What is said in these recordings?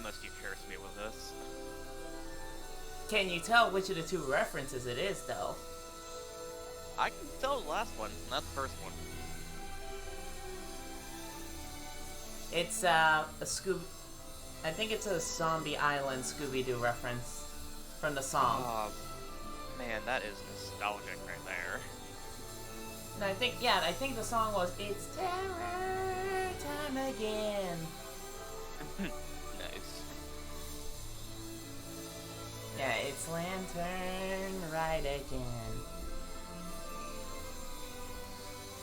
must you curse me with this? Can you tell which of the two references it is, though? I can tell the last one, not the first one. It's a I think it's a Zombie Island Scooby-Doo reference from the song. Oh, man, that is nostalgic right there. And I think the song was "It's Terror Time Again." Nice. Yeah, it's Lantern Rite again.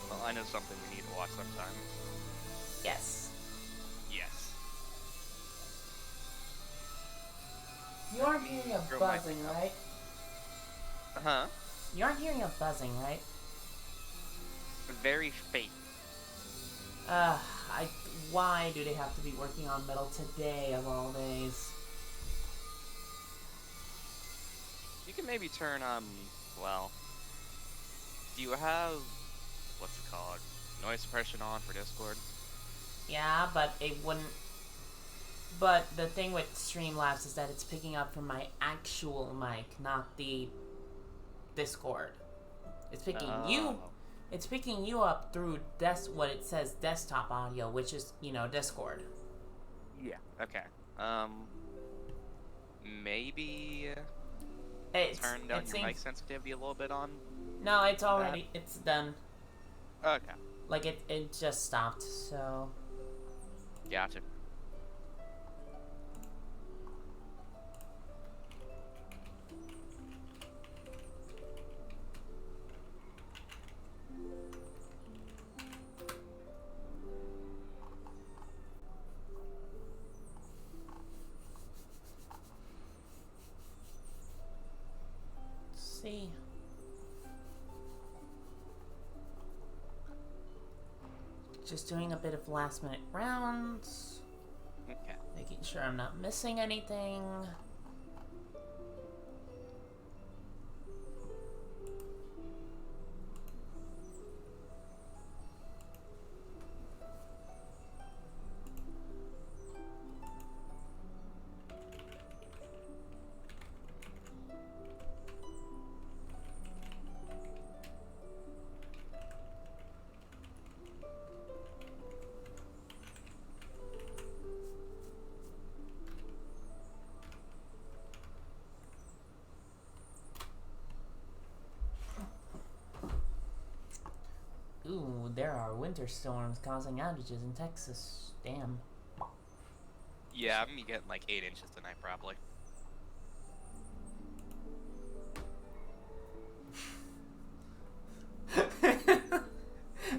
Well, I know something we need to watch sometime. Yes. Yes. You aren't hearing a buzzing, right? Huh? You aren't hearing a buzzing, right? Very faint. Why do they have to be working on metal today of all days? You can maybe turn, well, do you have, what's it called, noise suppression on for Discord? Yeah, but it wouldn't... But the thing with Streamlabs is that it's picking up from my actual mic, not the Discord. It's picking you... It's picking you up through what it says desktop audio, which is, Discord. Yeah. Okay. Maybe turn down your mic sensitivity a little bit on. No, it's already it's done. Okay. Like it just stopped, so Gotcha. see. Just doing a bit of last minute rounds. Okay. Making sure I'm not missing anything. Ooh, there are winter storms causing outages in Texas. Damn. Yeah, I'm gonna be getting like 8 inches tonight, probably.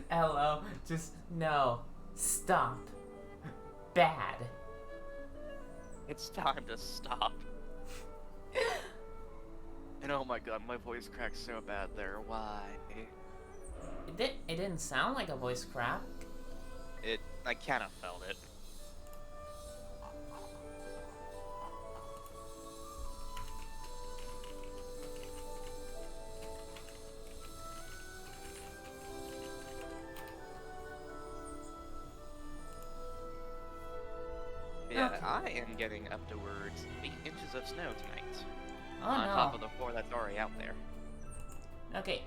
Hello, just no. Stop. Bad. It's time to stop. And oh my god, my voice cracked so bad there. Why? It didn't sound like a voice crack. I kind of felt it. Yeah, Okay. I am getting up towards 8 inches of snow tonight. Oh on no. top of the 4 that's already out there. Okay,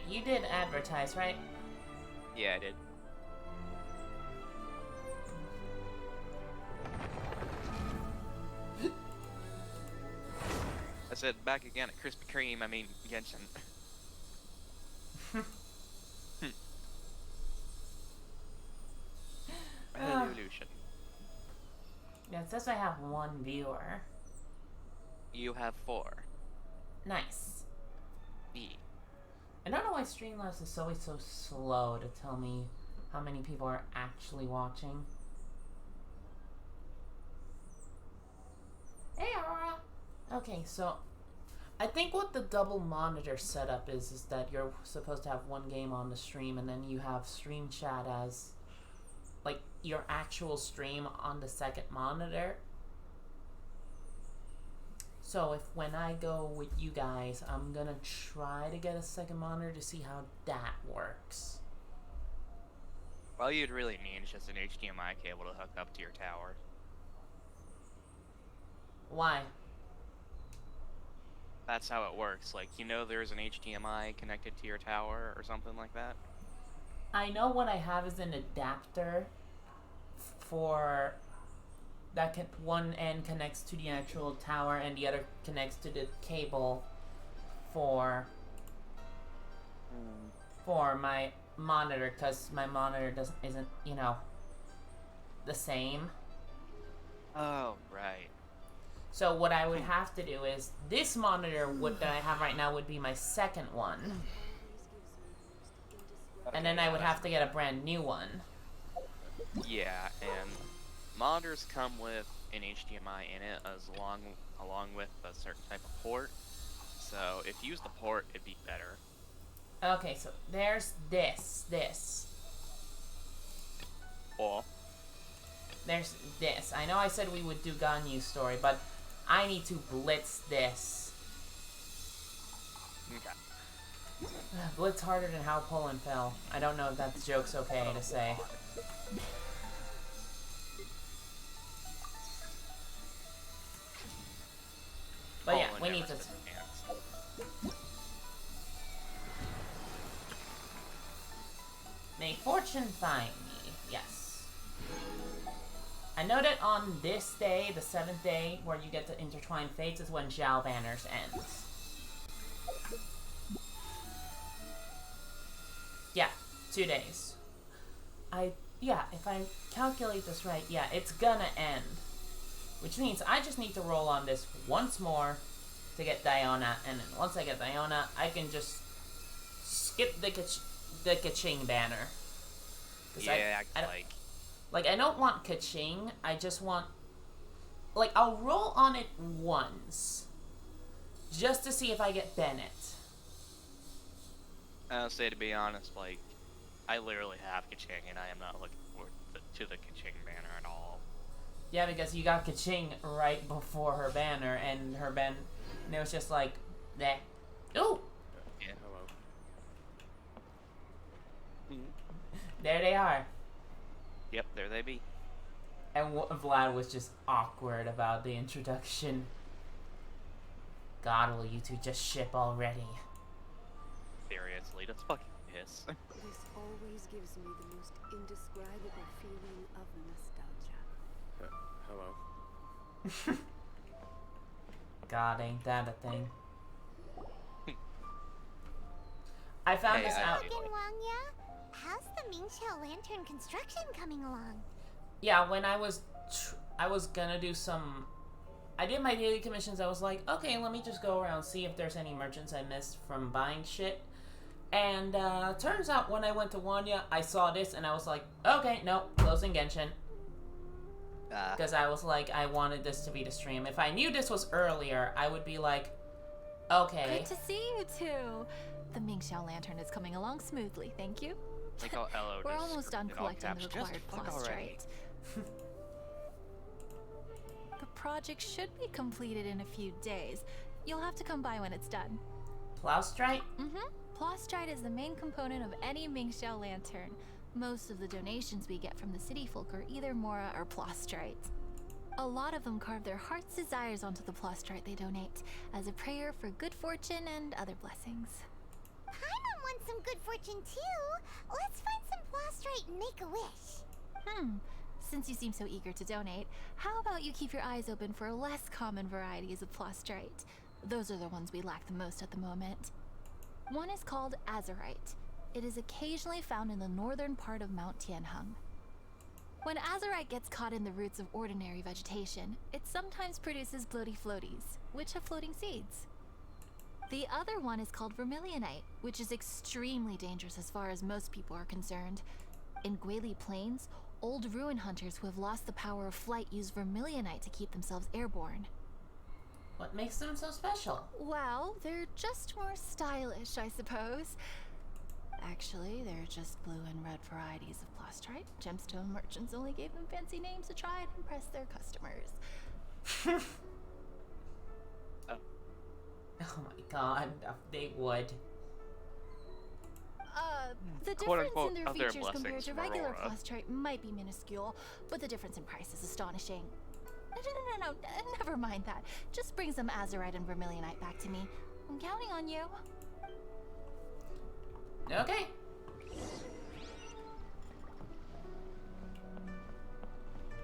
you did advertise, right? Yeah, I did. I said back again at Krispy Kreme, I mean Genshin. Revolution. Yeah, it says I have one viewer. You have 4. Nice. E. I don't know why Streamlabs is always so slow to tell me how many people are actually watching. Hey, Aurora! Okay, so I think what the double monitor setup is that you're supposed to have one game on the stream and then you have stream chat as like your actual stream on the second monitor. So if when I go with you guys, I'm gonna try to get a second monitor to see how that works. All you'd really need is just an HDMI cable to hook up to your tower. Why? That's how it works. Like, there's an HDMI connected to your tower or something like that? I know what I have is an adapter for that can one end connects to the actual tower and the other connects to the cable for Hmm. for my monitor because my monitor isn't the same. Oh, right. So what I would have to do is this monitor that I have right now would be my second one, and Okay, then I yeah, would have to get a brand new one. yeah, and monitors come with an HDMI in it along with a certain type of port. So if you use the port, it'd be better. Okay, so there's this. Or There's this. I know I said we would do Ganyu story, but I need to blitz this. okay. Blitz harder than how Poland fell. I don't know if that joke's okay to say. But yeah, Poland we never need to. stood a chance. May fortune find me. Yes. I know that on this day, the 7th day, where you get to intertwine fates, is when Zhao Banners ends. Yeah, 2 days. If I calculate this right, yeah, it's gonna end. Which means I just need to roll on this once more to get Diona, and then once I get Diona, I can just skip the Kaching banner. Yeah, I don't want Kaching, I just want... Like, I'll roll on it once, just to see if I get Bennett. I'll say, to be honest, like, I literally have Kaching, and I am not looking forward to the Kaching banner at all. Yeah, because you got Kaching right before her banner, and and it was just like, bleh. Ooh! Yeah, hello. There they are. Yep, there they be. And Vlad was just awkward about the introduction. God, will you two just ship already? Seriously, that's fucking piss. This always gives me the most indescribable feeling of nostalgia. Hello. God, ain't that a thing? I found this out. How's the Mingxiao lantern construction coming along? Yeah, when I was gonna do some... I did my daily commissions, I was like, okay, let me just go around, see if there's any merchants I missed from buying shit. And turns out when I went to Wanya, I saw this and I was like, okay, no, closing Genshin. Because I was like, I wanted this to be the stream. If I knew this was earlier, I would be like, okay. Good to see you two. The Mingxiao lantern is coming along smoothly, thank you. Like how Elo We're just almost done scripted all collecting caps, the just required fuck already. plastrite. The project should be completed in a few days. You'll have to come by when it's done. Plaustrite? Mm-hmm. Plastrite is the main component of any Mingxiao lantern. Most of the donations we get from the city folk are either Mora or plastrite. A lot of them carve their heart's desires onto the plastrite they donate, as a prayer for good fortune and other blessings. Paimon wants some good fortune too. Let's find some plastrite and make a wish. Since you seem so eager to donate, how about you keep your eyes open for less common varieties of plastrite? Those are the ones we lack the most at the moment. One is called azurite. It is occasionally found in the northern part of Mount Tianheng. When azurite gets caught in the roots of ordinary vegetation, it sometimes produces bloaty floaties, which have floating seeds. The other one is called vermilionite, which is extremely dangerous as far as most people are concerned. In Guili Plains, old ruin hunters who have lost the power of flight use vermilionite to keep themselves airborne. What makes them so special? Well, they're just more stylish, I suppose. Actually, they're just blue and red varieties of plastrite. Gemstone merchants only gave them fancy names to try and impress their customers. Oh my god, they would. The Quote, difference unquote, in their other features compared blessings to from regular Aurora. plastrite might be minuscule, but the difference in price is astonishing. No, never mind that. Just bring some azurite and vermilionite back to me. I'm counting on you. Okay.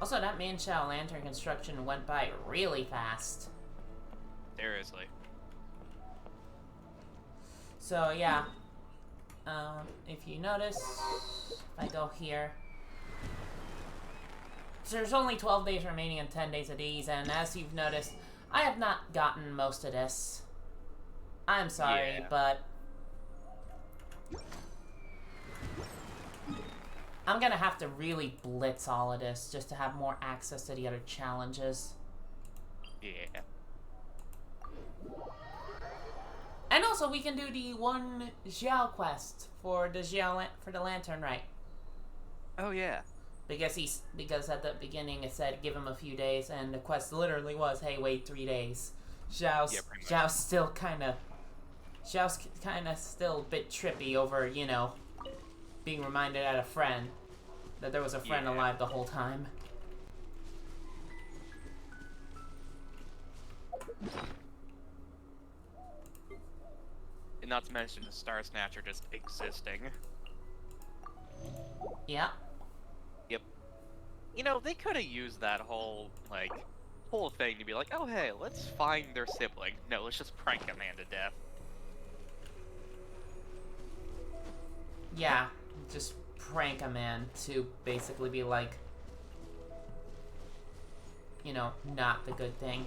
Also, that man-child lantern construction went by really fast. Seriously. So, yeah. If you notice, if I go here, so there's only 12 days remaining and 10 days of these, and as you've noticed, I have not gotten most of this. I'm sorry, Yeah. but I'm gonna have to really blitz all of this just to have more access to the other challenges. Yeah. And also, we can do the one Xiao quest for the lantern, right? Oh yeah. Because at the beginning it said give him a few days, and the quest literally was, hey, wait 3 days. Xiao's still kind of still a bit trippy over, you know, being reminded at a friend that there was a friend alive the whole time. And not to mention the Star Snatcher just existing. Yeah. Yep. You know, they could have used that whole thing to be like, oh hey, let's find their sibling. No, let's just prank a man to death. Yeah. Just prank a man to basically be like, you know, not the good thing.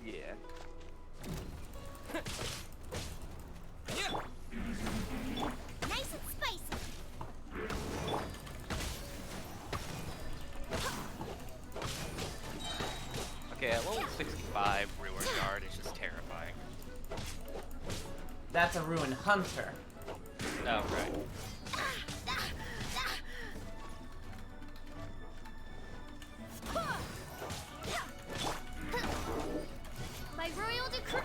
Yeah. Nice and spicy. Okay, at level 65, Ruin Guard is just terrifying. That's a ruined hunter. Oh, right. By royal decree.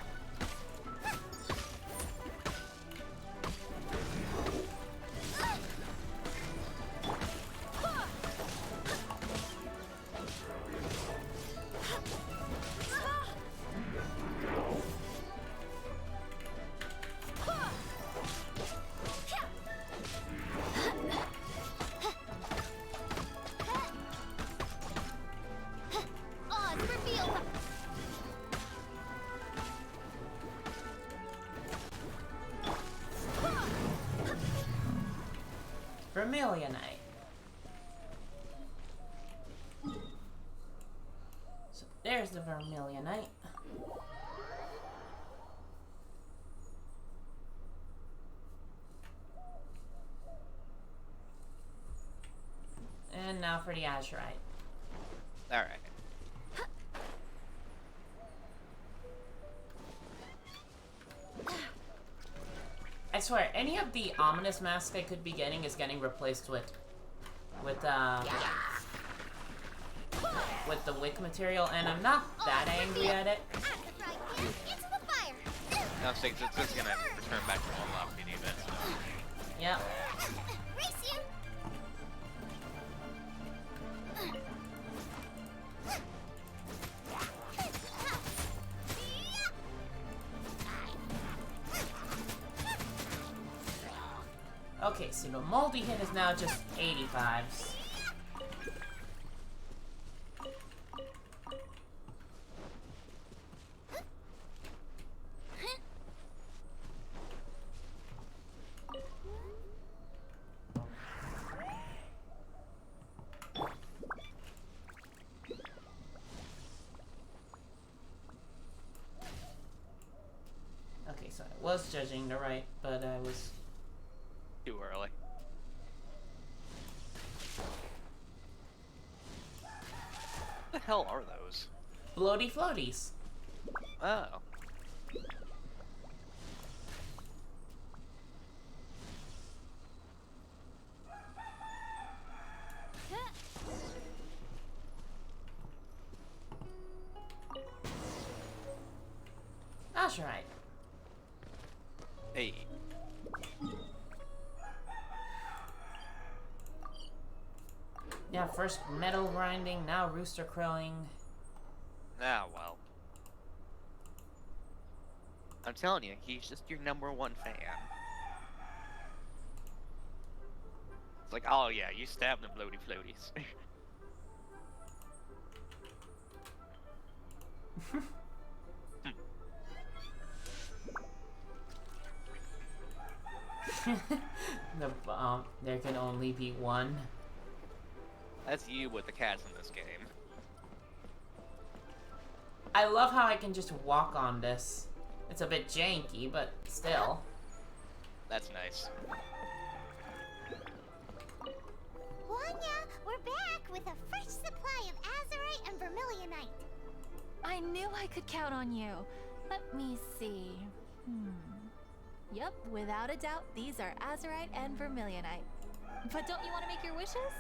Odds revealed. Vermilionite. So there's the Vermilionite. And now for the azurite. Alright. I swear, any of the ominous masks I could be getting is getting replaced with the wick material, and I'm not that angry at it. At the frying pan, into the fire. Now, it's just gonna return back to one lock if you need it. Yep. Race you. Okay, so the multi-hit is now just 85s. Okay, so I was judging the right, but I was... Too early. What the hell are those? Bloaty floaties. Oh. Azurite. Hey. Yeah, first metal grinding, now rooster crowing. I'm telling you, he's just your #1 fan. It's like, oh yeah, you stabbed the bloaty floaties. There can only be one. That's you with the cats in this game. I love how I can just walk on this. It's a bit janky, but still. That's nice. Wanya, we're back with a fresh supply of azurite and vermilionite. I knew I could count on you. Let me see. Yep, without a doubt, these are azurite and vermilionite. But don't you want to make your wishes?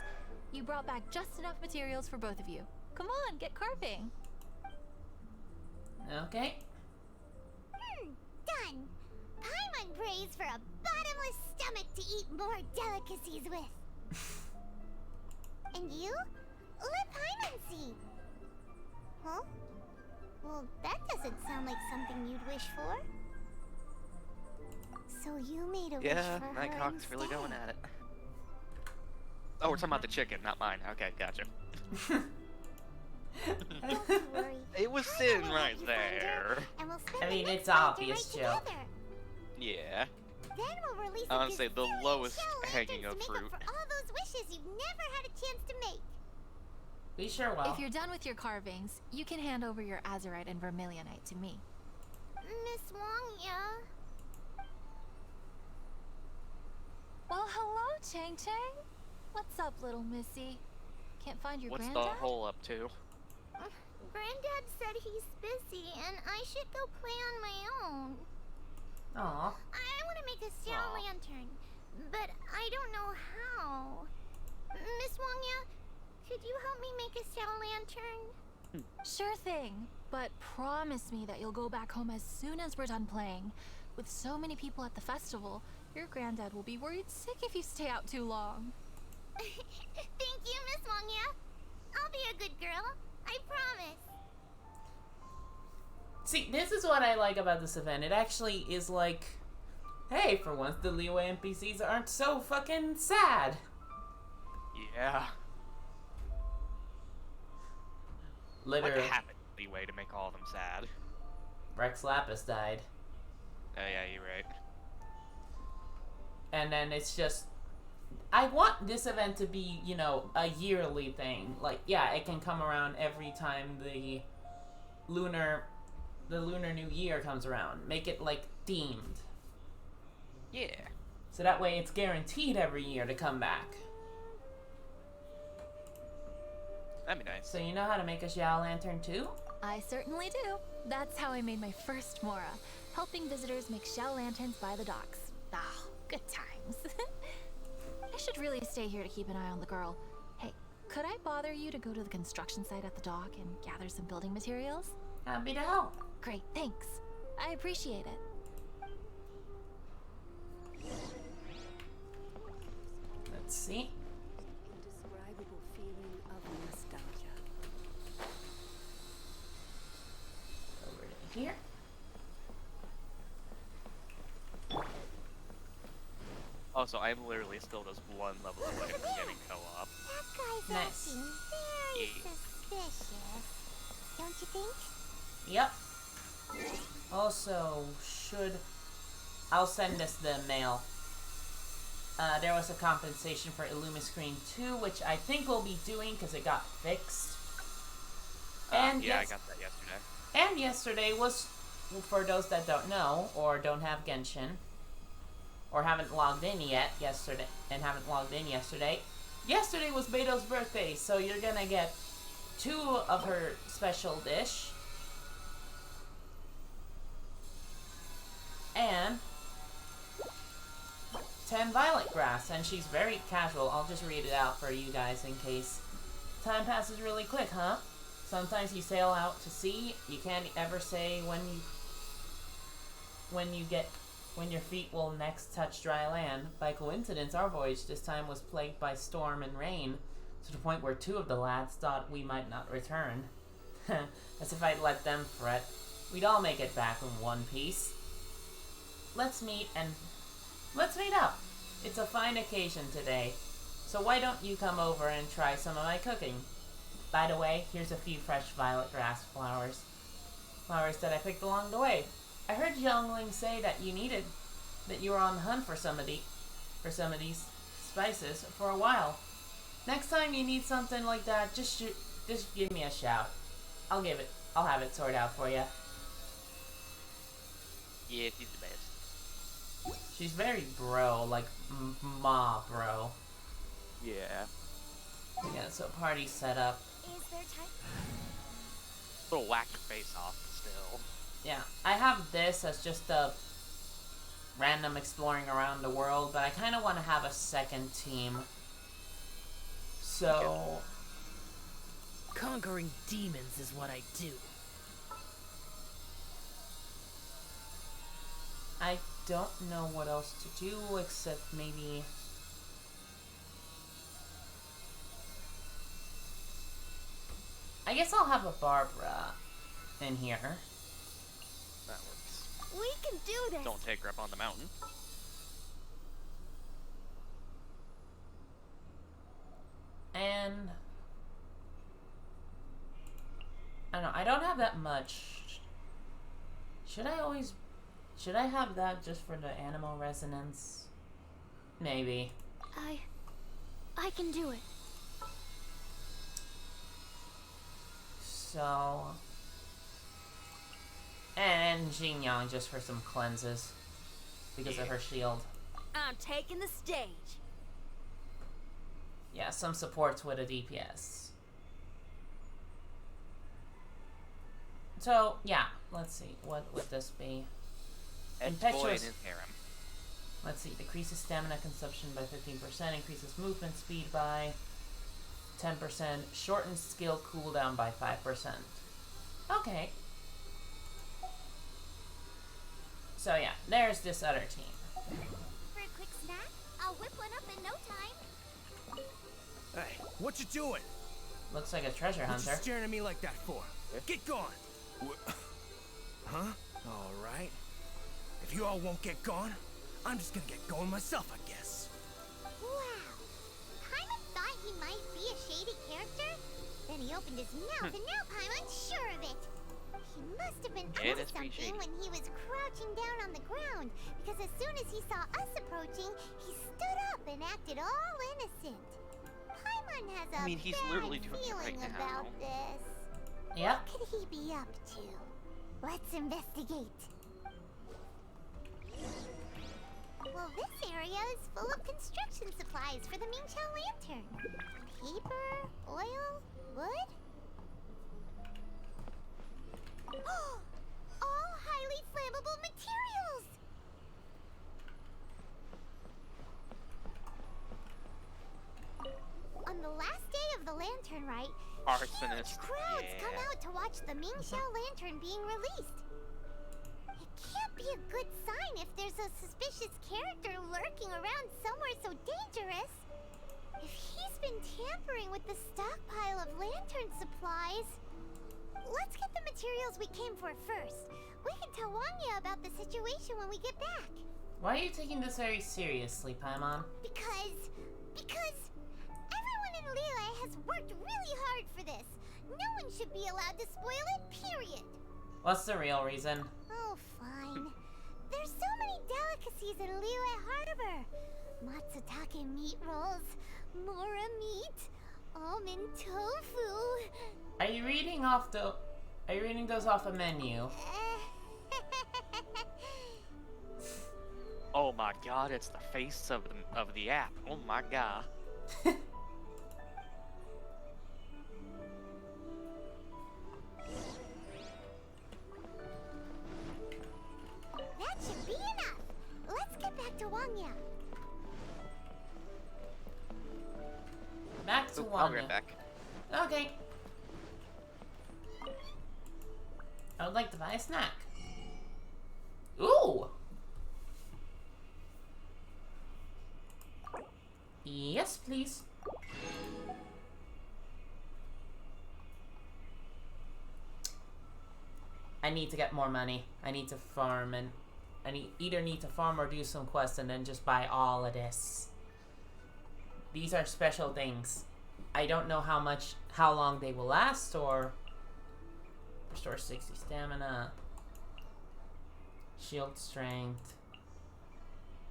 You brought back just enough materials for both of you. Come on, get carving. Okay. Done. Paimon prays for a bottomless stomach to eat more delicacies with. And you? Let Paimon see. Huh? Well, that doesn't sound like something you'd wish for. So you made a wish Yeah, for her Nightcock's really instead. going at it. Oh, we're talking about the chicken, not mine. Okay, gotcha. Don't worry. It was Paimon sitting will right help you find her, there. and we'll spend I mean, the next it's winter obvious, right Jill. together. Yeah. Then we'll release I a wanna say the gazillion lowest shell hanging lanterns of to make fruit. up for all those wishes you've never had a chance to make. We sure will. If you're done with your carvings, you can hand over your azurite and vermilionite to me. Miss Wangya. Well, hello, Chang Chang. What's up, little missy? Can't find your What's granddad? the hole up to? Granddad said he's busy and I should go play on my own. Aw. I want to make a sail Aw. lantern, but I don't know how. Miss Wangya, could you help me make a sail lantern? Sure thing, but promise me that you'll go back home as soon as we're done playing. With so many people at the festival, your granddad will be worried sick if you stay out too long. Thank you, Miss Wangya. I'll be a good girl. I promise. See, this is what I like about this event. It actually is like, hey, for once the Liyue NPCs aren't so fucking sad. Yeah. What Literally, happened anyway to make all of them sad? Rex Lapis died. Oh yeah, you're right. And then it's just, I want this event to be, you know, a yearly thing. Like, yeah, it can come around every time the Lunar New Year comes around. Make it, like, themed. Yeah. So that way it's guaranteed every year to come back. That'd be nice. So you know how to make a Xiao Lantern too? I certainly do. That's how I made my first Mora, helping visitors make shell lanterns by the docks. Ah, good times. I should really stay here to keep an eye on the girl. Hey, could I bother you to go to the construction site at the dock and gather some building materials? Happy to help. Great, thanks. I appreciate it. Let's see. Indescribable feeling of nostalgia. Over to here. Oh, so I'm literally still just one level away from getting co-op. That guy's Nice. acting very Yeah. suspicious. Don't you think? Yep. Also, I'll send this the mail. There was a compensation for Illumiscreen 2, which I think we'll be doing because it got fixed. And Yeah, I yes- got that yesterday. And yesterday was, for those that don't know, or don't have Genshin, or haven't logged in yet yesterday, yesterday was Beto's birthday, so you're gonna get 2 of her special dish, and 10 violet grass, and she's very casual. I'll just read it out for you guys in case. Time passes really quick, huh? Sometimes you sail out to sea. You can't ever say when your feet will next touch dry land. By coincidence, our voyage this time was plagued by storm and rain, to the point where 2 of the lads thought we might not return. As if I'd let them fret. We'd all make it back in one piece. let's meet up. It's a fine occasion today. So why don't you come over and try some of my cooking? By the way, here's a few fresh violet grass flowers. Flowers that I picked along the way. I heard Youngling say that you were on the hunt for some of these spices for a while. Next time you need something like that, just give me a shout. I'll have it sorted out for you. Yeah, she's the best. She's very bro, like ma bro. Yeah. Yeah, so party set up. Is there time? Little whack your face off still. Yeah, I have this as just a random exploring around the world, but I kind of want to have a second team. So... Conquering demons is what I do. I don't know what else to do except maybe... I guess I'll have a Barbara in here. That works. We can do this. Don't take her up on the mountain. And... I don't know, I don't have that much. Should I have that just for the animal resonance? Maybe. I can do it. So... And Jin Yang just for some cleanses. Because of her shield. I'm taking the stage. Yeah, some supports with a DPS. So, yeah, let's see. What would this be? And boy in Impetuous. his harem. Let's see. Decreases stamina consumption by 15%. Increases movement speed by 10%. Shortens skill cooldown by 5%. Okay. So, yeah, there's this other team. For a quick snack, I'll whip one up in no time. Hey, what you doing? Looks like a treasure What hunter. you staring at me like that for? Get going! Huh? All right. If you all won't get gone, I'm just gonna get going myself, I guess. Wow. Paimon thought he might be a shady character. Then he opened his mouth and now Paimon's sure of it. He must have been Yeah, up to that's pretty something shady. when he was crouching down on the ground. Because as soon as he saw us approaching, he stood up and acted all innocent. Paimon has a I mean, he's bad literally doing it feeling right about now. this. Yep. What could he be up to? Let's investigate. Well, this area is full of construction supplies for the Mingqiao lantern. Paper, oil, wood. All highly flammable materials! On the last day of the lantern rite, Arsonist, huge crowds come yeah. out to watch the Mingqiao lantern being released. It can't be a good sign if there's a suspicious character lurking around somewhere so dangerous. If he's been tampering with the stockpile of lantern supplies... Let's get the materials we came for first. We can tell Wanya about the situation when we get back. Why are you taking this very seriously, Paimon? Because everyone in Liyue has worked really hard for this. No one should be allowed to spoil it, period. What's the real reason? Oh, fine. There's so many delicacies in Liyue Harbor. Matsutake meat rolls, mora meat, almond tofu. Are you reading those off a menu? Oh my god, it's the face of the app. Oh my god. That should be enough. Let's get back to Wangya. Back to Oop, I'll be Wanya. right back. Okay. I would like to buy a snack. Ooh! Yes, please. I need to get more money. I need to farm and I either need to farm or do some quests and then just buy all of this. These are special things. I don't know how long they will last, or restore 60 stamina, shield strength,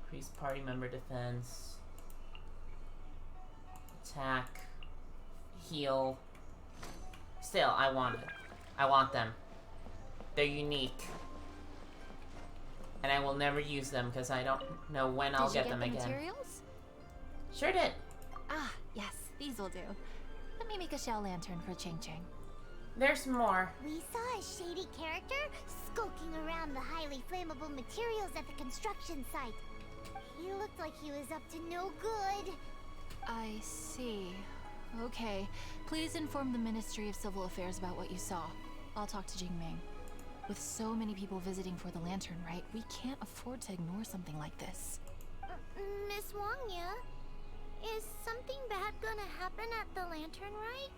increase party member defense, attack, heal. Still, I want it. I want them. They're unique. And I will never use them because I don't know when I'll get them again. Materials? Sure did. Ah, yes, these will do. Let me make a shell lantern for Ching Ching. There's more. We saw a shady character skulking around the highly flammable materials at the construction site. He looked like he was up to no good. I see. Okay. Please inform the Ministry of Civil Affairs about what you saw. I'll talk to Jingming. With so many people visiting for the lantern rite, we can't afford to ignore something like this. Miss Wangya, is something bad gonna happen at the lantern rite?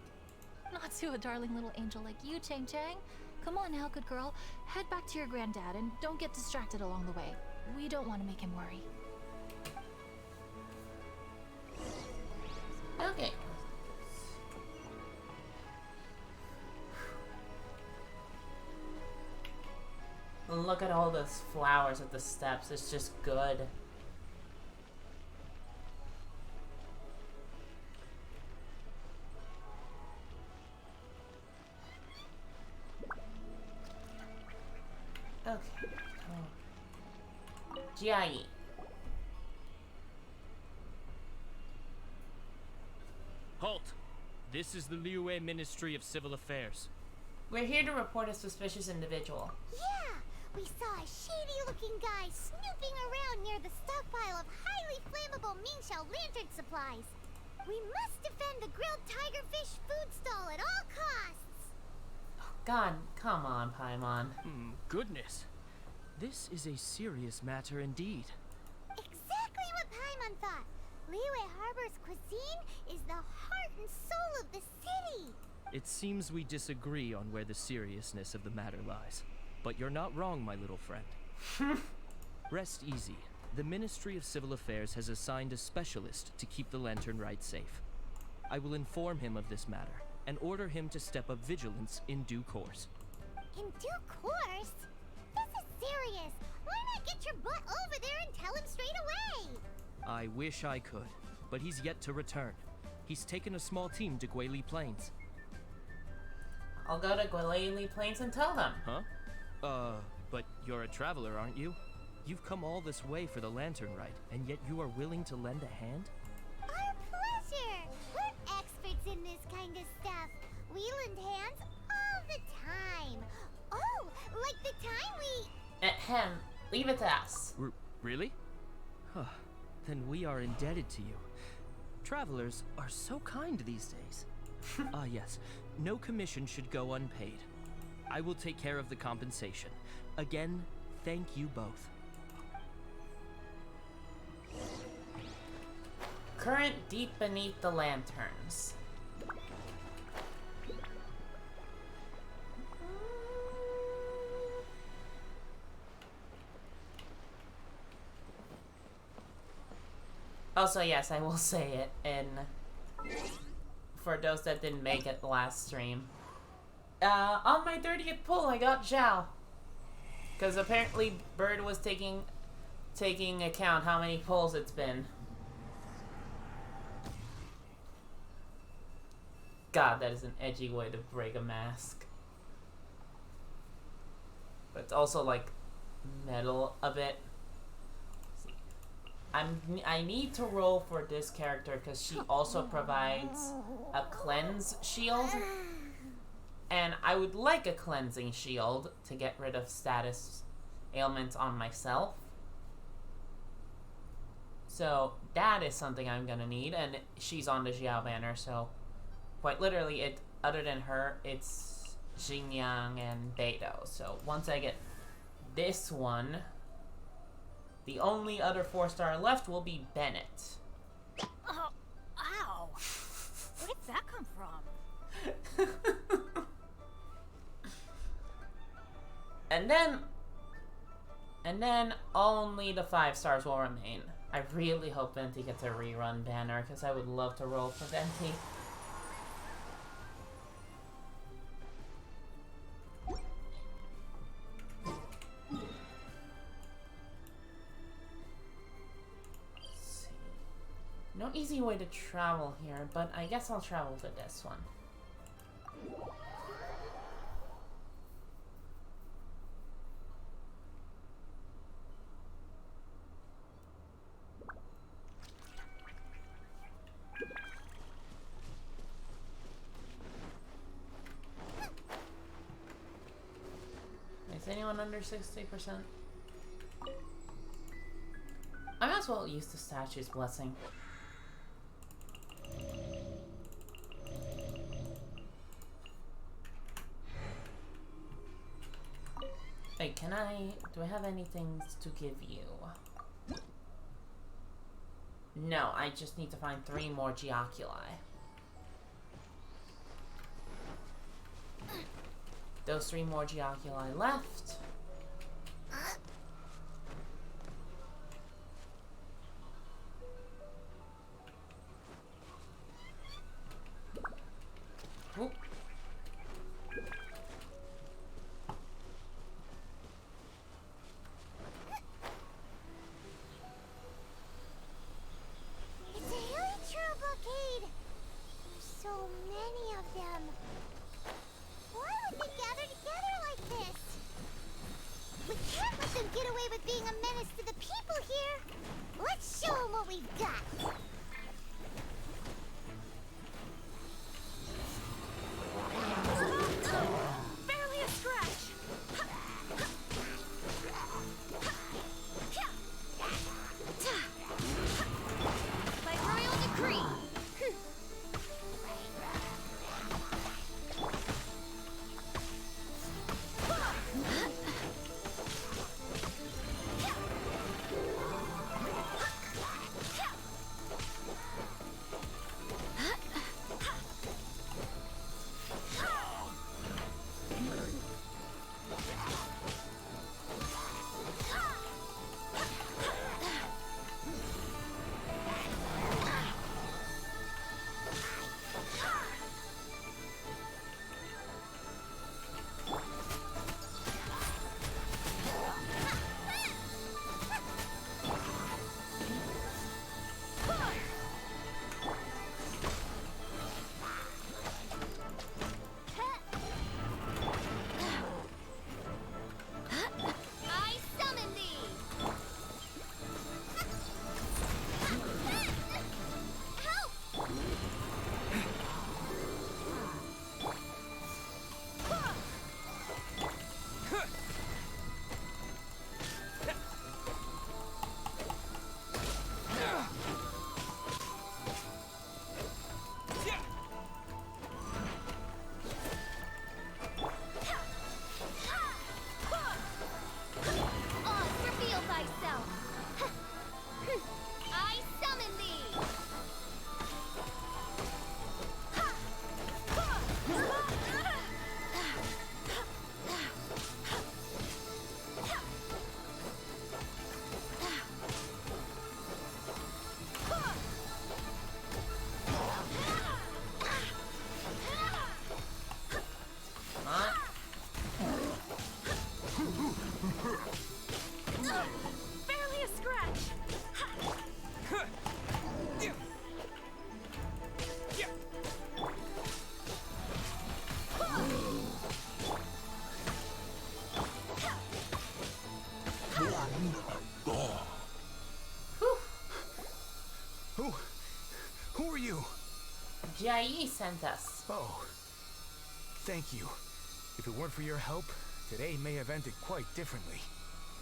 Not to a darling little angel like you, Chang Chang. Come on now, good girl. Head back to your granddad and don't get distracted along the way. We don't want to make him worry. Okay. Look at all those flowers at the steps. It's just good. Okay. Jiayi. Halt! This is the Liyue Ministry of Civil Affairs. We're here to report a suspicious individual. Yeah, we saw a shady-looking guy snooping around near the stockpile of highly flammable Mingxiao lantern supplies. We must defend the grilled tigerfish food stall at all costs. God, come on, Paimon. Goodness. This is a serious matter indeed. Exactly what Paimon thought. Liyue Harbor's cuisine is the heart and soul of the city. It seems we disagree on where the seriousness of the matter lies. But you're not wrong, my little friend. Rest easy. The Ministry of Civil Affairs has assigned a specialist to keep the lantern rite safe. I will inform him of this matter and order him to step up vigilance in due course. In due course? This is serious. Why not get your butt over there and tell him straight away? I wish I could, but he's yet to return. He's taken a small team to Guili Plains. I'll go to Guilele Plains and tell them. Huh? But you're a traveler, aren't you? You've come all this way for the lantern rite, and yet you are willing to lend a hand? Our pleasure! We're experts in this kind of stuff. We lend hands all the time. Oh, like the time we... Ahem. Leave it to us. Really? Huh. Then we are indebted to you. Travelers are so kind these days. Yes. No commission should go unpaid. I will take care of the compensation. Again, thank you both. Current deep beneath the lanterns. Also, yes, I will say it, and for those that didn't make it last stream, on my 30th pull, I got Zhao. Because apparently Bird was taking account how many pulls it's been. God, that is an edgy way to break a mask. But it's also like metal a bit. I need to roll for this character because she also provides a cleanse shield. And I would like a cleansing shield to get rid of status ailments on myself. So that is something I'm gonna need, and she's on the Xiao banner, so quite literally, other than her, it's Xingyang and Beidou. So once I get this one, the only other 4-star left will be Bennett. Oh, ow! Where did that come from? And then And then only the 5 stars will remain. I really hope Venti gets a rerun banner, because I would love to roll for Venti. No easy way to travel here, but I guess I'll travel to this one. Is anyone under 60%? I might as well use the statue's blessing. Wait, do I have anything to give you? No, I just need to find 3 more Geoculi. Those 3 more Geoculi left. Oop. It's a hilly true blockade. There's so many of them. Why would they gather together like this? We can't let them get away with being a menace to the people here. Let's show them what we've got. Barely a scratch. By royal decree. I summon thee. Help! Oz, reveal thyself. I summon thee. Huh? Barely a scratch. Who are you? Jai sent us. Oh, thank you. If it weren't for your help, today may have ended quite differently.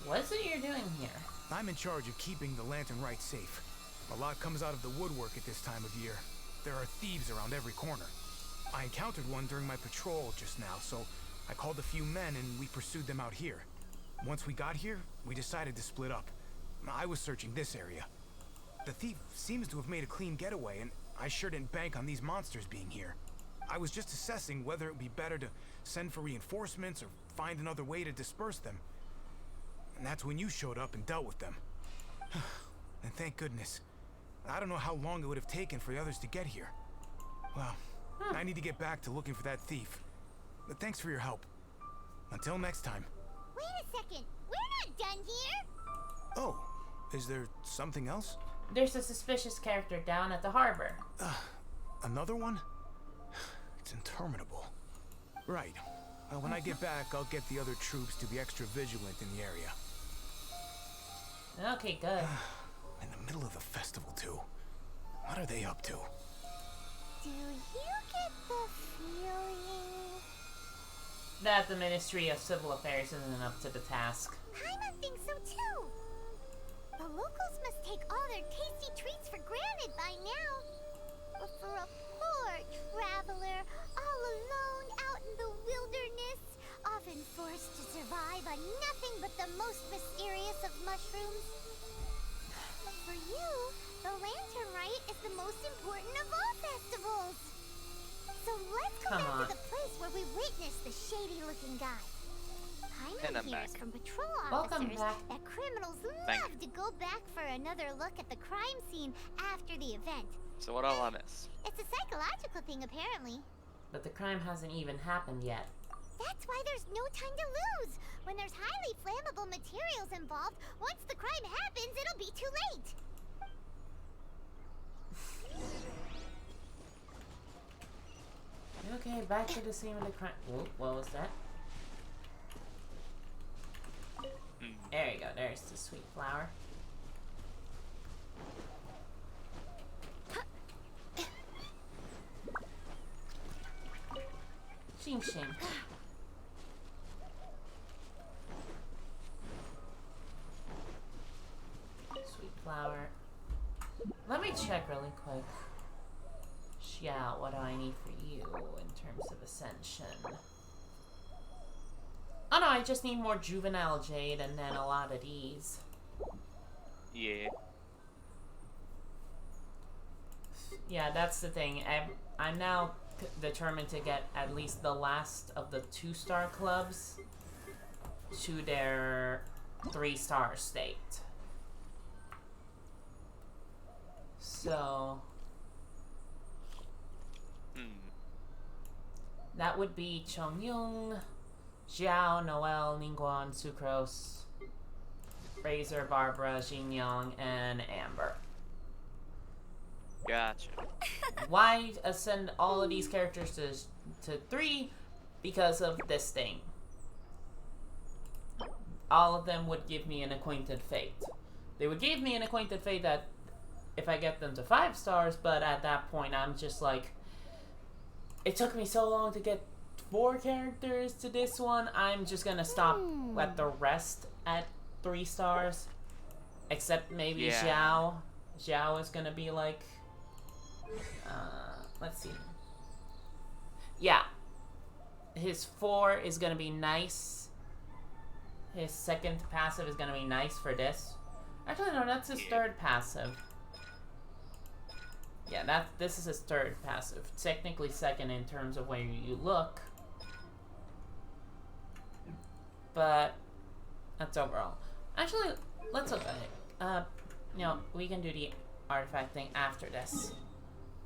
What is it you're doing here? I'm in charge of keeping the lantern rite safe. A lot comes out of the woodwork at this time of year. There are thieves around every corner. I encountered one during my patrol just now, so I called a few men and we pursued them out here. Once we got here, we decided to split up. I was searching this area. The thief seems to have made a clean getaway, and I sure didn't bank on these monsters being here. I was just assessing whether it would be better to send for reinforcements or find another way to disperse them. And that's when you showed up and dealt with them. And thank goodness. I don't know how long it would have taken for the others to get here. Well, I need to get back to looking for that thief. But thanks for your help. Until next time. Wait a second. We're not done here. Oh, is there something else? There's a suspicious character down at the harbor. Another one? It's interminable. Right. Well, when I get back, I'll get the other troops to be extra vigilant in the area. Okay, good. In the middle of the festival, too. What are they up to? Do you get the feeling? That the Ministry of Civil Affairs isn't up to the task. Paimon thinks so too. The locals must take all their tasty treats for granted by now. But for a poor traveler, all alone out in the wilderness, often forced to survive on nothing but the most mysterious of mushrooms. But for you, the Lantern Rite is the most important of all festivals. So let's go Come back on. to the place where we witnessed the shady-looking guy. And I'm Paimon hears back. from patrol Welcome officers back. that criminals Thank love to go back for another look at the crime scene after the event. So what all I miss? It's a psychological thing, apparently. But the crime hasn't even happened yet. That's why there's no time to lose. When there's highly flammable materials involved, once the crime happens, it'll be too late. Okay, back to the scene of the crime. Whoa, what was that? There you go, there's the sweet flower. Shing shing. Sweet flower. Let me check really quick. Xiao, what do I need for you in terms of ascension? Oh no, I just need more juvenile jade and then a lot of these. Yeah. Yeah, that's the thing. I'm now determined to get at least the last of the 2-star clubs to their 3-star state. So that would be Chongyung, Xiao, Noel, Ningguang, Sucrose, Razor, Barbara, Xingyang, and Amber. Gotcha. Why ascend all of these characters to 3? Because of this thing. All of them would give me an acquainted fate. They would give me an acquainted fate that if I get them to 5 stars, but at that point I'm just like, it took me so long to get 4 characters to this one, I'm just gonna stop at the rest at 3 stars. Except maybe Yeah. Xiao. Xiao is gonna be like, let's see. Yeah. His 4 is gonna be nice. His second passive is gonna be nice for this. Actually, no, that's his third passive. Yeah, this is his third passive. Technically second in terms of where you look. But that's overall. Actually, let's look at it. You know, we can do the artifact thing after this.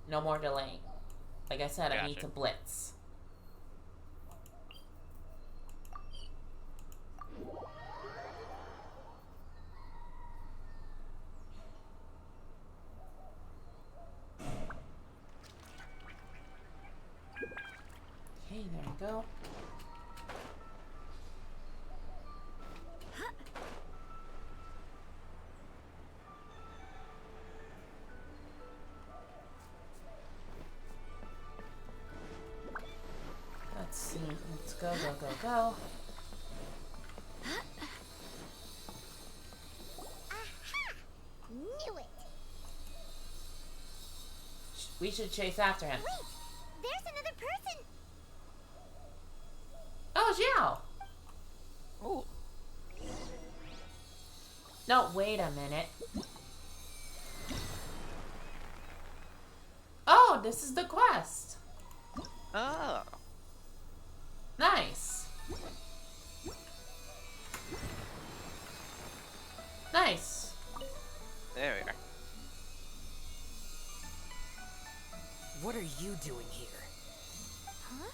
No more delaying. Like I said, I need to blitz. Okay, there we go. Let's see. Let's go, go, go, go. Aha! Knew it! We should chase after him. Wait! There's another person! Oh, Xiao! Oh. No, wait a minute. Oh, this is the quest. Oh. Nice. Nice. There we are. What are you doing here? Huh?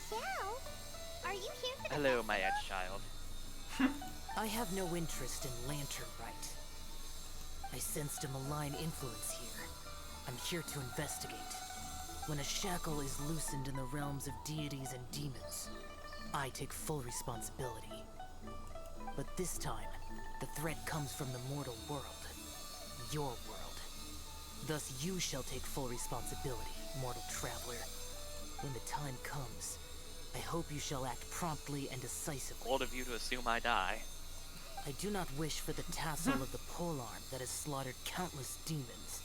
Xiao? Are you here for the Hello, my child. I have no interest in lantern rite. I sensed a malign influence here. I'm here to investigate. When a shackle is loosened in the realms of deities and demons, I take full responsibility. But this time, the threat comes from the mortal world. Your world. Thus you shall take full responsibility, mortal traveler. When the time comes, I hope you shall act promptly and decisively. Bold of you to assume I die. I do not wish for the tassel of the polearm that has slaughtered countless demons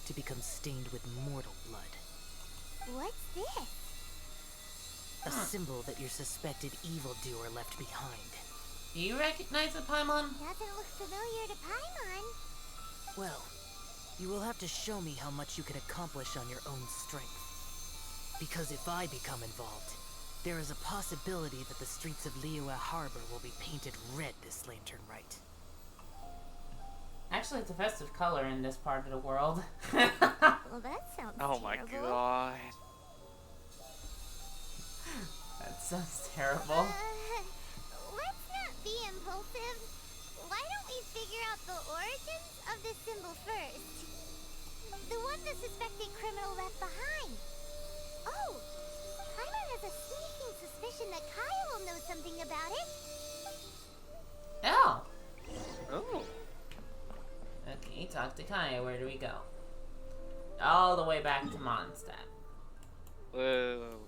to become stained with mortal blood. What's this? A symbol that your suspected evildoer left behind. Do you recognize the Paimon? Doesn't look familiar to Paimon. Well, you will have to show me how much you can accomplish on your own strength. Because if I become involved, there is a possibility that the streets of Liyue Harbor will be painted red this lantern rite. Actually, it's a festive color in this part of the world. Well, that sounds Oh my terrible. god. That sounds terrible. Let's not be impulsive. Why don't we figure out the origins of this symbol first? The one the suspected criminal left behind. Oh, Paimon has a sneaking suspicion that Kaya will know something about it. Oh. Oh. Okay, talk to Kaya. Where do we go? All the way back to Mondstadt. Whoa.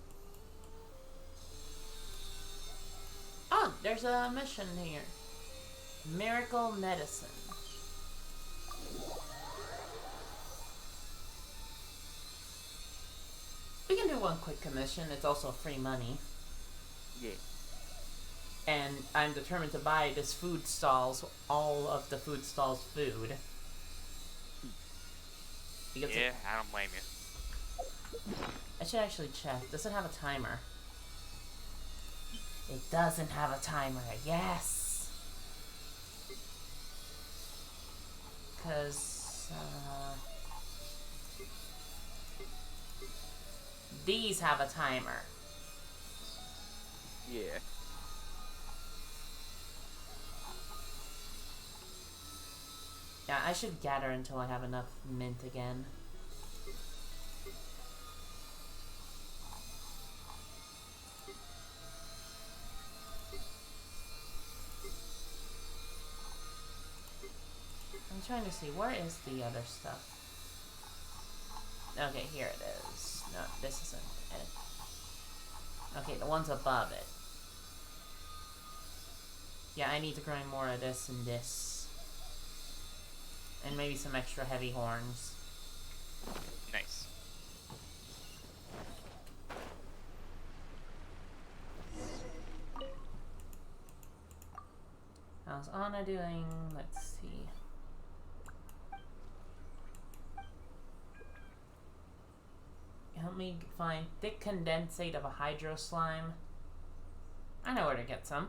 Oh, there's a mission here. Miracle Medicine. We can do one quick commission. It's also free money. Yeah. And I'm determined to buy this food stall's, all of the food stall's food. Because Yeah, I don't blame you. I should actually check. Does it have a timer? It doesn't have a timer. Yes! Because, these have a timer. Yeah. Yeah, I should gather until I have enough mint again. I'm trying to see, where is the other stuff? Okay, here it is. No, this isn't it. Okay, the one's above it. Yeah, I need to grind more of this and this. And maybe some extra heavy horns. Nice. How's Anna doing? Let's see. Help me find thick condensate of a hydro slime. I know where to get some.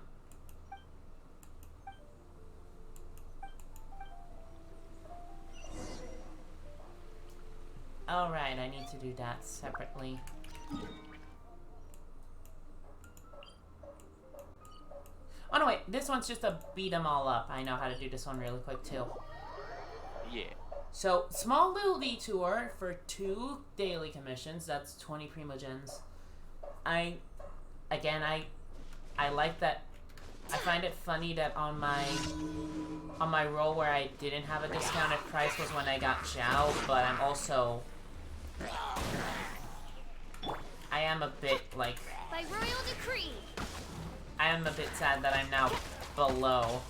Alright, I need to do that separately. Oh no, wait, this one's just to beat them all up. I know how to do this one really quick too. Yeah. So, small little detour for 2 daily commissions. That's 20 primogens. I like that. I find it funny that on my roll where I didn't have a discounted price was when I got Zhao, but I'm also... I am a bit, like... By royal decree. I am a bit sad that I'm now below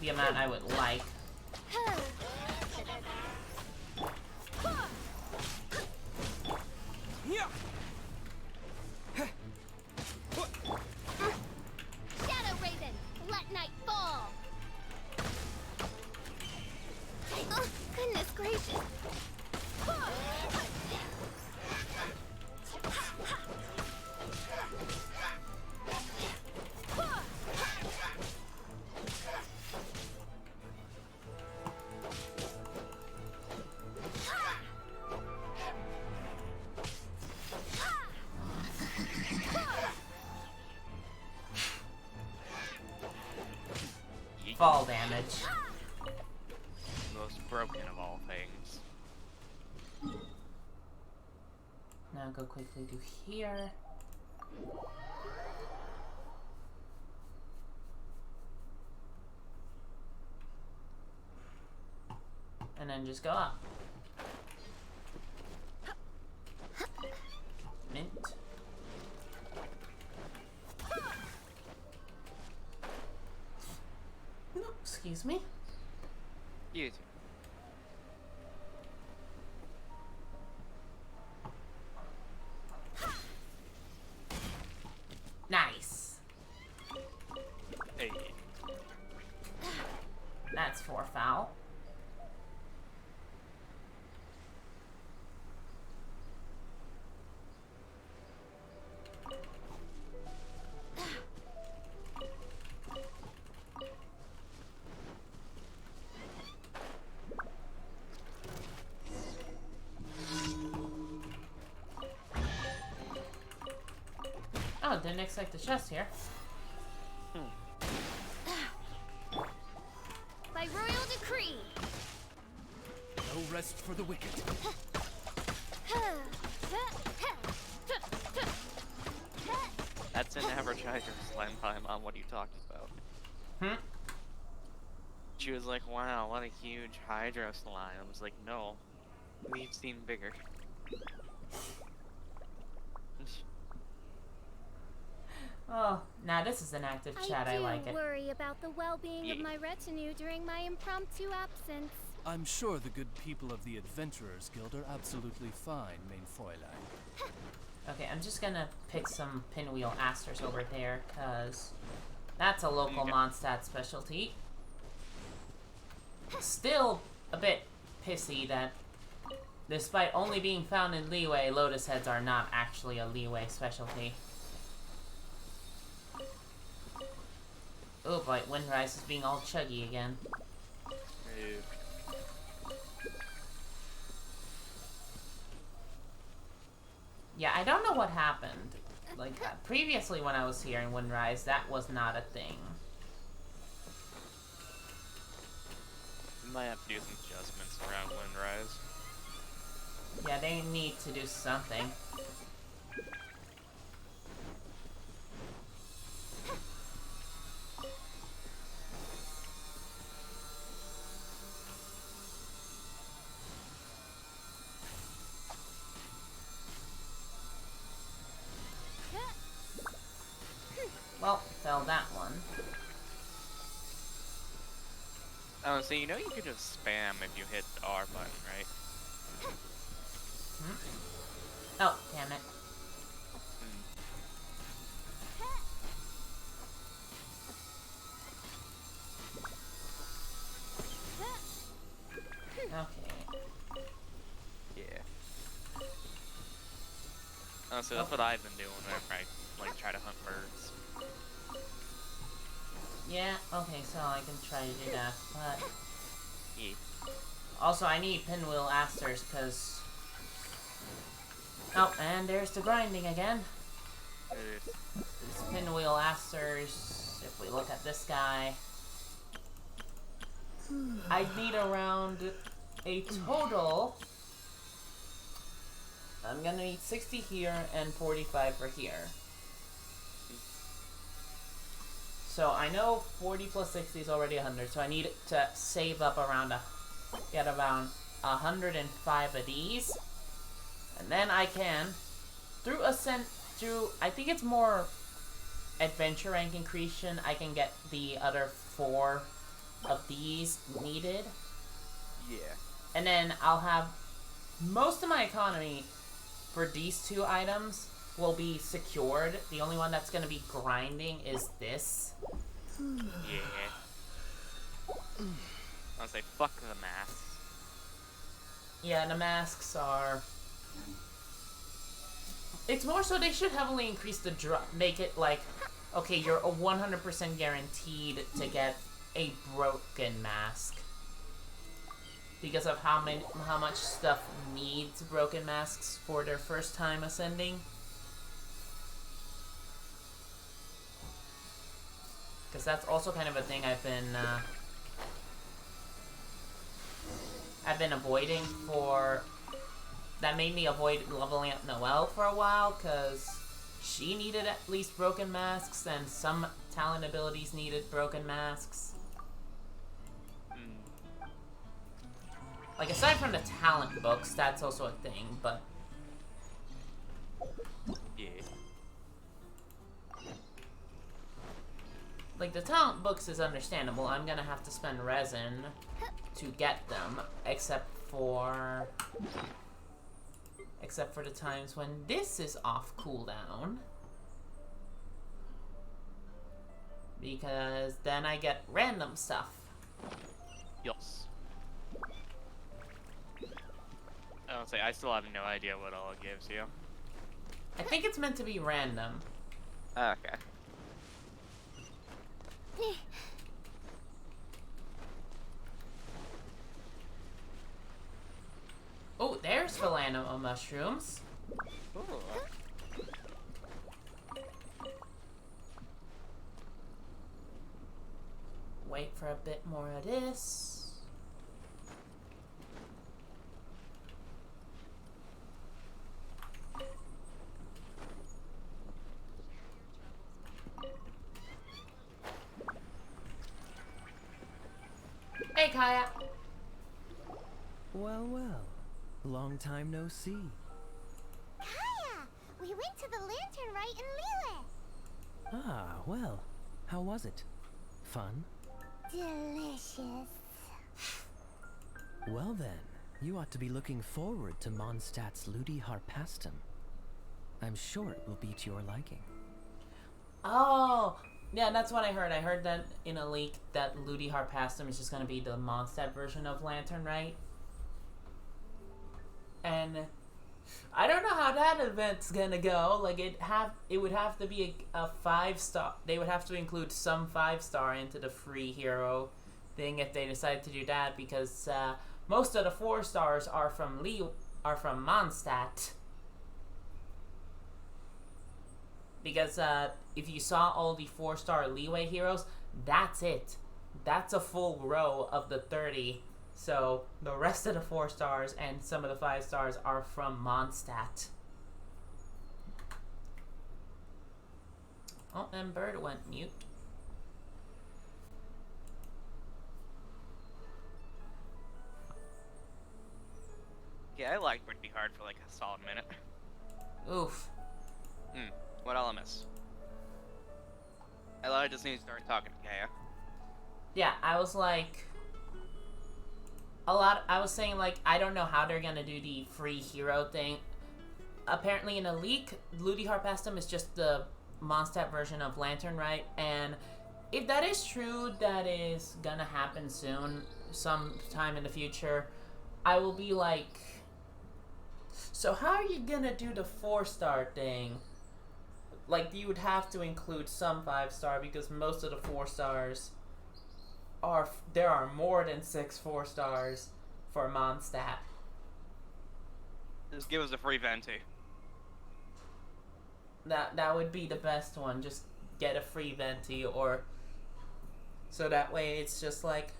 the amount I would like. Shadow Raven, let night fall. Oh, goodness gracious. fall damage. Most broken of all things. Now go quickly to here. And then just go up. Mint. No, excuse me. You too. Nice. Hey. That's 4 foul. Oh, didn't expect the chest here. By royal decree. No rest for the wicked. That's an average Hydra slam time on what you talked about. Hmm? She was like, wow, what a huge Hydra slime. I was like, no. We've seen bigger. Oh, now this is an active chat. I like it. worry about the well-being Yeah. of my retinue during my impromptu absence. I'm sure the good people of the Adventurers Guild are absolutely fine, main Fräulein. Okay, I'm just gonna pick some pinwheel asters over there, cause that's a local Okay. Mondstadt specialty. Still a bit pissy that despite only being found in Leeway, Lotus Heads are not actually a Leeway specialty. Oh boy, Windrise is being all chuggy again. Ew. Yeah, I don't know what happened. Like, previously when I was here in Windrise, that was not a thing. We might have to do some adjustments around Windrise. Yeah, they need to do something. Well, fell that one. Oh, so you know you could just spam if you hit the R button, right? Hmm? Oh, damn it. Okay. Yeah. Oh, so that's what I've been doing whenever I, like, try to hunt birds. Yeah, okay, so I can try to do that, but... Yeah. Also, I need pinwheel asters, because... Oh, and there's the grinding again. These pinwheel asters, if we look at this guy... I need around a total... I'm gonna need 60 here and 45 for here. So I know 40 plus 60 is already 100, so I need to save up around get around 105 of these. And then I can, through I think it's more adventure rank increation, I can get the other 4 of these needed. Yeah. And then I'll have most of my economy for these 2 items will be secured. The only one that's going to be grinding is this. Yeah. I'll say fuck the masks. Yeah, the masks are... It's more so they should heavily increase the make it like, okay, you're 100% guaranteed to get a broken mask. Because of how much stuff needs broken masks for their first time ascending. Because that's also kind of a thing I've been avoiding for... That made me avoid leveling up Noelle for a while, because she needed at least broken masks, and some talent abilities needed broken masks. Like, aside from the talent books, that's also a thing, but... Yeah. Like, the talent books is understandable. I'm gonna have to spend resin to get them, except for the times when this is off cooldown. Because then I get random stuff. Yes. I don't say I still have no idea what all it gives you. I think it's meant to be random. Okay. Oh, there's Philanoma mushrooms. Ooh. Wait for a bit more of this. Hey, Kaya. Well, well. Long time no see. Kaya! We went to the lantern rite in Lille. Ah, well. How was it? Fun? Delicious. Well then, you ought to be looking forward to Mondstadt's Ludi Harpastum. I'm sure it will be to your liking. Oh, yeah, that's what I heard. I heard that in a leak that Ludi Harpastum is just going to be the Mondstadt version of Lantern, right? And I don't know how that event's gonna go. Like, it would have to be a 5-star. They would have to include some 5-star into the free hero thing if they decide to do that, because most of the 4-stars are from Mondstadt. Because if you saw all the 4-star leeway heroes, that's it. That's a full row of the 30. So the rest of the 4-stars and some of the 5-stars are from Mondstadt. Oh, and Bird went mute. Yeah, I liked Pretty Hard for like a solid minute. Oof. What all I miss? I just need to start talking to Kaya. Yeah, I was like... I was saying, like, I don't know how they're gonna do the free hero thing. Apparently in a leak, Ludi Harpastum is just the Mondstadt version of Lantern, right? And if that is true, that is gonna happen soon, sometime in the future, I will be like... So how are you gonna do the 4-star thing? Like, you would have to include some 5-star, because most of the 4-stars... there are more than 6 4-stars for Mondstadt. Just give us a free venti. That would be the best one. Just get a free venti, or so that way it's just like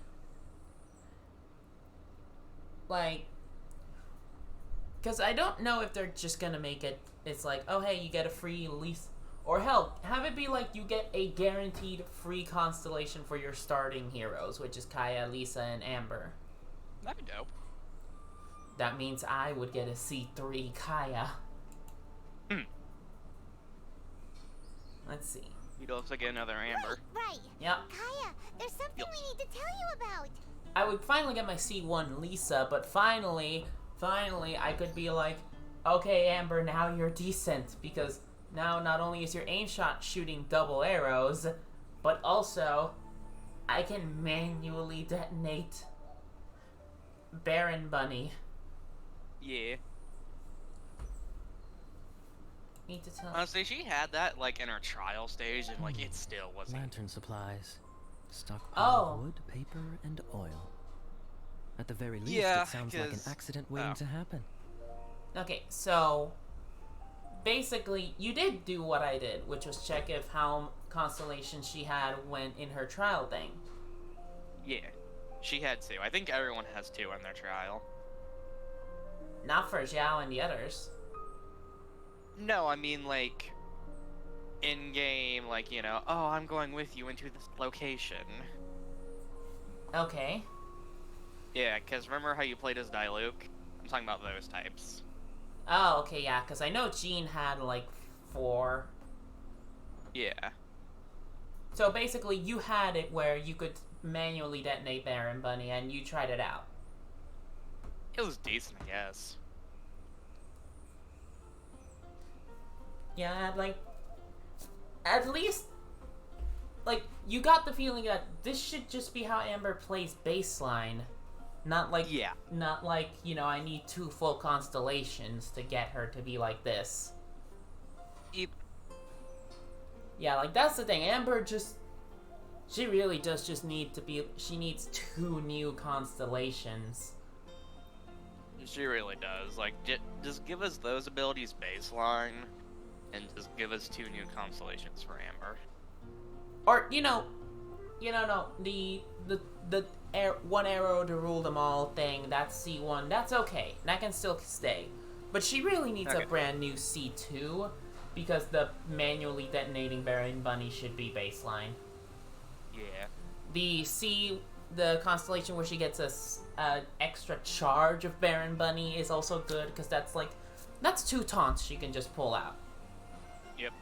because I don't know if they're just gonna make it. It's like, oh hey, you get a free lease. Or hell, have it be like you get a guaranteed free constellation for your starting heroes, which is Kaya, Lisa, and Amber. That'd be dope. That means I would get a C3 Kaya. Let's see. You'd also get another Amber. Right. Yep. Kaya, there's something we need to tell you about. I would finally get my C1 Lisa, but finally, I could be like, okay, Amber, now you're decent, because now not only is your aim shot shooting double arrows, but also I can manually detonate Baron Bunny. Yeah. Need to tell. Honestly, she had that like in her trial stage, and like it still wasn't. Lantern supplies. Stockpile Oh. of wood, paper, and oil. At the very least, Yeah, it sounds like an 'cause- accident waiting to happen. Okay, so basically, you did do what I did, which was check if how constellation she had when in her trial thing. Yeah, she had 2. I think everyone has 2 in their trial. Not for Xiao and the others. No, I mean, like, in-game, like, you know, oh, I'm going with you into this location. Okay. Yeah, because remember how you played as Diluc? I'm talking about those types. Oh, okay, yeah, because I know Jean had, like, 4. Yeah. So basically, you had it where you could manually detonate Baron Bunny, and you tried it out. It was decent, I guess. Yeah, like, at least, like, you got the feeling that this should just be how Amber plays baseline. Not like, Yeah. not like, you know, I need 2 full constellations to get her to be like this. Yeah, like, that's the thing. Amber just, she really does just need to be, she needs 2 new constellations. She really does. Like, just give us those abilities baseline, and just give us 2 new constellations for Amber. Or, no, the one arrow to rule them all thing, that's C1, that's okay. That can still stay. But she really needs a brand new C2, because the manually detonating Baron Bunny should be baseline. Yeah. The constellation where she gets a extra charge of Baron Bunny is also good, because that's 2 taunts she can just pull out. Yep.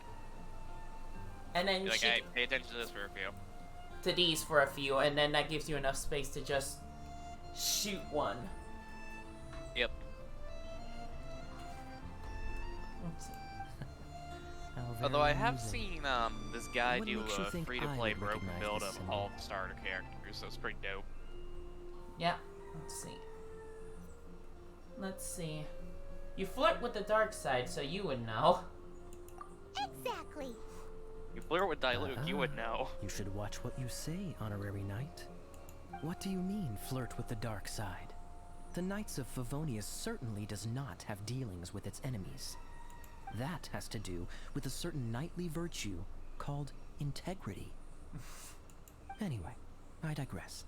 And then Like, she hey, pay attention to this for a few. to these for a few, and then that gives you enough space to just shoot one. Yep. Although I have seen this guy What do makes you a think free-to-play I would broken recognize build this of symbol? all the starter characters, so it's pretty dope. Yeah, let's see. You flirt with the dark side, so you would know. Exactly. You flirt with Diluc, you would know. You should watch what you say, honorary knight. What do you mean, flirt with the dark side? The Knights of Favonius certainly does not have dealings with its enemies. That has to do with a certain knightly virtue called integrity. Anyway, I digress.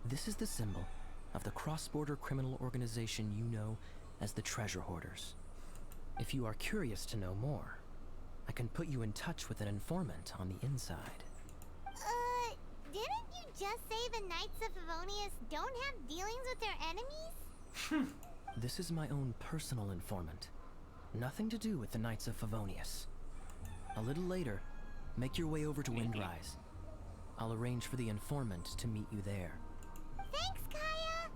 This is the symbol of the cross-border criminal organization you know as the Treasure Hoarders. If you are curious to know more, I can put you in touch with an informant on the inside. Didn't you just say the Knights of Favonius don't have dealings with their enemies? This is my own personal informant. Nothing to do with the Knights of Favonius. A little later, make your way over to Windrise. I'll arrange for the informant to meet you there. Thanks, Kaya!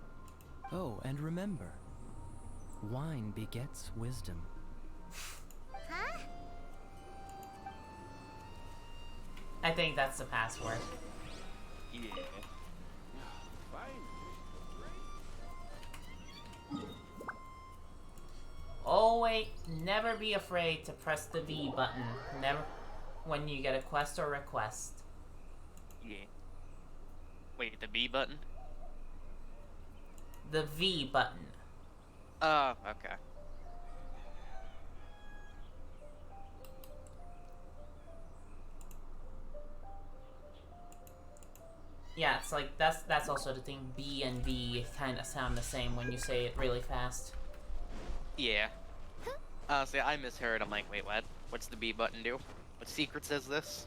Oh, and remember, wine begets wisdom. Huh? I think that's the password. Yeah. Oh wait, never be afraid to press the V button. Never when you get a quest or request. Yeah. Wait, the B button? The V button. Oh, okay. Yeah, it's like that's also the thing. B and V kind of sound the same when you say it really fast. Yeah. See, I misheard. I'm like, wait, what? What's the B button do? What secret says this?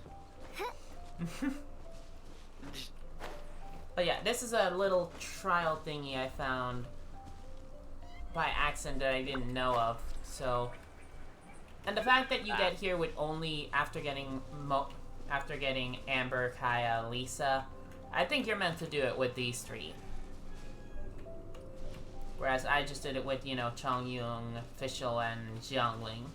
But yeah, this is a little trial thingy I found by accident that I didn't know of. So, and the fact that you get here with only after getting Amber, Kaya, Lisa, I think you're meant to do it with these 3. Whereas I just did it with, you know, Chongyun, Fischl, and Jiangling.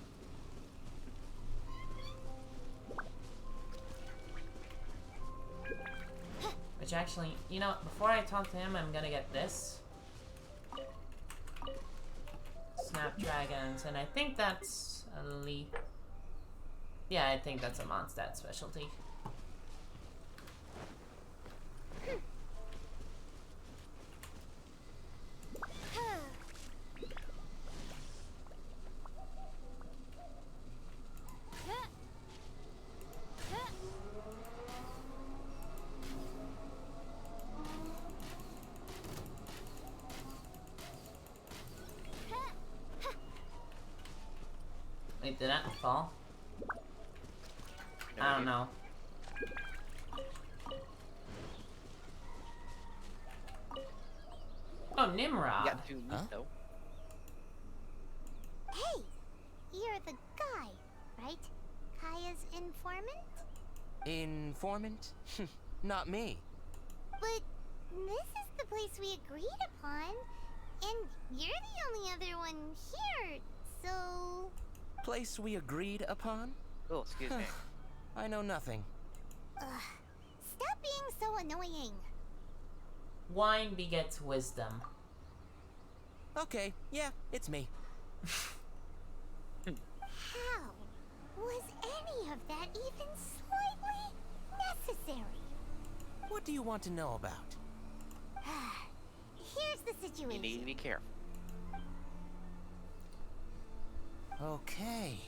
Which actually, you know, before I talk to him, I'm gonna get this. Snapdragons, and I think that's a leap. Yeah, I think that's a Mondstadt specialty. Wait, did that fall? No I don't idea. know. Oh, Nimrod. You got 2 meat, though. Hey, you're the guy, right? Kaya's informant? Informant? Not me. But this is the place we agreed upon, and you're the only other one here, so... Place we agreed upon? Oh, excuse me. I know nothing. Ugh, stop being so annoying. Wine begets wisdom. Okay, yeah, it's me. How was any of that even slightly necessary? What do you want to know about? Here's the situation. You need to be careful. Okay,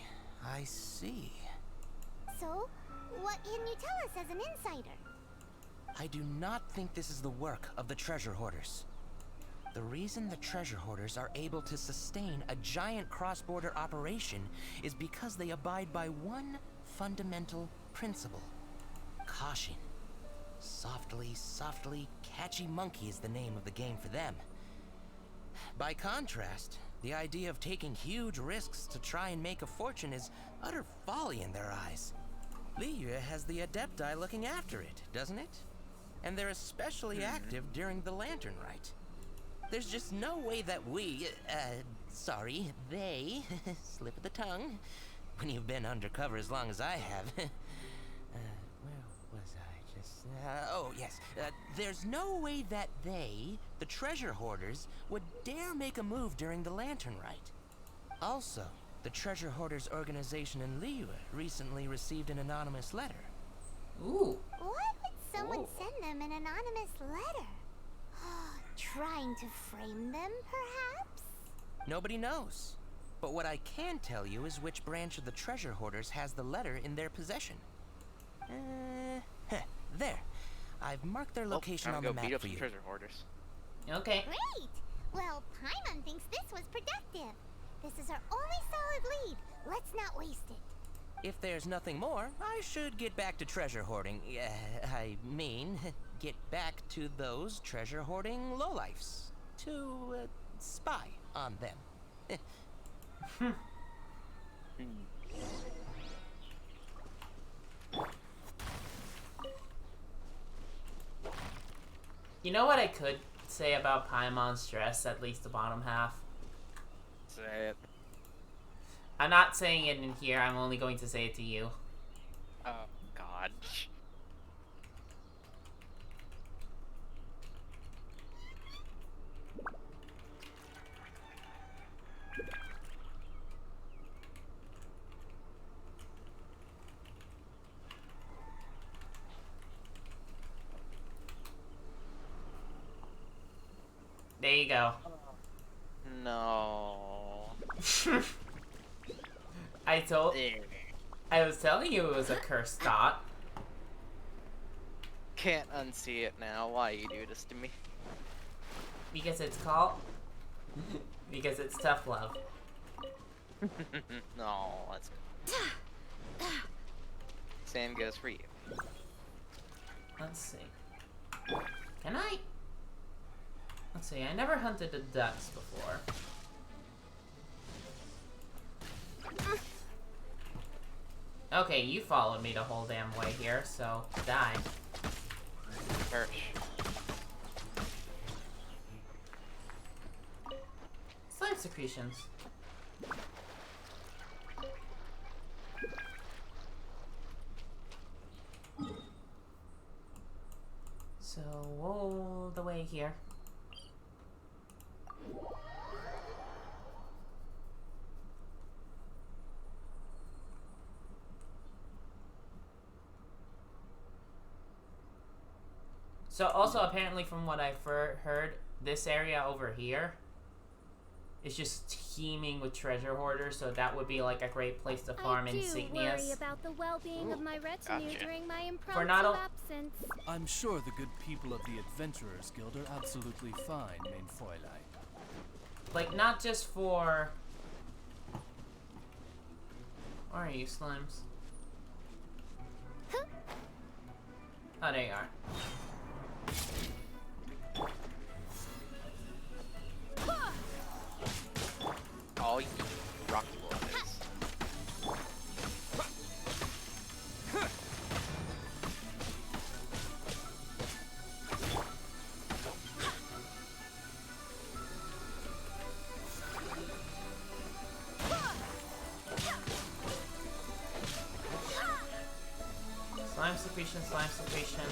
I see. So, what can you tell us as an insider? I do not think this is the work of the treasure hoarders. The reason the treasure hoarders are able to sustain a giant cross-border operation is because they abide by one fundamental principle. Caution. Softly, softly, catchy monkey is the name of the game for them. By contrast, the idea of taking huge risks to try and make a fortune is utter folly in their eyes. Liyue has the Adepti looking after it, doesn't it? And they're especially active during the Lantern Rite. There's just no way that they, slip of the tongue, when you've been undercover as long as I have. Where was I just... oh, yes. There's no way that they, the treasure hoarders, would dare make a move during the Lantern Rite. Also, the treasure hoarders organization in Liyue recently received an anonymous letter. Ooh. Why would someone send them an anonymous letter? Trying to frame them, perhaps? Nobody knows. But what I can tell you is which branch of the treasure hoarders has the letter in their possession. There. I've marked their location on the map beat up for some you. treasure hoarders. Okay. Great! Well, Paimon thinks this was productive. This is our only solid lead. Let's not waste it. If there's nothing more, I should get back to treasure hoarding. I mean, get back to those treasure hoarding lowlifes. To spy on them. You know what I could say about Paimon's dress, at least the bottom half? Say it. I'm not saying it in here, I'm only going to say it to you. Oh, God. There you go. No. I was telling you it was a cursed dot. Can't unsee it now. Why you do this to me? Because it's called... because it's tough love. No, let's go. Same goes for you. Let's see. Can I... Let's see, I never hunted the ducks before. Okay, you followed me the whole damn way here, so die. Perch. Slime secretions. So, all the way here. So also apparently from what I've heard, this area over here is just teeming with treasure hoarders, so that would be like a great place to farm insignias. I do worry about the well-being of my retinue during my For not impromptu absence. I'm sure the good people of the Adventurers Guild are absolutely fine, mein Fräulein. Like, not just for... Where are you, slimes? Oh, there you are. Oh, you rocky boys. Slime secretion, slime secretion.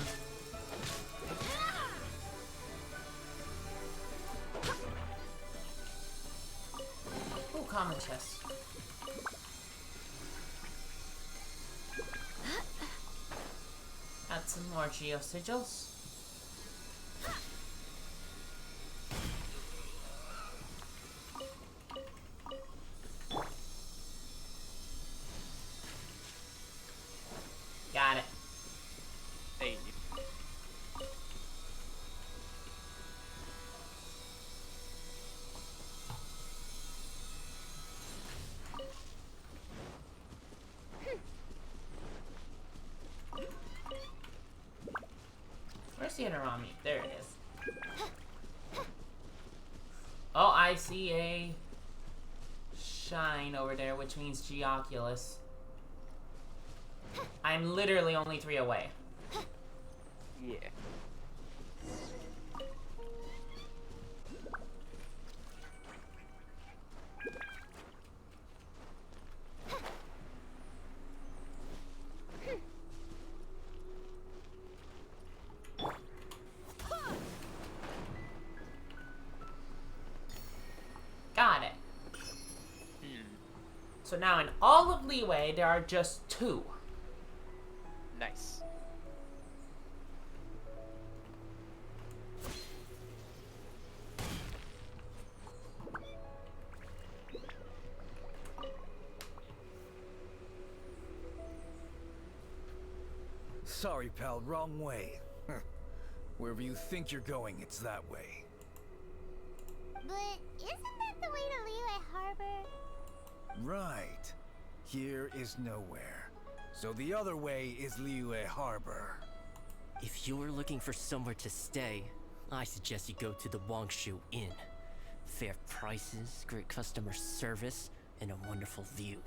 Ooh, common chest. Add some more geosigils. Got it. Hey, Where's the Inarami? There it is. Oh, I see a shine over there, which means Geoculus. I'm literally only 3 away. yeah. Got it. So now in all of Leeway, there are just 2. Nice. Sorry, pal, wrong way. Wherever you think you're going, it's that way. But isn't that the way to Liyue Harbor? Right. Here is nowhere. So the other way is Liyue Harbor. If you're looking for somewhere to stay, I suggest you go to the Wangshu Inn. Fair prices, great customer service, and a wonderful view.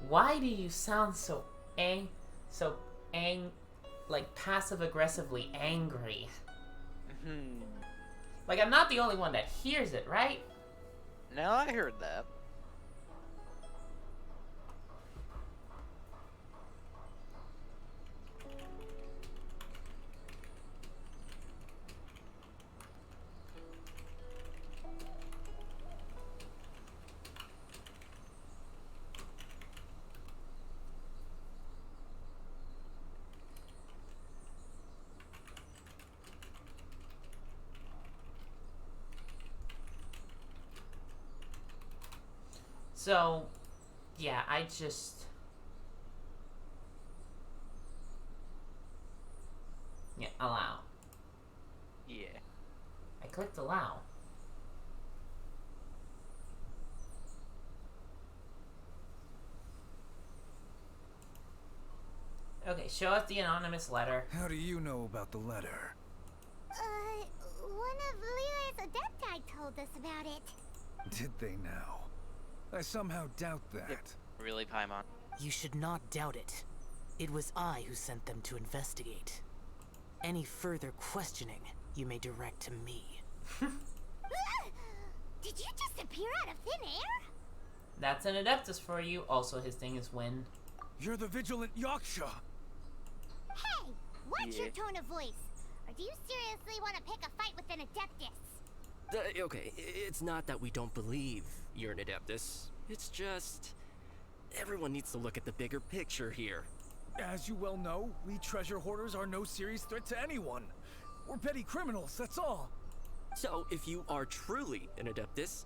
Why do you sound so like passive-aggressively angry? Like, I'm not the only one that hears it, right? No, I heard that. So, yeah, I just... Yeah, allow. Yeah. I clicked allow. Okay, show us the anonymous letter. How do you know about the letter? One of Liyue's Adepti told us about it. Did they now? I somehow doubt that. Really, Paimon? You should not doubt it. It was I who sent them to investigate. Any further questioning, you may direct to me. Did you just appear out of thin air? That's an Adeptus for you. Also, his thing is wind. You're the vigilant Yaksha! Hey, watch your tone of voice. Or do you seriously want to pick a fight with an Adeptus? Okay, it's not that we don't believe you're an Adeptus. It's just... everyone needs to look at the bigger picture here. As you well know, we treasure hoarders are no serious threat to anyone. We're petty criminals, that's all. So, if you are truly an Adeptus,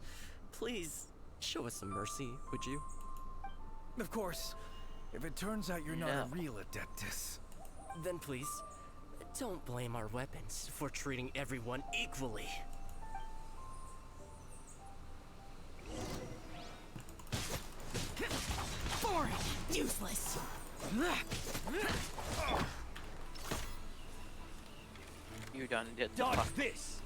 please show us some mercy, would you? Of course. If it turns out you're not a real Adeptus. Then please, don't blame our weapons for treating everyone equally. Boring! Useless. You done did the Dodge fuck. this!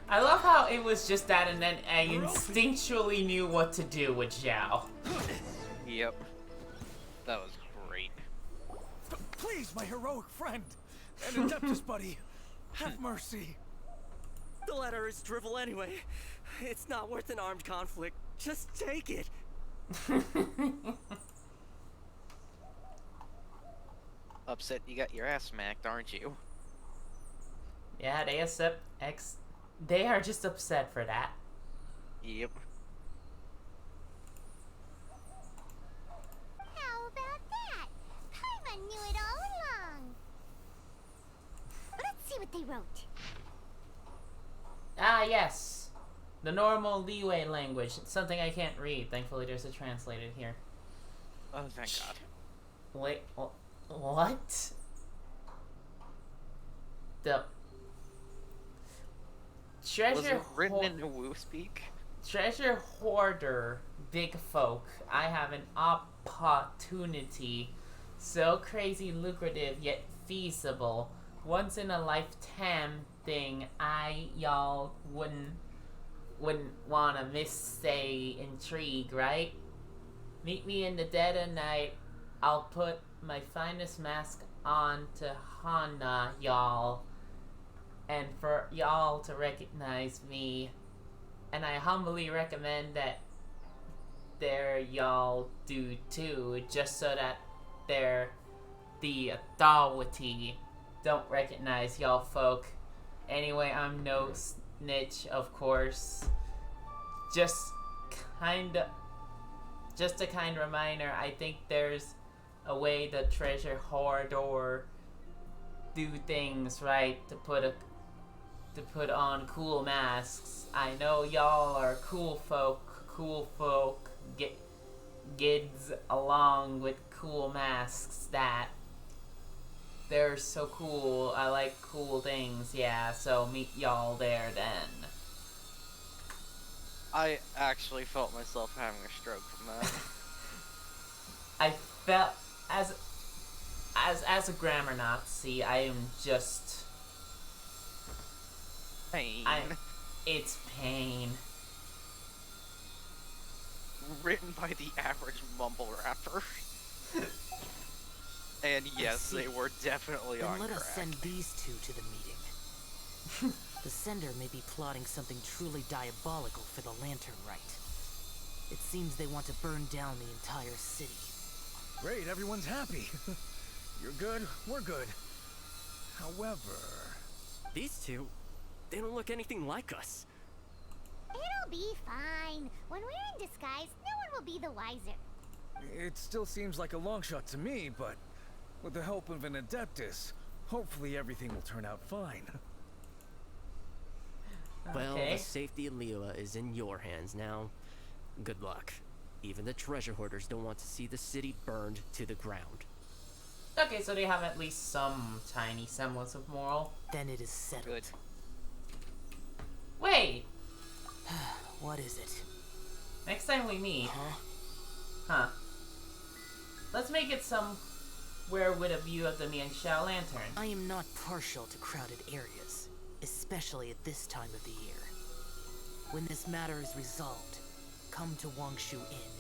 I love how it was just that, and then I instinctually knew what to do with Zhao. Yep. That was great. Please, my heroic friend and Adeptus buddy, have mercy. The letter is drivel anyway. It's not worth an armed conflict. Just take it. Upset you got your ass smacked, aren't you? Yeah, they are just upset for that. Yep. How about that? Paimon knew it all along. Let's see what they wrote. Ah, yes. The normal leeway language. It's something I can't read. Thankfully, there's a translator here. Oh, thank God. Wait, what? The Was treasure it written in Woo speak? treasure hoarder big folk. I have an opportunity so crazy lucrative yet feasible. Once in a lifetime thing y'all wouldn't wanna miss, say, intrigue, right? Meet me in the dead of night. I'll put my finest mask on to Hana y'all, and for y'all to recognize me. And I humbly recommend that there y'all do too, just so that the authority don't recognize y'all folk. Anyway, I'm no snitch, of course. Just a kind reminder, I think there's a way the treasure hoarder do things right to put on cool masks. I know y'all are cool folk gids along with cool masks that they're so cool. I like cool things, yeah, so meet y'all there then. I actually felt myself having a stroke from that. I felt as a grammar Nazi, I am just Pain. it's pain. Written by the average mumble rapper. And yes, they were definitely Then on let crack. us send these two to the meeting. The sender may be plotting something truly diabolical for the Lantern Rite. It seems they want to burn down the entire city. Great, everyone's happy. You're good, we're good. However... These two, they don't look anything like us. It'll be fine. When we're in disguise, no one will be the wiser. It still seems like a long shot to me, but with the help of an Adeptus, hopefully everything will turn out fine. Well, Okay. the safety of Liyue is in your hands now. Good luck. Even the treasure hoarders don't want to see the city burned to the ground. Okay, so they have at least some tiny semblance of moral. Then it is settled. Good. Wait! What is it? Next time we meet... Huh. Let's make it somewhere with a view of the Mianxiao Lantern. I am not partial to crowded areas, especially at this time of the year. When this matter is resolved, come to Wangshu Inn.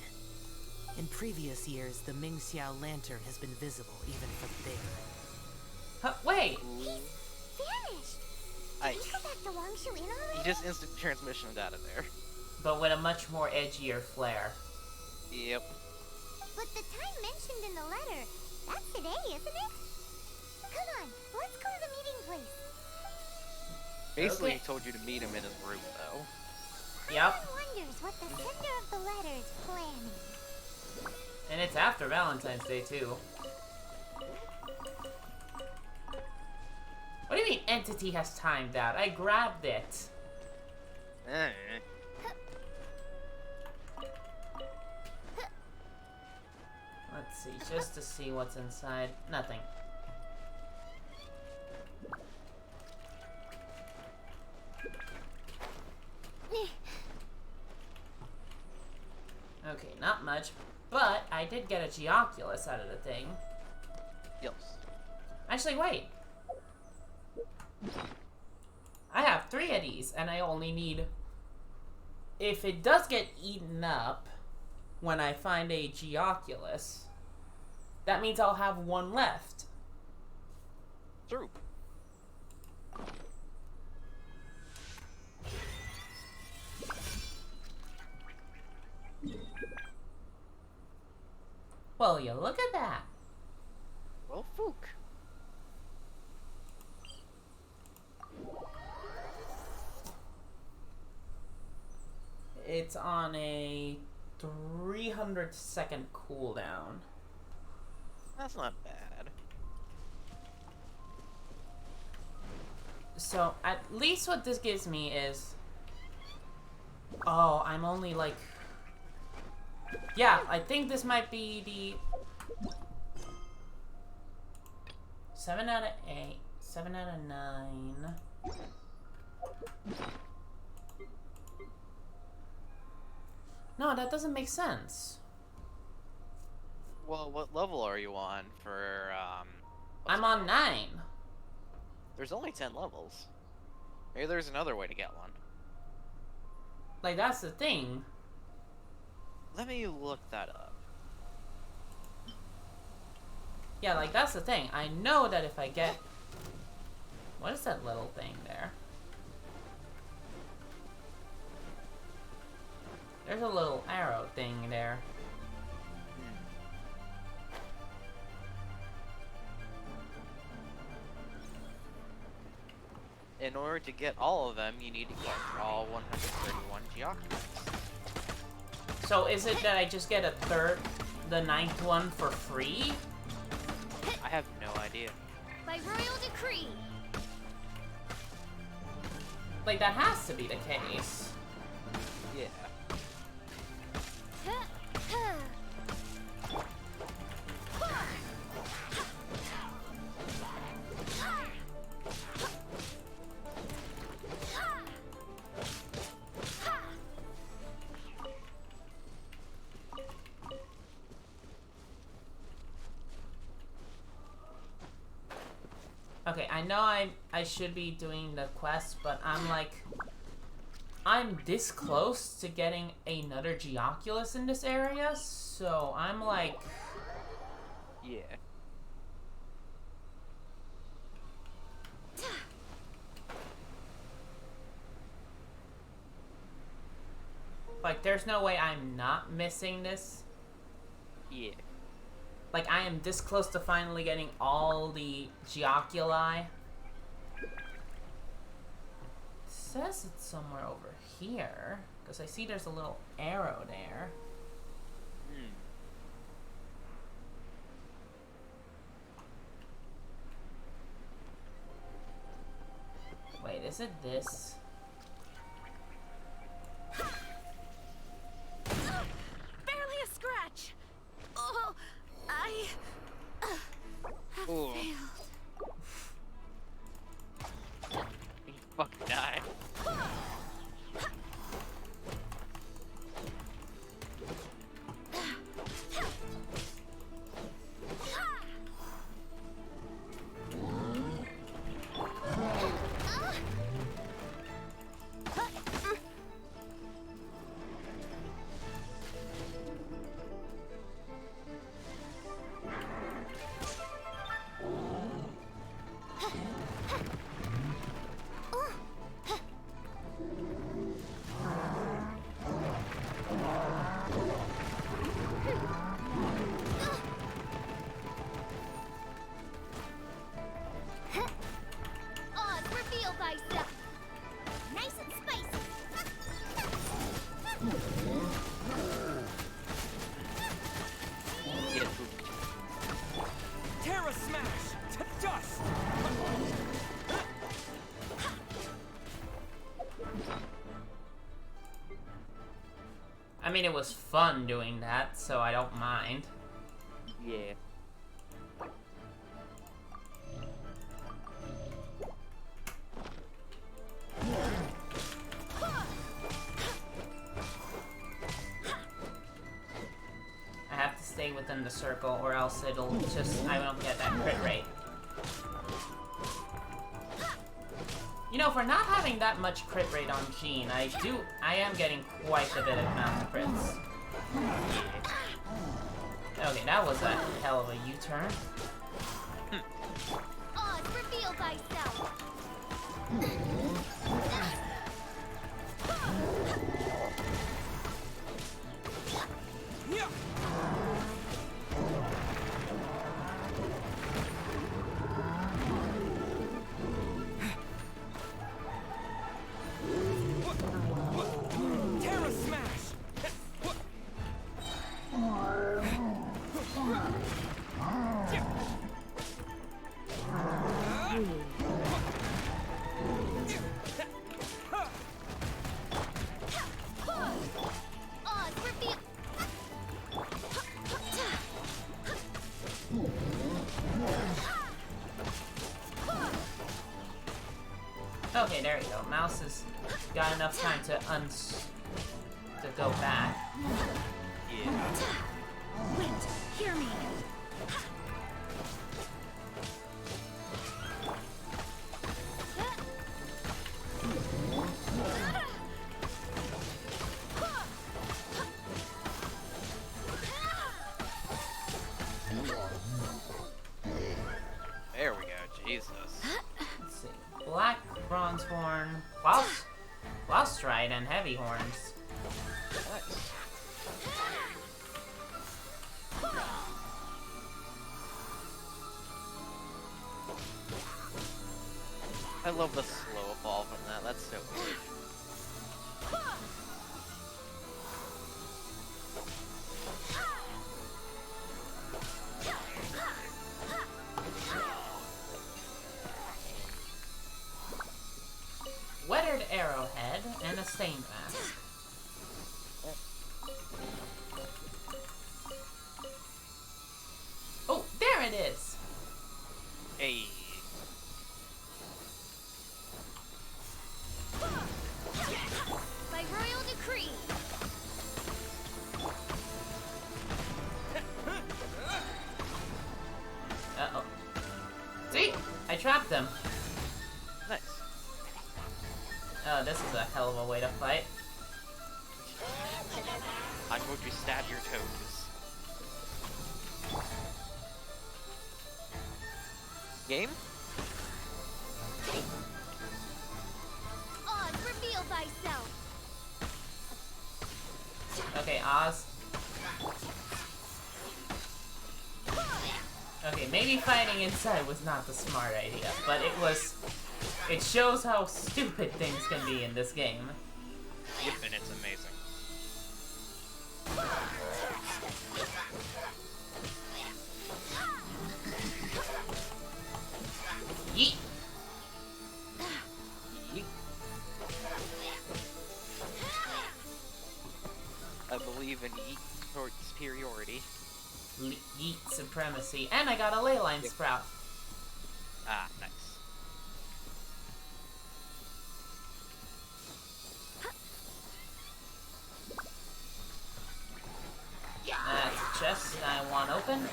In previous years, the Mingxiao Lantern has been visible even from there. Huh, wait! He's vanished. I- Did he go back to Wangshu Inn already? He just instant transmission of data there. But with a much more edgier flair. Yep. But the time mentioned in the letter, that's today, isn't it? Come on, let's go to the meeting place. Basically, Okay. he told you to meet him in his room, though. Yep. One wonders what the sender of the letter is planning. And it's after Valentine's Day, too. What do you mean entity has timed out? I grabbed it. Eh. Let's see, just to see what's inside. Nothing. much, but I did get a Geoculus out of the thing. Yes. Actually, wait. I have 3 of these, and I only need... If it does get eaten up when I find a Geoculus, that means I'll have 1 left. True. Well, you look at that. Well, Fook. It's on a 300-second cooldown. That's not bad. So, at least what this gives me is... Oh, I'm only like... Yeah, I think this might be the... 7 out of 8. 7 out of 9. No, that doesn't make sense. Well, what level are you on for, I'm on 9. There's only 10 levels. Maybe there's another way to get one. Like, that's the thing. Let me look that up. Yeah, like, that's the thing. I know that if I get... What is that little thing there? There's a little arrow thing there. In order to get all of them, you need to get all 131 Geoculus. So is it that I just get the 9th one for free? I have no idea. By royal decree. Like, that has to be the case. Yeah. Okay, I know I should be doing the quest, but I'm like... I'm this close to getting another Geoculus in this area, so I'm like... Yeah. Like, there's no way I'm not missing this. Yeah. Like, I am this close to finally getting all the Geoculi. It says it's somewhere over here, because I see there's a little arrow there. Wait, is it this? Barely a scratch. Oh, I have Ooh. failed. You fucking die. Oz, reveal thyself. Nice and spicy. Get pooped. Terra smash to dust. I mean, it was fun doing that, so I don't mind. Yeah. stay within the circle, or else it'll just, I won't get that crit rate. You know, for not having that much crit rate on Jean, I am getting quite a bit of amount of crits. Okay, that was a hell of a U-turn. Odds reveal thyself. Terra smash! Odds reveal. Okay, there you go. Mouse has got enough time to go back. Yeah. Wait, hear me. There we go. Jesus. Let's see. Black bronze horn, Klaus stride, and heavy horns. Nice. I love the slow evolve on that. That's so good. Weathered arrowhead and a stained mask. Oh, there it is! Hey. By royal decree. Uh-oh. See? I trapped them. Nice. Oh, this is a hell of a way to fight. I'm going to stab your toes. Game? Odds reveal thyself. Okay, Oz. Okay, maybe fighting inside was not the smart idea, but it shows how stupid things can be in this game. Yep, and it's amazing. Yeet! Yeet. I believe in yeet toward superiority. Yeet supremacy. And I got a ley line sprout. Ah, nice. That's a chest I want open.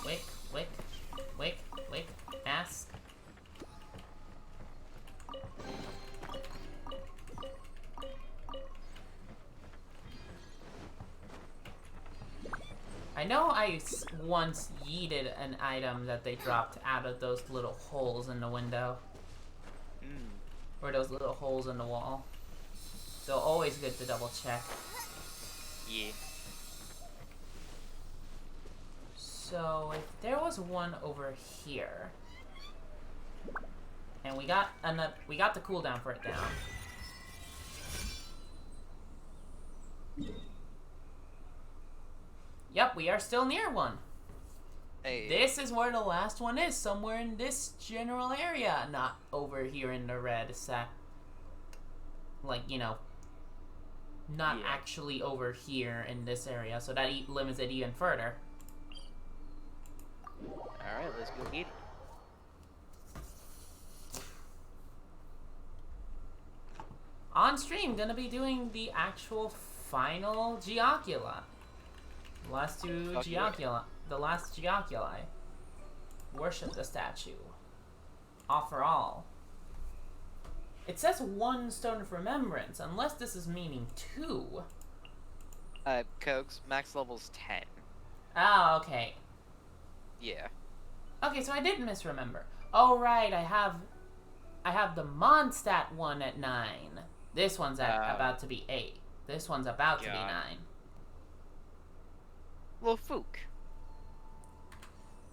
Wick, wick, wick, wick, ask. I know I once yeeted an item that they dropped out of those little holes in the window. Or those little holes in the wall. So always good to double check. Yeah. So if there was one over here, and we got the cooldown for it down. Yep, we are still near one. Hey. This is where the last one is, somewhere in this general area, not over here in the red like, you know, not Yeah. actually over here in this area, so that limits it even further. Alright, let's go get it. On stream, gonna be doing the actual final Geocula. The last two Fuck yeah. Geocula. The last Geoculi. Worship the statue. Offer all. It says 1 Stone of Remembrance, unless this is meaning 2. Cokes, max level's 10. Ah, okay. Yeah. Okay, so I did misremember. Oh, right, I have the Mondstadt one at 9. This one's about to be 8. This one's about to be 9. Well, Fook.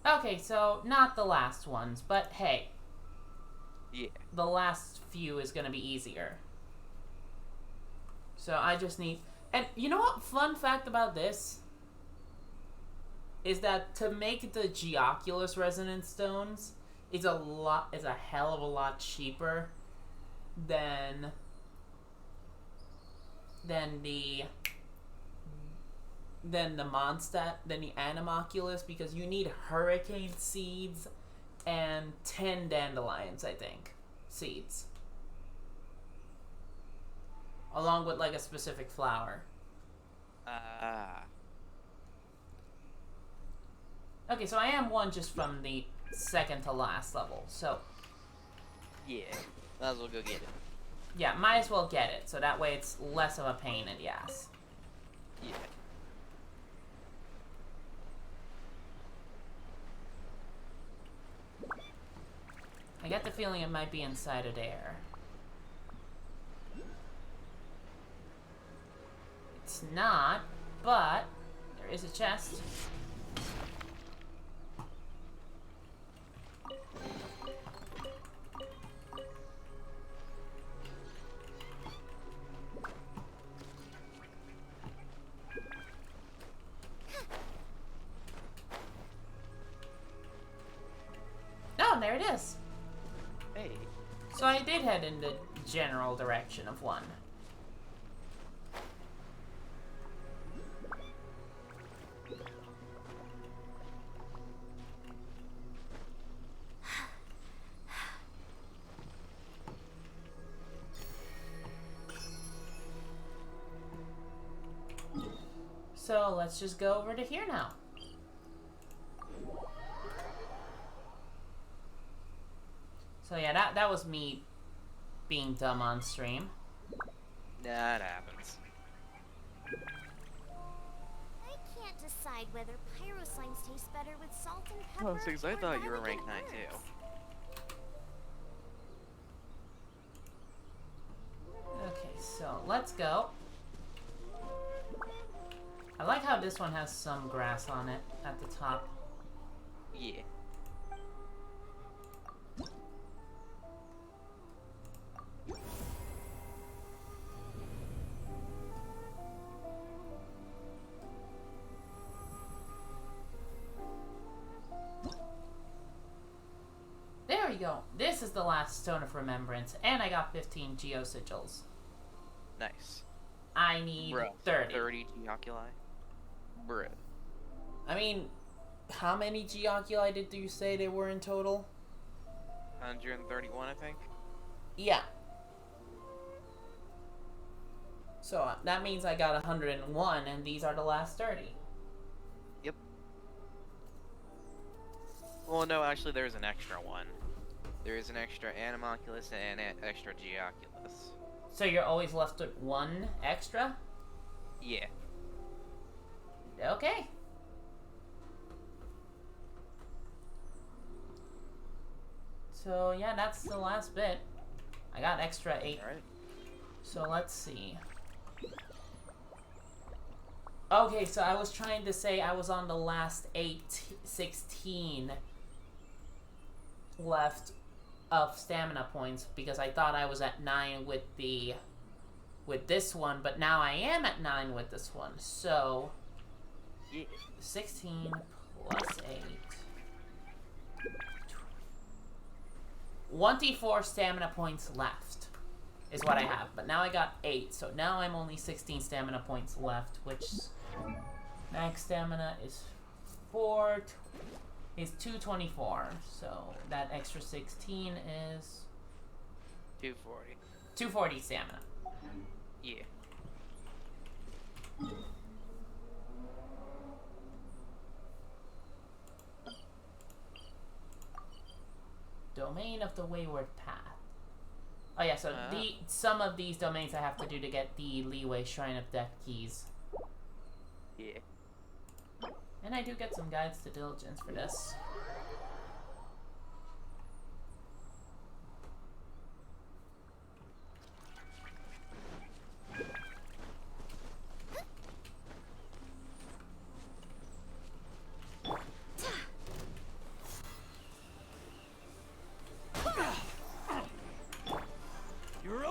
Okay, so not the last ones, but hey. Yeah. The last few is gonna be easier. So I just need... And you know what? Fun fact about this is that to make the Geoculus Resonance Stones is a hell of a lot cheaper than the Mondstadt, than the Animoculus, because you need hurricane seeds and 10 dandelions, I think. Seeds. Along with like a specific flower. Okay, so I am one just from the second to last level, so... Yeah, might as well go get it. Yeah, might as well get it, so that way it's less of a pain in the ass. Yeah. I get the feeling it might be inside of there. It's not, but there is a chest. Oh, and there it is. Hey. So I did head in the general direction of one. So let's just go over to here now. So yeah, that was me being dumb on stream. Nah, it happens. I can't decide whether pyro slimes taste better with salt and pepper. Oh, because I or thought you were garlic rank and 9 herbs. too. Okay, so let's go. I like how this one has some grass on it at the top. Yeah. There we go. This is the last Stone of Remembrance, and I got 15 Geosigils. Nice. I need Bruh, 30. 30 Geoculi? Bruh. I mean, how many Geoculi did you say there were in total? 131, I think. Yeah. So that means I got 101, and these are the last 30. Yep. Well, no, actually, there's an extra one. There is an extra Animoculus and an extra Geoculus. So you're always left with one extra? Yeah. Okay. So yeah, that's the last bit. I got extra 8. Alright. So let's see. Okay, so I was trying to say I was on the last 16 left of stamina points because I thought I was at 9 with this one, but now I am at 9 with this one. So Yeah. 16 plus 8. 24 stamina points left. is what I have. But now I got 8, so now I'm only 16 stamina points left, which max stamina is 224. So that extra 16 is 240. 240 stamina. Yeah. Domain of the Wayward Path. Oh yeah, so some of these domains I have to do to get the Leeway Shrine of Death keys. Yeah. And I do get some guides to diligence for this.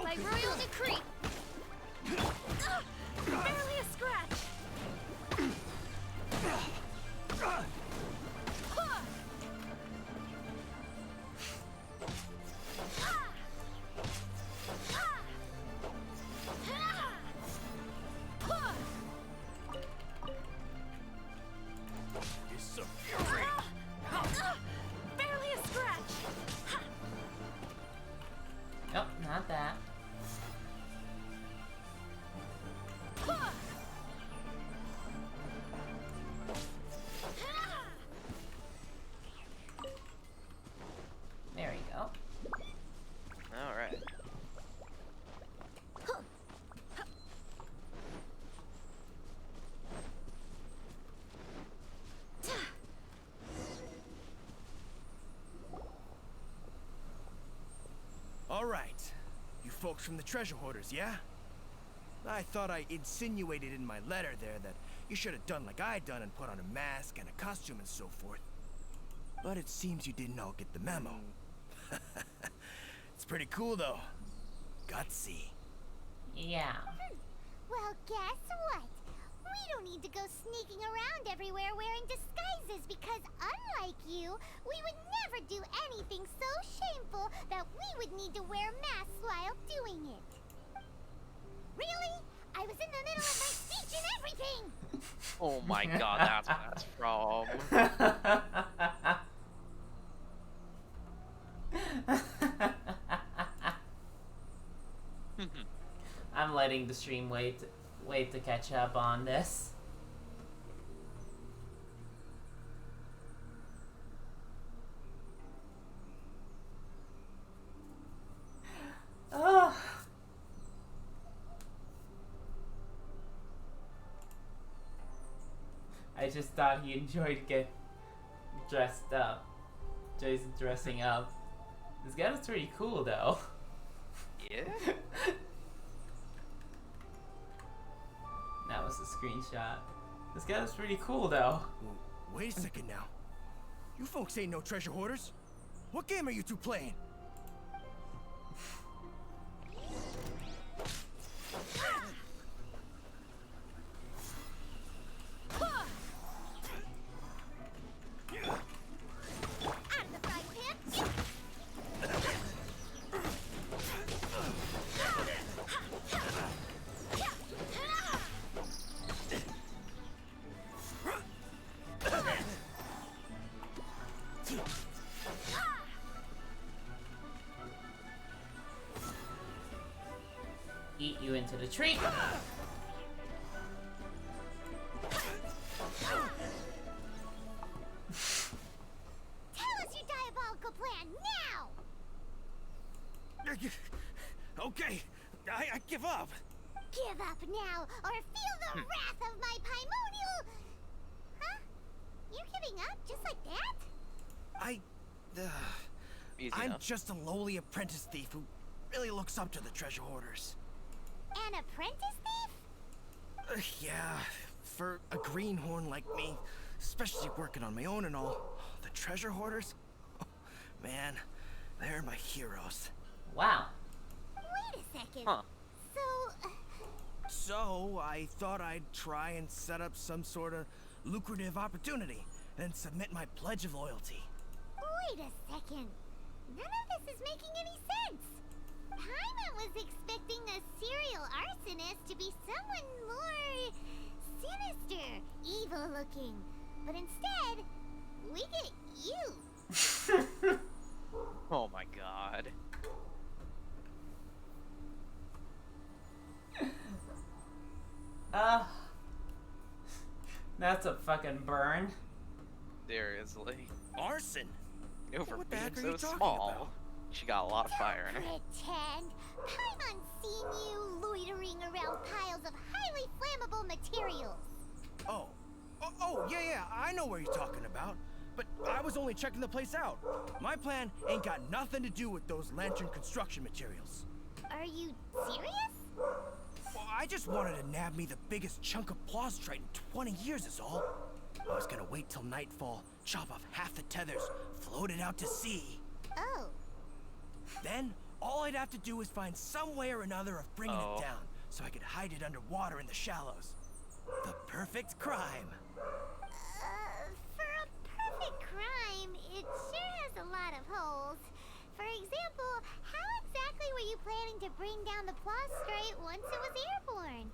By royal decree. Barely a scratch. Barely a scratch. Nope, not that. There we go. All right. All right. You folks from the treasure hoarders, yeah? I thought I insinuated in my letter there that you should have done like I done and put on a mask and a costume and so forth. But it seems you didn't all get the memo. It's pretty cool, though. Gutsy. Yeah. Well, guess what? We don't need to go sneaking around everywhere wearing disguises because unlike you, we would never do anything so shameful that we would need to wear masks while doing it. Really? I was in the middle of my speech and everything! Oh my god, that's what that's from. I'm letting the stream wait to catch up on this. Oh. I just thought he enjoyed get dressed up. Jason dressing up. This guy was pretty cool though. Yeah? That was a screenshot. This guy was pretty cool though. Wait a second now. You folks ain't no treasure hoarders. What game are you two playing? Eat you into the tree. Tell us your diabolical plan now! Okay, I give up. Give up now, or feel the wrath of my Paimonial... Huh? You're giving up just like that? I'm just a lowly apprentice thief who really looks up to the treasure hoarders. An apprentice thief? Yeah, for a greenhorn like me, especially working on my own and all, the treasure hoarders, oh, man, they're my heroes. Wow. Wait a second. Huh. So I thought I'd try and set up some sort of lucrative opportunity, then submit my pledge of loyalty. Wait a second. None of this is making any sense. Paimon was was expecting a serial arsonist to be someone more sinister, evil looking. But instead, we get you. Oh my god. That's a fucking burn. Seriously. Arson? No, for What the being heck are so you talking small. about? She got a lot of fire in her. Pretend. I'm seeing you loitering around piles of highly flammable materials. Yeah, I know what you're talking about. But I was only checking the place out. My plan ain't got nothing to do with those lantern construction materials. Are you serious? Well, I just wanted to nab me the biggest chunk of plastrite in 20 years is all. I was gonna wait till nightfall, chop off half the tethers, float it out to sea. Oh. Then, all I'd have to do is find some way or another of bringing it down, so I could hide it underwater in the shallows. The perfect crime. For a perfect crime, it sure has a lot of holes. For example, how exactly were you planning to bring down the plastrite once it was airborne?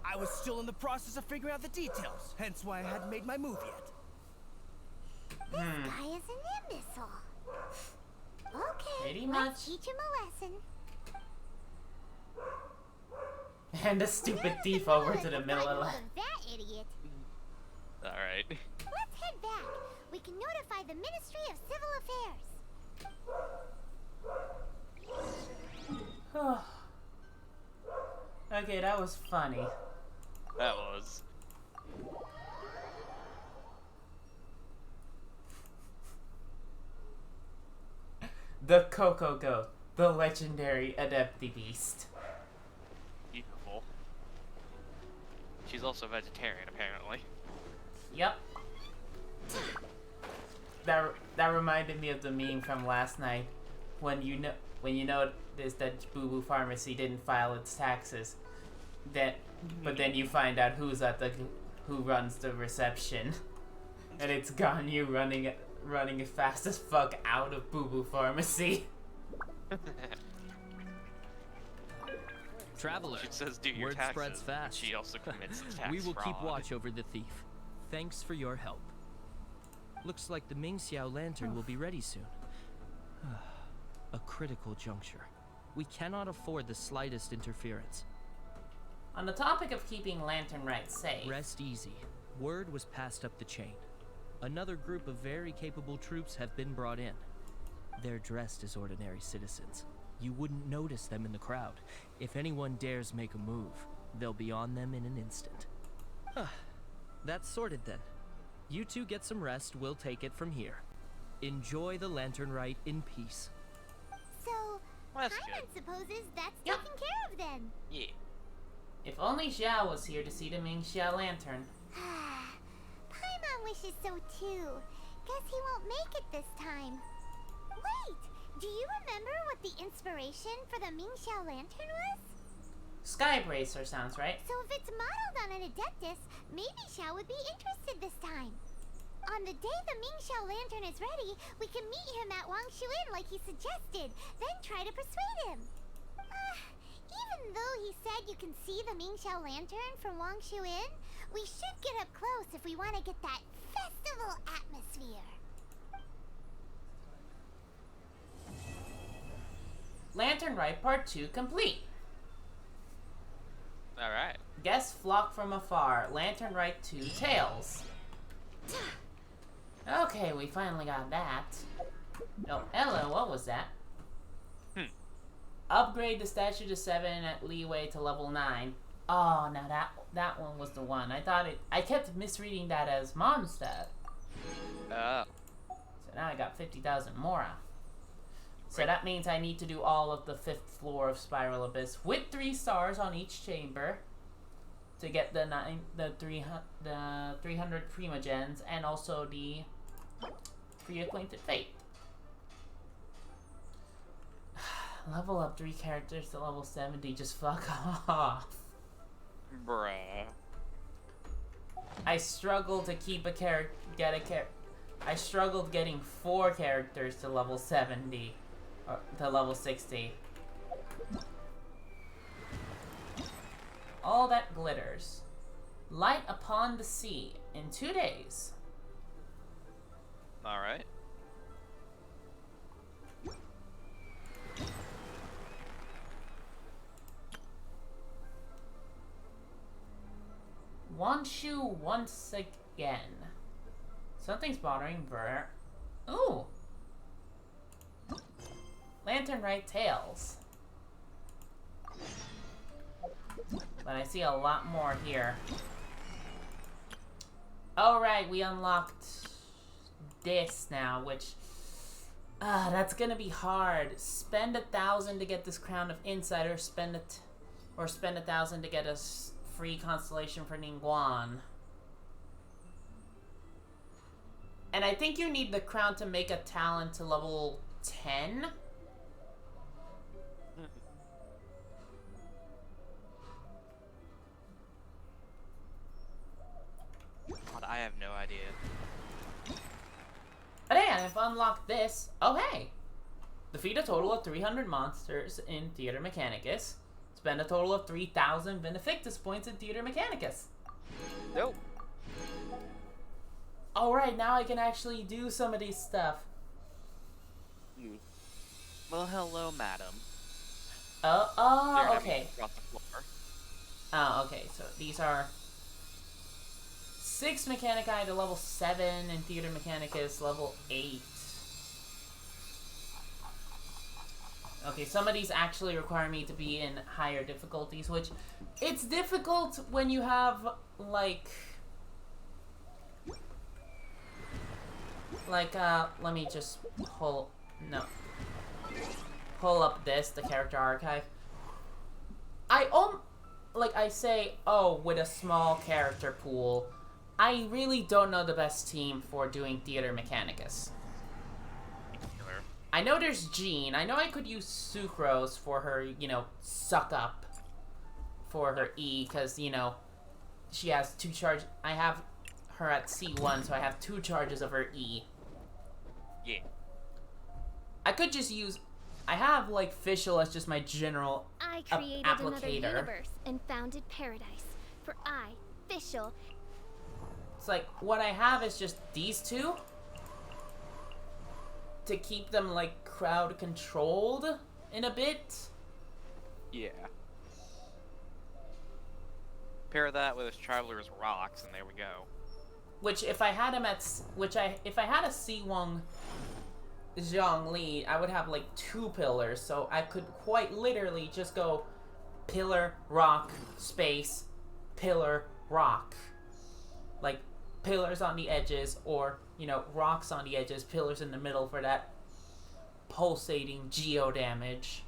I was still in the process of figuring out the details, hence why I hadn't made my move yet. This guy is an imbecile. Okay, Pretty let's much. teach him a lesson. And the stupid thief over to the middle of That idiot. Alright. Let's head back. We can notify the Ministry of Civil Affairs. Okay, that was funny. That was. The Coco Goat, the legendary Adepti Beast. Beautiful. She's also vegetarian, apparently. Yep. That reminded me of the meme from last night, when you notice that Boo Boo Pharmacy didn't file its taxes, but then you find out who runs the reception, and it's Ganyu running as fast as fuck out of Boo Boo Pharmacy. Traveler, She says do your word taxes, spreads but fast. she also commits tax We will keep fraud. watch over the thief. Thanks for your help. Looks like the Ming Xiao lantern will be ready soon. A critical juncture. We cannot afford the slightest interference. On the topic of keeping Lantern Rite safe, Rest easy. Word was passed up the chain. Another group of very capable troops have been brought in. They're dressed as ordinary citizens. You wouldn't notice them in the crowd. If anyone dares make a move, they'll be on them in an instant. That's sorted then. You two get some rest, we'll take it from here. Enjoy the Lantern Rite in peace. So, That's Paimon good. supposes that's taken care of then. Yeah. if only Xiao was here to see the Ming Xiao lantern. Paimon wishes so too. Guess he won't make it this time. Wait, do you remember what the inspiration for the Ming Xiao lantern was? Skybracer sounds right. So if it's modeled on an Adeptus, maybe Xiao would be interested this time. On the day the Ming Xiao lantern is ready, we can meet him at Wangshu Inn like he suggested, then try to persuade him. Even though he said you can see the Ming Xiao lantern from Wangshu Inn, we should get up close if we want to get that festival atmosphere. Lantern Rite Part 2 complete. Alright. Guests flock from afar. Lantern Rite 2 Tales. Okay, we finally got that. Oh, hello, what was that? Upgrade the statue to 7 at leeway to level 9. Oh, now that one was the one. I kept misreading that as Mondstadt. Oh. So now I got 50,000 Mora. So that means I need to do all of the 5th floor of Spiral Abyss with 3 stars on each chamber to get the 300 Primogens and also the Pre-Acquainted Fate. Level up 3 characters to level 70, just fuck off. Bruh. I struggled to keep I struggled getting 4 characters to level 70. To level 60. all that glitters. Light upon the sea in 2 days. Alright. Wanshu once again. Something's bothering Ver. Ooh! Lantern Right Tails. But I see a lot more here. Alright, we unlocked this now, which... that's gonna be hard. Spend 1,000 to get this Crown of Insider, spend 1,000 to get a free constellation for Ningguang. And I think you need the crown to make a talent to level 10. God, I have no idea. But hey, I've unlocked this. Oh hey! Defeat a total of 300 monsters in Theater Mechanicus. Spend a total of 3,000 Benefictus points in Theater Mechanicus. Nope. Alright, now I can actually do some of these stuff. Well, hello, madam. Okay. Across the floor. Oh, okay, so these are 6 Mechanici to level 7 and Theater Mechanicus level 8. Okay, some of these actually require me to be in higher difficulties, which it's difficult when you have like let me just pull up the character archive. I say, oh, with a small character pool, I really don't know the best team for doing Theater Mechanicus. I know there's Jean. I know I could use Sucrose for her, suck up for her E, because, she has 2 charges. I have her at C1, so I have 2 charges of her E. Yeah. I could just use... I have, Fischl as just my general I created another universe and founded paradise. For I, Fischl... It's like, what I have is just these 2... to keep them, crowd controlled in a bit. Yeah. Pair that with his Traveler's Rocks, and there we go. Which, if I had him at... if I had a C1 Zhongli, I would have, 2 pillars, so I could quite literally just go pillar, rock, space, pillar, rock. Pillars on the edges, or, rocks on the edges, pillars in the middle for that pulsating geo damage.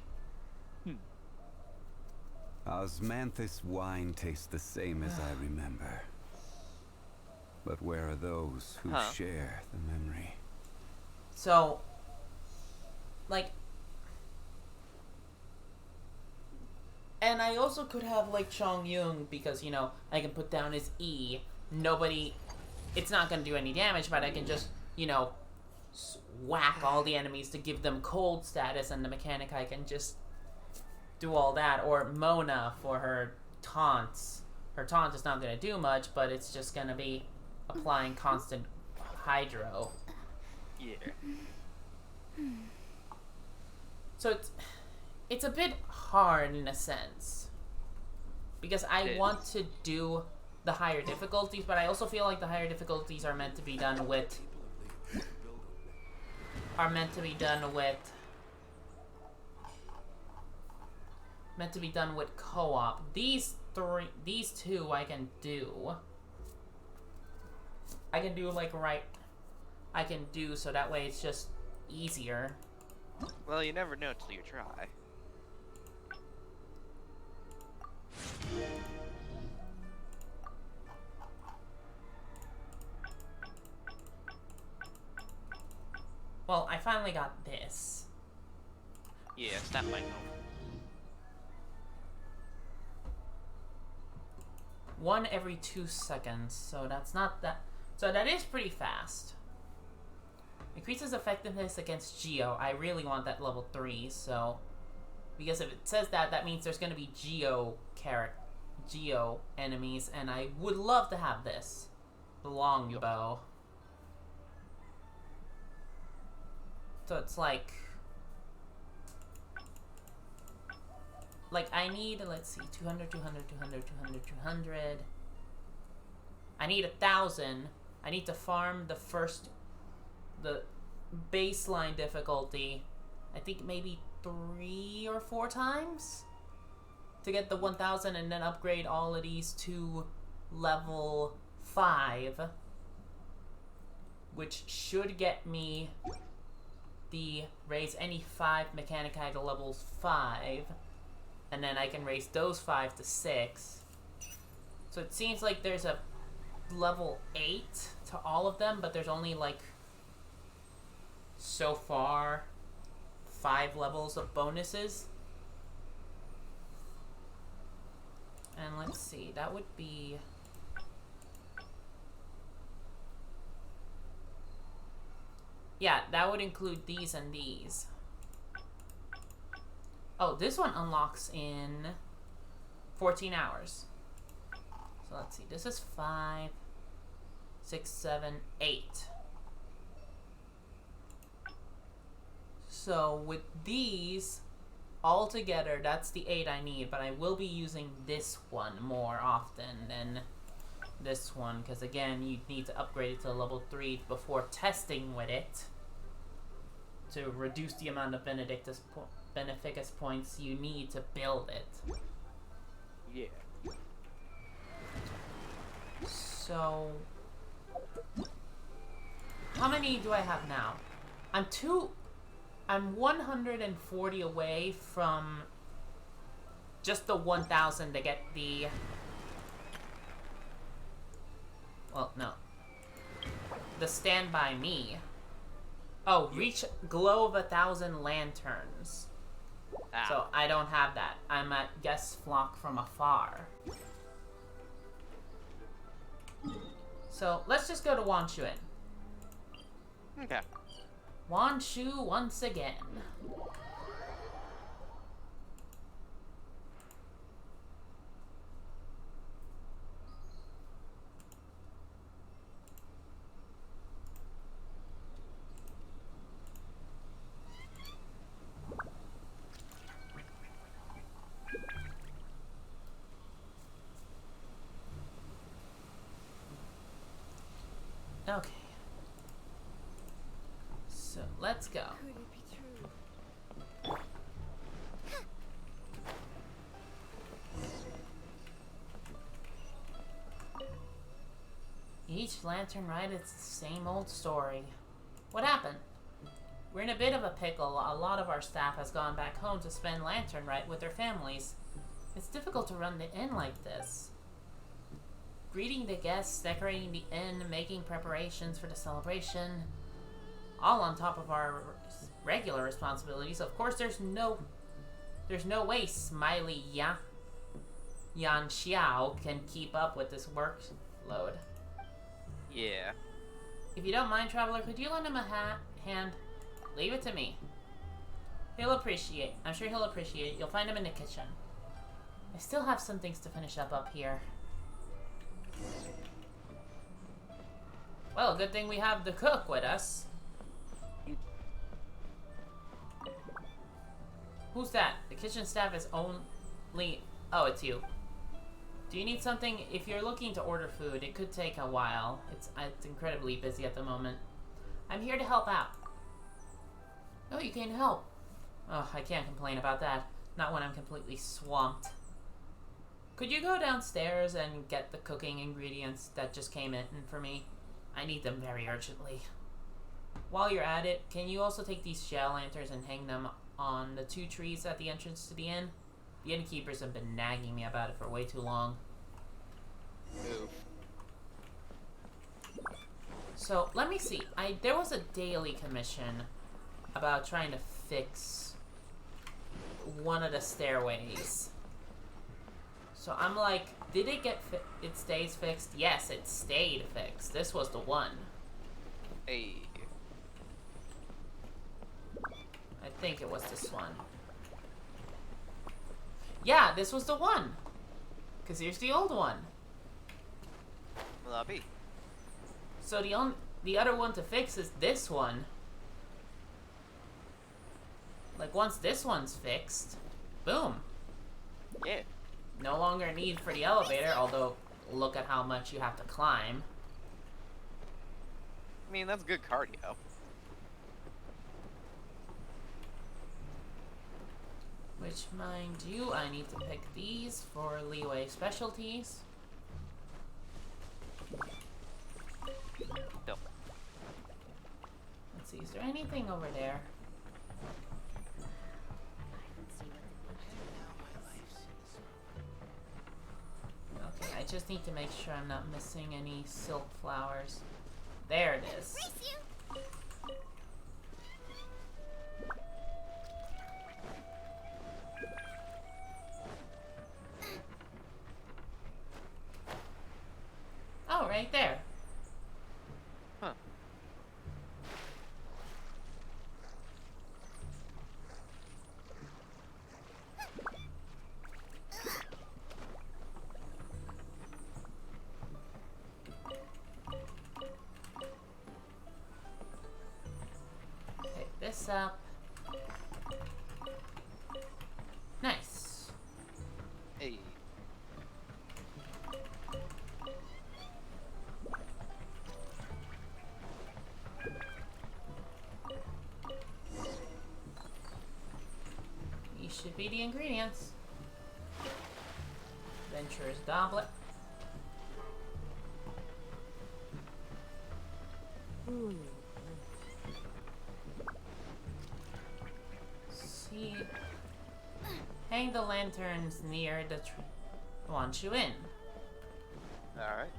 Osmanthus wine tastes the same as I remember. But where are those who share the memory? So, and I also could have, Chong Yung, because, I can put down his E. It's not going to do any damage, but I can just, whack all the enemies to give them cold status, and the mechanic I can just do all that. Or Mona for her taunts. Her taunt is not going to do much, but it's just going to be applying constant hydro. Yeah. So it's a bit hard in a sense. Because I want to do the higher difficulties, but I also feel like the higher difficulties are meant to be done with co-op. These 2 I can do. I can do so that way it's just easier. Well, you never know till you try. Well, I finally got this. Yeah, snap my help. 1 every 2 seconds, so that's not that... So that is pretty fast. Increases effectiveness against Geo. I really want that level 3, so... Because if it says that, that means there's going to be Geo geo enemies, and I would love to have this. The longbow. So it's like I need, let's see, 200, 200, 200, 200, 200. I need 1,000. I need to farm the baseline difficulty, I think maybe 3 or 4 times to get the 1,000, and then upgrade all of these to level 5, which should get me the raise any 5 Mechanici to level 5, and then I can raise those 5 to 6. So it seems like there's a level 8 to all of them, but there's only like so far 5 levels of bonuses. And let's see, that would be... yeah, that would include these and these. Oh, this one unlocks in 14 hours. So let's see, this is 5, 6, 7, 8. So with these all together, that's the 8 I need, but I will be using this one more often than this one, because again, you need to upgrade it to level 3 before testing with it to reduce the amount of Beneficus points you need to build it. Yeah. So, how many do I have now? I'm 140 away from just the 1,000 to get the... well, no. The Stand By Me. Oh, reach glow of 1,000 lanterns. Ah. So I don't have that. I'm at Guest Flock from Afar. So let's just go to Wanshuin. Okay. Wanshu once again. Okay. So let's go. Could it be true? Each lantern rite, it's the same old story. What happened? We're in a bit of a pickle. A lot of our staff has gone back home to spend lantern rite with their families. It's difficult to run the inn like this. Greeting the guests, decorating the inn, making preparations for the celebration, all on top of our regular responsibilities. Of course, there's no way Smiley Yan Xiao can keep up with this workload. Yeah. If you don't mind, Traveler, could you lend him a hand? Leave it to me. He'll appreciate. I'm sure he'll appreciate it. You'll find him in the kitchen. I still have some things to finish up here. Well, good thing we have the cook with us. Who's that? The kitchen staff is only... oh, it's you. Do you need something? If you're looking to order food, it could take a while. It's incredibly busy at the moment. I'm here to help out. Oh, you can help. Oh, I can't complain about that. Not when I'm completely swamped. Could you go downstairs and get the cooking ingredients that just came in for me? I need them very urgently. While you're at it, can you also take these shell lanterns and hang them on the 2 trees at the entrance to the inn? The innkeepers have been nagging me about it for way too long. Oof. So, let me see. There was a daily commission about trying to fix one of the stairways. So I'm like, did it get it stays fixed? Yes, it stayed fixed. This was the one. Hey. I think it was this one. Yeah, this was the one. Because here's the old one. Will that be? So the other one to fix is this one. Like, once this one's fixed, boom. Yeah. No longer a need for the elevator, although look at how much you have to climb. I mean, that's good cardio. Which, mind you, I need to pick these for leeway specialties. Nope. Let's see, is there anything over there? Okay, I just need to make sure I'm not missing any silk flowers. There it is. Oh, right there. Huh. Pick this up. Nice. Hey. These should be the ingredients. Venturer's goblet. See, hang the lanterns near the launch you in. All right.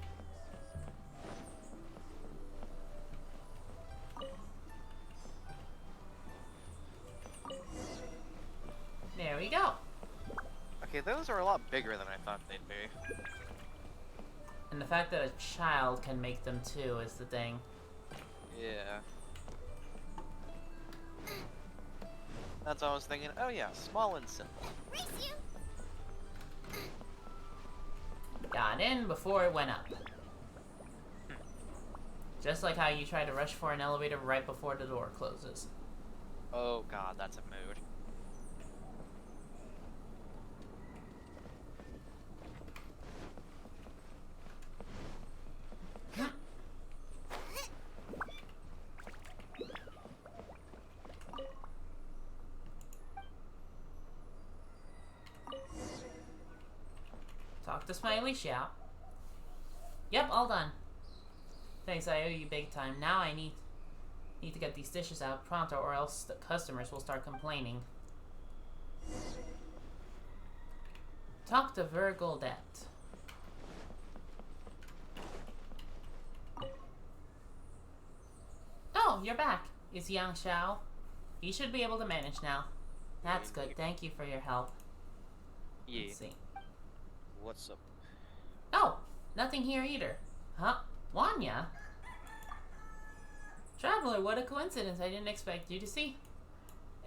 There we go. Okay, those are a lot bigger than I thought they'd be. And the fact that a child can make them too is the thing. Yeah. That's what I was thinking. Oh yeah, small and simple. Got in before it went up. Just like how you try to rush for an elevator right before the door closes. Oh god, that's a mood. Talk to Smiley Shop. Yep, all done. Thanks, I owe you big time. Now I need to get these dishes out pronto, or else the customers will start complaining. Talk to Virgoldette. Oh, you're back. Is Yang Xiao? He should be able to manage now. That's good. Thank you for your help. Yeah. Let's see. What's up? Oh, nothing here either. Huh? Wanya? Traveler, what a coincidence. I didn't expect you to see.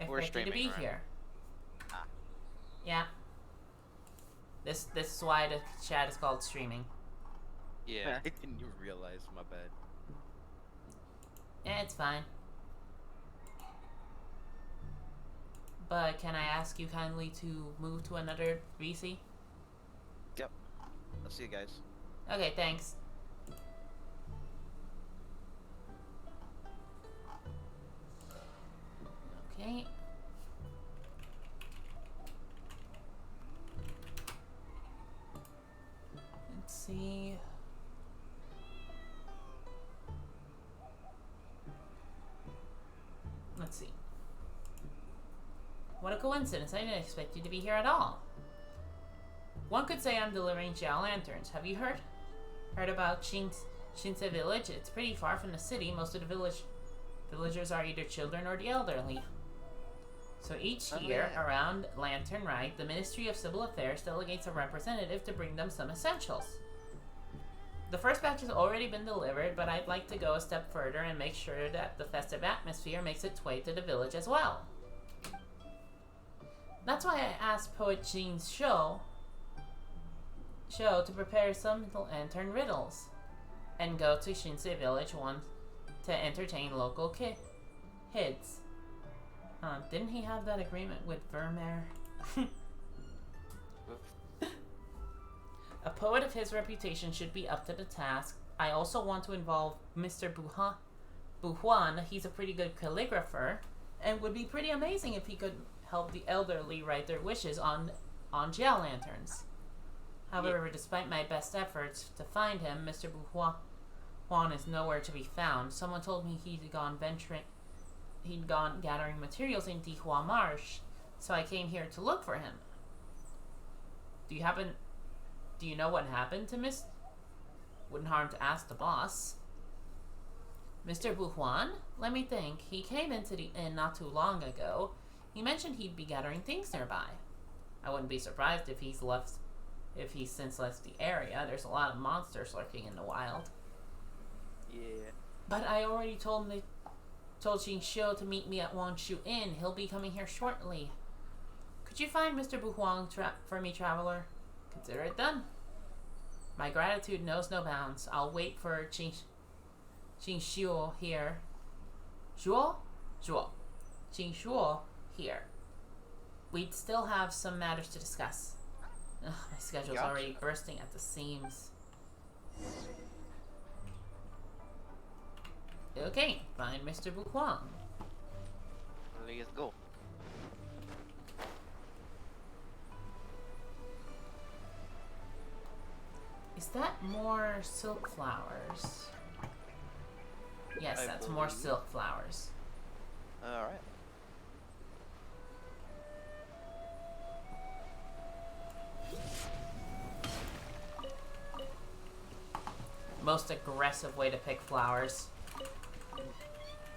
We're Expect you to be streaming, right? here. Ah. Yeah. This is why the chat is called streaming. Yeah. I didn't even realize, my bad. Yeah, it's fine. But can I ask you kindly to move to another VC? Yep. I'll see you guys. Okay, thanks. Okay. Let's see. Let's see. What a coincidence. I didn't expect you to be here at all. One could say I'm delivering Xiao lanterns. Have you heard? Heard about Shinse village? It's pretty far from the city. Most of the villagers are either children or the elderly. So each year, around Lantern Rite, the Ministry of Civil Affairs delegates a representative to bring them some essentials. The first batch has already been delivered, but I'd like to go a step further and make sure that the festive atmosphere makes its way to the village as well. That's why I asked Poet Jean's show show to prepare some lantern riddles, and go to Shinsei Village once to entertain local kids. Didn't he have that agreement with Vermeer? A poet of his reputation should be up to the task. I also want to involve Mr. Buhuan. He's a pretty good calligrapher, and would be pretty amazing if he could help the elderly write their wishes on jail lanterns. However, despite my best efforts to find him, Mr. Buhuan is nowhere to be found. Someone told me he'd gone gathering materials in Dihua Marsh, so I came here to look for him. Do you know what happened to Miss? Wouldn't harm to ask the boss. Mr. Buhuan? Let me think. He came into the inn not too long ago. He mentioned he'd be gathering things nearby. I wouldn't be surprised if he's since left the area. There's a lot of monsters lurking in the wild. Yeah. But I already told Jing Xiu to meet me at Wangshu Inn. He'll be coming here shortly. Could you find Mr. Buhuang for me, traveler? Consider it done. My gratitude knows no bounds. I'll wait for Jing Xiu here. Jing Xiu here. We'd still have some matters to discuss. Ugh, my schedule's already bursting at the seams. Okay, find Mr. Buhuang. Let's go. Is that more silk flowers? Yes, that's more silk flowers. Alright. Most aggressive way to pick flowers.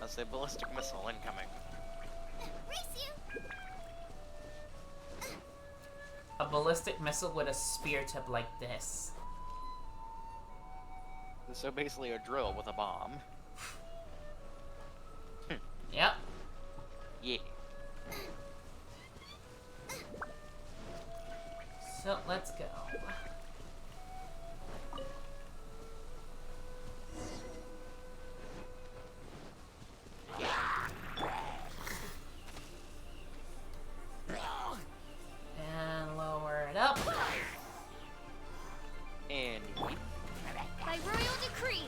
Let's say ballistic missile incoming. A ballistic missile with a spear tip like this. So basically a drill with a bomb. Yep. Yeah. So let's go. And lower it up. And by royal decree.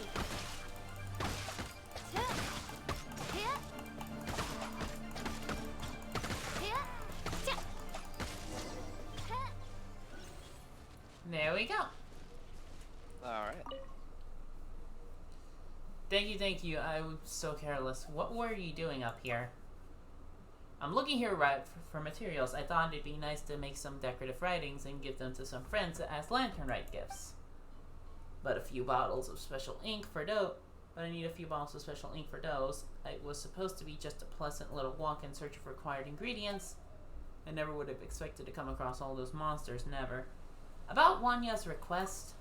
There we go. Alright. Thank you. I was so careless. What were you doing up here? I'm looking here for materials. I thought it'd be nice to make some decorative writings and give them to some friends as lantern rite gifts. But a few bottles of special ink for But I need a few bottles of special ink for those. It was supposed to be just a pleasant little walk in search of required ingredients. I never would have expected to come across all those monsters, never. About Wanya's request,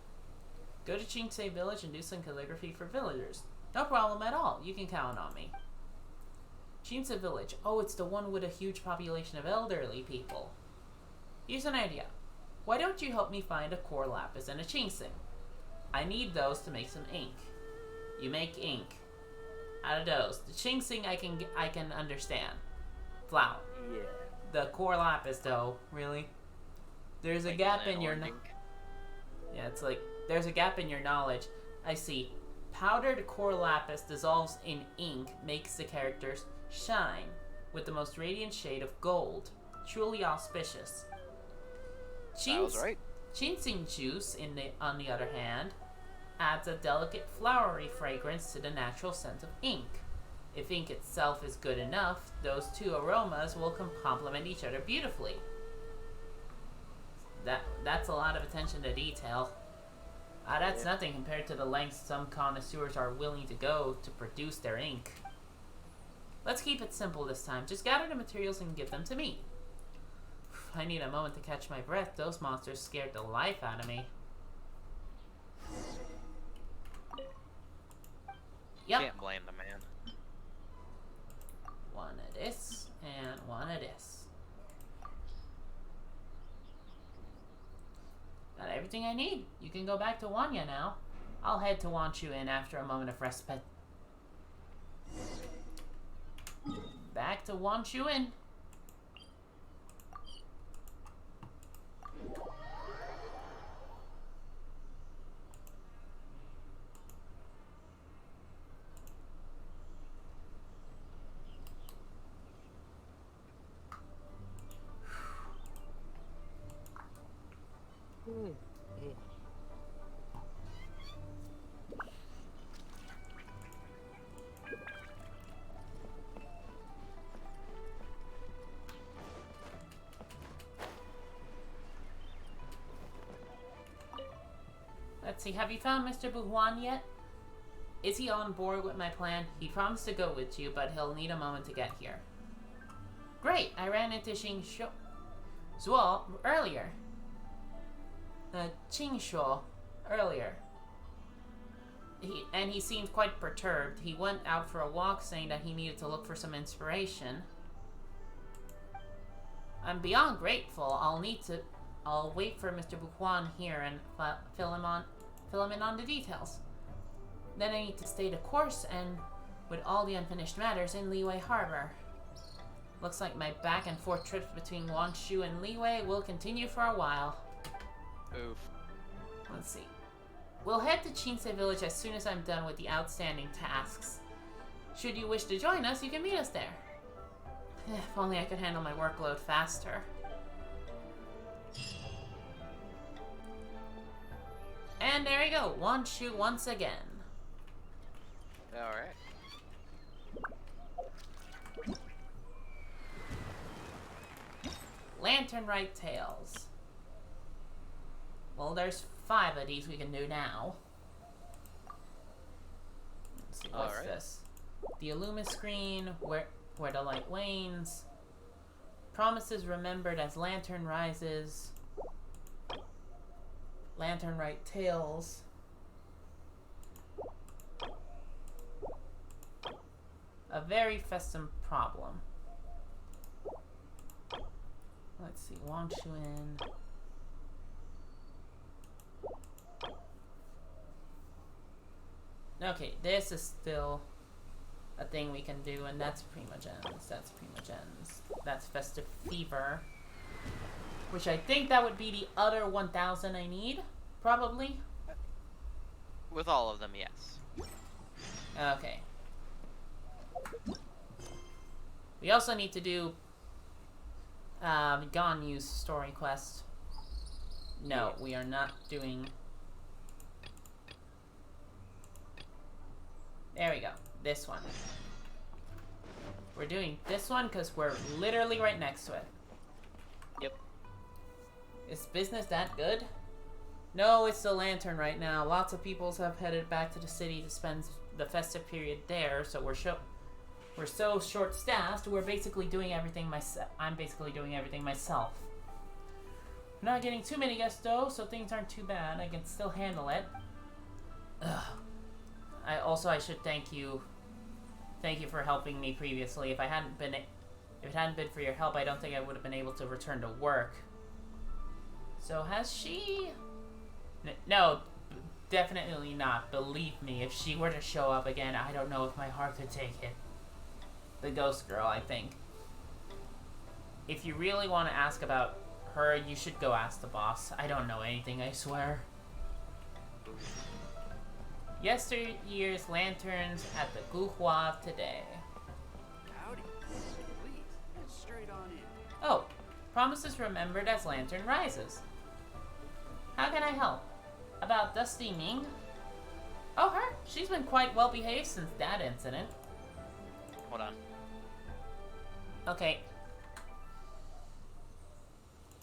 go to Chingsei Village and do some calligraphy for villagers. No problem at all. You can count on me. Chingsei Village. Oh, it's the one with a huge population of elderly people. Here's an idea. Why don't you help me find a core lapis and a chingsing? I need those to make some ink. You make ink out of those. The chingsing I can understand. Flour. Yeah. The core lapis though, really? There's a gap in your Yeah, it's like there's a gap in your knowledge. I see. Powdered core lapis dissolves in ink, makes the characters shine with the most radiant shade of gold. Truly auspicious. That was right. Ginseng juice, on the other hand, adds a delicate flowery fragrance to the natural scent of ink. If ink itself is good enough, those two aromas will complement each other beautifully. That's a lot of attention to detail. That's nothing compared to the lengths some connoisseurs are willing to go to produce their ink. Let's keep it simple this time. Just gather the materials and give them to me. I need a moment to catch my breath. Those monsters scared the life out of me. Yep. Can't blame the man. One of this, and one of this. God, I everything I need. You can go back to Wanya now. I'll head to Wanchuin after a moment of respite. Back to Wanchuin. Let's see, have you found Mr. Buhuan yet? Is he on board with my plan? He promised to go with you, but he'll need a moment to get here. Great! I ran into Zuo earlier. Qingshuo earlier. He seemed quite perturbed. He went out for a walk saying that he needed to look for some inspiration. I'm beyond grateful. I'll wait for Mr. Buhuan here and fill him in on the details. Then I need to stay the course and with all the unfinished matters in Liyue Harbor. Looks like my back and forth trips between Wangshu and Liyue will continue for a while. Oof. Let's see. We'll head to Chinsei Village as soon as I'm done with the outstanding tasks. Should you wish to join us, you can meet us there. If only I could handle my workload faster. And there you go, Wangshu once again. Alright. Lantern Rite Tales. Well, there's 5 of these we can do now. Let's see, what's this? The Illuma screen, where the light wanes. Promises remembered as lantern rises. Lantern Rite Tales. A very festive problem. Let's see, Wangshuin. Okay, this is still a thing we can do, and that's Prima Gens. That's Prima Gens. That's Festive Fever. Which I think that would be the other 1,000 I need, probably. With all of them, yes. Okay. We also need to do Ganyu's story quest. No, we are not doing... There we go. This one. We're doing this one because we're literally right next to it. Yep. Is business that good? No, it's the Lantern right now. Lots of people have headed back to the city to spend the festive period there, so we're so short-staffed, we're basically doing everything myself. I'm basically doing everything myself. We're not getting too many guests though, so things aren't too bad. I can still handle it. Ugh. I should thank you. Thank you for helping me previously. If it hadn't been for your help, I don't think I would have been able to return to work. So has she? No, definitely not. Believe me, if she were to show up again, I don't know if my heart could take it. The ghost girl, I think. If you really want to ask about her, you should go ask the boss. I don't know anything, I swear. Yesteryear's lanterns at the Guhua today. Howdy. Please, get straight on in. Oh, promises remembered as lantern rises. How can I help? About Dusty Ming? Oh, her? She's been quite well behaved since that incident. Hold on. Okay.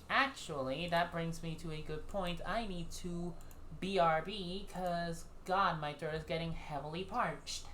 Actually, that brings me to a good point. I need to BRB, because, God, my throat is getting heavily parched.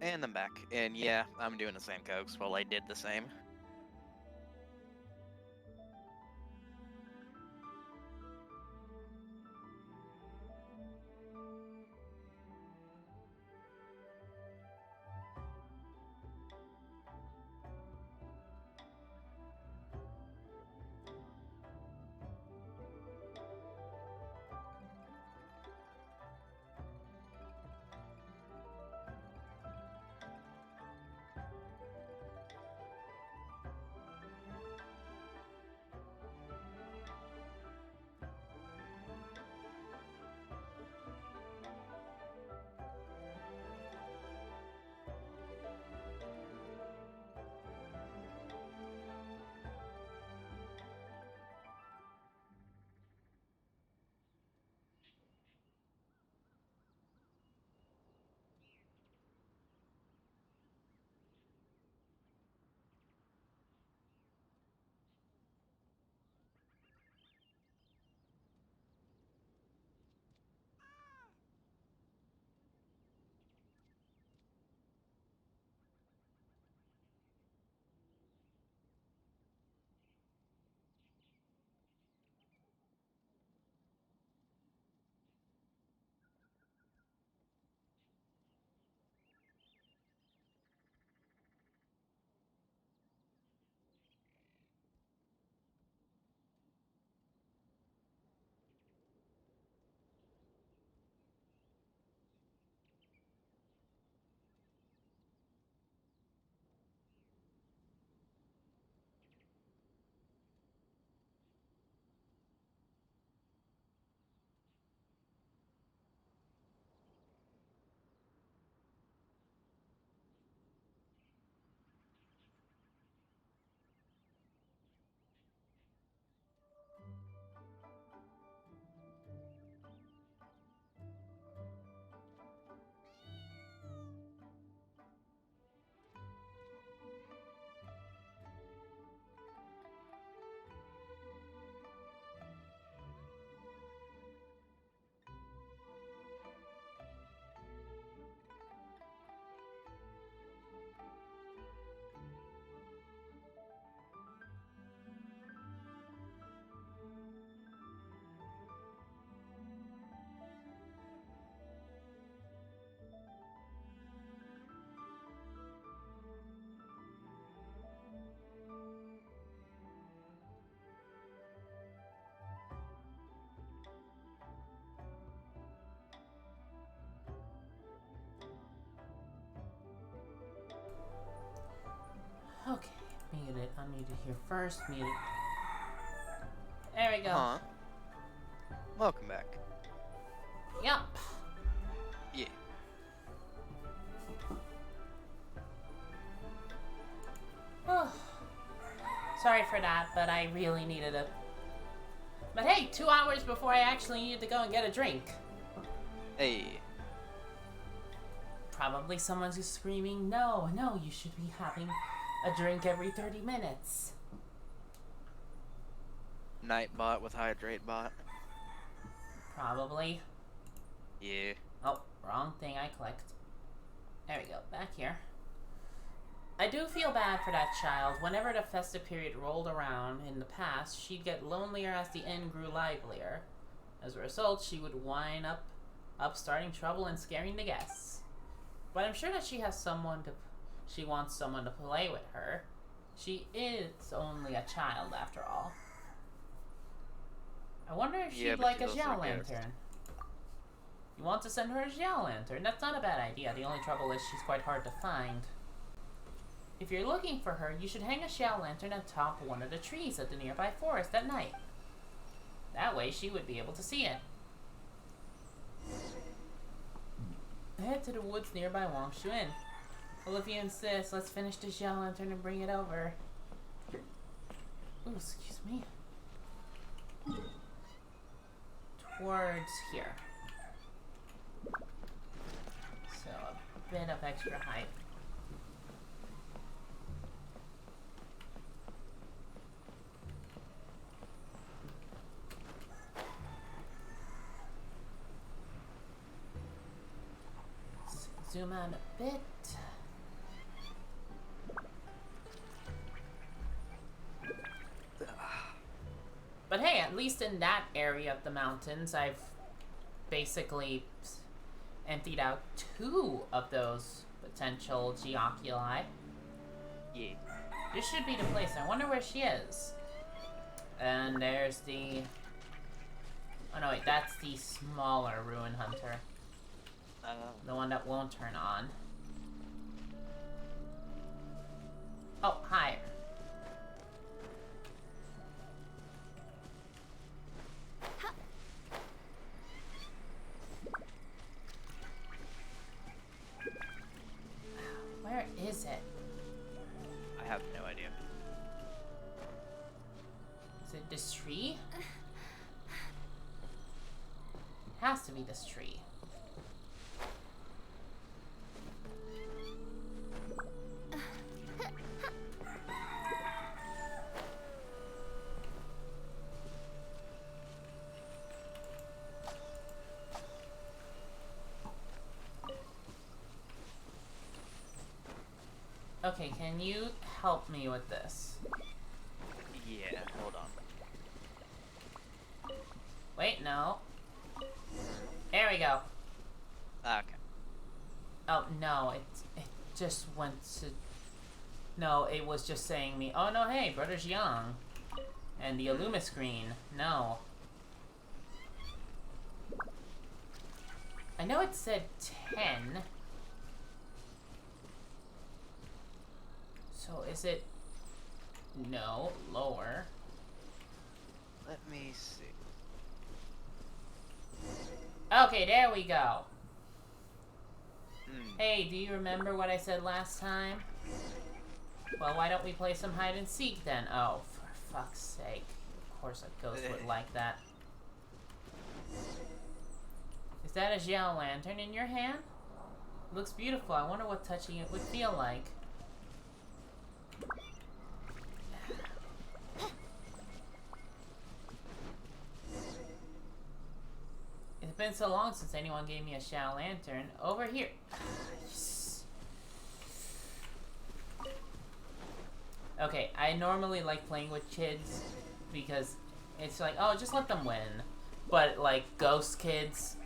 And I'm back. And yeah, I'm doing the same coax. Well, I did the same. Okay, muted, unmuted here first, muted. There we go. Huh. Welcome back. Yup. Yeah. Oh. Sorry for that, but I really needed it. But hey, 2 hours before I actually needed to go and get a drink. Hey. Probably someone's just screaming, no, no, you should be having a drink every 30 minutes. Nightbot with Hydrate bot. Probably. Yeah. Oh, wrong thing I clicked. There we go, back here. I do feel bad for that child. Whenever the festive period rolled around in the past, she'd get lonelier as the inn grew livelier. As a result, she would wind up starting trouble and scaring the guests. But I'm sure that she wants someone to play with her. She is only a child after all. I wonder if she'd like a gel lantern. You want to send her a gel lantern? That's not a bad idea. The only trouble is she's quite hard to find. If you're looking for her, you should hang a gel lantern atop one of the trees at the nearby forest at night. That way she would be able to see it. Head to the woods nearby uwaaahh Inn. Well, if you insist, let's finish the gel lantern and bring it over. Ooh, excuse me. Towards here. So, a bit of extra height. Zoom out a bit. But hey, at least in that area of the mountains, I've basically emptied out 2 of those potential geoculi. Yeah. This should be the place. I wonder where she is. And there's the... Oh no, wait, that's the smaller Ruin Hunter. The one that won't turn on. Oh, hi. Where is it? I have no idea. Is it this tree? It has to be this tree. Okay, can you help me with this? Yeah, hold on. Wait, no. There we go. Okay. Oh, no, it just went to... No, it was just saying me, oh no, hey, Brother's young. And the Illuma screen, no. I know it said 10. So is it... No, lower. Let me see. Okay, there we go. Hey, do you remember what I said last time? Well, why don't we play some hide and seek then? Oh, for fuck's sake. Of course a ghost would like that. Is that a Xiao lantern in your hand? It looks beautiful. I wonder what touching it would feel like. It's been so long since anyone gave me a Xiao lantern. Over here. Okay, I normally like playing with kids because it's like, oh, just let them win. But like ghost kids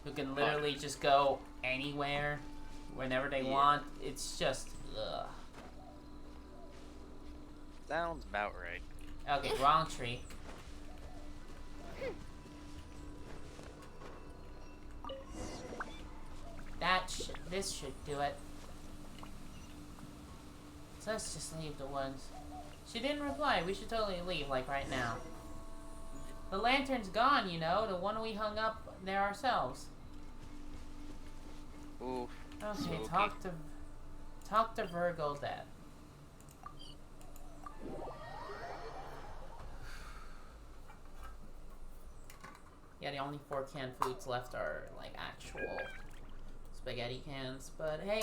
who can literally just go anywhere whenever they want, it's just ugh. Sounds about right. Okay, wrong tree. This should do it. So let's just leave the woods. She didn't reply. We should totally leave, like right now. The lantern's gone, you know, the one we hung up there ourselves. Oof. Okay, spooky. talk to Virgo then. Yeah, the only 4 canned foods left are like actual spaghetti cans, but hey,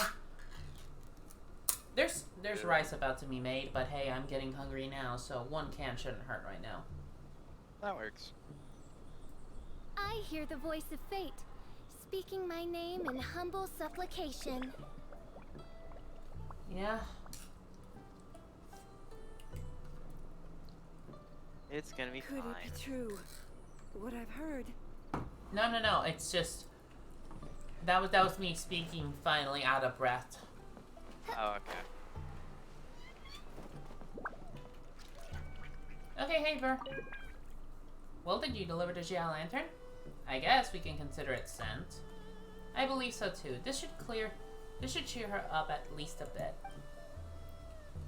there's rice about to be made, but hey, I'm getting hungry now, so 1 can shouldn't hurt right now. That works. I hear the voice of fate, speaking my name in humble supplication. Yeah. It's gonna be fine. Could it be true? What I've heard. No, it's just that was me speaking finally out of breath. Oh, okay. Okay, hey, Ver. Well, did you deliver the Xiao lantern? I guess we can consider it sent. I believe so too. This should cheer her up at least a bit.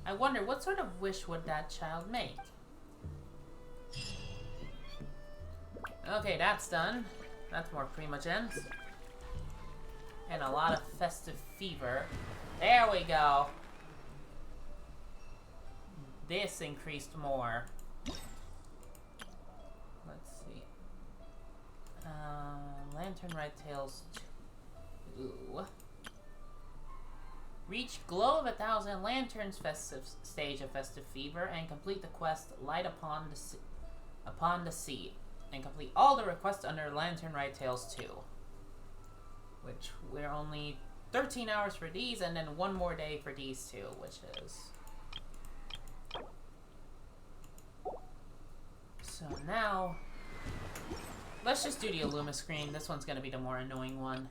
I wonder, what sort of wish would that child make? Okay, that's done. That's more Primogens. And a lot of festive fever. There we go. This increased more. Let's see. Lantern Rite Tales 2. Reach Glow of 1,000 Lanterns stage of Festive Fever and complete the quest Light Upon the Sea. And complete all the requests under Lantern Rite Tales 2. Which we're only 13 hours for these, and then 1 more day for these 2, which is... So now, let's just do the Illuma screen. This one's gonna be the more annoying one.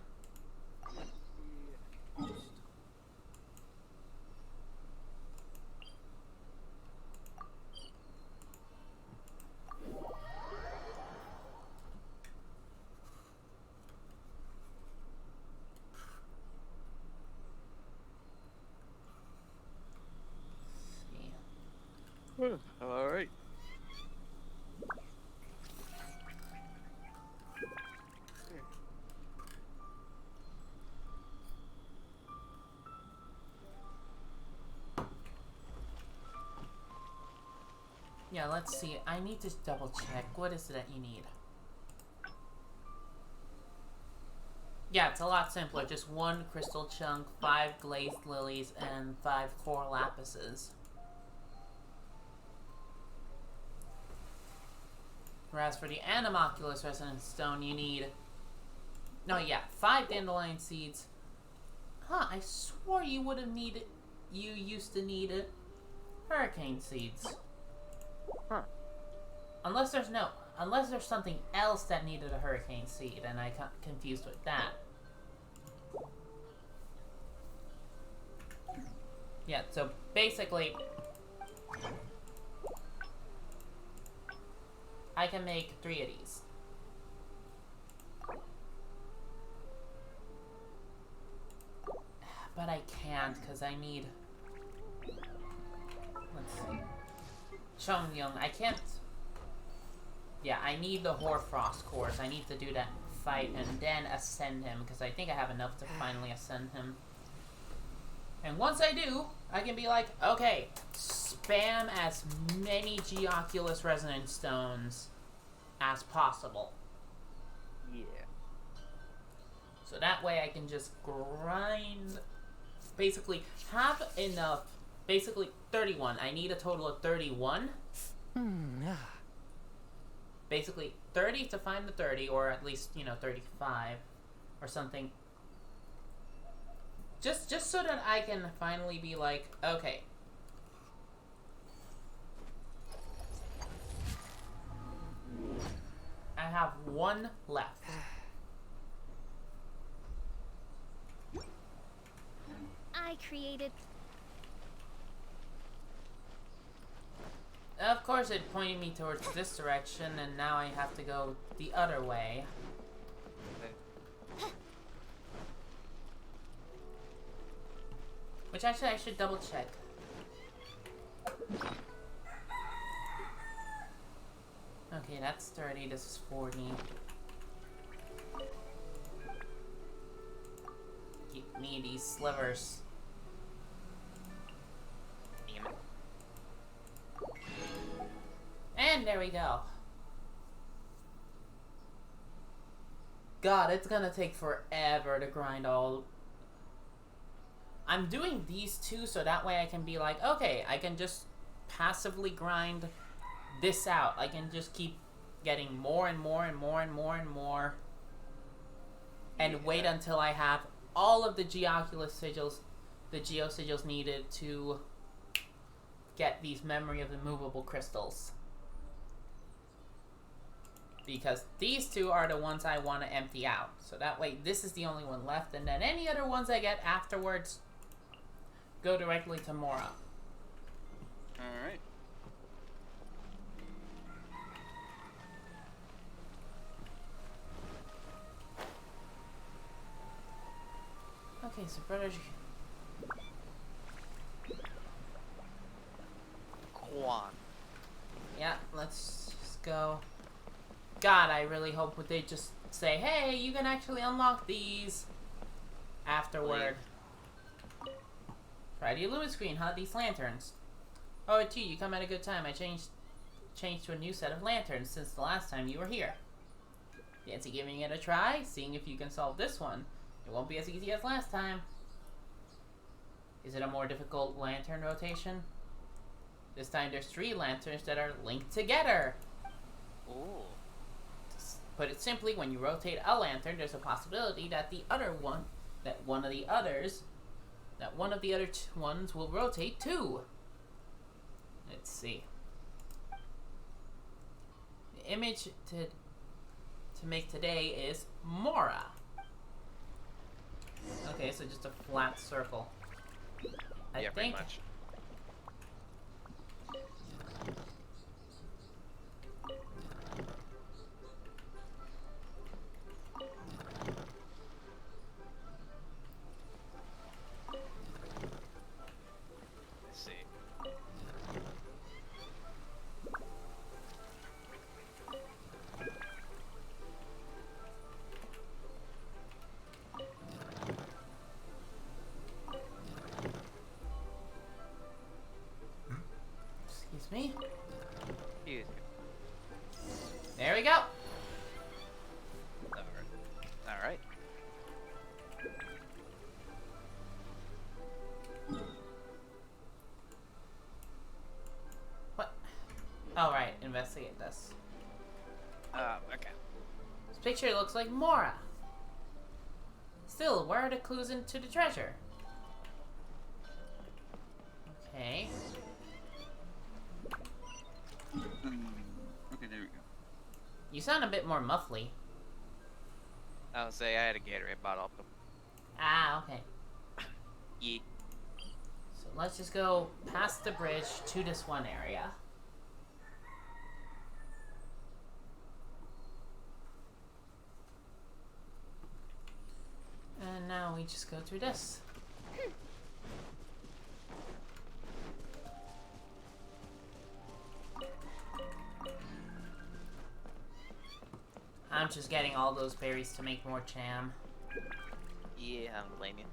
All right. Yeah, let's see. I need to double check. What is it that you need? Yeah, it's a lot simpler. Just 1 crystal chunk, 5 glazed lilies, and 5 core lapises. Whereas for the Animoculus Resonance Stone, you need... No, yeah, 5 dandelion seeds. Huh, I swore you would have needed... You used to need it. Hurricane seeds. Huh. Unless there's something else that needed a hurricane seed, and I got confused with that. Yeah, so basically, I can make 3 of these. But I can't, because I need... Let's see. Chongyung, I can't... Yeah, I need the Hoarfrost cores. I need to do that fight and then ascend him, because I think I have enough to finally ascend him. And once I do, I can be like, okay, spam as many Geoculus Resonance Stones as possible. Yeah. So that way I can just grind, basically have enough, basically 31. I need a total of 31. Basically 30 to find the 30, or at least, you know, 35 or something. Just so that I can finally be like, okay. I have 1 left. I created... Of course it pointed me towards this direction, and now I have to go the other way. Which actually I should double check. Okay, that's 30, this is 40. Give me these slivers. Damn it. And there we go. God, it's gonna take forever to grind all... I'm doing these 2 so that way I can be like, okay, I can just passively grind this out. I can just keep getting more and more and more and more and more. And wait until I have all of the Geoculus sigils, the Geo sigils needed to get these Memory of the Movable crystals. Because these 2 are the ones I want to empty out. So that way this is the only one left, and then any other ones I get afterwards go directly to Mora. Alright. Okay, so brother... Quan. Yeah, let's just go. God, I really hope would they just say, hey, you can actually unlock these afterward. Try the Illuma screen, huh? These lanterns. Oh, gee, you come at a good time. I changed to a new set of lanterns since the last time you were here. Fancy giving it a try? Seeing if you can solve this one. It won't be as easy as last time. Is it a more difficult lantern rotation? This time there's 3 lanterns that are linked together. Ooh. To put it simply, when you rotate a lantern, there's a possibility that one of the other ones will rotate too. Let's see. image to make today is Mora. Okay, so just a flat circle. I pretty think. much. Let's see. Excuse me. Excuse me. There we go. All right. What? Oh, right. Investigate this. Okay. This picture looks like Mora. Still, where are the clues into the treasure? Okay. Okay, there we go. You sound a bit more muffly. I'll say I had a Gatorade bottle. Ah, okay. Yeah. So let's just go past the bridge to this one area. And now we just go through this. I'm just getting all those berries to make more jam. Yeah, I don't blame you.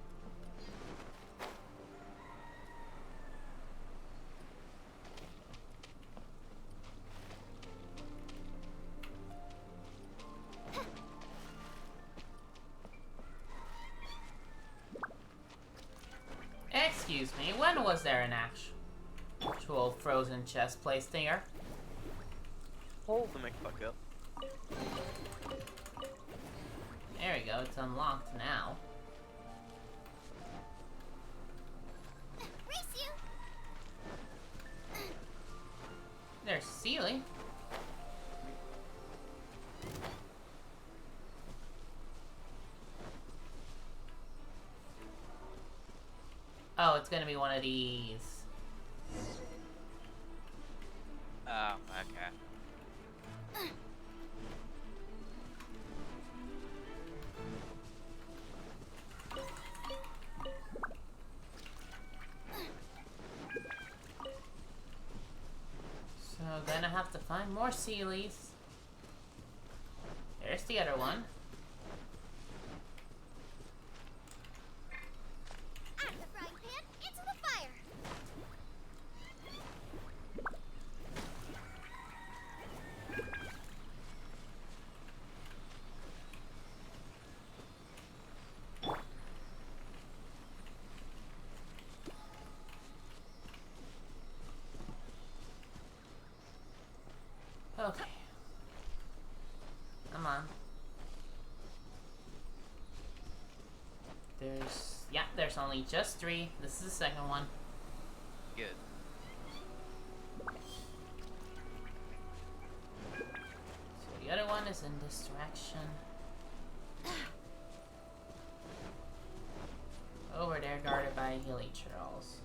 Excuse me, when was there an actual frozen chest placed here? Hold the McFuck up. There we go, it's unlocked now. Race you! There's Sealy. Oh, it's gonna be one of these. Oh, okay. So then I have to find more Sealies. There's the other one. Out of the frying pan, into the fire! Okay. Come on. There's only just 3. This is the second one. Good. So the other one is in this direction. Over there, guarded by hilly trolls.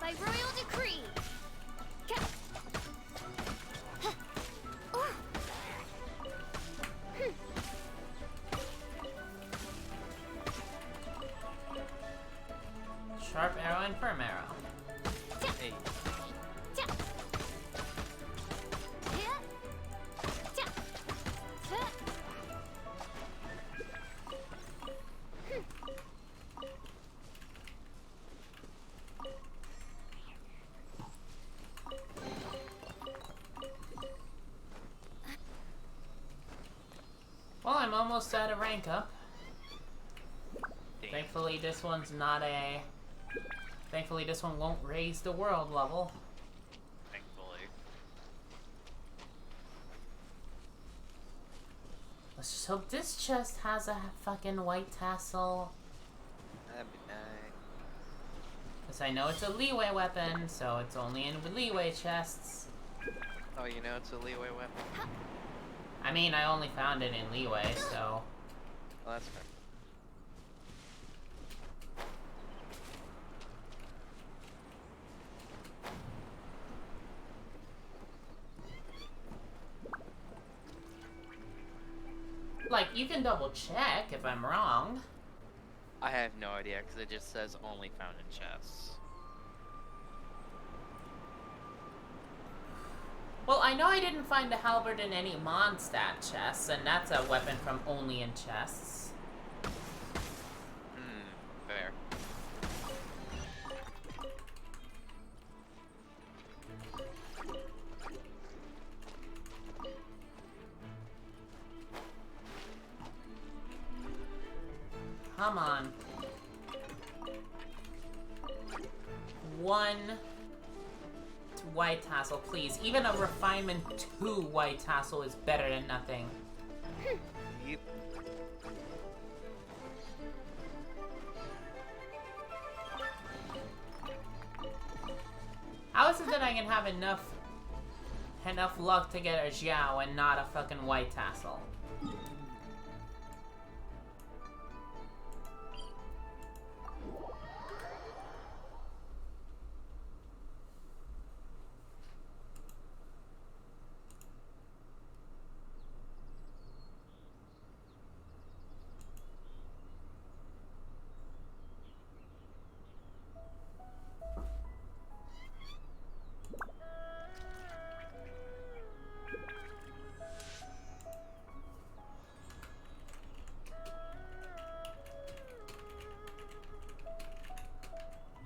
By royal decree. Sharp arrow and firm arrow. Hey. Well, I'm almost at a rank up. Thankfully, this one's not a... Thankfully, this one won't raise the world level. Thankfully. Let's just hope this chest has a fucking white tassel. That'd be nice. Because I know it's a leeway weapon, so it's only in leeway chests. Oh, you know it's a leeway weapon? I mean, I only found it in leeway, so... Well, that's fair. Like, you can double check if I'm wrong. I have no idea, because it just says only found in chests. Well, I know I didn't find the halberd in any Mondstadt chests, and that's a weapon from only in chests. Fair. Come on. One white tassel, please. Even a refinement 2 white tassel is better than nothing. Yep. How is it that I can have enough luck to get a Xiao and not a fucking white tassel?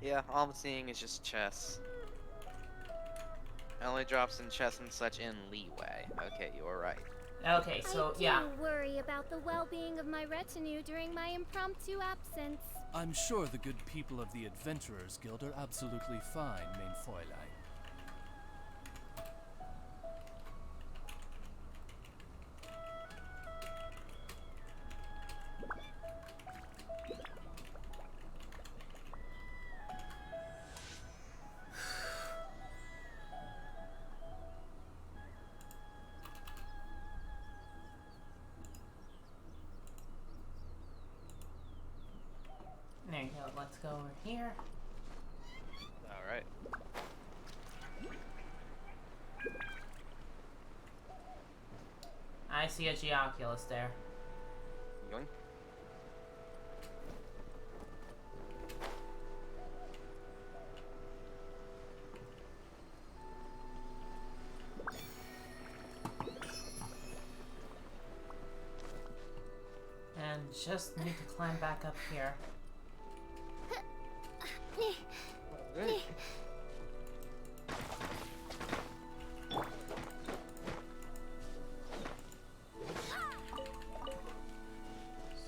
Yeah, all I'm seeing is just chests. It only drops in chests and such in leeway. Okay, you were right. Okay, so yeah. I do worry about the well-being of my retinue during my impromptu absence. I'm sure the good people of the Adventurers Guild are absolutely fine, mein Fräulein. There you go, let's go over here. Alright. I see a Geoculus there. Yoink. And just need to climb back up here.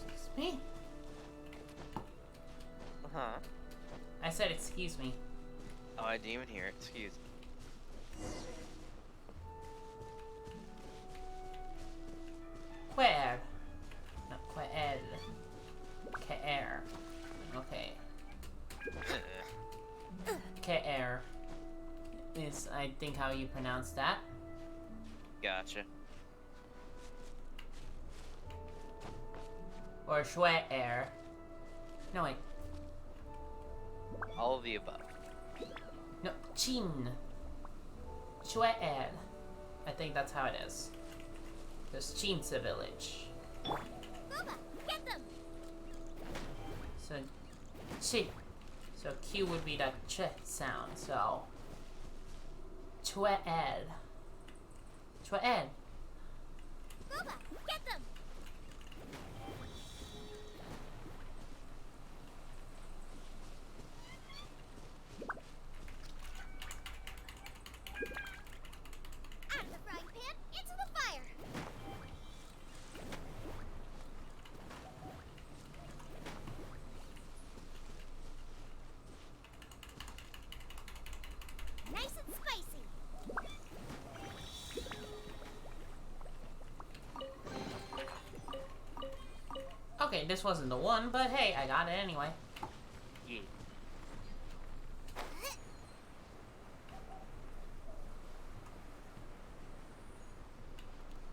Excuse me? Uh-huh. I said excuse me. Oh, I didn't even hear it. Excuse me. Where? No, quel. Care. Okay. Care is, I think, how you pronounce that. Gotcha. Or schwer. No, wait. All of the above. No, chin. Schwer. I think that's how it is. There's Chin's a village. Booba, get them! So, chi. So Q would be that ch sound, so. Chwed. Chwed. Booba, get them! Out of the frying pan, into the fire! Okay, this wasn't the one, but hey, I got it anyway. Yeah.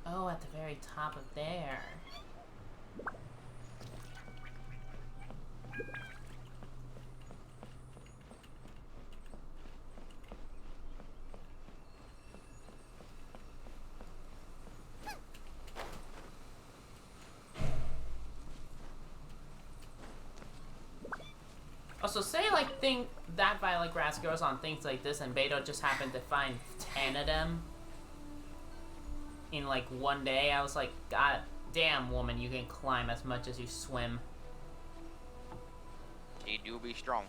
Oh, at the very top of there. Also, say like that violet grass grows on things like this, and Beto just happened to find 10 of them in like one day. I was like, God damn, woman, you can climb as much as you swim. You do be strong.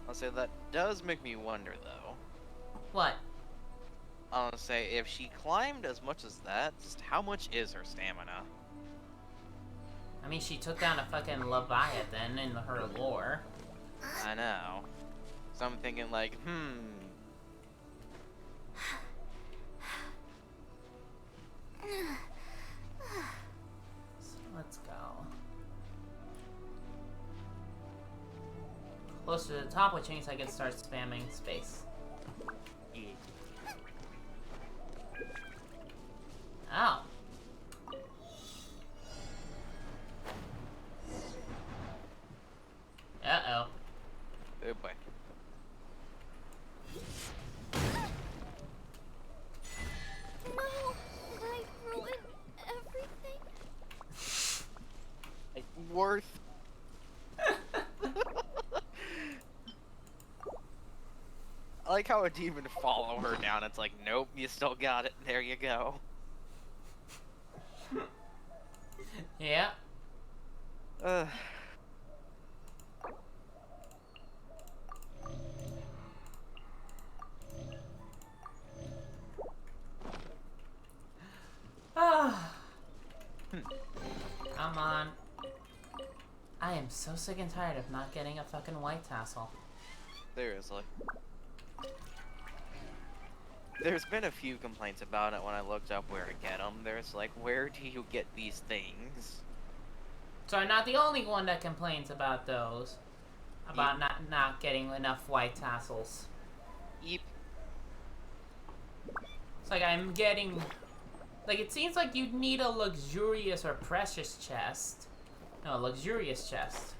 I'll say that does make me wonder, though. What? I'll say, if she climbed as much as that, just how much is her stamina? I mean, she took down a fucking Leviathan in her lore. I know. So I'm thinking like, So let's go. Closer to the top, which means I can start spamming space. Yeah. Oh. Uh-oh. Oh boy. No, I ruined everything. Like, worth. I like how it didn't even follow her down. It's like, nope, you still got it. There you go. Yeah. Ah. Come on. I am so sick and tired of not getting a fucking white tassel. Seriously. There's been a few complaints about it when I looked up where to get them. There's like, where do you get these things? So I'm not the only one that complains about those. About not getting enough white tassels. Yep. It's like I'm getting... Like, it seems like you'd need a luxurious or precious chest. No, a luxurious chest.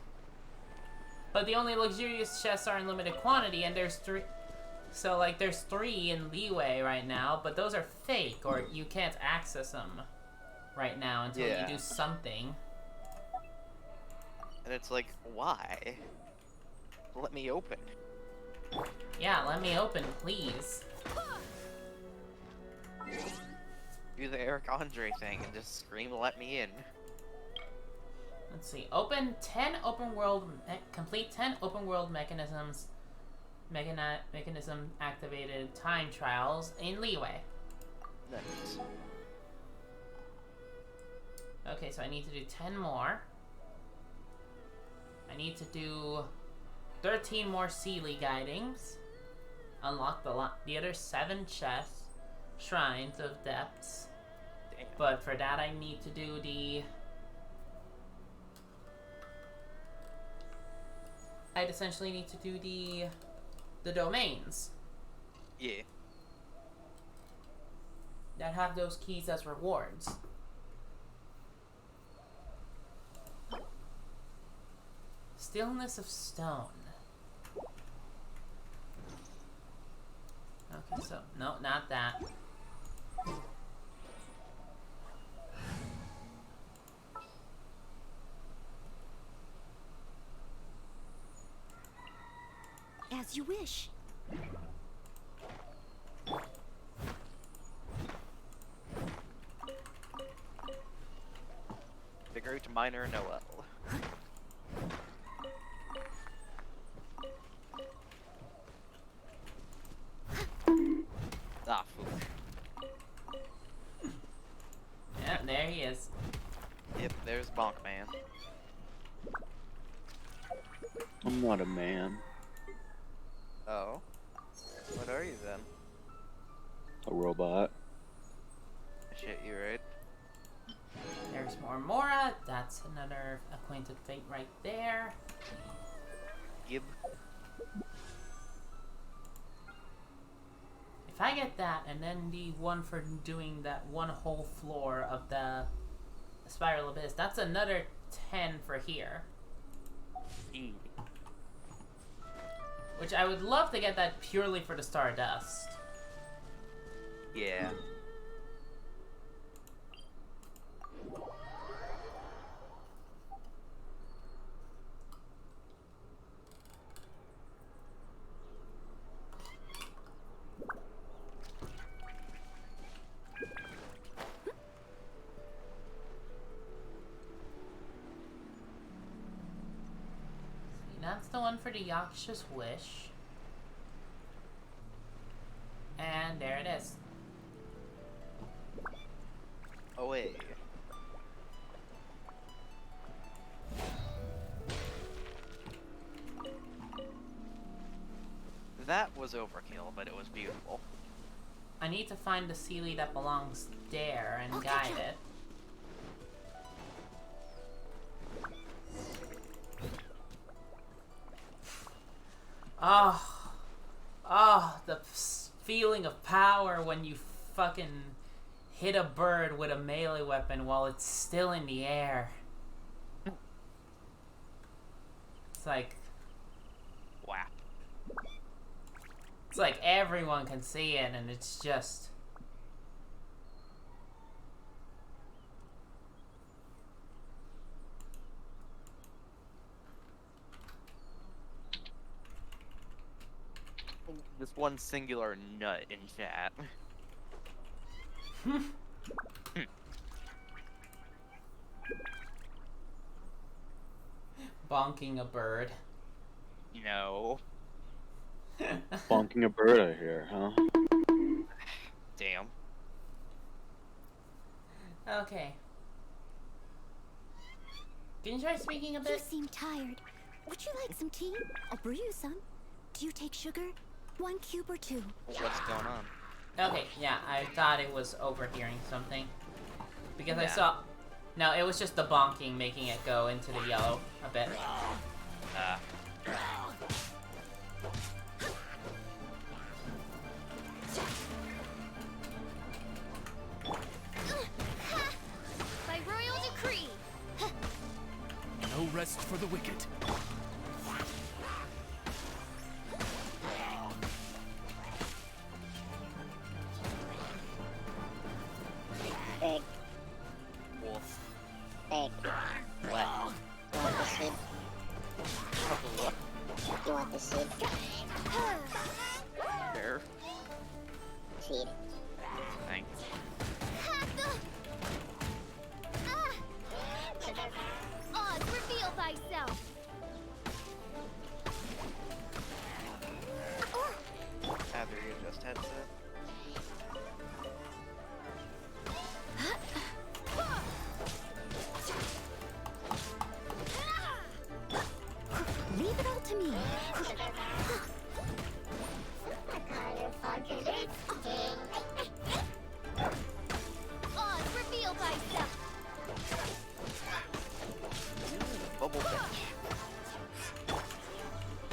But the only luxurious chests are in limited quantity, and there's 3... So, like, there's 3 in leeway right now, but those are fake, or you can't access them right now until you do something. And it's like, why? Let me open. Yeah, let me open, please. Do the Eric Andre thing and just scream, let me in. Let's see. Open 10 open world... complete 10 open world mechanism activated time trials in leeway. Nice. Okay, so I need to do 10 more. I need to do 13 more Sealy guidings. Unlock the other 7 chests, shrines of depths. Damn. But for that I need to do the... I'd essentially need to do the domains. Yeah. That have those keys as rewards. Stillness of Stone. Okay, so, no, not that. As you wish. The Great Miner Noel. Ah, fool. Yeah, there he is. Yep, there's Bonk Man. I'm not a man. Oh. What are you then? A robot. Shit, you right. There's more Mora. That's another acquainted fate right there. Gib. If I get that, and then the one for doing that one whole floor of the Spiral Abyss, that's another 10 for here. Which I would love to get that purely for the Stardust. Yeah. That's the one for the Yaksha's Wish. And there it is. Away. That was overkill, but it was beautiful. I need to find the Sealy that belongs there and guide it. The feeling of power when you fucking hit a bird with a melee weapon while it's still in the air. It's like... Whap. It's like everyone can see it and it's just... This one singular nut in chat. Bonking a bird. No. Bonking a bird, I hear, huh? Damn. Okay. Can you try speaking a bit? You seem tired. Would you like some tea? I'll brew you some. Do you take sugar? 1 cube or 2? What's going on? Okay, yeah, I thought it was overhearing something. Because I Yeah. saw... No, it was just the bonking making it go into the yellow a bit. By royal decree. No rest for the wicked. Egg. Wolf. Egg. What? You want the seed? You want the seed? Fair. Seed. Thanks. Oz, reveal thyself. After you just headset. Leave it all to me. Oz, reveal thyself. Bubble bitch.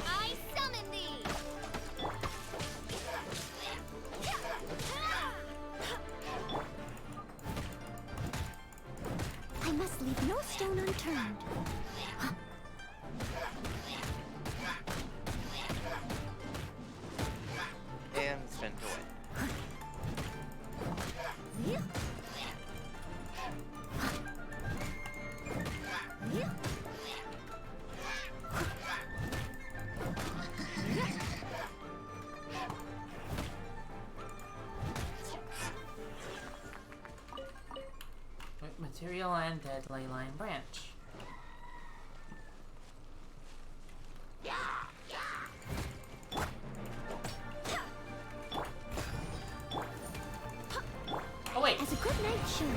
I summon thee. I must leave no stone unturned. And spin to win. Material and dead ley line branch. Oh wait. As a good knight should.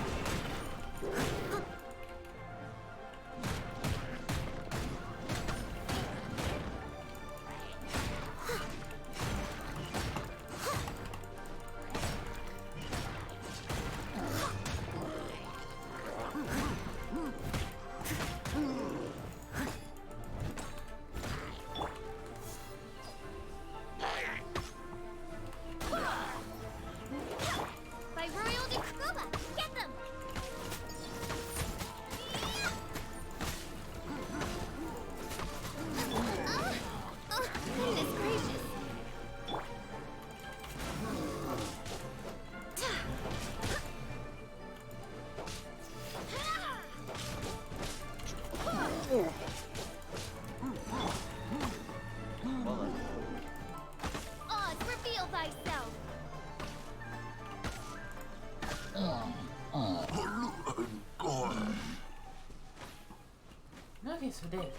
Please, who did?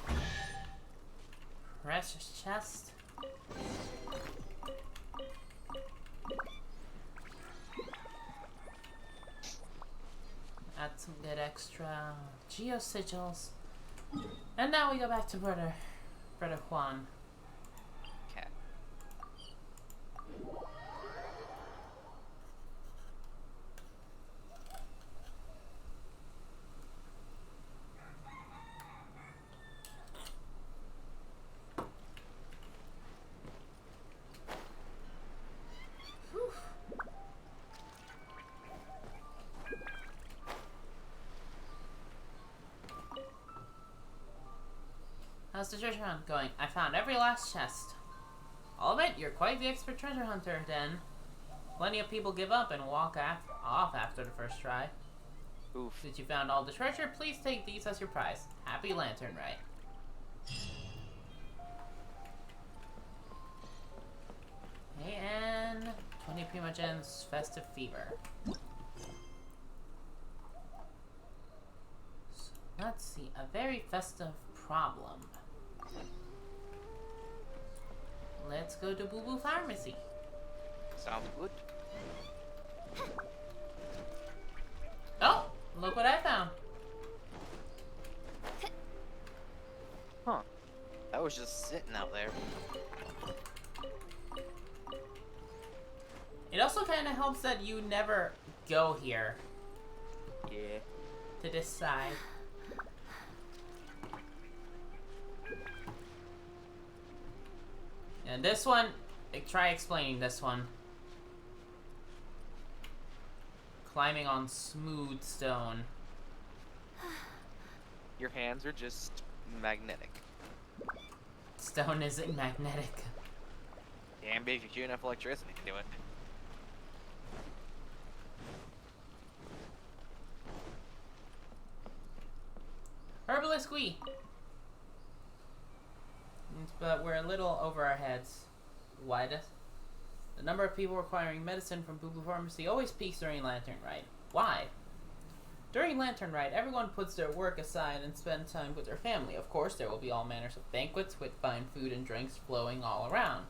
Precious chest. Add some good extra geo sigils. And now we go back to Brother Juan. Okay. How's the treasure hunt going? I found every last chest. I'll admit, you're quite the expert treasure hunter, then. Plenty of people give up and walk off after the first try. Oof. Since you found all the treasure, please take these as your prize. Happy Lantern Rite. Okay, and 20 Primogen's Festive Fever. So, let's see, a very festive problem. Let's go to Boo Boo Pharmacy. Sounds good. Oh, look what I found. Huh. I was just sitting out there. It also kind of helps that you never go here. Yeah. To this side. And this one, try explaining this one. Climbing on smooth stone. Your hands are just magnetic. Stone isn't magnetic. Damn big if you enough electricity to do it. Herbalist Wee. But we're a little over our heads. Why does the number of people requiring medicine from Boo Boo Pharmacy always peaks during Lantern Rite? Why? During Lantern Rite, everyone puts their work aside and spends time with their family. Of course, there will be all manners of banquets with fine food and drinks flowing all around.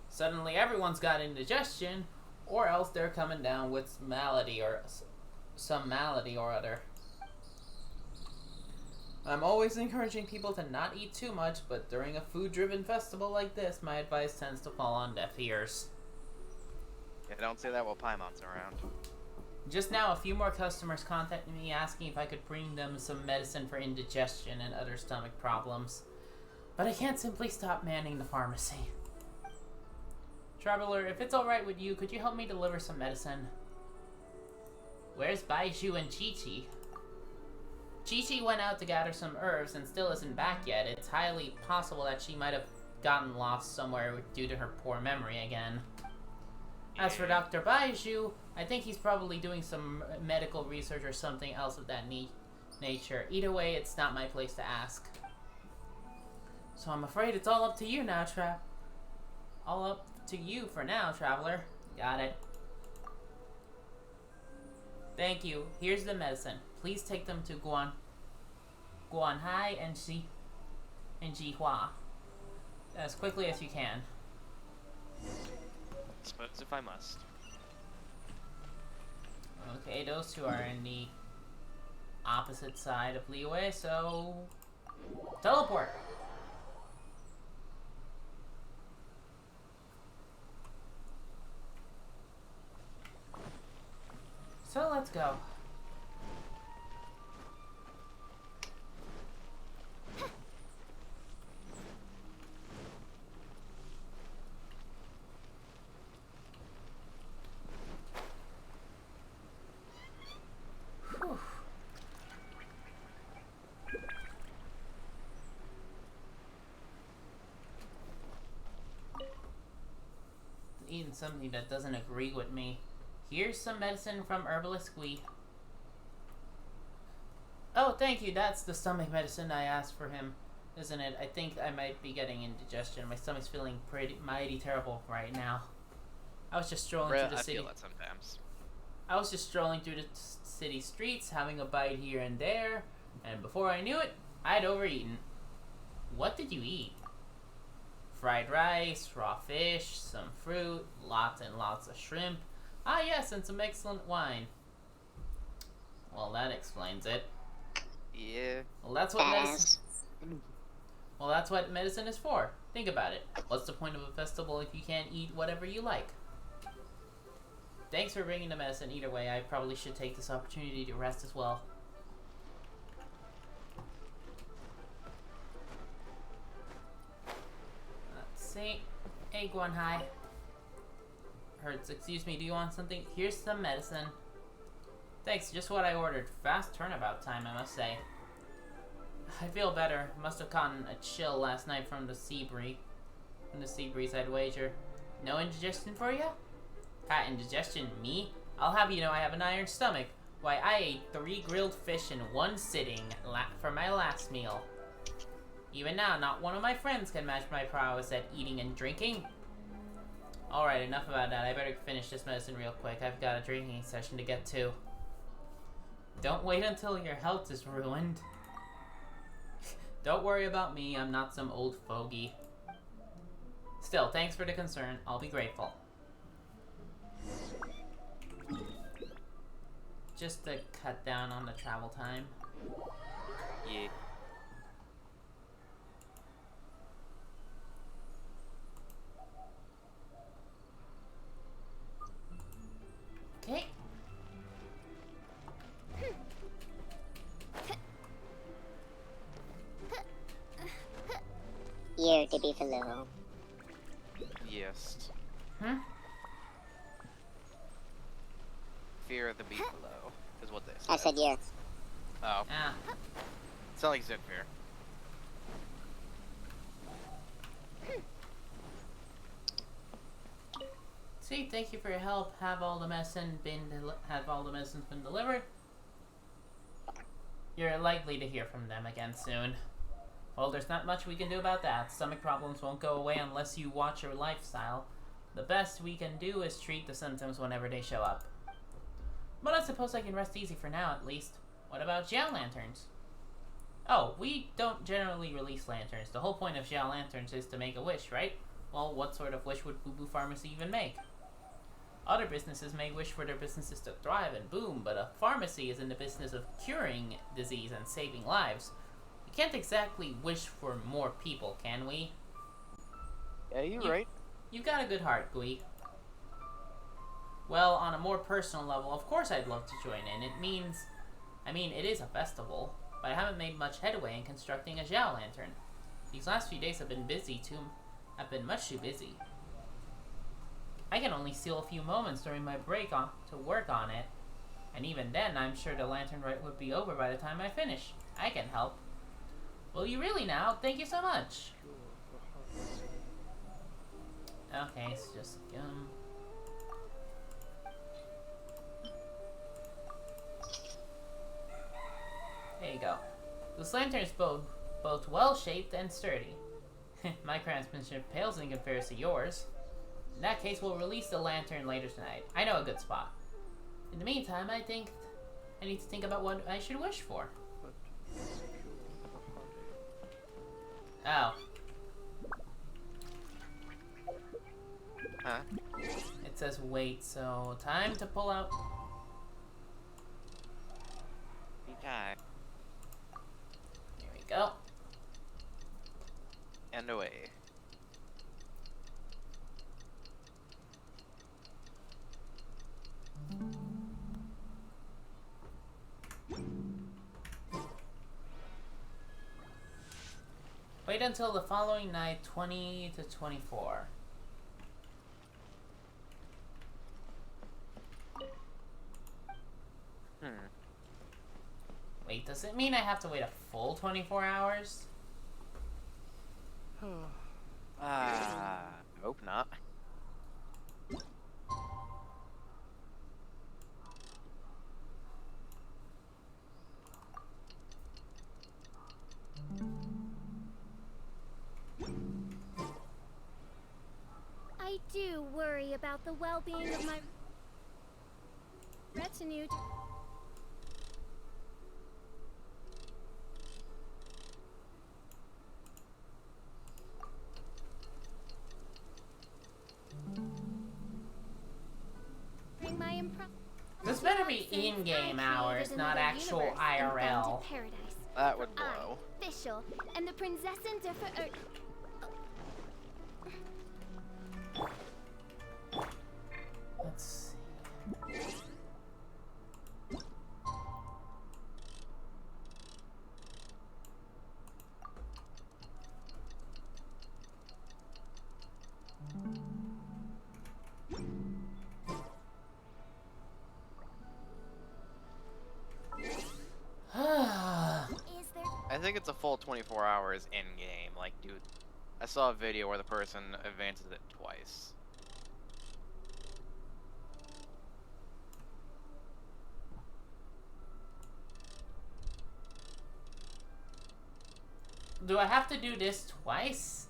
Suddenly, everyone's got indigestion, or else they're coming down with malady or some malady or other. I'm always encouraging people to not eat too much, but during a food-driven festival like this, my advice tends to fall on deaf ears. Yeah, don't say that while Paimon's around. Just now, a few more customers contacted me asking if I could bring them some medicine for indigestion and other stomach problems. But I can't simply stop manning the pharmacy. Traveler, if it's alright with you, could you help me deliver some medicine? Where's Baiju and Chi-Chi? Chi-Chi went out to gather some herbs and still isn't back yet. It's highly possible that she might have gotten lost somewhere due to her poor memory again. As for Dr. Baiju, I think he's probably doing some medical research or something else of that nature. Either way, it's not my place to ask. So I'm afraid it's all up to you now, all up to you for now, Traveler. Got it. Thank you. Here's the medicine. Please take them to Guanhai and Jihua as quickly as you can. Suppose if I must. Okay, those two are in the opposite side of Liyue, so teleport. So let's go. Whew. Eating something that doesn't agree with me. Here's some medicine from Herbalist Squee. Oh, thank you. That's the stomach medicine I asked for him, isn't it? I think I might be getting indigestion. My stomach's feeling mighty terrible right now. I was just strolling through the city. I feel that sometimes. I was just strolling through the city streets, having a bite here and there, and before I knew it, I'd overeaten. What did you eat? Fried rice, raw fish, some fruit, lots and lots of shrimp. Ah yes, and some excellent wine. Well, that explains it. Yeah. Well, that's what medicine... Well, that's what medicine is for. Think about it. What's the point of a festival if you can't eat whatever you like? Thanks for bringing the medicine. Either way, I probably should take this opportunity to rest as well. Let's see. Hey, Guanhai. Hurts, excuse me, do you want something? Here's some medicine. Thanks, just what I ordered. Fast turnabout time, I must say. I feel better. Must have caught a chill last night from the sea breeze. I'd wager. No indigestion for you? Cat indigestion? Me? I'll have you know I have an iron stomach. Why, I ate 3 grilled fish in one sitting for my last meal. Even now, not one of my friends can match my prowess at eating and drinking. Alright, enough about that. I better finish this medicine real quick. I've got a drinking session to get to. Don't wait until your health is ruined. Don't worry about me. I'm not some old fogey. Still, thanks for the concern. I'll be grateful. Just to cut down on the travel time. Yeah. Okay. Year to be below. Yes. Hmm? Fear of the beast below is what they said. I said year. Oh. Ah. It's not like you said fear. See, thank you for your help. Have all the medicines been delivered? You're likely to hear from them again soon. Well, there's not much we can do about that. Stomach problems won't go away unless you watch your lifestyle. The best we can do is treat the symptoms whenever they show up. But I suppose I can rest easy for now, at least. What about Xiao lanterns? Oh, we don't generally release lanterns. The whole point of Xiao lanterns is to make a wish, right? Well, what sort of wish would Boo Boo Pharmacy even make? Other businesses may wish for their businesses to thrive and boom, but a pharmacy is in the business of curing disease and saving lives. We can't exactly wish for more people, can we? Yeah, you're right. You've got a good heart, Gui. Well, on a more personal level, of course I'd love to join in. It is a festival, but I haven't made much headway in constructing a Xiao lantern. These last few days have been much too busy. I can only steal a few moments during my break to work on it. And even then, I'm sure the lantern rite would be over by the time I finish. I can help. Will you really now? Thank you so much. Okay, it's just there you go. This lantern is both well-shaped and sturdy. My craftsmanship pales in comparison to yours. In that case, we'll release the lantern later tonight. I know a good spot. In the meantime, I think I need to think about what I should wish for. Oh. Huh? It says wait, so time to pull out. Okay. Here we go. And away. Wait until the following night, 20 to 24. Wait, does it mean I have to wait a full 24 hours? Hope not. I do worry about the well-being of my retinue. better be in-game hours, not actual IRL. That would blow. Official, and the Prinzessin de Let's see. I think it's a full 24 hours in-game. Like, dude, I saw a video where the person advances it twice. Do I have to do this twice?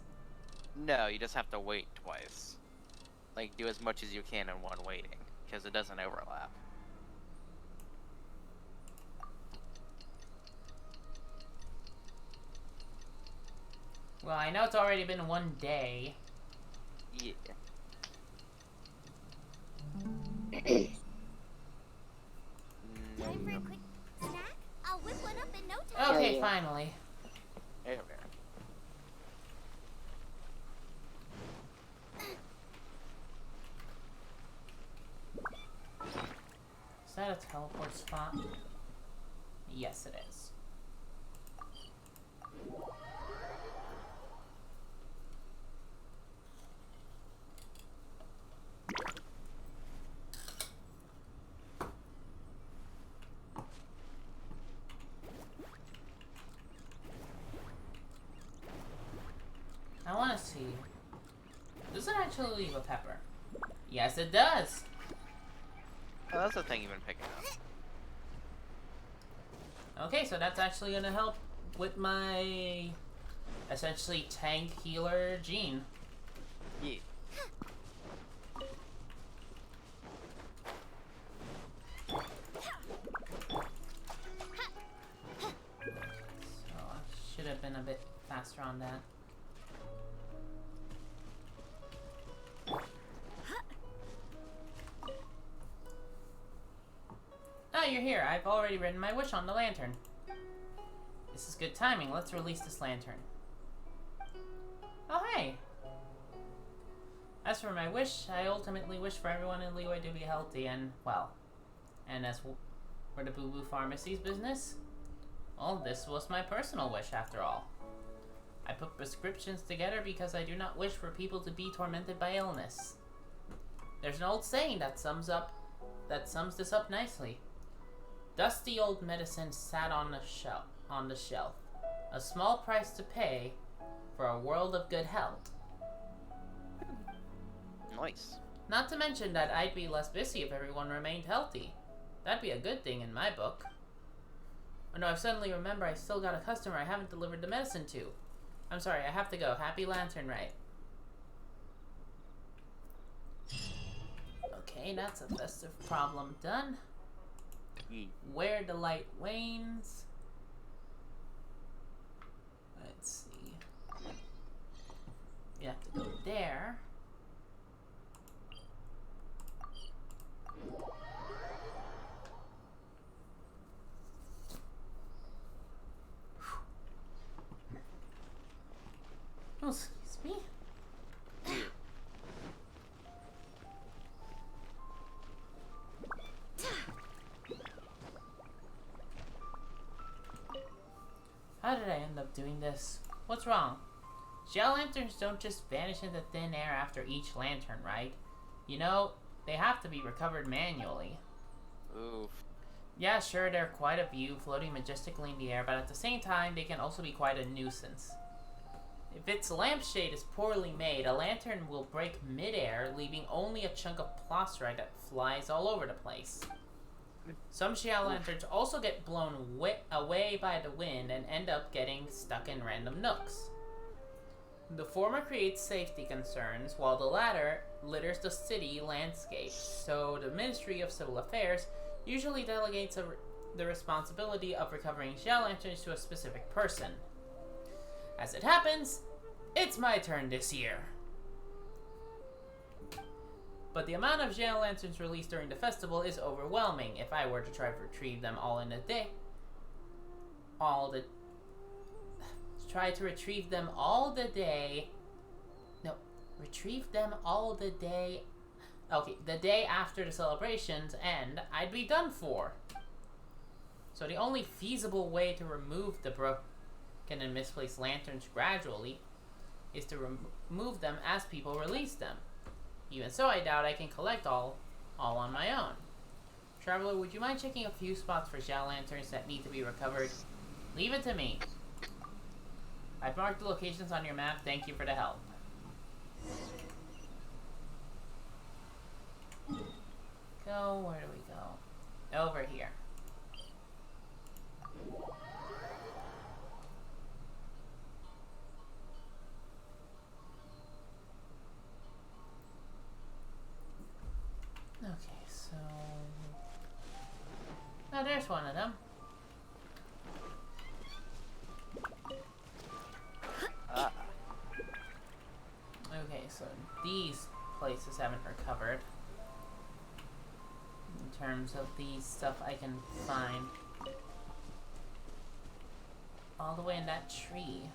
No, you just have to wait twice. Like, do as much as you can in one waiting, because it doesn't overlap. Well, I know it's already been 1 day. Yeah. Time for a quick snack? I'll whip one up in no time. Okay, finally. There Is that a teleport spot? Yes, it is. I want to see. Does it actually leave a pepper? Yes, it does. Oh, that's the thing you've been picking up. Okay, so that's actually going to help with my essentially tank healer gene. Yeah. So I should have been a bit faster on that. Oh, you're here. I've already written my wish on the lantern. This is good timing. Let's release this lantern. Oh, hey. As for my wish, I ultimately wish for everyone in Leeway to be healthy and, well, and as for the Boo Boo Pharmacy's business, well, this was my personal wish after all. I put prescriptions together because I do not wish for people to be tormented by illness. There's an old saying that sums this up nicely. Dusty old medicine sat on the shelf. A small price to pay for a world of good health. Nice. Not to mention that I'd be less busy if everyone remained healthy. That'd be a good thing in my book. Oh no, I suddenly remember I still got a customer I haven't delivered the medicine to. I'm sorry, I have to go. Happy Lantern Rite. Okay, that's a festive problem done. Where the light wanes. Let's see. You have to go there. Oh, excuse me. How did I end up doing this? What's wrong? Gel lanterns don't just vanish into thin air after each lantern, right? You know, they have to be recovered manually. Oof. Yeah, sure, there are quite a few floating majestically in the air, but at the same time, they can also be quite a nuisance. If its lampshade is poorly made, a lantern will break mid-air, leaving only a chunk of plastrite that flies all over the place. Some Xiao lanterns also get blown away by the wind and end up getting stuck in random nooks. The former creates safety concerns, while the latter litters the city landscape, so the Ministry of Civil Affairs usually delegates the responsibility of recovering Xiao lanterns to a specific person. As it happens, it's my turn this year. But the amount of jail lanterns released during the festival is overwhelming. If I were to try to retrieve them all in a day, retrieve them all the day okay, the day after the celebrations end, I'd be done for. So the only feasible way to remove the broken and misplaced lanterns gradually is to remove them as people release them. Even so, I doubt I can collect all on my own. Traveler, would you mind checking a few spots for jail lanterns that need to be recovered? Leave it to me. I've marked the locations on your map. Thank you for the help. Where do we go? Over here. Okay, so... Oh, there's one of them. Okay, so these places haven't recovered. In terms of the stuff I can find. All the way in that tree.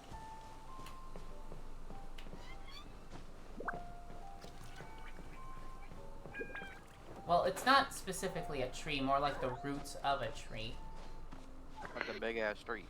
Well, it's not specifically a tree, more like the roots of a tree. Like a big ass tree.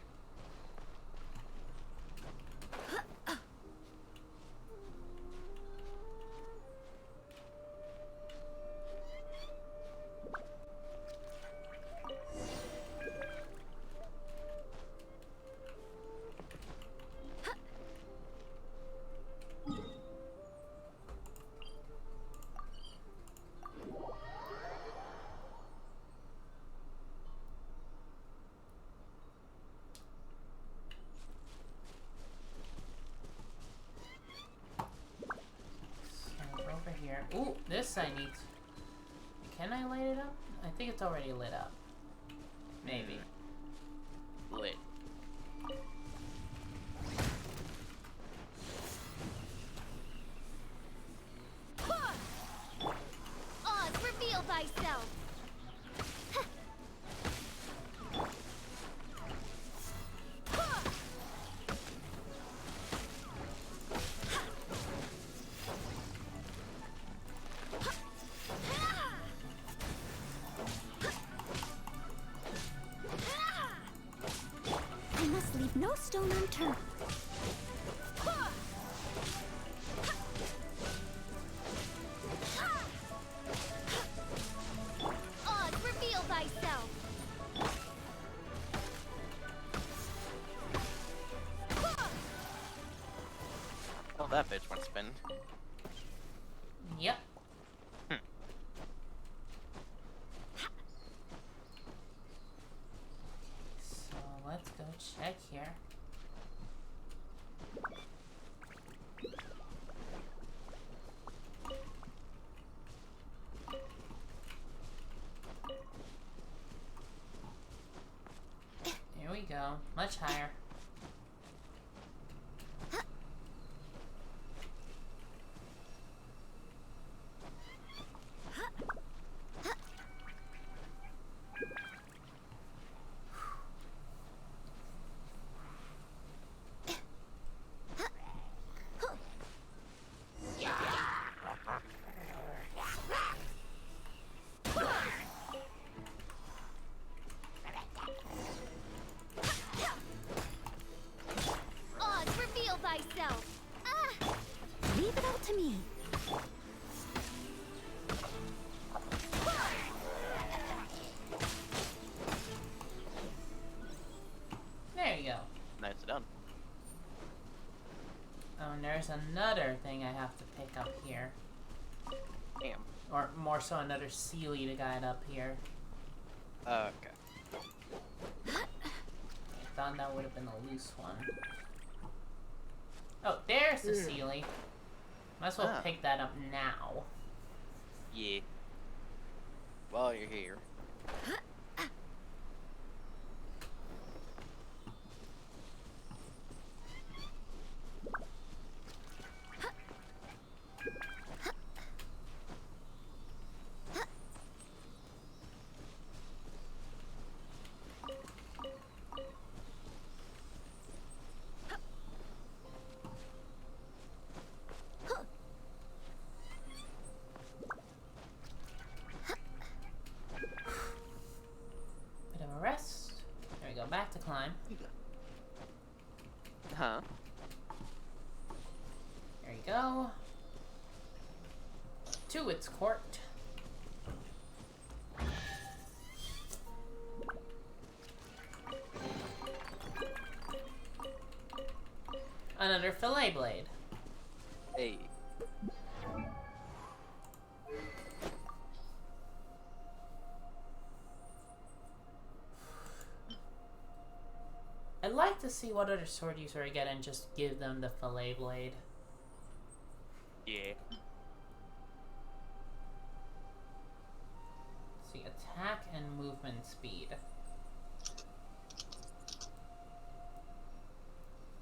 Ooh, this I need. Can I light it up? I think it's already lit up. Maybe. Lit. Oz, reveal thyself! I must leave no stone unturned. Oz, reveal thyself! Oh, that bitch went spin. Yep. So let's go check here. Here we go. Much higher. Oz, reveal thyself! Leave it all to me. There you go. Nice done. Oh, and there's another thing I have to pick up here. Damn. Or more so, another Sealy to guide up here. Okay. Thought that would have been a loose one. Oh, there's the Sealy. Might as well pick that up now. Yeah. While you're here. go. To its court. Another fillet blade. Hey. I'd like to see what other sword user I get and just give them the fillet blade. Yeah. Let's see, attack and movement speed.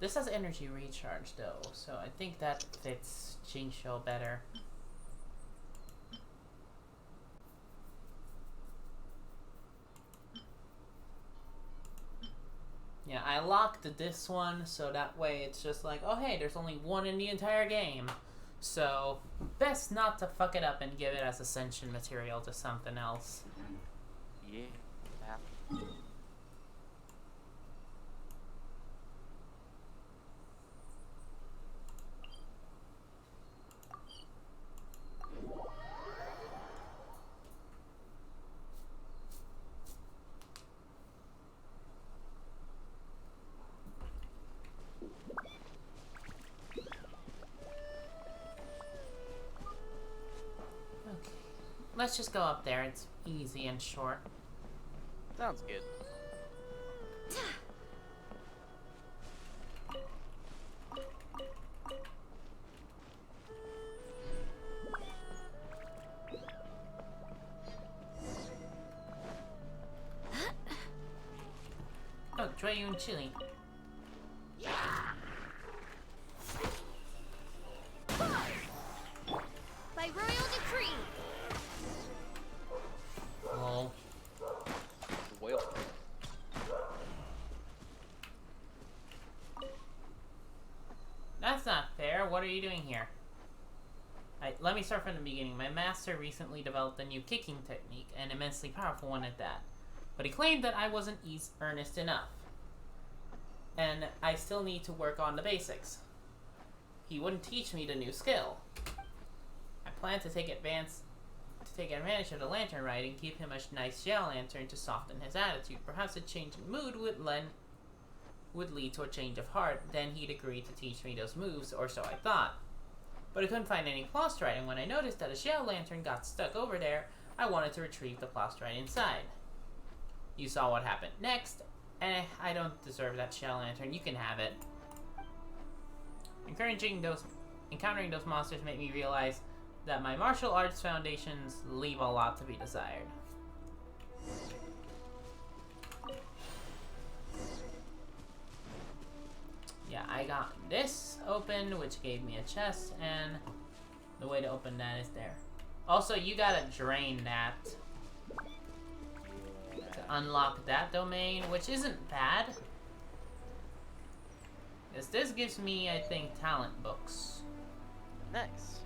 This has energy recharge though, so I think that fits Jingsho better. Yeah, I locked this one so that way it's just like, oh hey, there's only one in the entire game. So, best not to fuck it up and give it as ascension material to something else. Yeah. Let's just go up there. It's easy and short. Sounds good. Oh, Drayun Chili. By royal decree. Lol. Well. That's not fair. What are you doing here? Let me start from the beginning. My master recently developed a new kicking technique, an immensely powerful one at that. But he claimed that I wasn't earnest enough. And I still need to work on the basics. He wouldn't teach me the new skill. I plan to take advantage of the lantern rite and give him a nice gel lantern to soften his attitude. Perhaps a change in mood would lead to a change of heart. Then he'd agree to teach me those moves, or so I thought. But I couldn't find any plastrite, and when I noticed that a gel lantern got stuck over there, I wanted to retrieve the plastrite inside. You saw what happened next. I don't deserve that shell lantern. You can have it. Encountering those monsters made me realize that my martial arts foundations leave a lot to be desired. Yeah, I got this open, which gave me a chest, and the way to open that is there. Also, you gotta drain that to unlock that domain, which isn't bad. Because this gives me, I think, talent books. Nice.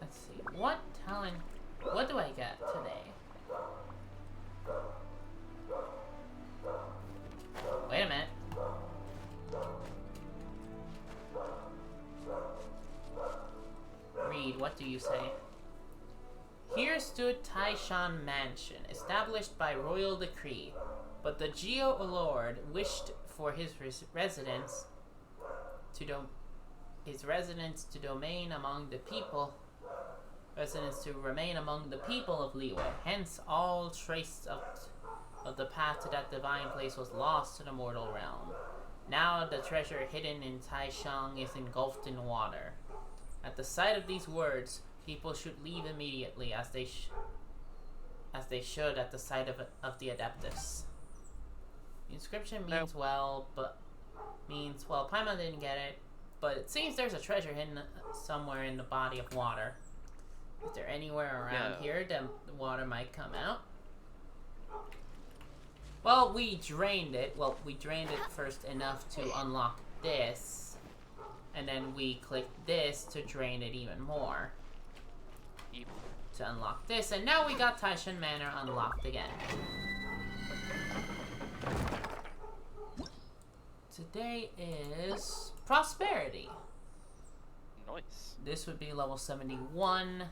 Let's see, what do I get today? Wait a minute. Read, what do you say? Here stood Taishan Mansion, established by royal decree, but the Geo Lord wished for his residence to remain among the people of Liyue. Hence, all trace of the path to that divine place was lost to the mortal realm. Now, the treasure hidden in Taishang is engulfed in water. At the sight of these words, people should leave immediately, as they should at the sight of the Adeptus. The inscription means well, Paimon didn't get it, but it seems there's a treasure hidden somewhere in the body of water. Is there anywhere around here that the water might come out? Well, we drained it. Well, we drained it first enough to unlock this. And then we clicked this to drain it even more. To unlock this. And now we got Taishan Manor unlocked again. Today is prosperity. Nice. This would be level 71.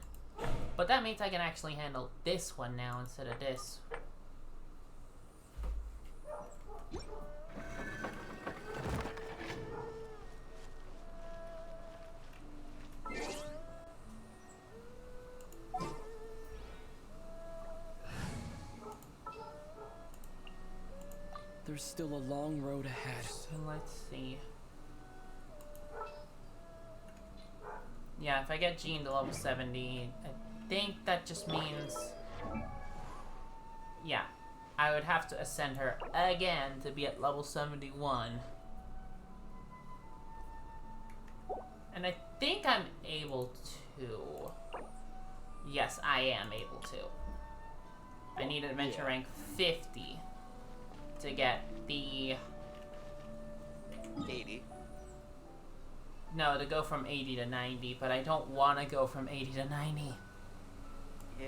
But that means I can actually handle this one now instead of this. There's still a long road ahead. So let's see. Yeah, if I get Jean to level 70, I think that just means... Yeah, I would have to ascend her again to be at level 71. And I think I'm able to... Yes, I am able to. I need an adventure rank 50 to get the... 80. No, to go from 80 to 90, but I don't want to go from 80 to 90. Yeah.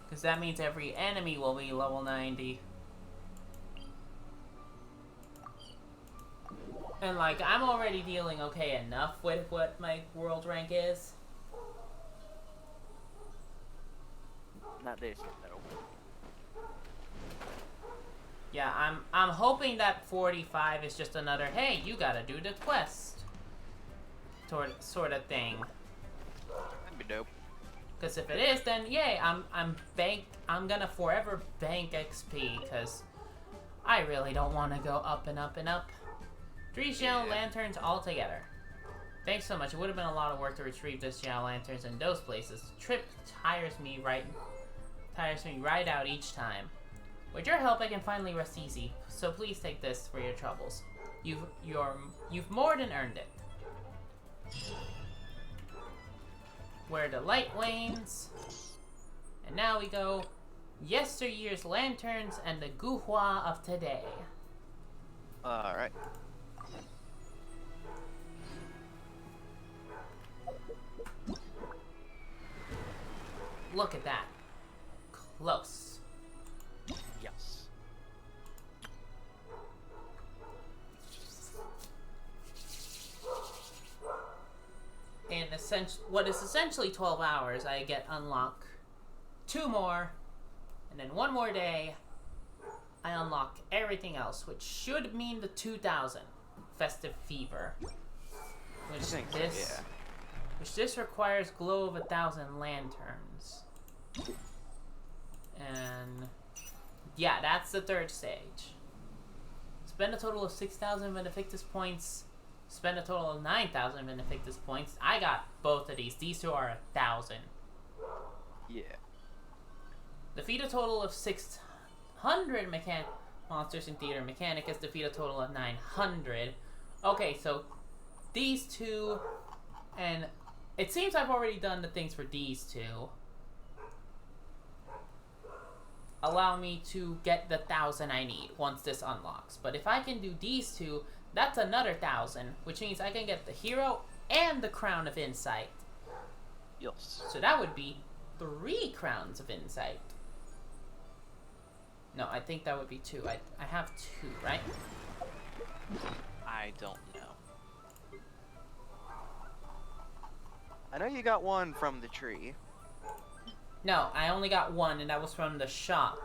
Because that means every enemy will be level 90. And like, I'm already dealing okay enough with what my world rank is. Not this, though. Yeah, I'm hoping that 45 is just another, hey, you gotta do the quest. Sort of thing. That'd be dope. Because if it is, then yay, I'm gonna forever bank XP, because I really don't want to go up and up and up. 3 shell lanterns all together. Thanks so much. It would have been a lot of work to retrieve those shell lanterns in those places. The trip tires me right out each time. With your help, I can finally rest easy. So please take this for your troubles. You've more than earned it. Where the light wanes. And now we go yesteryear's lanterns and the guhua of today. Alright. Look at that. Close. Yes. In what is essentially 12 hours, I get unlock 2 more, and then 1 more day, I unlock everything else, which should mean the 2000 Festive Fever, which this requires glow of 1,000 lanterns, and yeah, that's the 3rd stage. Spend a total of 6,000 Benefactus points. Spend a total of 9,000 Benefactus points. I got both of these. These 2 are 1,000. Yeah. Defeat a total of 600 monsters in Theater Mechanicus. Defeat a total of 900. Okay, so these 2, and it seems I've already done the things for these 2. Allow me to get the 1,000 I need once this unlocks. But if I can do these 2, that's another 1,000, which means I can get the hero and the Crown of Insight. Yes. So that would be 3 Crowns of Insight. No, I think that would be 2. I have 2, right? I don't know. I know you got one from the tree. No, I only got 1, and that was from the shop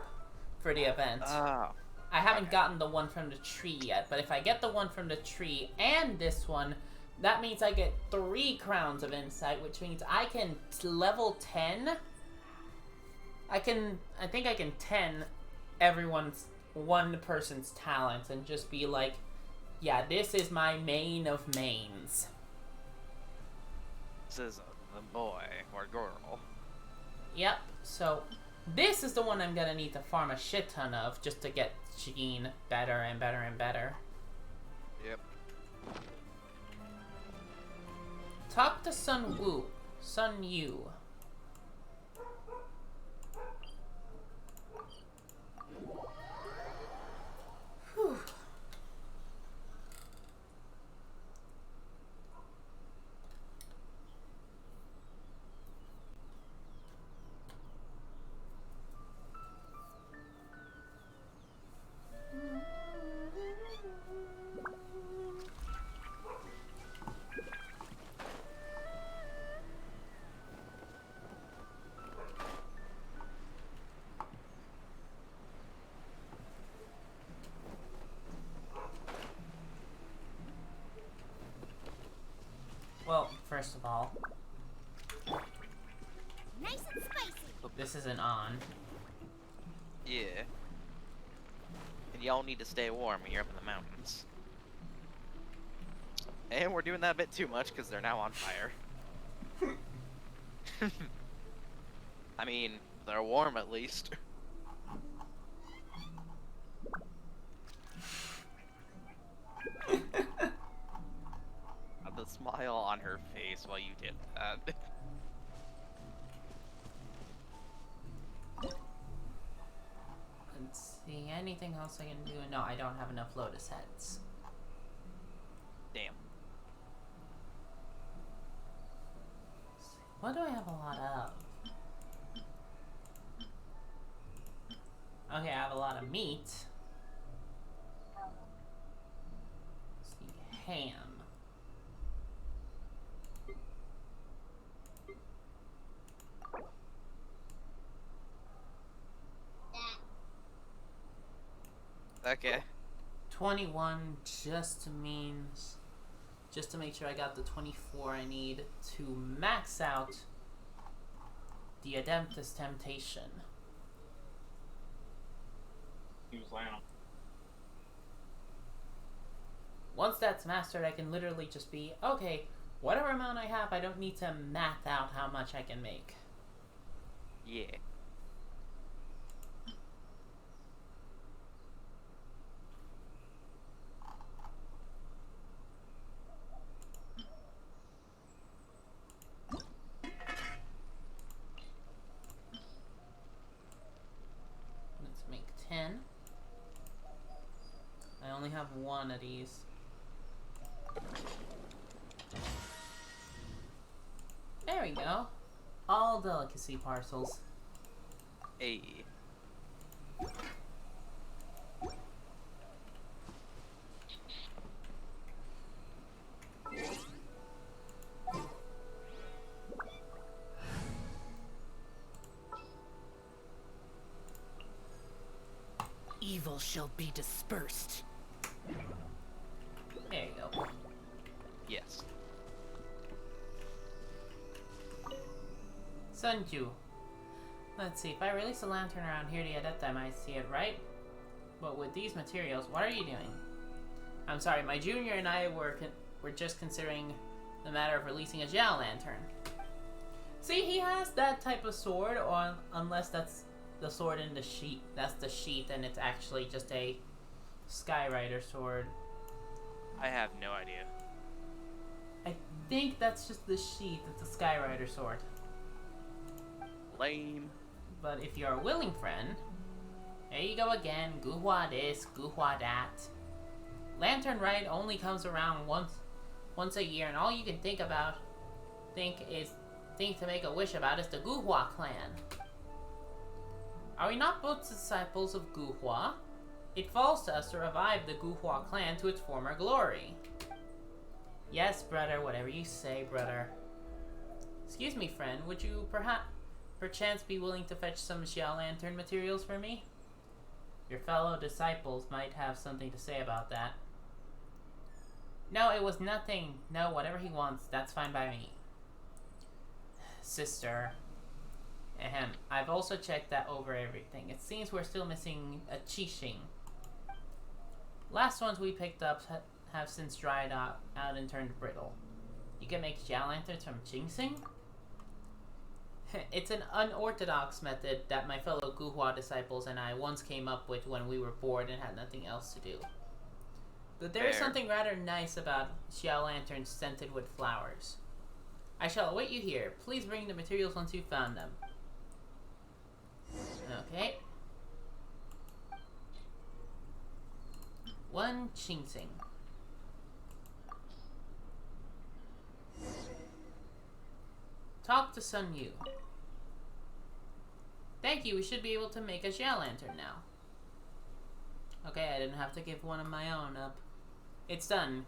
for the event. Oh. I haven't gotten the one from the tree yet, but if I get the one from the tree and this one, that means I get 3 Crowns of Insight, which means I can level 10. I think I can 10 one person's talents and just be like, yeah, this is my main of mains. This is the boy or girl. Yep, so this is the one I'm gonna need to farm a shit ton of just to get Jean better and better and better. Yep. Talk to Sun Yu. Whew. first of all. Nice and spicy. This isn't on. Yeah. And y'all need to stay warm when you're up in the mountains. And we're doing that a bit too much because they're now on fire. I mean, they're warm at least. The smile on her face while you did that. Let's see, anything else I can do? No, I don't have enough lotus heads. Damn. What do I have a lot of? Okay, I have a lot of meat. Let's see, ham. Okay. 21 just means... just to make sure I got the 24 I need to max out the Ademptus Temptation. Once that's mastered, I can literally just be, okay, whatever amount I have, I don't need to math out how much I can make. Yeah. Let's make 10. I only have one of these. There we go. All delicacy parcels. Hey. Evil shall be dispersed. There you go. Yes. Sunju. Let's see, if I release a lantern around here the adept, I might see it, right? But with these materials, what are you doing? I'm sorry, my junior and I were just considering the matter of releasing a gel lantern. See, he has that type of sword, or unless that's the sword in the sheath. That's the sheath, and it's actually just a Skyrider sword. I have no idea. I think that's just the sheath. It's a Skyrider sword. Lame. But if you're a willing friend, there you go again. Guhua this, Guhua that. Lantern Rite only comes around once a year, and all you can think to make a wish about is the Guhua clan. Are we not both disciples of Guhua? It falls to us to revive the Guhua clan to its former glory. Yes, brother, whatever you say, brother. Excuse me, friend, would you perchance be willing to fetch some Xiao Lantern materials for me? Your fellow disciples might have something to say about that. No, it was nothing. No, whatever he wants, that's fine by me. Sister. Ahem. I've also checked that over everything. It seems we're still missing a Qixing. Last ones we picked up have since dried out and turned brittle. You can make Xiao Lanterns from Qixing? It's an unorthodox method that my fellow Guhua disciples and I once came up with when we were bored and had nothing else to do. But there is something rather nice about Xiao Lanterns scented with flowers. I shall await you here. Please bring the materials once you've found them. Okay. 1 Qixing. Talk to Sun Yu. Thank you, we should be able to make a Xiao Lantern now. Okay, I didn't have to give one of my own up. It's done.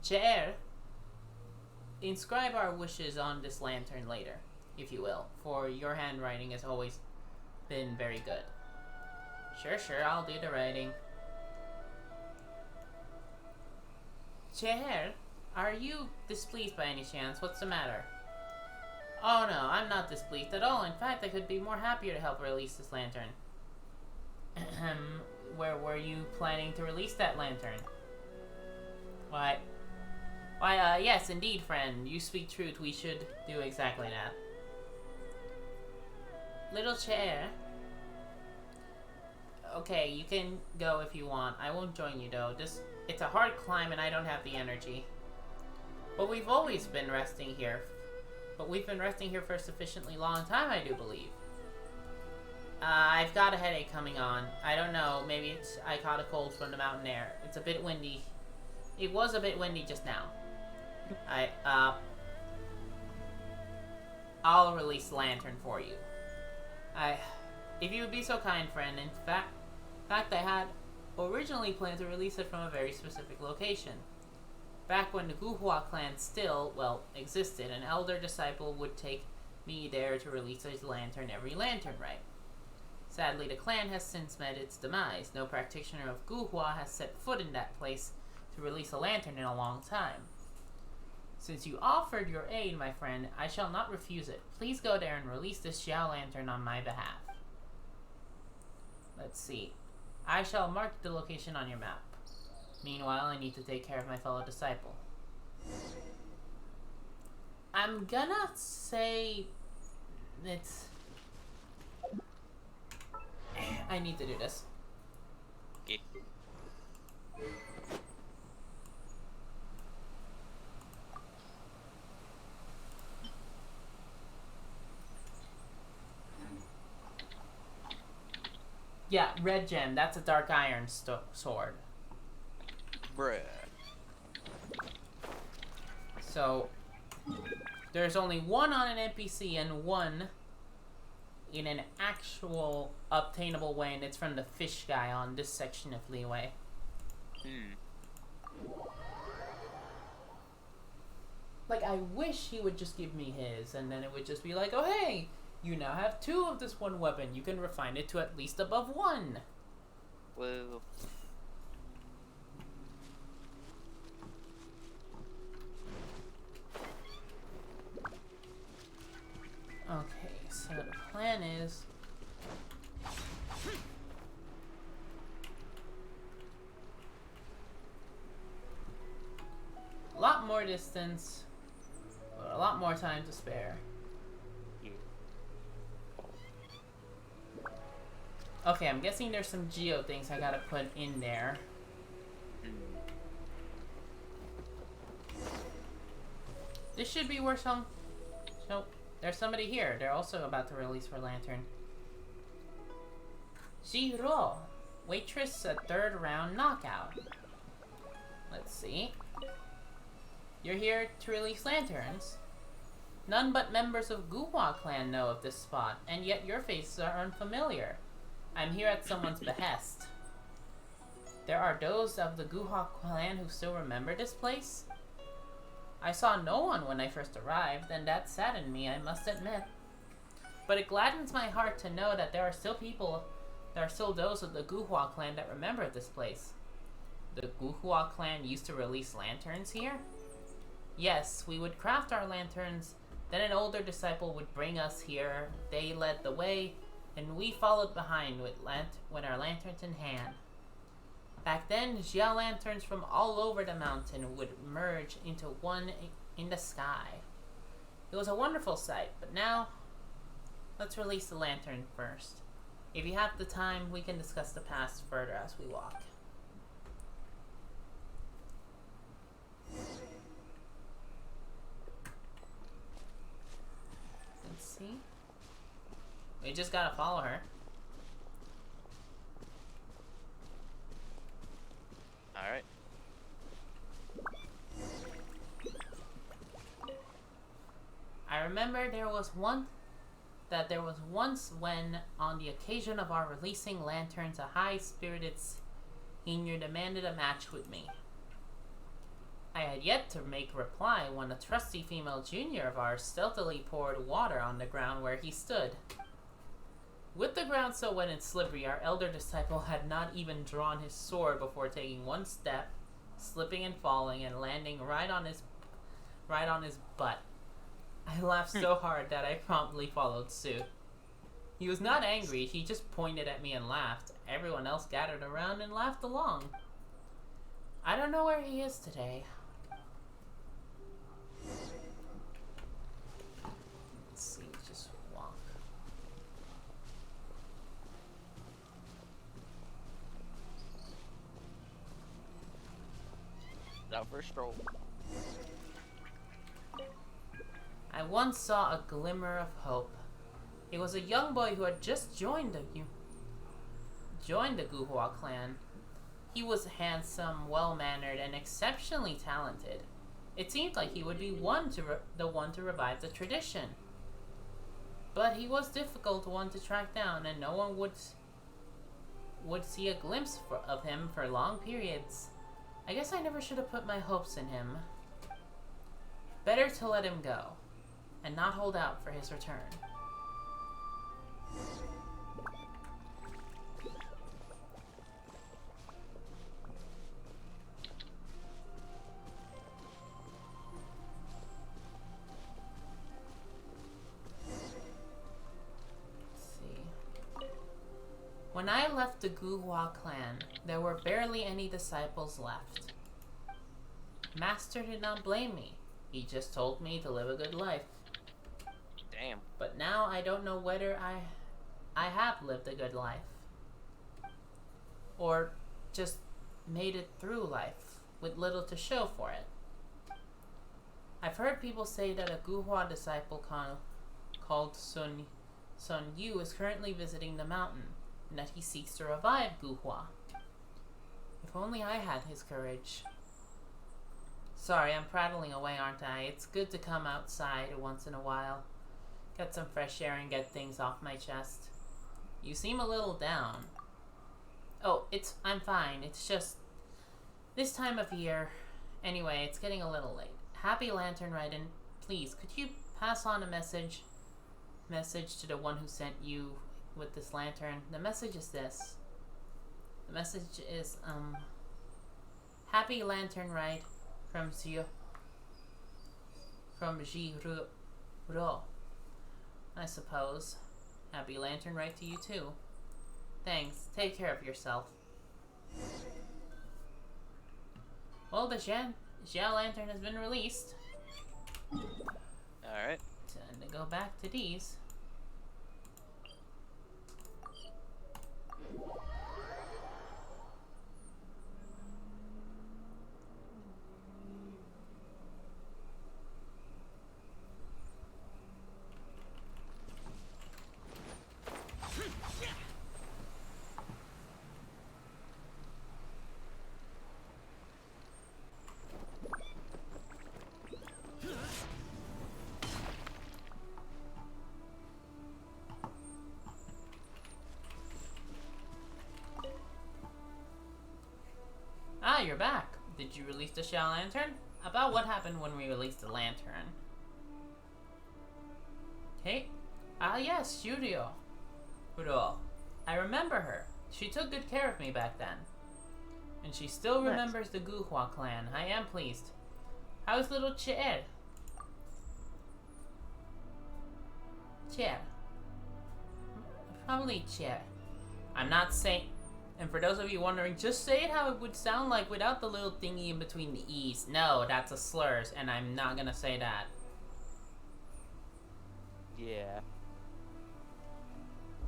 Chair, inscribe our wishes on this lantern later, if you will, for your handwriting has always been very good. Sure, I'll do the writing. Chair, Are you displeased by any chance? What's the matter? Oh no, I'm not displeased at all. In fact, I could be more happier to help release this lantern. Where were you planning to release that lantern? Why, yes, indeed, friend. You speak truth. We should do exactly that. Little chair. Okay, you can go if you want. I won't join you, though. It's a hard climb and I don't have the energy. But we've always been resting here. But we've been resting here for a sufficiently long time, I do believe. I've got a headache coming on. I don't know. Maybe I caught a cold from the mountain air. It's a bit windy. It was a bit windy just now. I'll release the lantern for you. If you would be so kind, friend. In fact, I had originally planned to release it from a very specific location. Back when the Guhua clan still, well, existed, an elder disciple would take me there to release his lantern every lantern rite. Sadly, the clan has since met its demise. No practitioner of Guhua has set foot in that place to release a lantern in a long time. Since you offered your aid, my friend, I shall not refuse it. Please go there and release this Xiao lantern on my behalf. Let's see. I shall mark the location on your map. Meanwhile, I need to take care of my fellow disciple. I'm gonna say it's... I need to do this. Okay. Yeah, red gem. That's a dark iron sword. Bruh. So, there's only one on an NPC and one in an actual obtainable way, and it's from the fish guy on this section of Leeway. Like, I wish he would just give me his, and then it would just be like, oh hey, you now have 2 of this one weapon. You can refine it to at least above 1. Whoa. Okay, so the plan is... a lot more distance, but a lot more time to spare. Okay, I'm guessing there's some geo things I gotta put in there. This should be where some... Nope. There's somebody here. They're also about to release for lantern. Jiro, waitress at 3rd round knockout. Let's see. You're here to release lanterns? None but members of Guhua clan know of this spot, and yet your faces are unfamiliar. I'm here at someone's behest. There are those of the Guhua clan who still remember this place? I saw no one when I first arrived, and that saddened me, I must admit. But it gladdens my heart to know that there are still those of the Guhua clan that remember this place. The Guhua clan used to release lanterns here? Yes, we would craft our lanterns, then an older disciple would bring us here. They led the way, and we followed behind with our lanterns in hand. Back then, Xiao lanterns from all over the mountain would merge into one in the sky. It was a wonderful sight, but now, let's release the lantern first. If you have the time, we can discuss the past further as we walk. Let's see. We just gotta follow her. Alright. I remember there was once when, on the occasion of our releasing lanterns, a high-spirited senior demanded a match with me. I had yet to make reply when a trusty female junior of ours stealthily poured water on the ground where he stood. With the ground so wet and slippery, our elder disciple had not even drawn his sword before taking one step slipping and falling and landing right on his butt. I laughed so hard that I promptly followed suit. He was not angry, he just pointed at me and laughed. Everyone else gathered around and laughed along. I don't know where he is today. Let's see, just walk. Out for a stroll. I once saw a glimmer of hope. He was a young boy who had just joined the Guhua clan. He was handsome, well-mannered, and exceptionally talented. It seemed like he would be the one to revive the tradition. But he was difficult one to track down, and no one would see a glimpse of him for long periods. I guess I never should have put my hopes in him. Better to let him go, and not hold out for his return. When I left the Guhua clan, there were barely any disciples left. Master did not blame me. He just told me to live a good life. Damn. But now I don't know whether I have lived a good life. Or just made it through life with little to show for it. I've heard people say that a Guhua disciple called Sun Yu is currently visiting the mountain, and that he seeks to revive Guhua. If only I had his courage. Sorry, I'm prattling away, aren't I? It's good to come outside once in a while. Get some fresh air and get things off my chest. You seem a little down. Oh, I'm fine. It's just this time of year. Anyway, it's getting a little late. Happy Lantern Rite, and please, could you pass on a message to the one who sent you with this lantern? The message is this. The message is, Happy Lantern Rite from Ji-Ro, I suppose. Happy Lantern Rite to you too. Thanks. Take care of yourself. Well, the Xia Lantern has been released. Alright. Time to go back to these. Ah, you're back. Did you release the Xia Lantern? About what happened when we released the lantern? Hey? Ah yes, Shuryo. Uro. I remember her. She took good care of me back then. And she still remembers the Guhua clan. I am pleased. How's little Chair? Chair. Probably Chair. I'm not saying... And for those of you wondering, just say it how it would sound like without the little thingy in between the E's. No, that's a slur, and I'm not gonna say that. Yeah.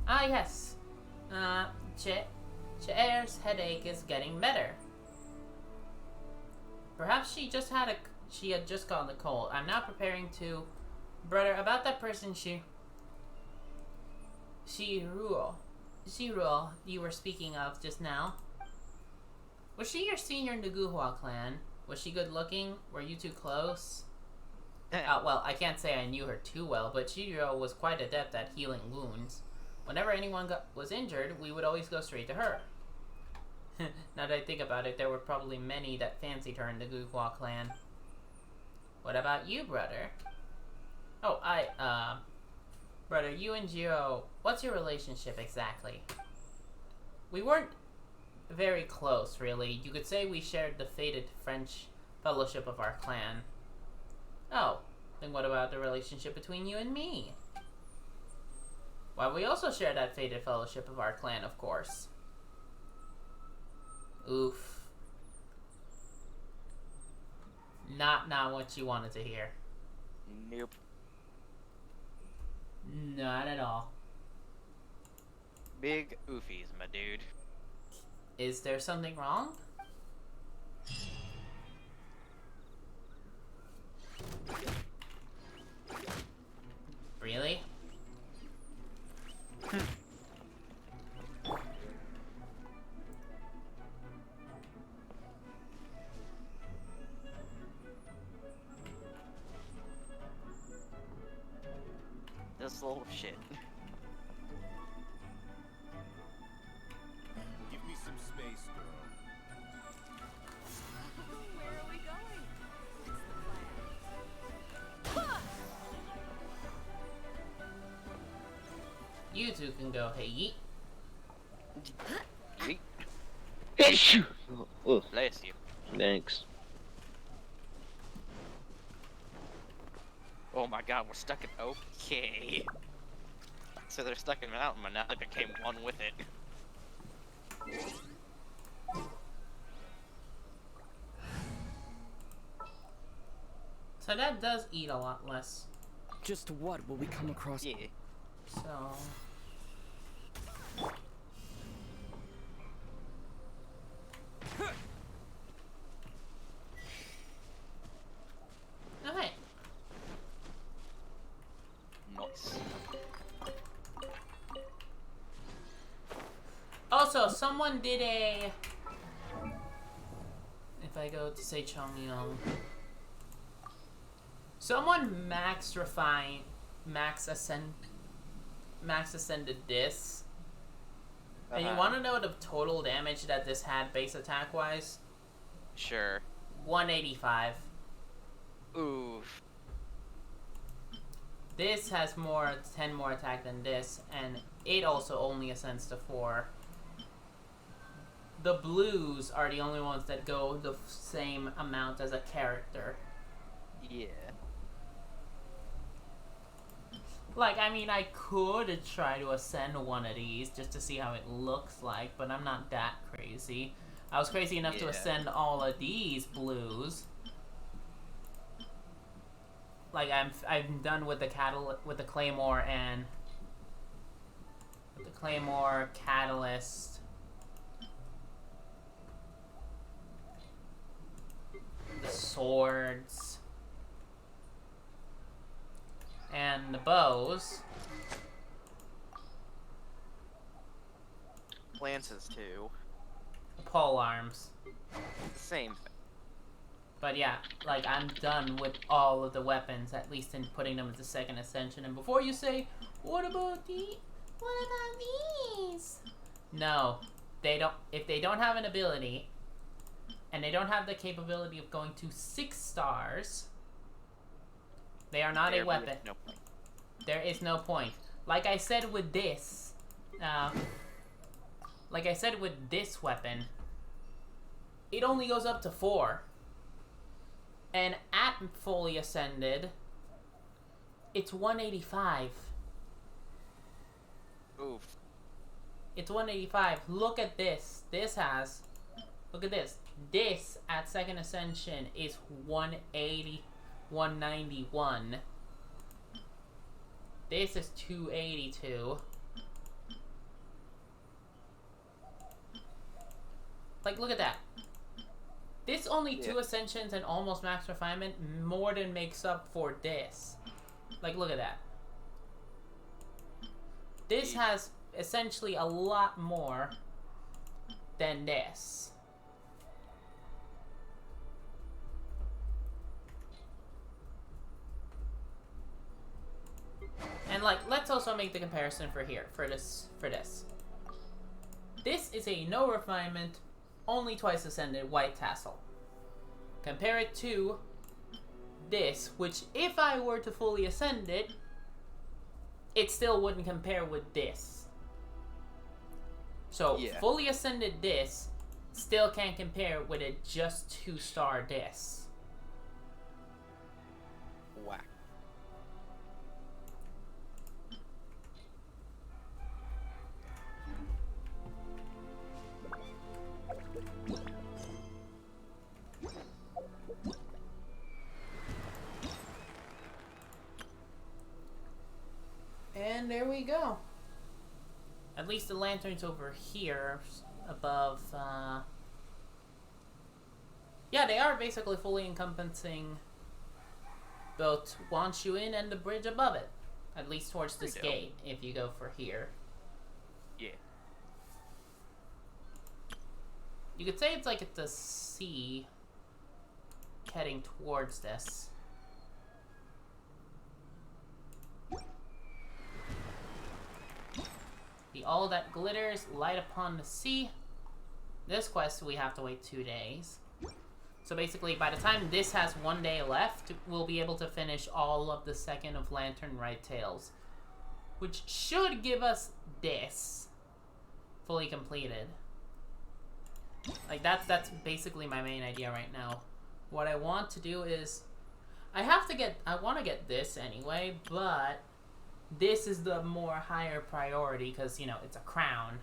Ah, yes. Chair's headache is getting better. Perhaps she had just gotten the cold. I'm now preparing to... Brother, about that person Shiro, you were speaking of just now. Was she your senior in the Guhua clan? Was she good looking? Were you too close? Well, I can't say I knew her too well, but Shiro was quite adept at healing wounds. Whenever anyone was injured, we would always go straight to her. Now that I think about it, there were probably many that fancied her in the Guhua clan. What about you, brother? Oh, brother, you and Jiro, what's your relationship exactly? We weren't very close, really. You could say we shared the fated French fellowship of our clan. Oh, then what about the relationship between you and me? Well, we also share that fated fellowship of our clan, of course. Oof. Not what you wanted to hear. Nope. Not at all. Big oofies, my dude. Is there something wrong? Really? This little shit. Give me some space, girl. Where are we going? What's the plan? You two can go, hey yeet. Yeet. Issue. Oh, Bless you. thanks. Oh my god, we're stuck in. Okay. So they're stuck in mountain, but now they became one with it. So that does eat a lot less. Just what will we come across? Yeah. So... Okay. Nice. Also, someone did a... If I go to say Chongyong... Someone max ascended this. And you want to know the total damage that this had base attack wise? Sure. 185. Oof. This has 10 more attack than this, and it also only ascends to 4. The blues are the only ones that go the same amount as a character. Yeah. Like, I mean, I could try to ascend one of these just to see how it looks like, but I'm not that crazy. I was crazy enough to ascend all of these blues. Like, I'm done with the claymore and with the claymore, catalyst, the swords. And the bows. Lances too. The pole arms. Same thing. But yeah, like I'm done with all of the weapons, at least in putting them as the second ascension. And before you say, what about these? No, they don't. If they don't have an ability, and they don't have the capability of going to 6 stars, they are not a weapon. No point. There is no point. Like I said with this, weapon, it only goes up to 4. And at fully ascended, it's 185. Oof. It's 185. Look at this. Look at this. This at second ascension is 180. 191. This is 282. Like, look at that. This only 2 ascensions and almost max refinement more than makes up for this. Like, look at that. This has essentially a lot more than this. And like, let's also make the comparison for this. This is a no refinement, only twice ascended white tassel. Compare it to this, which if I were to fully ascend it, it still wouldn't compare with this. So fully ascended this still can't compare with a just 2-star disc. Whack. And there we go. At least the lantern's over here, above, yeah, they are basically fully encompassing both Wanshu Inn and the bridge above it. At least towards this gate, if you go for here. Yeah. You could say it's like at the sea heading towards this. The all that glitters light upon the sea. This quest we have to wait 2 days. So basically by the time this has 1 day left, we'll be able to finish all of the second of Lantern Rite Tales. Which should give us this fully completed. Like that's basically my main idea right now. What I want to do is I want to get this anyway, but this is the more higher priority because, you know, it's a crown.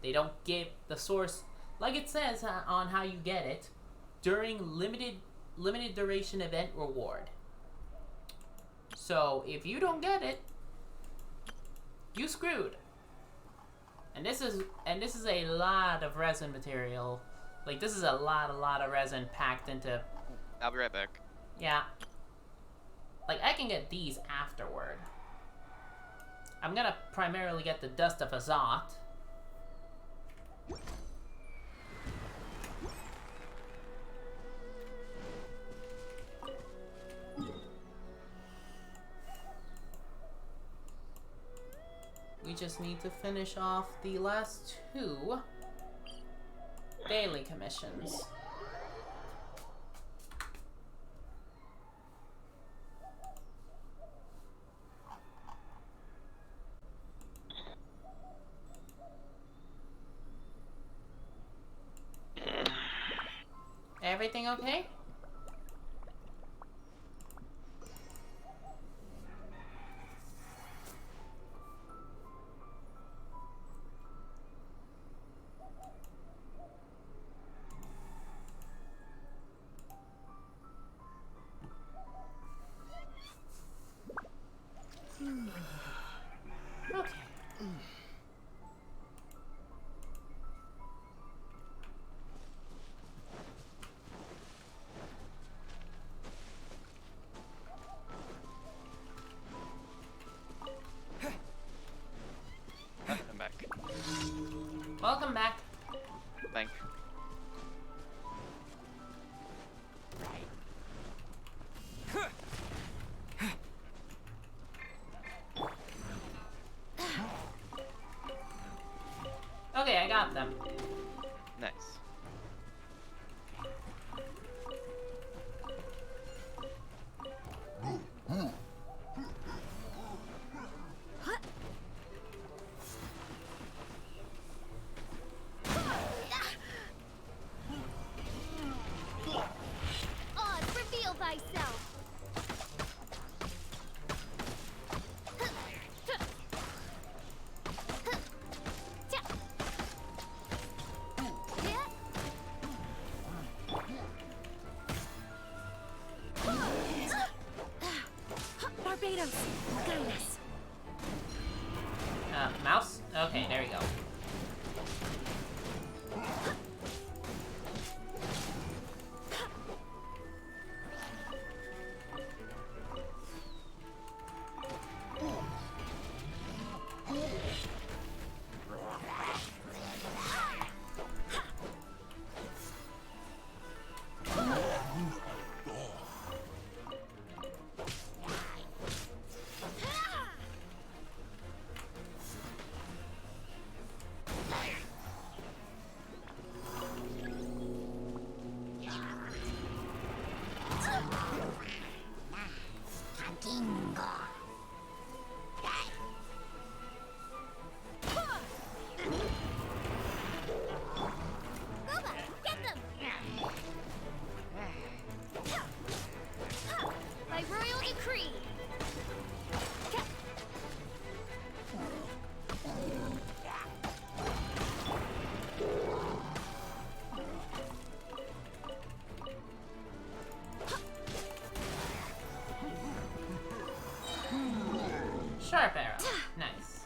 They don't give the source, like it says on how you get it, during limited duration event reward. So if you don't get it, you screwed. And this is a lot of resin material. Like this is a lot of resin packed into. I'll be right back. Yeah. Like I can get these afterward. I'm gonna primarily get the Dust of Azat. We just need to finish off the last 2 daily commissions. Everything okay? Okay. I'm back. Welcome back. Thank you. Okay, I got them. Nice. Oz, reveal thyself. Barbados, guide us. Mouse? Okay, there we go. Sharp arrow. Nice.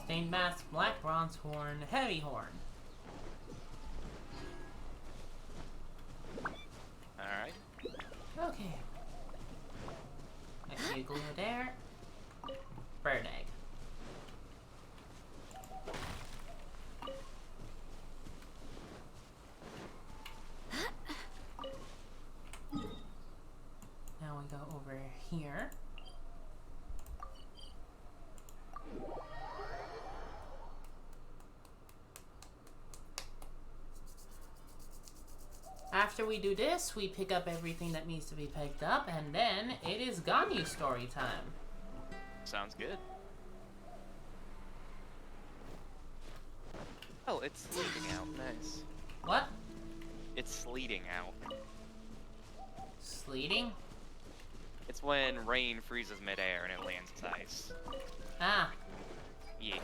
Stained mask, black bronze horn, heavy horn. Alright. Okay. I see a glue there. Bird egg. Now we go over here. After we do this, we pick up everything that needs to be picked up, and then it is Ganyu story time. Sounds good. Oh, it's sleeting out. Nice. What? It's sleeting out. Sleeting? It's when rain freezes midair and it lands as ice. Ah. Yeah.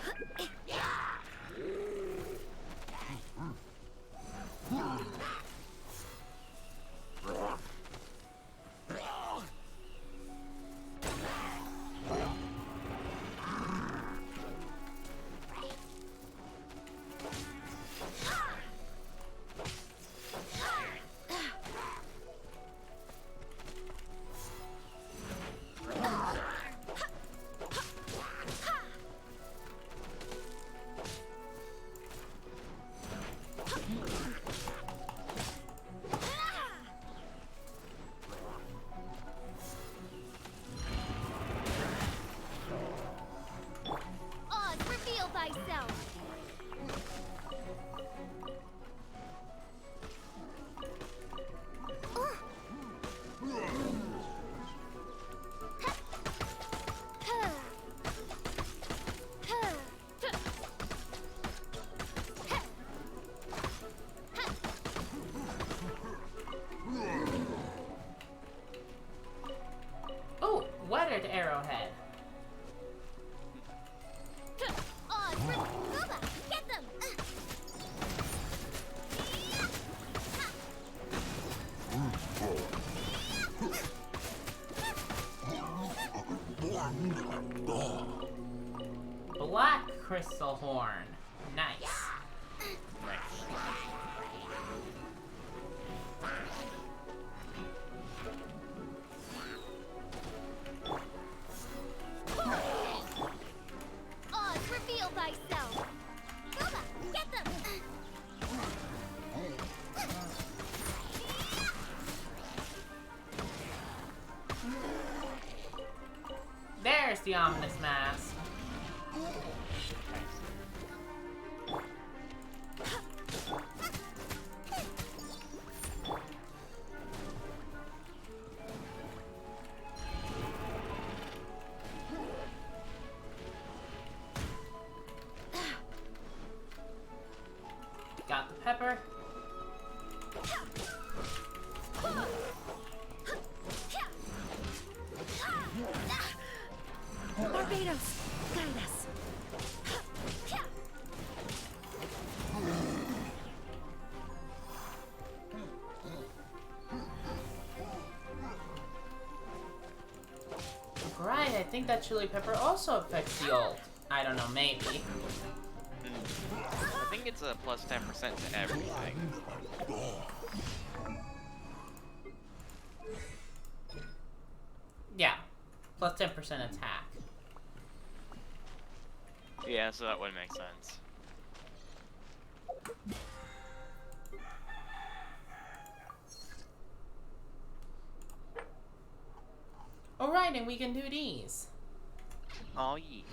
Oz, reveal thyself! Oh, weathered arrowhead. Oz, Gooba, get them! Black crystal horn. Nice. Oz, reveal thyself! Gooba, get them! There's the ominous mask. Got the pepper. Barbados, guide us. Right, I think that chili pepper also affects the ult. I don't know, maybe. I think it's a plus 10% to everything. Yeah, plus 10% attack. Yeah, so that would make sense. Alright, and we can do these. Oh, yeah.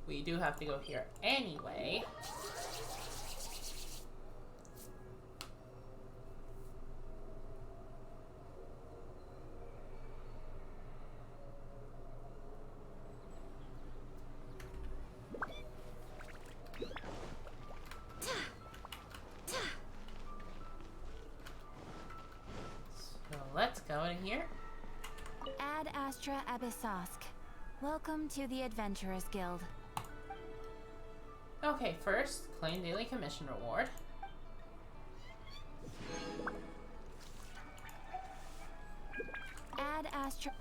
We do have to go here anyway. Astra Abyssosk. Welcome to the Adventurers Guild. Okay, first, claim daily commission reward. Add Astra...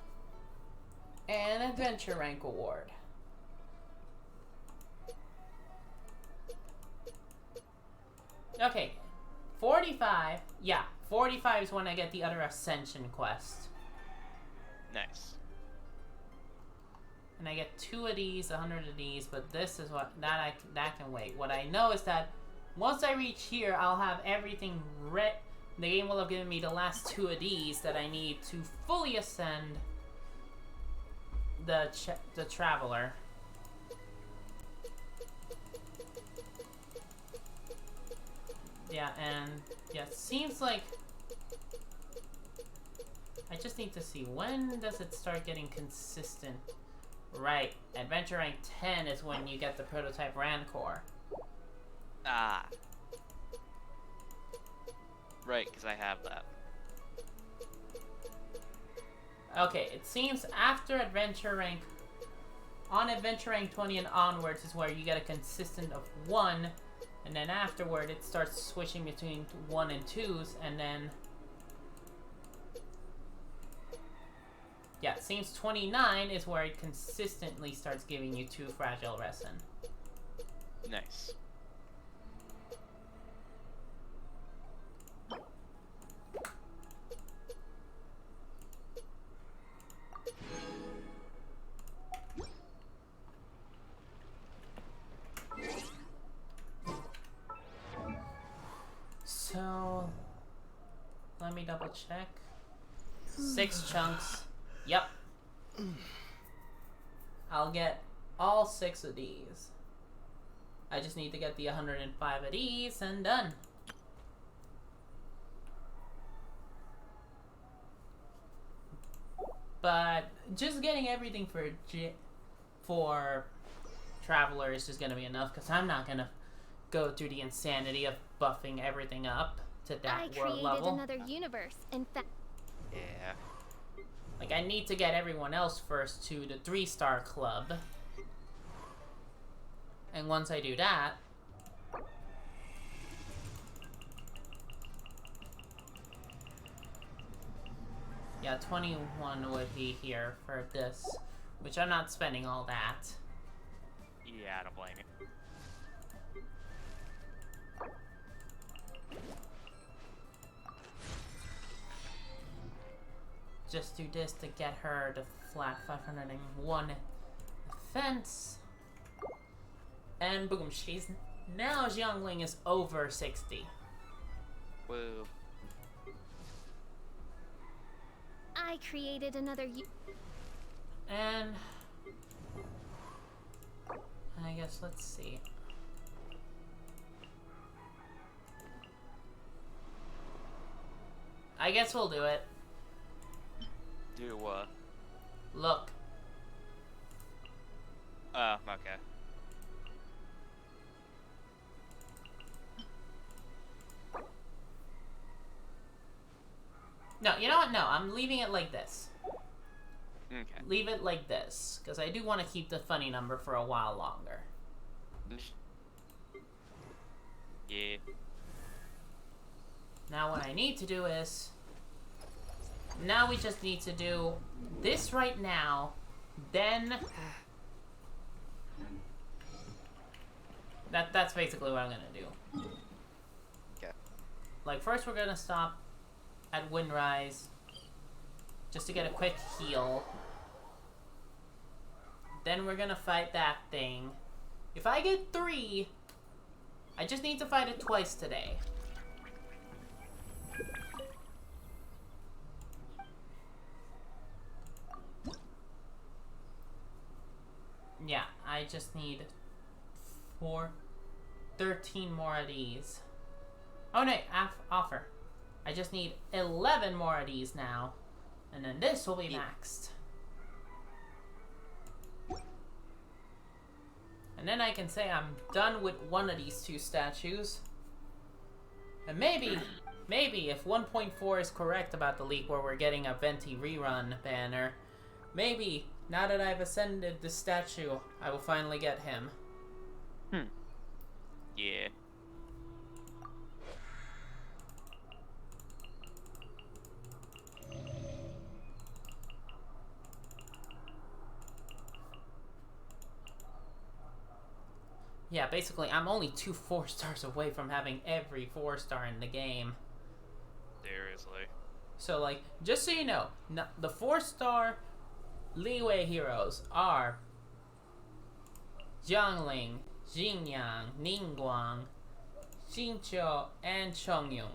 And adventure rank award. Okay, 45. Yeah, 45 is when I get the other Ascension quest. Nice. And I get 2 of these, 100 of these, but this is what that can wait. What I know is that once I reach here, I'll have everything ready. The game will have given me the last 2 of these that I need to fully ascend the Traveler. Yeah, and yeah, it seems like I just need to see when does it start getting consistent. Right, Adventure Rank 10 is when you get the prototype Rancor. Ah. Right, because I have that. Okay, it seems after Adventure Rank, on Adventure Rank 20 and onwards is where you get a consistent of 1, and then afterward it starts switching between 1 and 2s, and then... Yeah, it seems 29 is where it consistently starts giving you 2 Fragile Resin. Nice. So, let me double check. 6 chunks. Yep. I'll get all 6 of these. I just need to get the 105 of these and done. But just getting everything for Traveler is just gonna be enough, because I'm not gonna go through the insanity of buffing everything up to that world level. I created another universe. In fact, yeah. Like, I need to get everyone else first to the 3-star club. And once I do that... Yeah, 21 would be here for this. Which I'm not spending all that. Yeah, I don't blame you. Just do this to get her to flat 501 defense. And boom, she's now Xiangling is over 60. Woo. I created another And I guess let's see. I guess we'll do it. Do what? Look. Oh, okay. No, you know what? No, I'm leaving it like this. Okay. Leave it like this, because I do want to keep the funny number for a while longer. Yeah. Now what I need to do is... Now we just need to do this right now, then... That's basically what I'm gonna do. Okay. Like, first we're gonna stop at Windrise, just to get a quick heal. Then we're gonna fight that thing. If I get 3, I just need to fight it twice today. Yeah, I just need 13 more of these. Oh no, offer. I just need 11 more of these now. And then this will be maxed. And then I can say I'm done with one of these 2 statues. And maybe if 1.4 is correct about the leak where we're getting a Venti rerun banner, Maybe, now that I've ascended the statue, I will finally get him. Yeah. Yeah, basically, I'm only 2 4-stars away from having every 4-star in the game. Seriously. So, like, just so you know, the 4-star leeway heroes are Jiangling, Xingyang, Ningguang, Xinqiu, and Chongyun.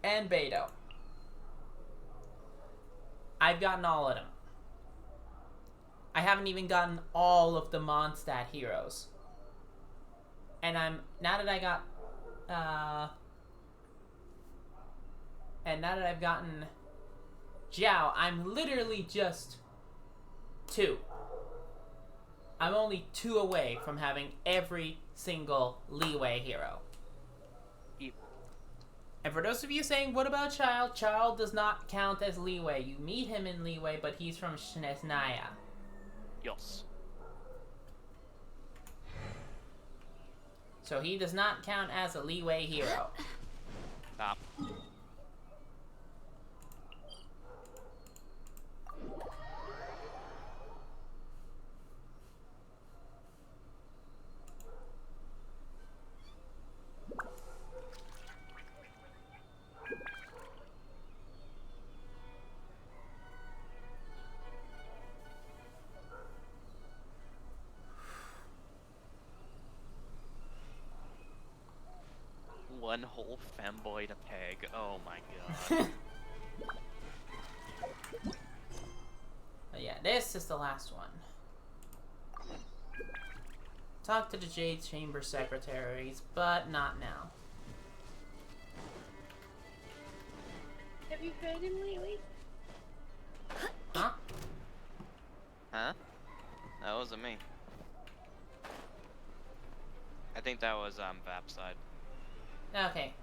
And Beidou. I've gotten all of them. I haven't even gotten all of the Mondstadt heroes. And now that I've gotten Jiao, I'm literally just 2. I'm only 2 away from having every single leeway hero. And for those of you saying, what about Child? Child does not count as leeway. You meet him in leeway, but he's from Shnesnaya. Yes. So he does not count as a leeway hero. Stop. One whole femboy to peg. Oh my god. But yeah, this is the last one. Talk to the Jade Chamber secretaries, but not now. Have you fed him lately? Huh? Huh? That wasn't me. I think that was Vap's side. Okay.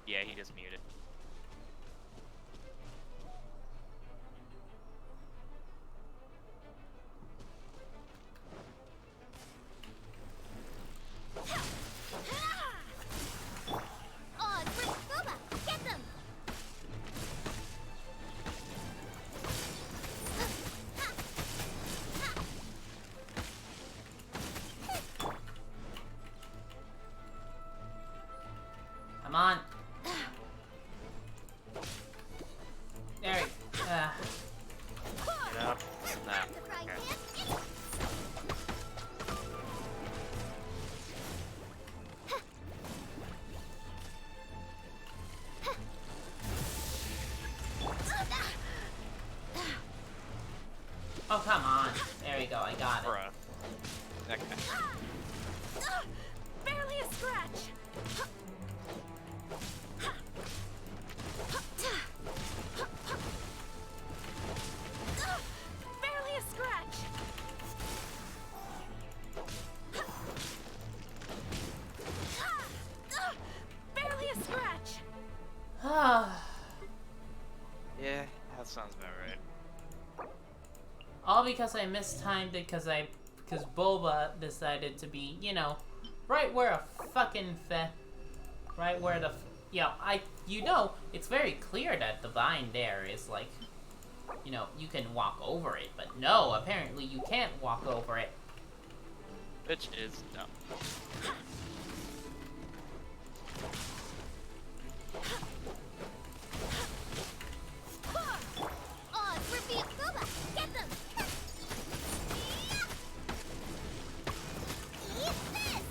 Yeah, he just muted. Oh, it's for Scuba! Get them! Come on. There we go. Get up. Nah. Okay. Oh, come on. There we go. I got it. Bruh. Okay. Barely a scratch. Barely a scratch. Barely a scratch. Yeah, that sounds about right. All because I mistimed it because Boba decided to be, you know, right where a fucking right where the, it's very clear that the vine there is like, you know, you can walk over it, but no, apparently you can't walk over it. Which is dumb. Oh, it's for Scuba! Get them! Eat this!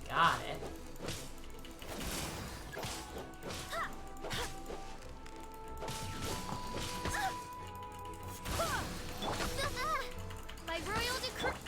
Got it. By royal decree.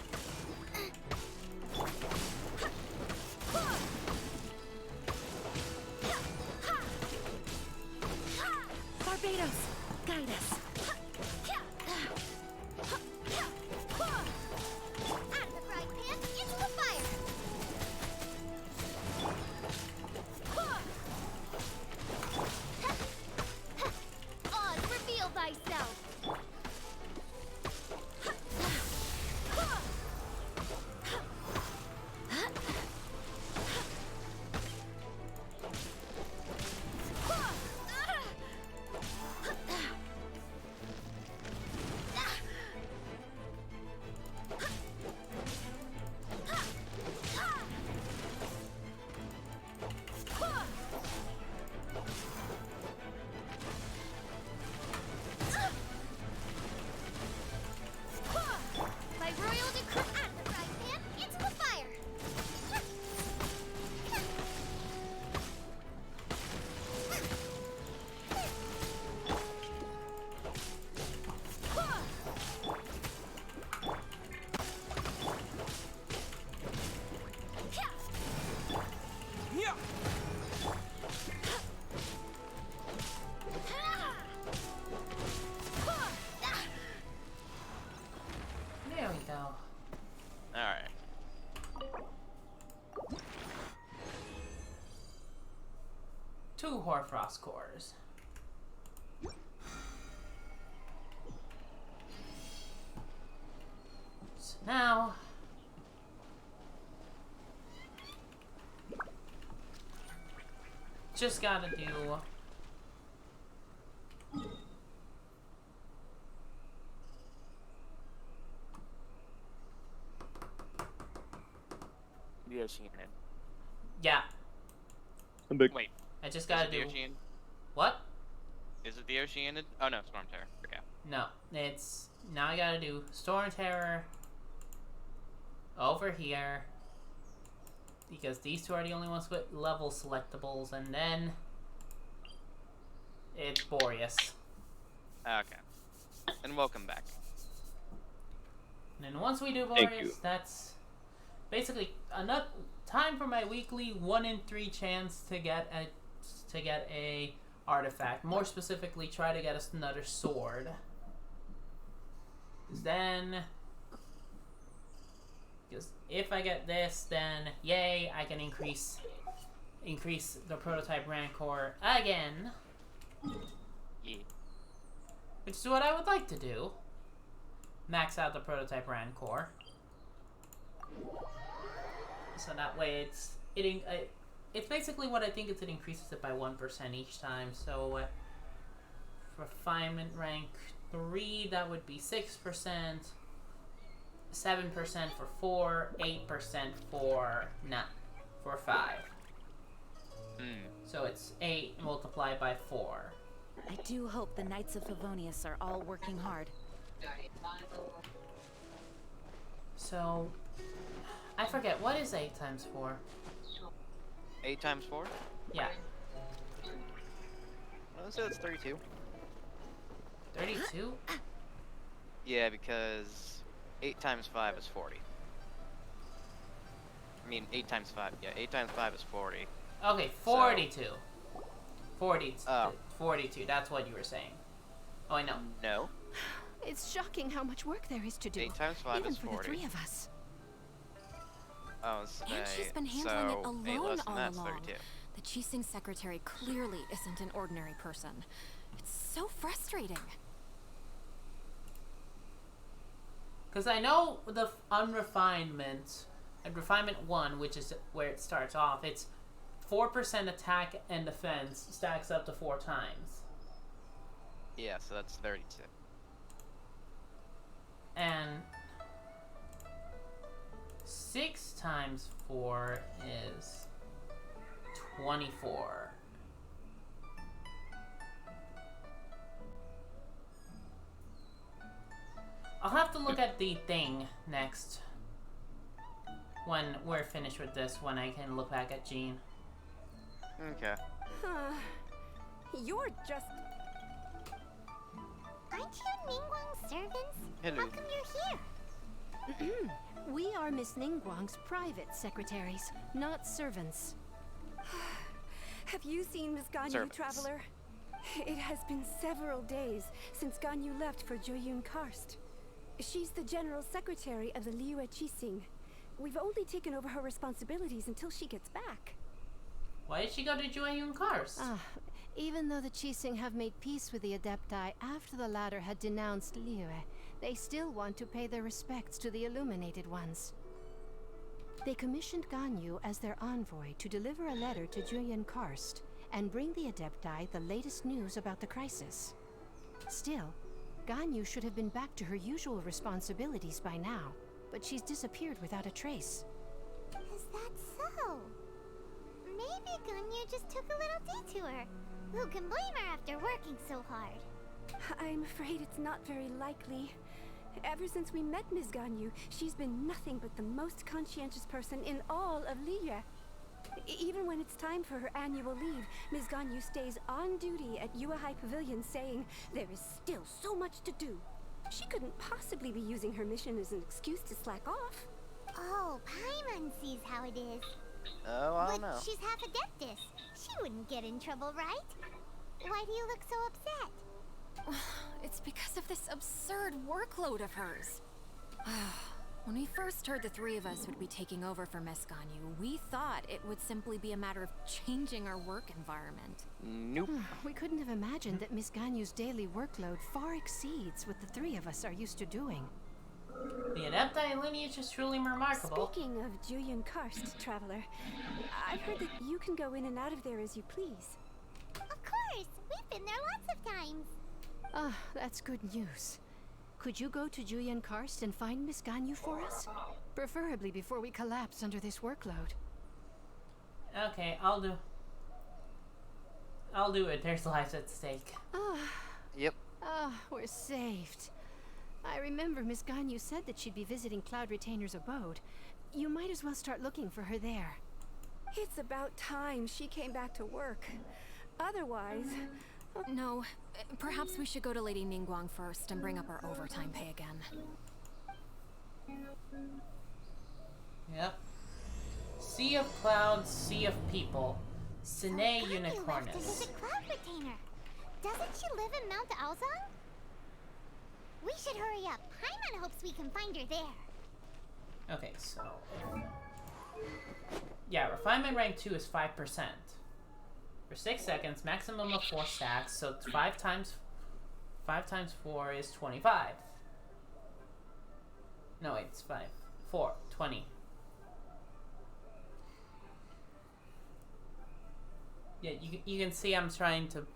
2 Hoarfrost cores. So now just gotta do The Oceanic. yeah. Wait. I just gotta do the Ocean? what? Is it the Oceanid? Oh no, Storm Terror. Yeah. No, it's now I gotta do Storm Terror over here because these two are the only ones with level selectables, and then it's Boreas. Okay. And welcome back. And then once we do Thank Boreas, you. that's basically enough time for my weekly 1 in 3 chance to get a artifact. More specifically, try to get us another sword. 'Cause then, because if I get this, then yay, I can increase the prototype Rancor again. Yeah. Which is what I would like to do. Max out the prototype Rancor. So that way it's basically what I think is it increases it by 1% each time. So for refinement rank 3, that would be 6%, 7% for 4, 8% for 5. So it's 8 multiplied by 4. I do hope the Knights of Favonius are all working hard. So I forget, what is 8 times 4? 8 times 4? Yeah. Let's say it's 32. 32? Yeah, because 8 times 5 is 40. I mean, 8 times 5. Yeah, 8 times 5 is 40. Okay, 42. So, 42, that's what you were saying. Oh, I know. No. It's shocking how much work there is to do. 8 times 5 even is 40. for the 3 of us. Oh, And she's been handling it so 8 alone less than all that's along. 32. The Qixing secretary clearly isn't an ordinary person. It's so frustrating. Because I know the unrefinement, refinement 1, which is where it starts off, it's 4% attack and defense stacks up to 4 times. Yeah, so that's 32. And 6 times 4 is 24. I'll have to look at the thing next. When we're finished with this, when I can look back at Jean. Okay. You're just... Aren't you Ningguang's servants? Hello. How come you're here? We are Miss Ningguang's private secretaries, not servants. Have you seen Miss Ganyu, Servants. Traveler? It has been several days since Ganyu left for Joyun Karst. She's the general secretary of the Liyue Qixing. We've only taken over her responsibilities until she gets back. Why did she go to Joyun Karst? Even though the Qixing have made peace with the Adepti after the latter had denounced Liyue, they still want to pay their respects to the Illuminated Ones. They commissioned Ganyu as their envoy to deliver a letter to Joyun Karst and bring the Adepti the latest news about the crisis. Still, Ganyu should have been back to her usual responsibilities by now, but she's disappeared without a trace. Is that so? Maybe Ganyu just took a little detour. Who can blame her after working so hard? I'm afraid it's not very likely. Ever since we met Ms. Ganyu, she's been nothing but the most conscientious person in all of Liyue. Even when it's time for her annual leave, Ms. Ganyu stays on duty at uwaaahh Pavilion saying there is still so much to do. She couldn't possibly be using her mission as an excuse to slack off. Oh, Paimon sees how it is. Oh, I don't But know. she's half Adeptus. She wouldn't get in trouble, right? Why do you look so upset? It's because of this absurd workload of hers. When we first heard the three of us would be taking over for Miss Ganyu, we thought it would simply be a matter of changing our work environment. Nope. We couldn't have imagined that Miss Ganyu's daily workload far exceeds what the three of us are used to doing. The Adepti lineage is truly remarkable. Speaking of Julian Karst, Traveler, I've heard that you can go in and out of there as you please. Of course! We've been there lots of times. Ah, that's good news. Could you go to Julian Karst and find Miss Ganyu for us? Preferably before we collapse under this workload. Okay, I'll do it. There's lives at stake. Yep. We're saved. I remember Miss Ganyu said that she'd be visiting Cloud Retainer's abode. You might as well start looking for her there. It's about time she came back to work. Otherwise... No, perhaps we should go to Lady Ningguang first and bring up our overtime pay again. Yep. Sea of clouds, sea of people. Sine left to Unicornus. visit Cloud Retainer. Doesn't she live in Mount Aozang? We should hurry up. Paimon hopes we can find her there. Okay, so... Yeah, refinement rank 2 is 5%. For 6 seconds, maximum of 4 stacks, so 5 times 4 is 25. No, wait, it's 5. 4, 20. Yeah, you can see I'm trying to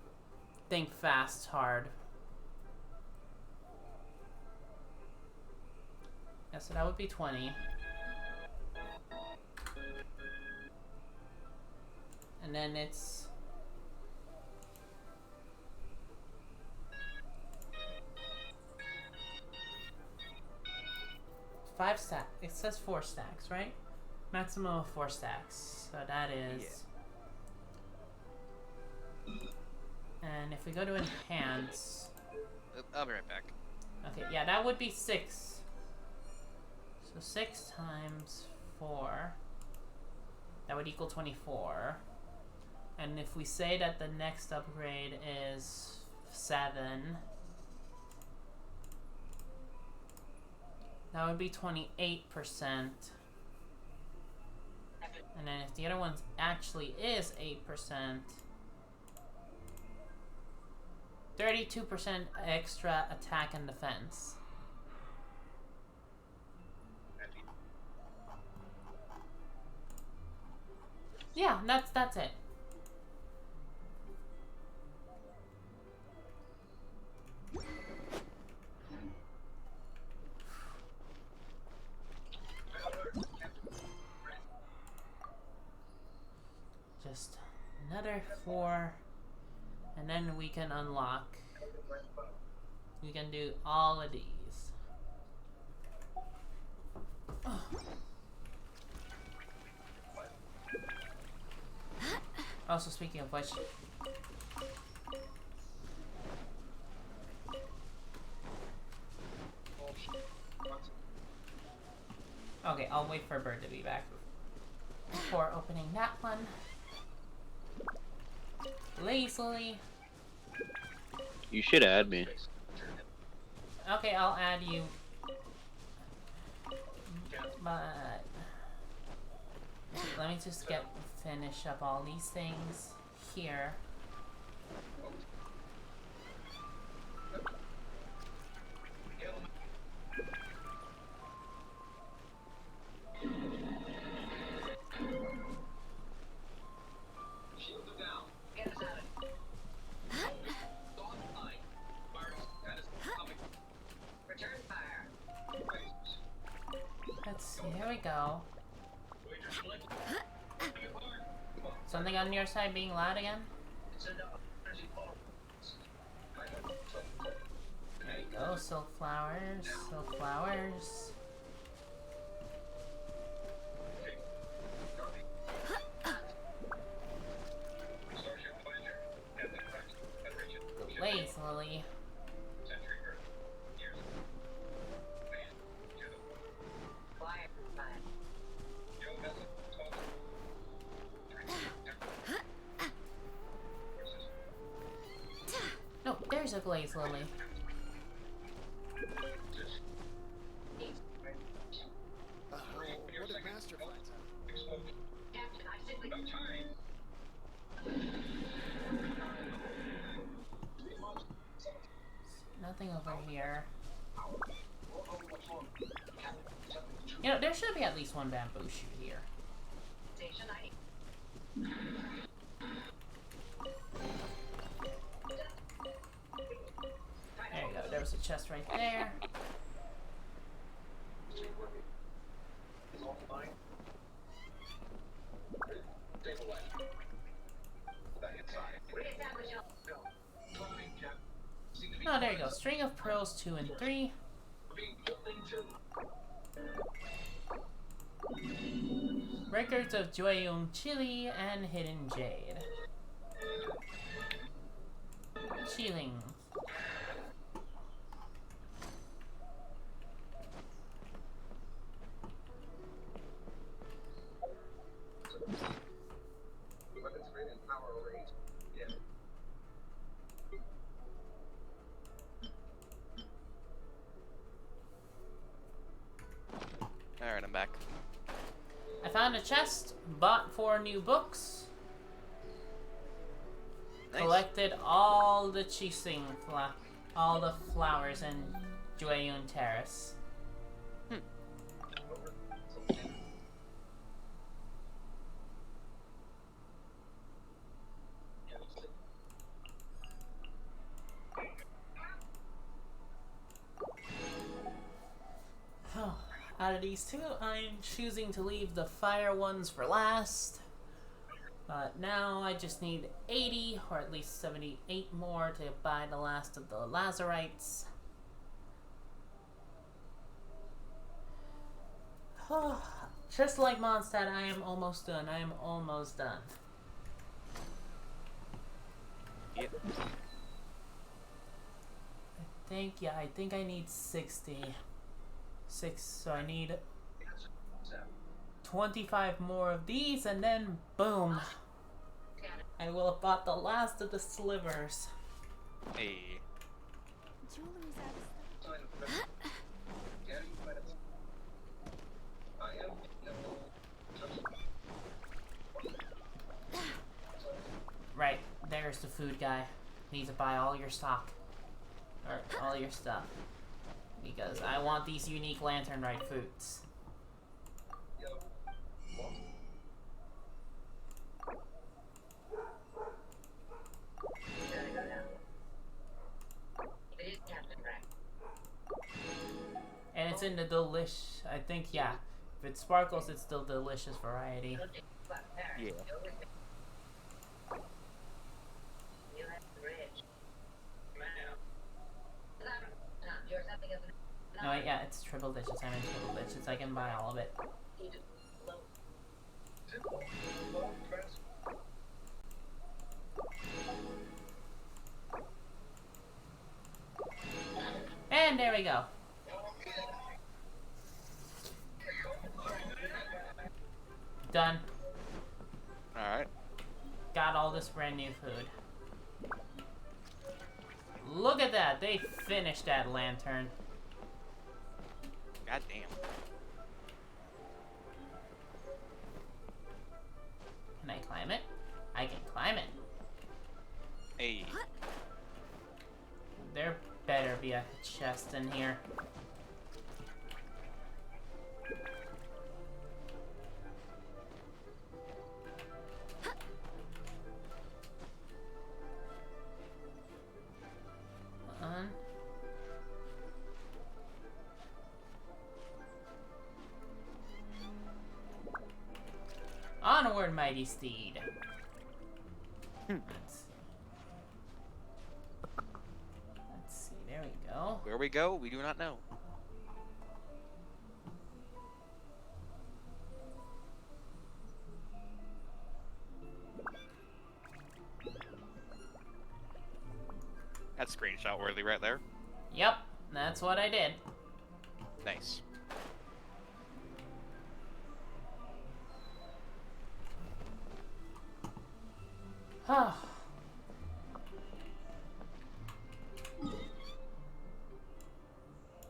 think fast hard. Yeah, so that would be 20. And then it's... 5 stacks. It says 4 stacks, right? Maximum of 4 stacks. So that is... And if we go to enhance... I'll be right back. Okay, yeah, that would be 6. So 6 times 4. That would equal 24. And if we say that the next upgrade is 7... That would be 28%. And then if the other one actually is 8%, 32% extra attack and defense. Yeah, that's it. Just another 4, and then we can unlock. We can do all of these. Oh. Also, speaking of which, okay, I'll wait for Bird to be back before opening that one. Lazily. You should add me. Okay, I'll add you. But let me just finish up all these things here. Let's see, here we go. Something on your side being loud again? There you go, silk flowers, silk flowers. Lazily. No, there's a glaze lily. here. You know, there should be at least one bamboo shoot here. There you go. There was a chest right there. Oh, there you go. String of pearls 2 and 3. Records of Jueyung Chili and Hidden Jade. Chilling. Alright, I'm back. I found a chest, bought 4 new books, Nice. collected all the chising, all the flowers in Jueyun Terrace. Out of these two, I'm choosing to leave the fire ones for last. But now I just need 80, or at least 78 more to buy the last of the lazarites. Just like Mondstadt, I am almost done. I am almost done. Yep. I think I need 60. So I need 25 more of these, and then boom, I will have bought the last of the slivers. Hey. Right, there's the food guy. Need to buy all your stock. Or all your stuff. Because I want these unique lanternite foods. And it's in the I think, yeah. If it sparkles, it's still delicious variety. Yeah. No, yeah, it's triple dishes. I'm in triple dishes. I can buy all of it. And there we go. Done. Alright. Got all this brand new food. Look at that. They finished that lantern. God damn. Can I climb it? I can climb it. Hey. There better be a chest in here. Onward, mighty steed. Let's see. There we go. Where we go, we do not know. That's screenshot worthy right there. Yep, that's what I did. Nice.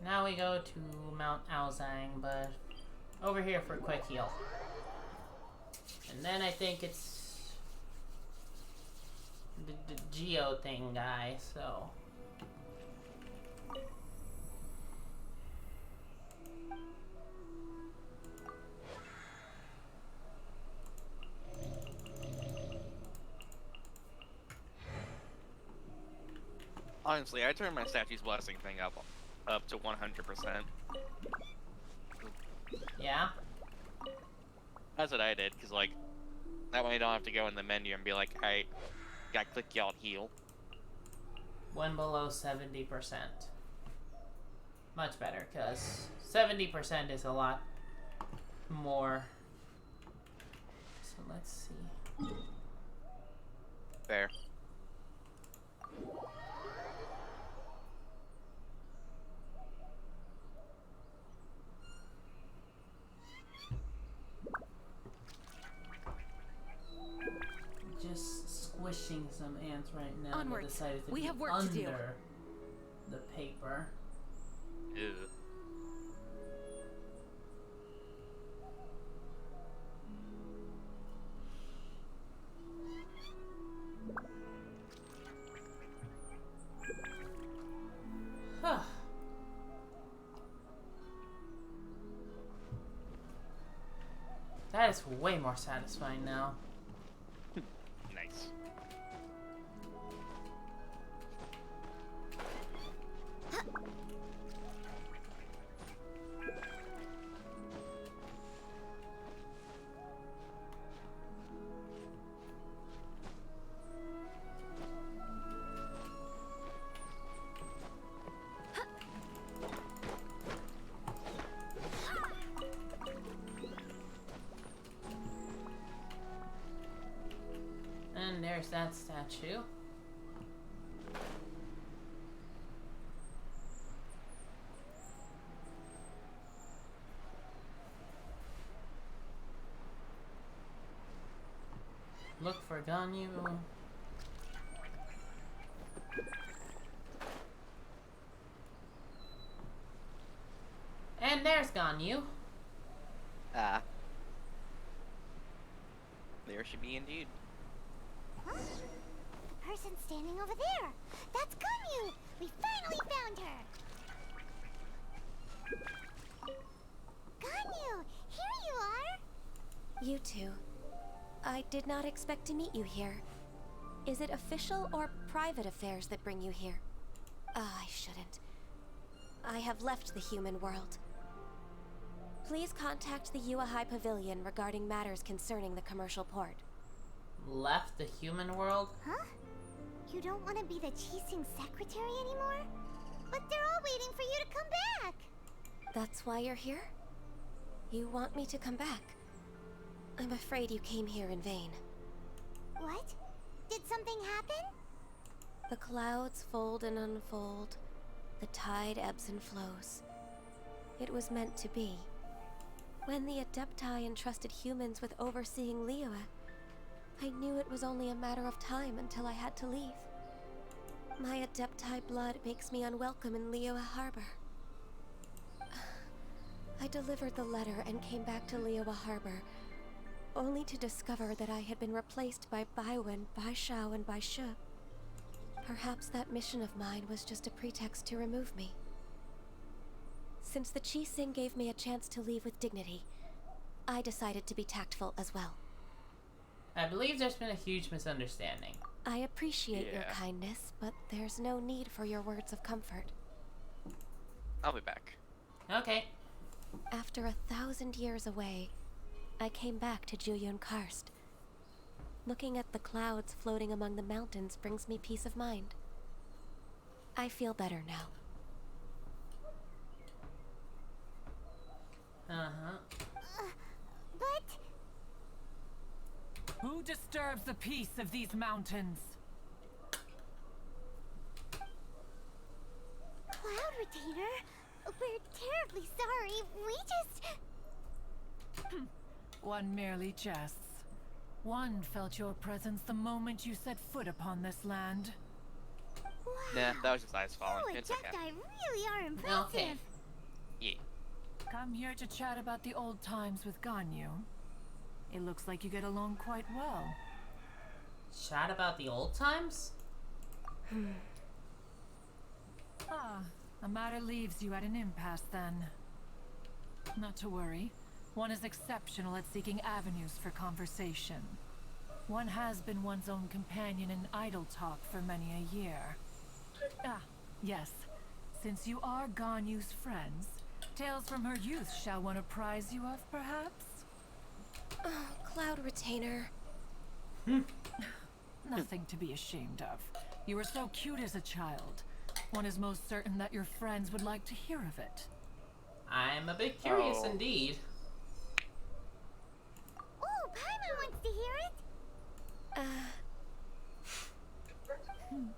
Now we go to Mount Aozang, but over here for a quick heal. And then I think it's the Geo thing guy, so Honestly, I turned my statue's blessing thing up to 100%. Yeah? That's what I did, because, like, that way I don't have to go in the menu and be like, hey, gotta click y'all heal. When below 70%. Much better, because 70% is a lot more. So let's see. Fair. Just squishing some ants right now. Onwards. Decided to We be have work under to do. the paper. Ew. Huh. That is way more satisfying now. Nice. And there's that statue. Look for Ganyu. And there's Ganyu. Ah. There she be indeed. Huh? The person standing over there. That's Ganyu. We finally found her. Ganyu, here you are. You two. I did not expect to meet you here. Is it official or private affairs that bring you here? Ah, I shouldn't. I have left the human world. Please contact the Uwaaahh Pavilion regarding matters concerning the commercial port. Left the human world? Huh? You don't want to be the Qixing secretary anymore? But they're all waiting for you to come back. That's why you're here? You want me to come back? I'm afraid you came here in vain. What? Did something happen? The clouds fold and unfold. The tide ebbs and flows. It was meant to be. When the Adepti entrusted humans with overseeing Liyue, I knew it was only a matter of time until I had to leave. My Adepti blood makes me unwelcome in Liyue Harbor. I delivered the letter and came back to Liyue Harbor, only to discover that I had been replaced by Baiwen, Baishao, and Baishu. Perhaps that mission of mine was just a pretext to remove me. Since the Qixing gave me a chance to leave with dignity, I decided to be tactful as well. I believe there's been a huge misunderstanding. I appreciate your kindness, but there's no need for your words of comfort. I'll be back. Okay. After 1,000 years away, I came back to Juyun Karst. Looking at the clouds floating among the mountains brings me peace of mind. I feel better now. But... Who disturbs the peace of these mountains? Cloud Retainer, we're terribly sorry. We just... One merely jests. One felt your presence the moment you set foot upon this land. Wow. Nah, that was just ice falling. You It's okay. Adepti really are impressive. Okay. Yeah. Come here to chat about the old times with Ganyu. It looks like you get along quite well. Chat about the old times? A matter leaves you at an impasse then. Not to worry. One is exceptional at seeking avenues for conversation. One has been one's own companion in idle talk for many a year. Ah, yes. Since you are Ganyu's friends, tales from her youth shall one apprise you of, perhaps? Oh, Cloud Retainer. Nothing to be ashamed of. You were so cute as a child. One is most certain that your friends would like to hear of it. I'm a bit curious indeed. Oh, Paimon wants to hear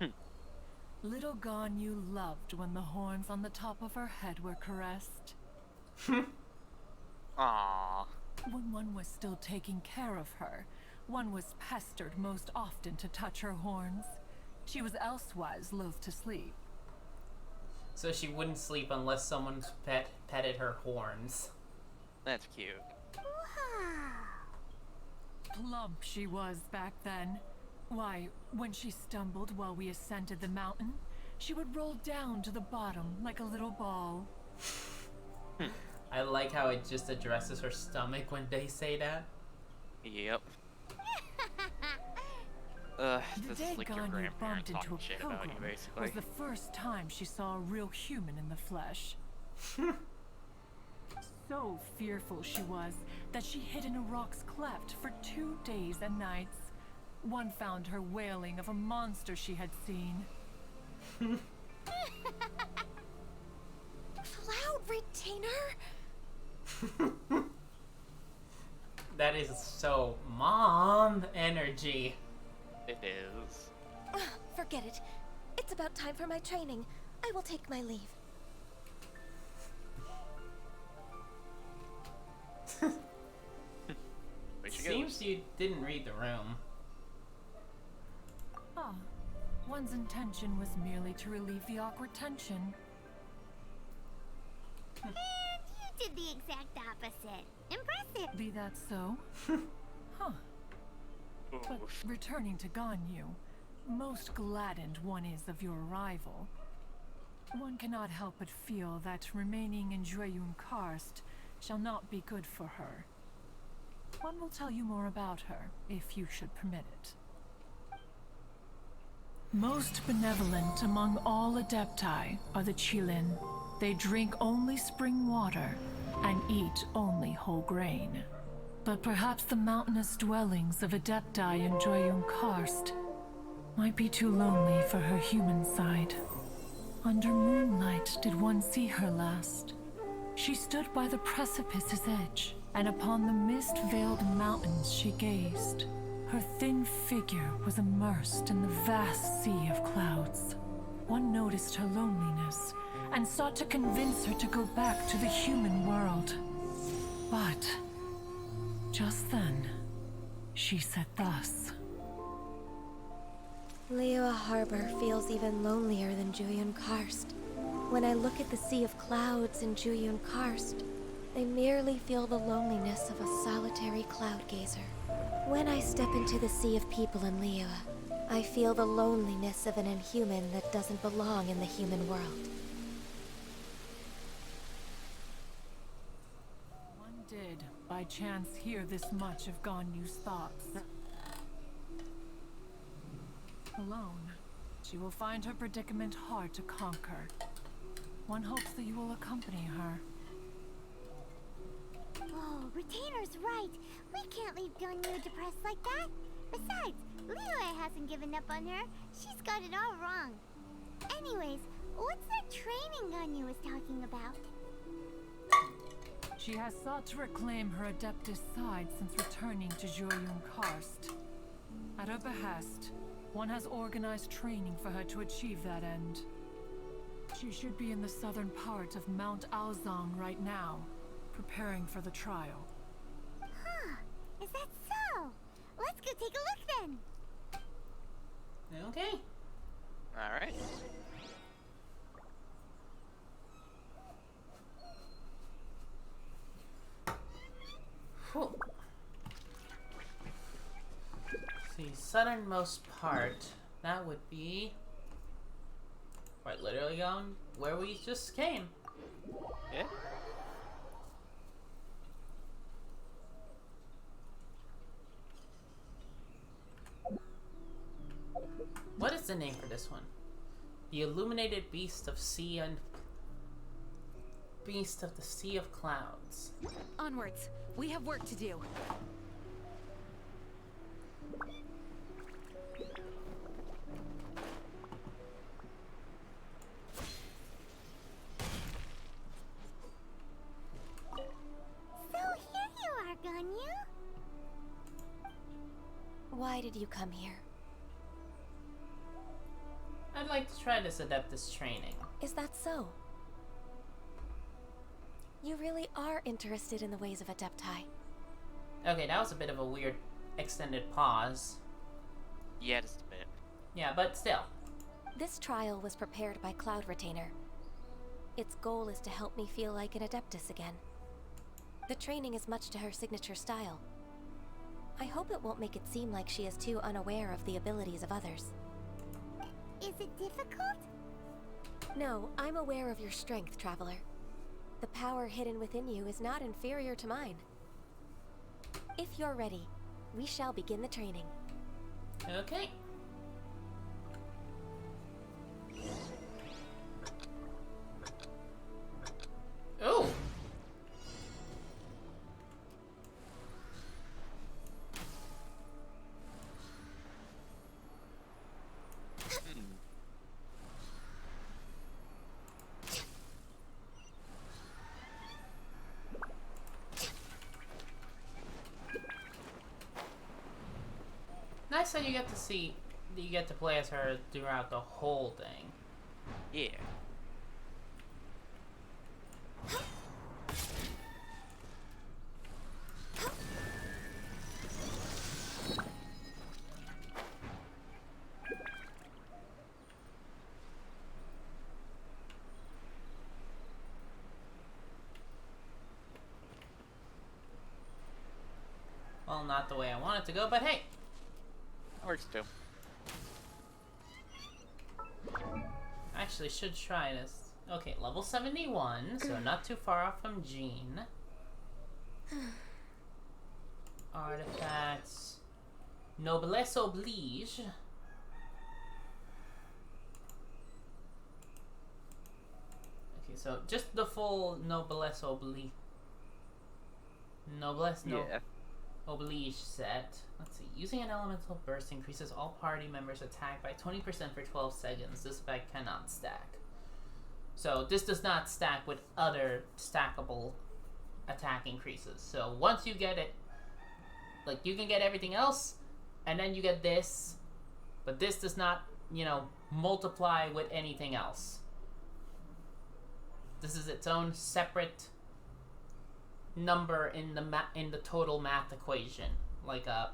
it. Little Ganyu loved when the horns on the top of her head were caressed. Aww. When one was still taking care of her, one was pestered most often to touch her horns. She was elsewise loath to sleep. So she wouldn't sleep unless someone petted her horns. That's cute. Plump she was back then. Why, when she stumbled while we ascended the mountain, she would roll down to the bottom like a little ball. I like how it just addresses her stomach when they say that. Yep. The This day is like your Ganyu grandparents bumped into talking a shit about you, pilgrim basically. was the first time she saw a real human in the flesh. So fearful she was that she hid in a rock's cleft for 2 days and nights. One found her wailing of a monster she had seen. Cloud Retainer? That is so mom energy. It is. Forget it. It's about time for my training. I will take my leave. Seems you didn't read the room. Ah, one's intention was merely to relieve the awkward tension. And you did the exact opposite. Impressive. Be that so? Huh. But returning to Ganyu, most gladdened one is of your arrival. One cannot help but feel that remaining in Jueyun Karst shall not be good for her. One will tell you more about her, if you should permit it. Most benevolent among all Adepti are the Qilin. They drink only spring water and eat only whole grain. But perhaps the mountainous dwellings of Adepti in Jueyun Karst might be too lonely for her human side. Under moonlight did one see her last. She stood by the precipice's edge, and upon the mist-veiled mountains she gazed. Her thin figure was immersed in the vast sea of clouds. One noticed her loneliness, and sought to convince her to go back to the human world. But just then, she said thus. Liyue Harbor feels even lonelier than Jueyun Karst. When I look at the sea of clouds in Jueyun Karst, I merely feel the loneliness of a solitary cloud gazer. When I step into the sea of people in Liyue, I feel the loneliness of an inhuman that doesn't belong in the human world. One did, by chance, hear this much of Ganyu's thoughts. Alone, she will find her predicament hard to conquer. One hopes that you will accompany her. Oh, Retainer's right. We can't leave Ganyu depressed like that. Besides, Liyue hasn't given up on her. She's got it all wrong. Anyways, what's that training Ganyu was talking about? She has sought to reclaim her Adeptus side since returning to Jueyun Karst. At her behest, one has organized training for her to achieve that end. She should be in the southern part of Mount Aozang right now, preparing for the trial. Huh, is that so? Let's go take a look then. Okay. Alright. The southernmost part, that would be quite literally going where we just came. Yeah. What is the name for this one? The illuminated beast of sea and beast of the sea of clouds. Onwards. We have work to do. So here you are, Ganyu. Why did you come here? I'd like to try this Adeptus training. Is that so? You really are interested in the ways of Adepti. Okay, that was a bit of a weird extended pause. Yeah, just a bit. Yeah, but still. This trial was prepared by Cloud Retainer. Its goal is to help me feel like an Adeptus again. The training is much to her signature style. I hope it won't make it seem like she is too unaware of the abilities of others. Is it difficult? No, I'm aware of your strength, Traveler. The power hidden within you is not inferior to mine. If you're ready, we shall begin the training. Okay. Oh! Nice that you get to see, you get to play as her throughout the whole thing. Yeah. Well, not the way I want it to go, but hey! Works too. Actually, should try this. Okay, level 71, so not too far off from Jean. Artifacts. Noblesse oblige. Okay, so just the full noblesse oblige. Noblesse oblige set. Let's see. Using an elemental burst increases all party members' attack by 20% for 12 seconds. This effect cannot stack. So this does not stack with other stackable attack increases. So once you get it, like, you can get everything else, and then you get this, but this does not, you know, multiply with anything else. This is its own separate number in the total math equation, like a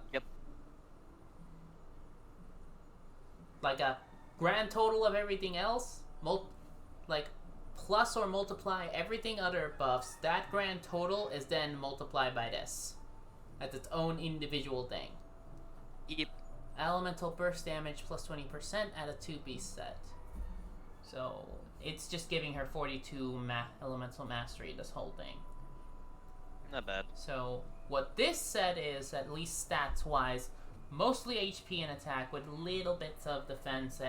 like a grand total of everything else, like plus or multiply everything other buffs. That grand total is then multiplied by this. That's its own individual thing. Yep. Elemental burst damage plus 20% at a 2-piece set. So it's just giving her 42 elemental mastery, this whole thing. Not bad. So what this set is, at least stats wise, mostly HP and attack with little bits of defense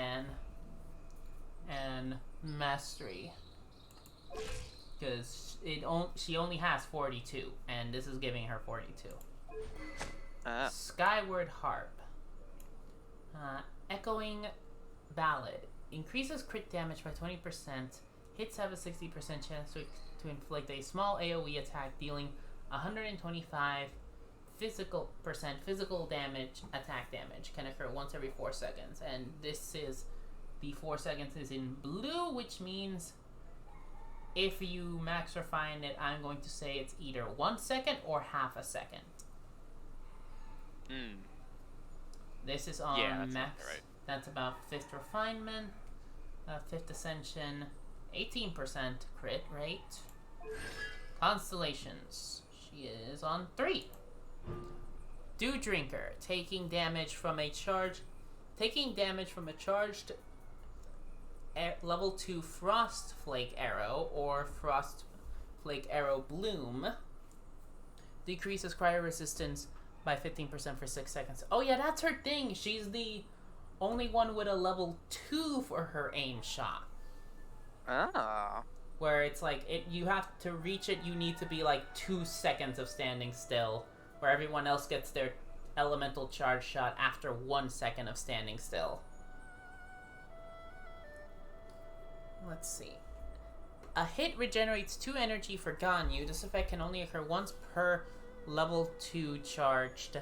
and mastery. Because she only has 42, and this is giving her 42. Skyward Harp. Echoing Ballad. Increases crit damage by 20%. Hits have a 60% chance to inflict a small AoE attack, dealing 125 physical damage, attack damage. Can occur once every 4 seconds. And this is, the 4 seconds is in blue, which means if you max refine it, I'm going to say it's either 1 second or half a second. This is on max. Right. That's about 5th refinement, 5th ascension, 18% crit rate. Constellations. She is on 3. Dew Drinker, taking damage from a charged level 2 Frost Flake Arrow or Frost Flake Arrow Bloom. Decreases cryo resistance by 15% for 6 seconds. Oh yeah, that's her thing. She's the only one with a level 2 for her aim shot. Ah. Where it's like, you have to reach it, you need to be like 2 seconds of standing still, where everyone else gets their elemental charge shot after 1 second of standing still. Let's see. A hit regenerates 2 energy for Ganyu. This effect can only occur once per level 2 charged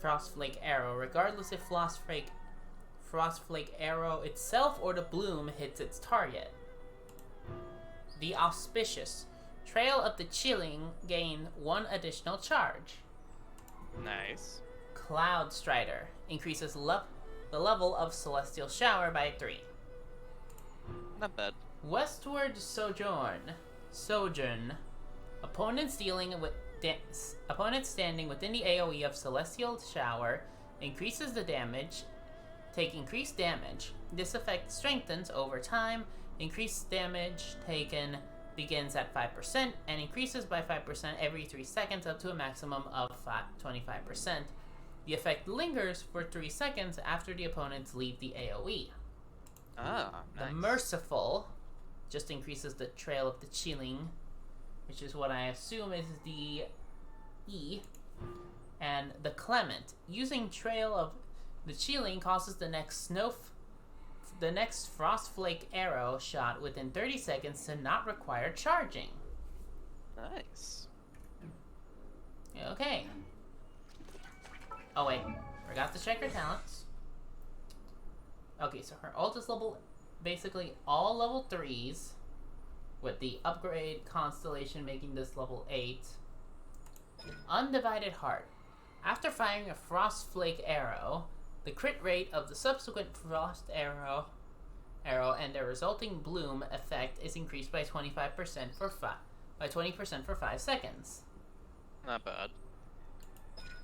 Frostflake arrow, regardless if Frostflake arrow itself or the bloom hits its target. The Auspicious. Trail of the Chilling gain 1 additional charge. Nice. Cloud Strider. Increases the level of Celestial Shower by 3. Not bad. Westward Sojourn. Opponents standing within the AoE of Celestial Shower increases the damage. Take increased damage. This effect strengthens over time. Increased damage taken begins at 5% and increases by 5% every 3 seconds up to a maximum of 25%. The effect lingers for 3 seconds after the opponents leave the AoE. Ah, nice. The Merciful just increases the Trail of the Chilling, which is what I assume is the E. And the Clement. Using Trail of the Chilling causes the next Frostflake arrow shot within 30 seconds to not require charging. Nice. Okay. Oh wait, forgot to check her talents. Okay, so her ult is basically all level 3s, with the upgrade constellation making this level 8. Undivided Heart. After firing a Frostflake arrow, the crit rate of the subsequent Frost arrow and the resulting bloom effect is increased by 25% for 5 seconds. Not bad.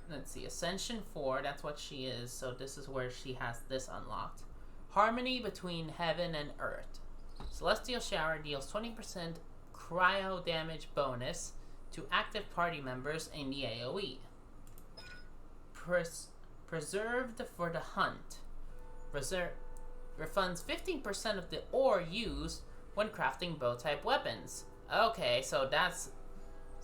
Let's see, Ascension 4, that's what she is, so this is where she has this unlocked. Harmony between Heaven and Earth. Celestial Shower deals 20% cryo damage bonus to active party members in the AoE. Preserved for the Hunt. Refunds 15% of the ore used when crafting bow-type weapons. Okay, so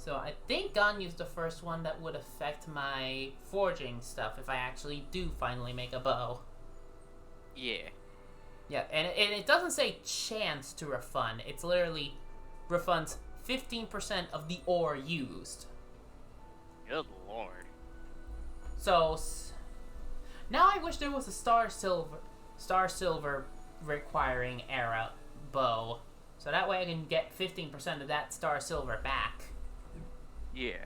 I think Ganyu's the first one that would affect my forging stuff if I actually do finally make a bow. Yeah. Yeah, and it doesn't say chance to refund. It's literally refunds 15% of the ore used. Good lord. So now I wish there was a Star Silver requiring arrow bow, so that way I can get 15% of that Star Silver back. Yeah.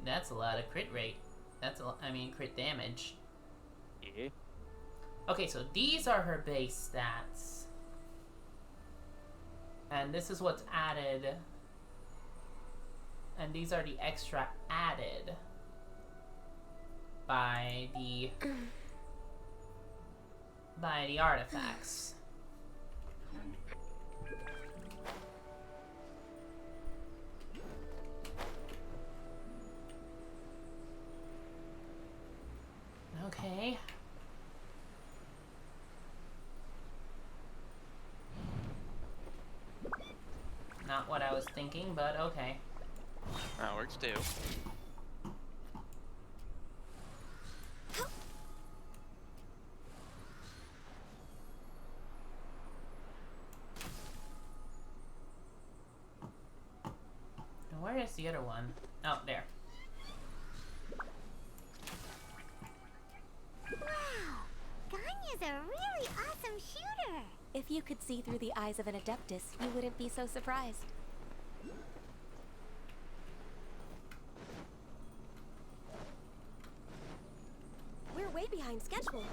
That's a lot of crit rate. Crit damage. Yeah. Okay, so these are her base stats. And this is what's added. And these are the extra added by the artifacts. Okay. Not what I was thinking, but okay. That works too. Now where is the other one? Oh, there. Wow! Ganya's a really awesome shooter! If you could see through the eyes of an Adeptus, you wouldn't be so surprised. We're way behind schedule.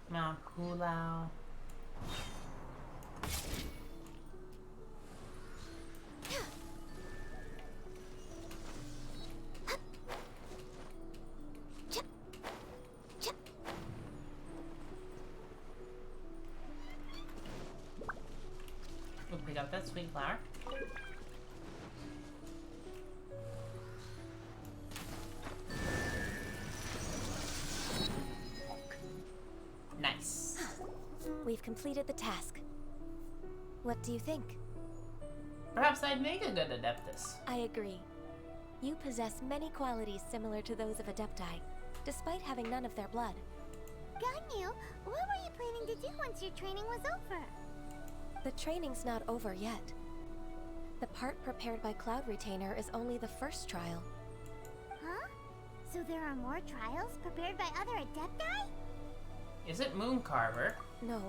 Mount Hulao. We'll pick up that sweet flower. Nice. We've completed the task. What do you think? Perhaps I'd make a good Adeptus. I agree. You possess many qualities similar to those of Adepti, despite having none of their blood. Ganyu, what were you planning to do once your training was over? The training's not over yet. The part prepared by Cloud Retainer is only the first trial. Huh? So there are more trials prepared by other Adepti? Is it Mooncarver? No.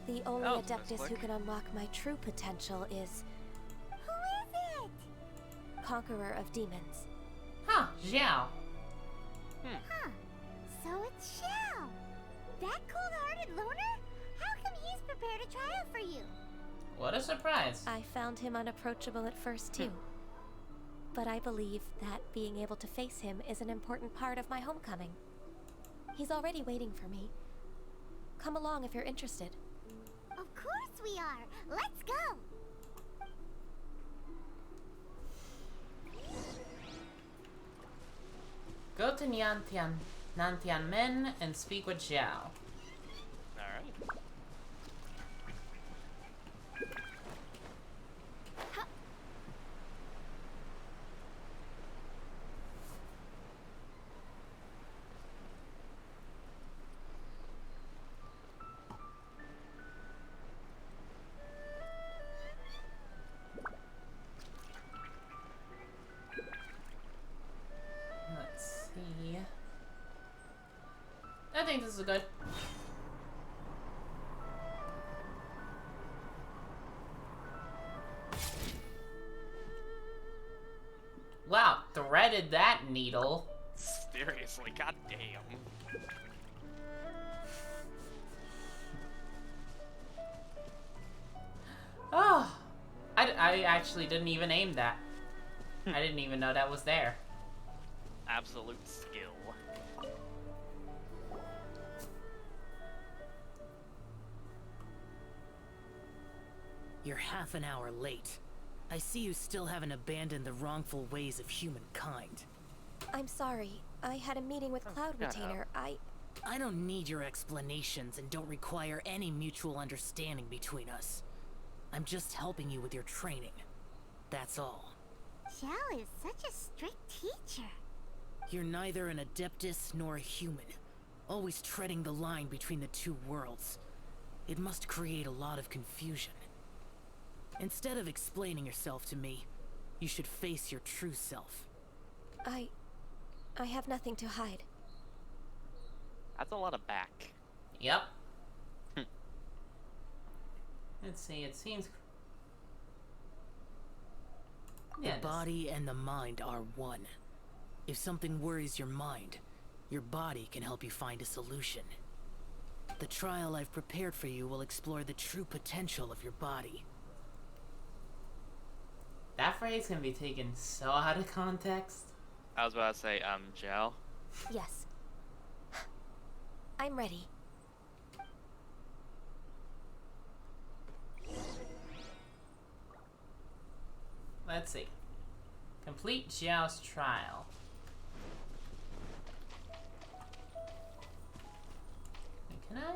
The only Oh, Adeptus who can unlock my true potential is... Who is it? Conqueror of Demons. Huh, Xiao. Huh. So it's Xiao. That cold-hearted loner? How come he's prepared a trial for you? What a surprise. I found him unapproachable at first, too. But I believe that being able to face him is an important part of my homecoming. He's already waiting for me. Come along if you're interested. Of course we are. Let's go. Go to Nantianmen and speak with Xiao. Alright. Let's see. I think this is good. Wow, threaded that needle. Seriously, goddamn. Oh, I actually didn't even aim that. I didn't even know that was there. Absolute skill. You're half an hour late. I see you still haven't abandoned the wrongful ways of humankind. I'm sorry. I had a meeting with Cloud Retainer. I don't need your explanations and don't require any mutual understanding between us. I'm just helping you with your training. That's all. Xiao is such a strict teacher. You're neither an Adeptus nor a human, always treading the line between the two worlds. It must create a lot of confusion. Instead of explaining yourself to me, you should face your true self. I have nothing to hide. That's a lot of back. Yep. Let's see, it seems... The body and the mind are one. If something worries your mind, your body can help you find a solution. The trial I've prepared for you will explore the true potential of your body. That phrase can be taken so out of context. I was about to say, Gel. Yes. I'm ready. Let's see. Complete Xiao's trial. Can I?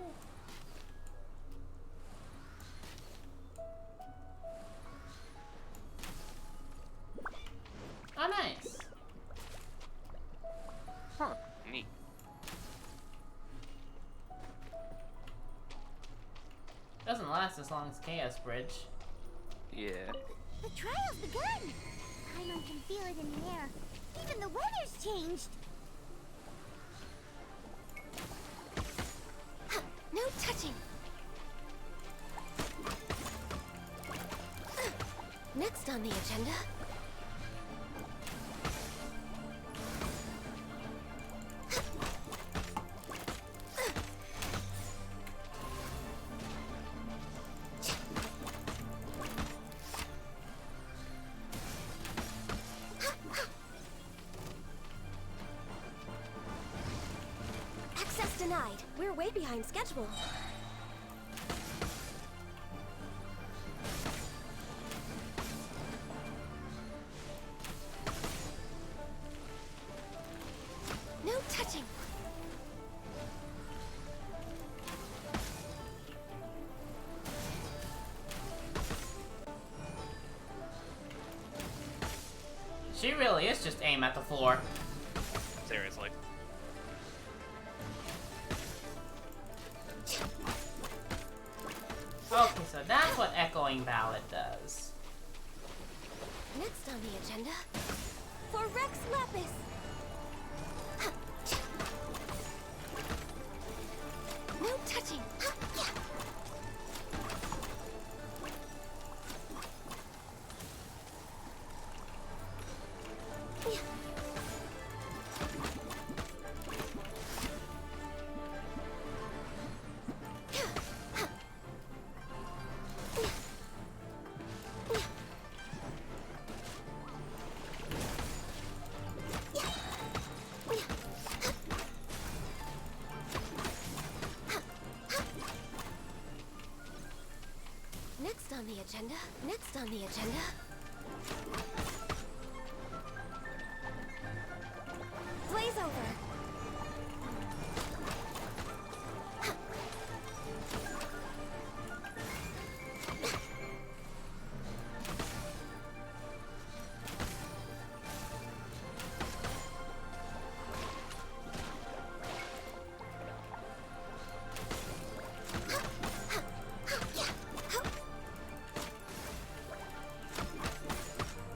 Oh, nice. Huh. Neat. Doesn't last as long as Chaos Bridge. Yeah. The trial's begun! Paimon can feel it in the air. Even the weather's changed! No touching! Next on the agenda... Denied. We're way behind schedule. No touching. She really is just aim at the floor. Seriously. Okay, so that's what Echoing Ballad does. Next on the agenda, for Rex Lapis. No touching. Next on the agenda. Next on the agenda. Blaze over.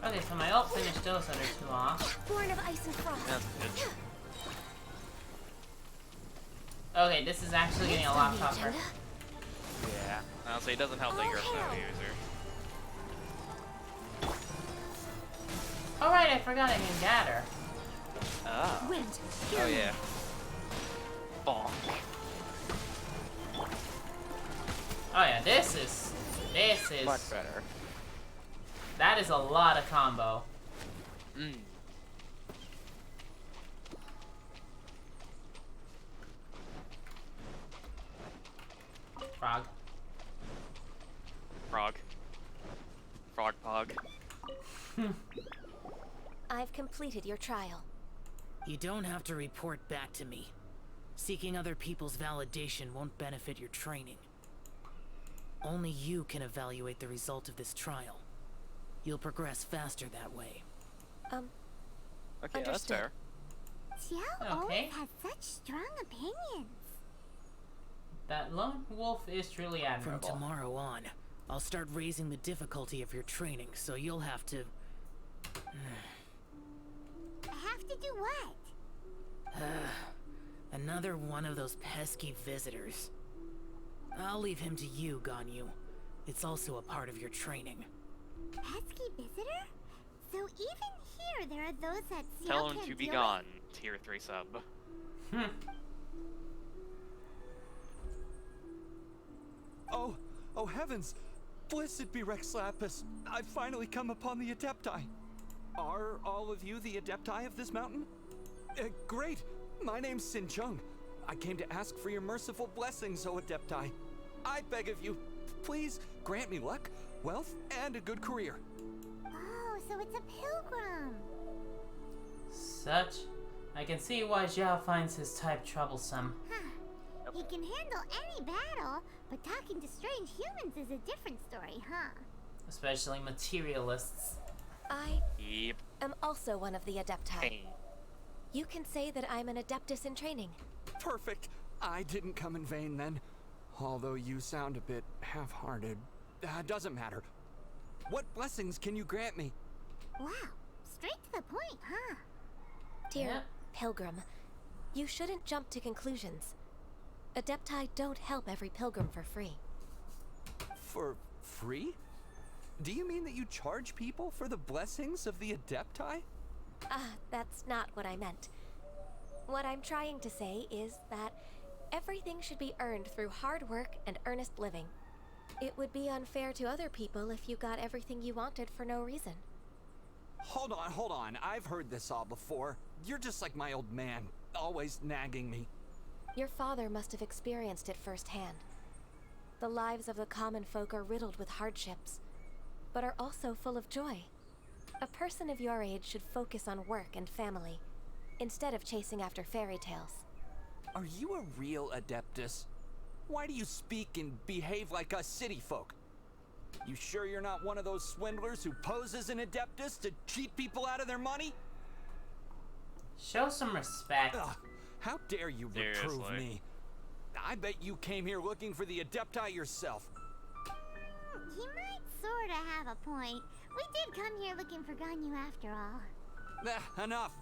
Okay, so my ult finished those other two off. Born of ice and frost. That's good. Okay, this is actually getting a lot tougher. Yeah. Honestly, it doesn't help that you're a snow user. Alright, I forgot I can gather. Oh. Wind. Oh yeah. Bonk. Oh yeah, this is Much better. That is a lot of combo. Mm. Frog. Frog. Frog pog. I've completed your trial. You don't have to report back to me. Seeking other people's validation won't benefit your training. Only you can evaluate the result of this trial. You'll progress faster that way. Okay, that's Understood. fair. Xiao always has such strong opinions. That lone wolf is truly From admirable. tomorrow on, I'll start raising the difficulty of your training, so you'll have to... Have to do what? Another one of those pesky visitors. I'll leave him to you, Ganyu. It's also a part of your training. Pesky visitor? So even here there are those that Xiao Tell him can't to be deal gone. Tier 3 sub. Oh heavens! Blessed be Rex Lapis. I've finally come upon the Adepti. Are all of you the Adepti of this mountain? Great! My name's Sin Chung. I came to ask for your merciful blessings, O Adepti. I beg of you, please grant me luck, wealth, and a good career. Oh, so it's a pilgrim. I can see why Zhao finds his type troublesome. Huh. He can handle any battle, but talking to strange humans is a different story, huh? Especially materialists. I Yep. am also one of the Adepti. Hey. You can say that I'm an Adeptus in training. Perfect. I didn't come in vain then. Although you sound a bit half-hearted. Doesn't matter. What blessings can you grant me? Wow, straight to the point, huh? Dear Pilgrim, you shouldn't jump to conclusions. Adepti don't help every pilgrim for free. For free? Do you mean that you charge people for the blessings of the Adepti? That's not what I meant. What I'm trying to say is that everything should be earned through hard work and earnest living. It would be unfair to other people if you got everything you wanted for no reason. Hold on. I've heard this all before. You're just like my old man, always nagging me. Your father must have experienced it firsthand. The lives of the common folk are riddled with hardships, but are also full of joy. A person of your age should focus on work and family, instead of chasing after fairy tales. Are you a real Adeptus? Why do you speak and behave like us city folk? You sure you're not one of those swindlers who pose as an Adeptus to cheat people out of their money? Show some respect. Ugh, how dare you reprove me? I bet you came here looking for the Adepti yourself. He might sorta have a point. We did come here looking for Ganyu after all. Enough.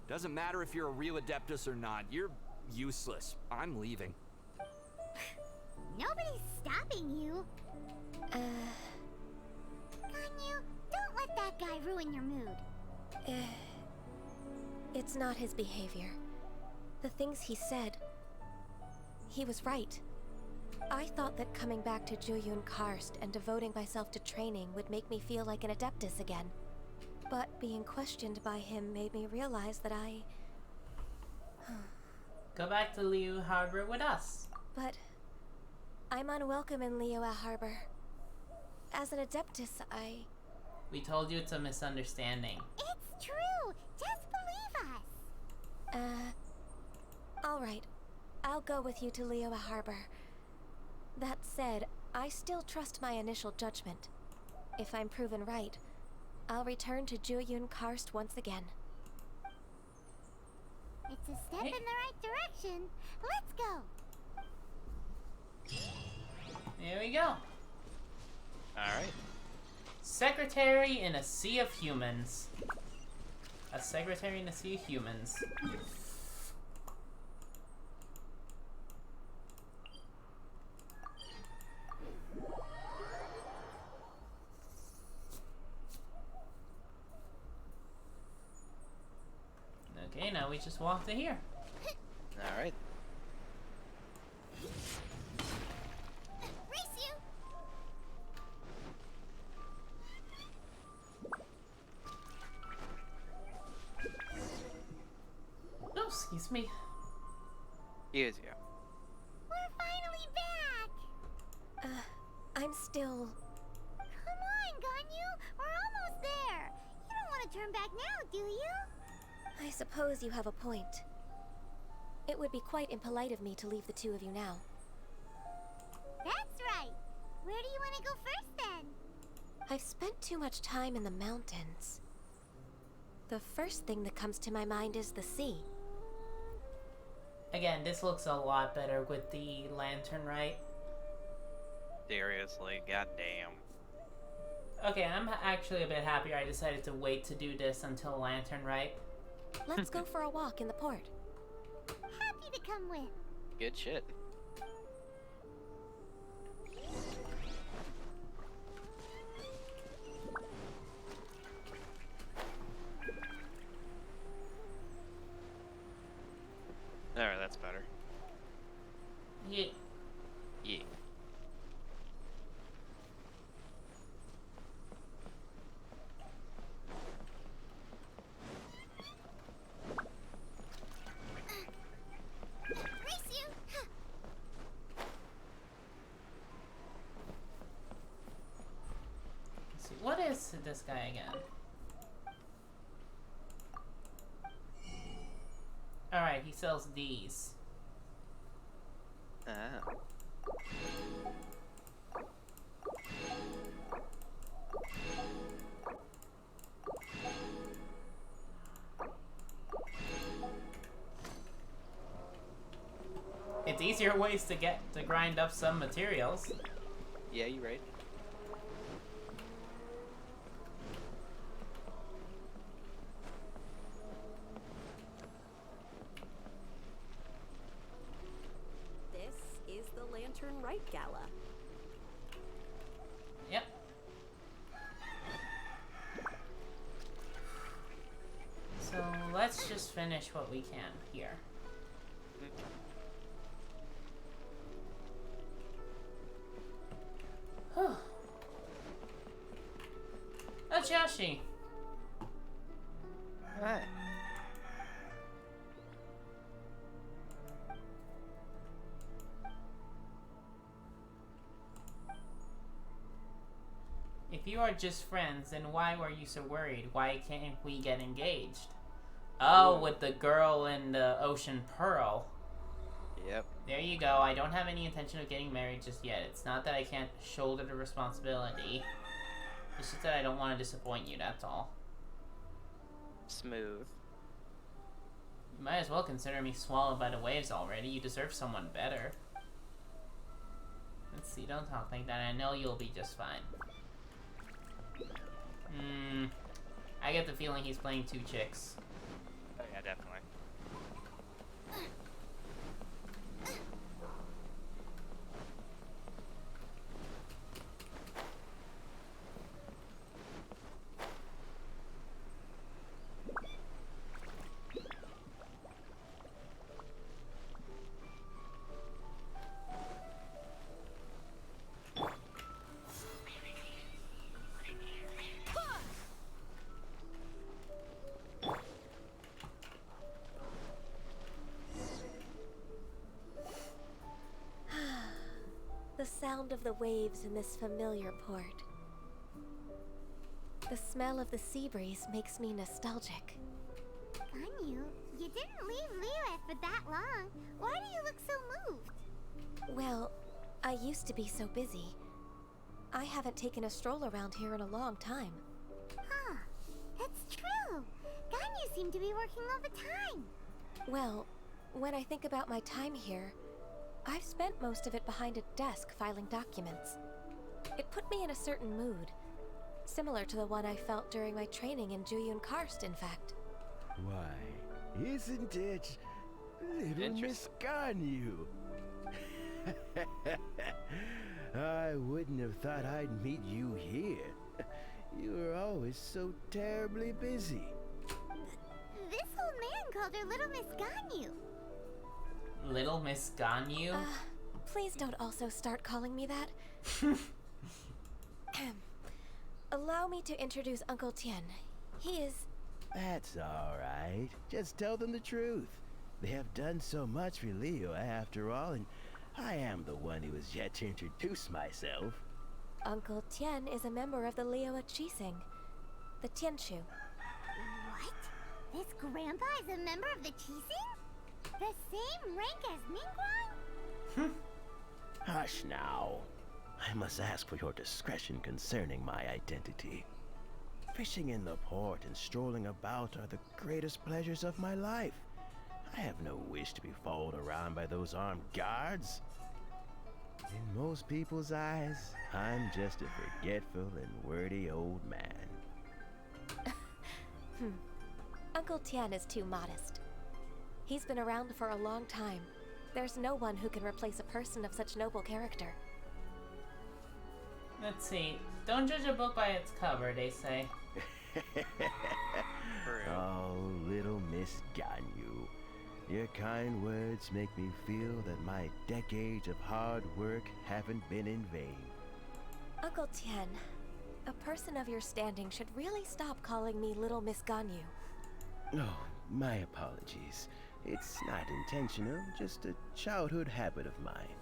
Doesn't matter if you're a real Adeptus or not. You're useless. I'm leaving. Nobody's stopping you. Ganyu, don't let that guy ruin your mood. It's not his behavior. The things he said... He was right. I thought that coming back to Jueyun Karst and devoting myself to training would make me feel like an Adeptus again. But being questioned by him made me realize that I... Go back to Liyue Harbor with us. But... I'm unwelcome in Liyue Harbor. As an Adeptus, We told you it's a misunderstanding. It's true! Just believe us! Alright. I'll go with you to Liyue Harbor. That said, I still trust my initial judgment. If I'm proven right, I'll return to Jueyun Karst once again. It's a step in the right direction. Let's go! There we go. Alright. Secretary in a sea of humans. A secretary in a sea of humans. Okay, now we just walk to here. Alright. Race you! Oh, excuse me. Excuse you. We're finally back! I'm still... Come on, Ganyu! We're almost there! You don't want to turn back now, do you? I suppose you have a point. It would be quite impolite of me to leave the two of you now. That's right! Where do you want to go first, then? I've spent too much time in the mountains. The first thing that comes to my mind is the sea. Again, this looks a lot better with the lantern, right? Seriously, goddamn. Okay, I'm actually a bit happier I decided to wait to do this until lantern, right? Let's go for a walk in the port. Happy to come with. Good shit. Alright, that's better. Yeah. Yeah. Race you! Let's see, what is this guy again? Alright, he sells these. Ah. It's easier ways to grind up some materials. Yeah, you're right. This is the Lantern Rite Gala. Yep. So let's just finish what we can here. Whew. Oh, Joshi. Alright. If you are just friends, then why were you so worried? Why can't we get engaged? Oh, with the girl in the Ocean Pearl. Yep. There you go. I don't have any intention of getting married just yet. It's not that I can't shoulder the responsibility. It's just that I don't want to disappoint you, that's all. Smooth. You might as well consider me swallowed by the waves already. You deserve someone better. Let's see, don't talk like that. I know you'll be just fine. I get the feeling he's playing two chicks. Oh yeah, definitely. The sound of the waves in this familiar port. The smell of the sea breeze makes me nostalgic. Ganyu, you didn't leave Liyue for that long. Why do you look so moved? Well, I used to be so busy. I haven't taken a stroll around here in a long time. Huh, that's true. Ganyu seemed to be working all the time. Well, when I think about my time here, I've spent most of it behind a desk filing documents. It put me in a certain mood, similar to the one I felt during my training in Juyun Karst, in fact. Why, isn't it little Miss Ganyu? I wouldn't have thought I'd meet you here. You were always so terribly busy. This old man called her Little Miss Ganyu. Little Miss Ganyu? Please don't also start calling me that. Allow me to introduce Uncle Tien. He is... That's all right. Just tell them the truth. They have done so much for Liyue after all, and I am the one who has yet to introduce myself. Uncle Tien is a member of the Liyue Qixing, the Tianshu. What? This grandpa is a member of the Qixing? The same rank as Ningguang? Hush now. I must ask for your discretion concerning my identity. Fishing in the port and strolling about are the greatest pleasures of my life. I have no wish to be followed around by those armed guards. In most people's eyes, I'm just a forgetful and wordy old man. Uncle Tien is too modest. He's been around for a long time. There's no one who can replace a person of such noble character. Let's see. Don't judge a book by its cover, they say. Oh, little Miss Ganyu. Your kind words make me feel that my decades of hard work haven't been in vain. Uncle Tien, a person of your standing should really stop calling me Little Miss Ganyu. Oh, my apologies. It's not intentional, just a childhood habit of mine.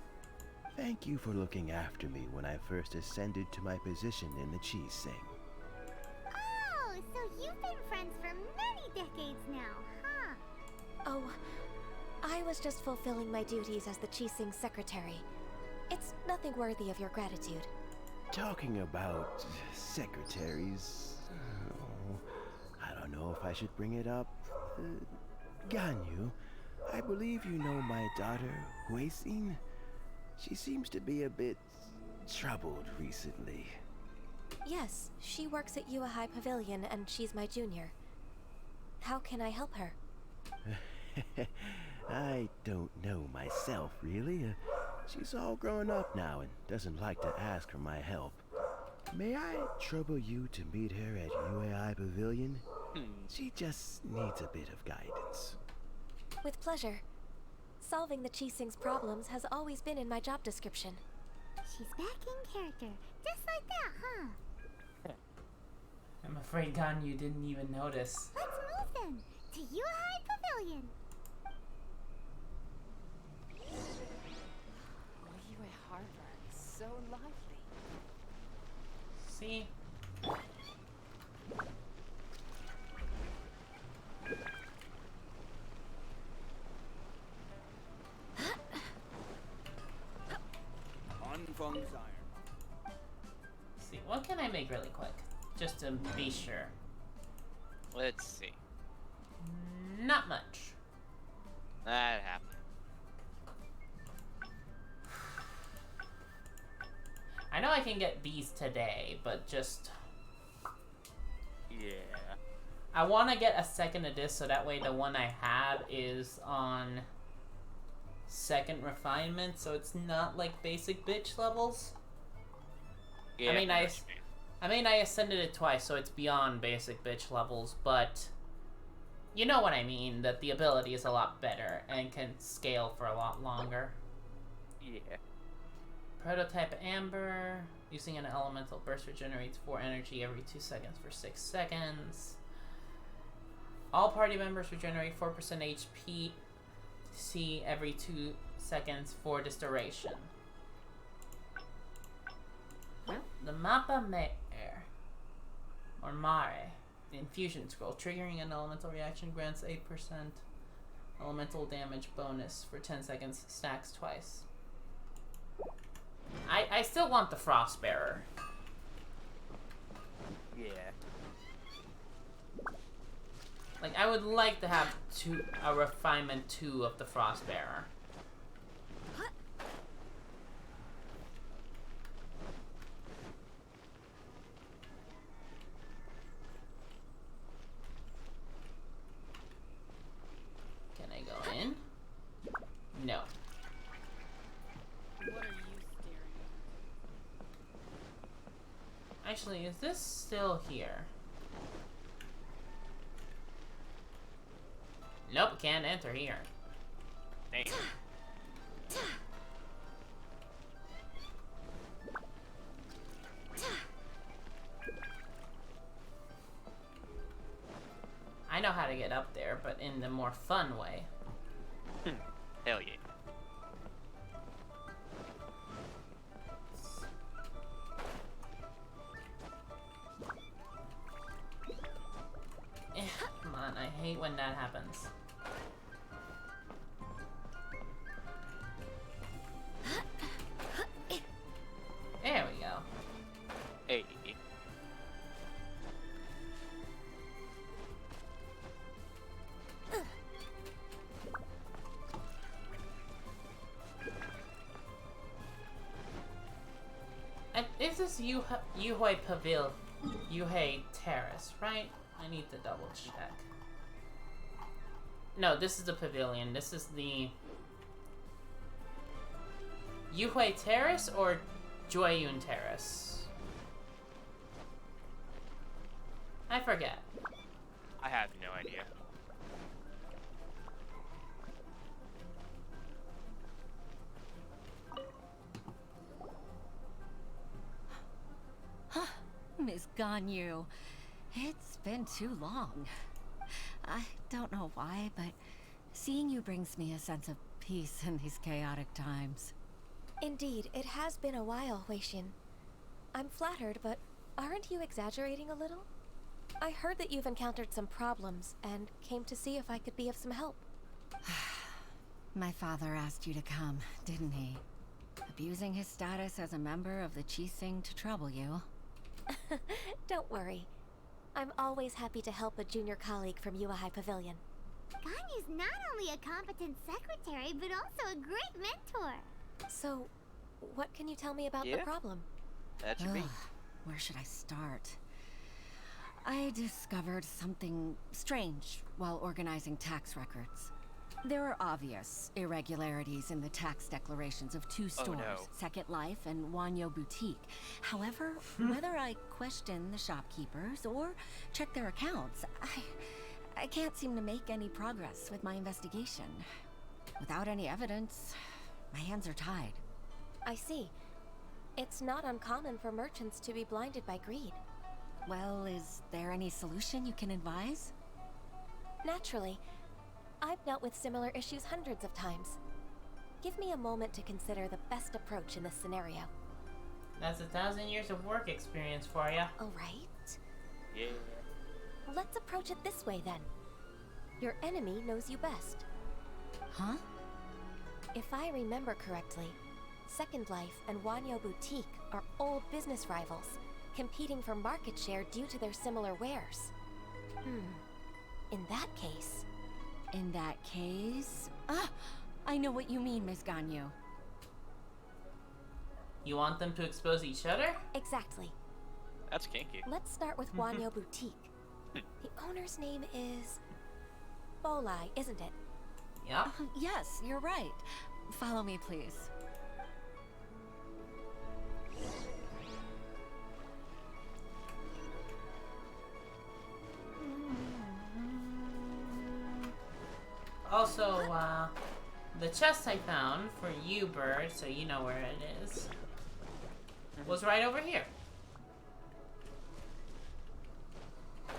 Thank you for looking after me when I first ascended to my position in the Qixing. Oh, so you've been friends for many decades now, huh? Oh, I was just fulfilling my duties as the Qixing secretary. It's nothing worthy of your gratitude. Talking about secretaries... I don't know if I should bring it up. Ganyu, I believe you know my daughter, Huixin. She seems to be a bit troubled recently. Yes, she works at Uwaaahh Pavilion and she's my junior. How can I help her? I don't know myself, really. She's all grown up now and doesn't like to ask for my help. May I trouble you to meet her at Uwaaahh Pavilion? She just needs a bit of guidance. With pleasure. Solving the Qixing's problems has always been in my job description. She's back in character, just like that, huh? I'm afraid Ganyu didn't even notice. Let's move then, to Uwaaahh Pavilion. Liyue Harbor is so lively. See? Lungs iron. Let's see, what can I make really quick? Just to be sure. Let's see. Not much. That happened. I know I can get these today, but just... Yeah. I want to get a second of this so that way the one I have is on second refinement, so it's not like basic bitch levels. Yeah, I mean, I ascended it twice, so it's beyond basic bitch levels, but you know what I mean, that the ability is a lot better and can scale for a lot longer. Yeah. Prototype Amber, using an elemental burst regenerates 4 energy every 2 seconds for 6 seconds. All party members regenerate 4% HP every 2 seconds for this duration. The Mappa Mare, or Mare, the infusion scroll, triggering an elemental reaction grants 8% elemental damage bonus for 10 seconds, stacks twice. I still want the Frostbearer. Yeah. Like, I would like to have a refinement 2 of the Frostbearer. Can I go in? No. What are you staring at? Actually, is this still here? Nope, can't enter here. Dang. I know how to get up there, but in the more fun way. Hell yeah. Come on, I hate when that happens. There we go. Hey. Is this Yuhei Pavil, Yuhei Terrace, right? I need to double check. No, this is the pavilion. This is the Yuhei Terrace or Joyun Terrace? I forget. I have no idea. Miss Ganyu, it's been too long. I don't know why, but seeing you brings me a sense of peace in these chaotic times. Indeed, it has been a while, Huixin. I'm flattered, but aren't you exaggerating a little? I heard that you've encountered some problems and came to see if I could be of some help. My father asked you to come, didn't he? Abusing his status as a member of the Qixing to trouble you. Don't worry. I'm always happy to help a junior colleague from Uwaaahh Pavilion. Ganyu's not only a competent secretary, but also a great mentor. So, what can you tell me about the problem? That should be. Where should I start? I discovered something strange while organizing tax records. There are obvious irregularities in the tax declarations of 2 stores, Second Life and Wanyo Boutique. However, whether I question the shopkeepers or check their accounts, I can't seem to make any progress with my investigation. Without any evidence, my hands are tied. I see. It's not uncommon for merchants to be blinded by greed. Well, is there any solution you can advise? Naturally. I've dealt with similar issues hundreds of times. Give me a moment to consider the best approach in this scenario. That's 1,000 years of work experience for ya. All right. Yeah. Let's approach it this way then. Your enemy knows you best. Huh? If I remember correctly, Second Life and Wanyo Boutique are old business rivals, competing for market share due to their similar wares. In that case... In that case... Ah! I know what you mean, Miss Ganyu. You want them to expose each other? Exactly. That's kinky. Let's start with Wanyo Boutique. The owner's name is... Bolai, isn't it? Yeah. Yes, you're right. Follow me, please. Also, the chest I found for you, Bird, so you know where it is, was right over here.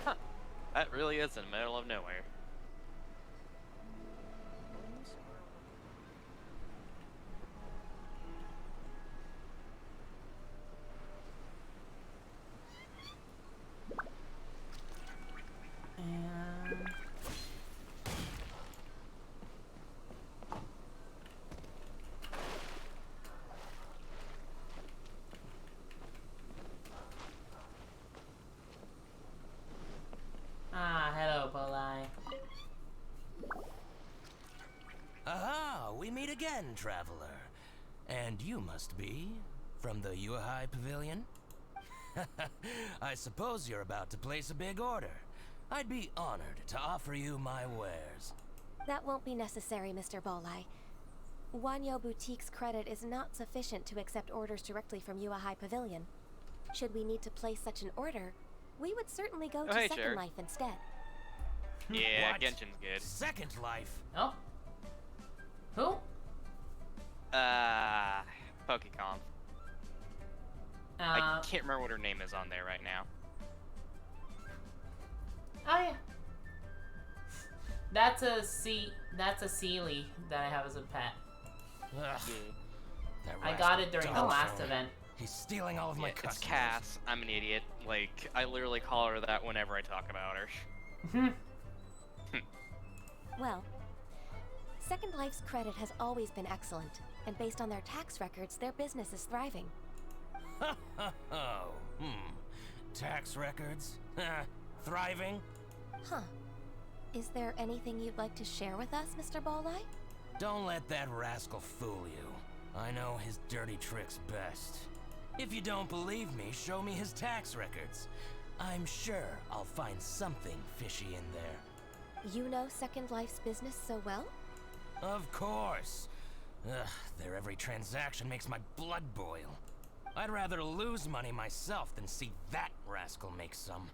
Huh. That really is in the middle of nowhere. And... hello, Bolai. Aha, we meet again, traveler. And you must be from the Uwaaahh Pavilion? I suppose you're about to place a big order. I'd be honored to offer you my wares. That won't be necessary, Mr. Bolai. Wanyo Boutique's credit is not sufficient to accept orders directly from Uwaaahh Pavilion. Should we need to place such an order, we would certainly go to Second Life instead. Yeah, What? Genshin's good. Second Life? Oh? Who? Pokeconf. I can't remember what her name is on there right now. Oh yeah. That's a Sealy that I have as a pet. Ugh. I got it during the last event. He's stealing all of my customers. It's Cass. I'm an idiot. Like, I literally call her that whenever I talk about her. Well, Second Life's credit has always been excellent, and based on their tax records, their business is thriving. Tax records? Thriving? Huh. Is there anything you'd like to share with us, Mr. Bolai? Don't let that rascal fool you. I know his dirty tricks best. If you don't believe me, show me his tax records. I'm sure I'll find something fishy in there. You know Second Life's business so well? Of course. Ugh, their every transaction makes my blood boil. I'd rather lose money myself than see that rascal make some.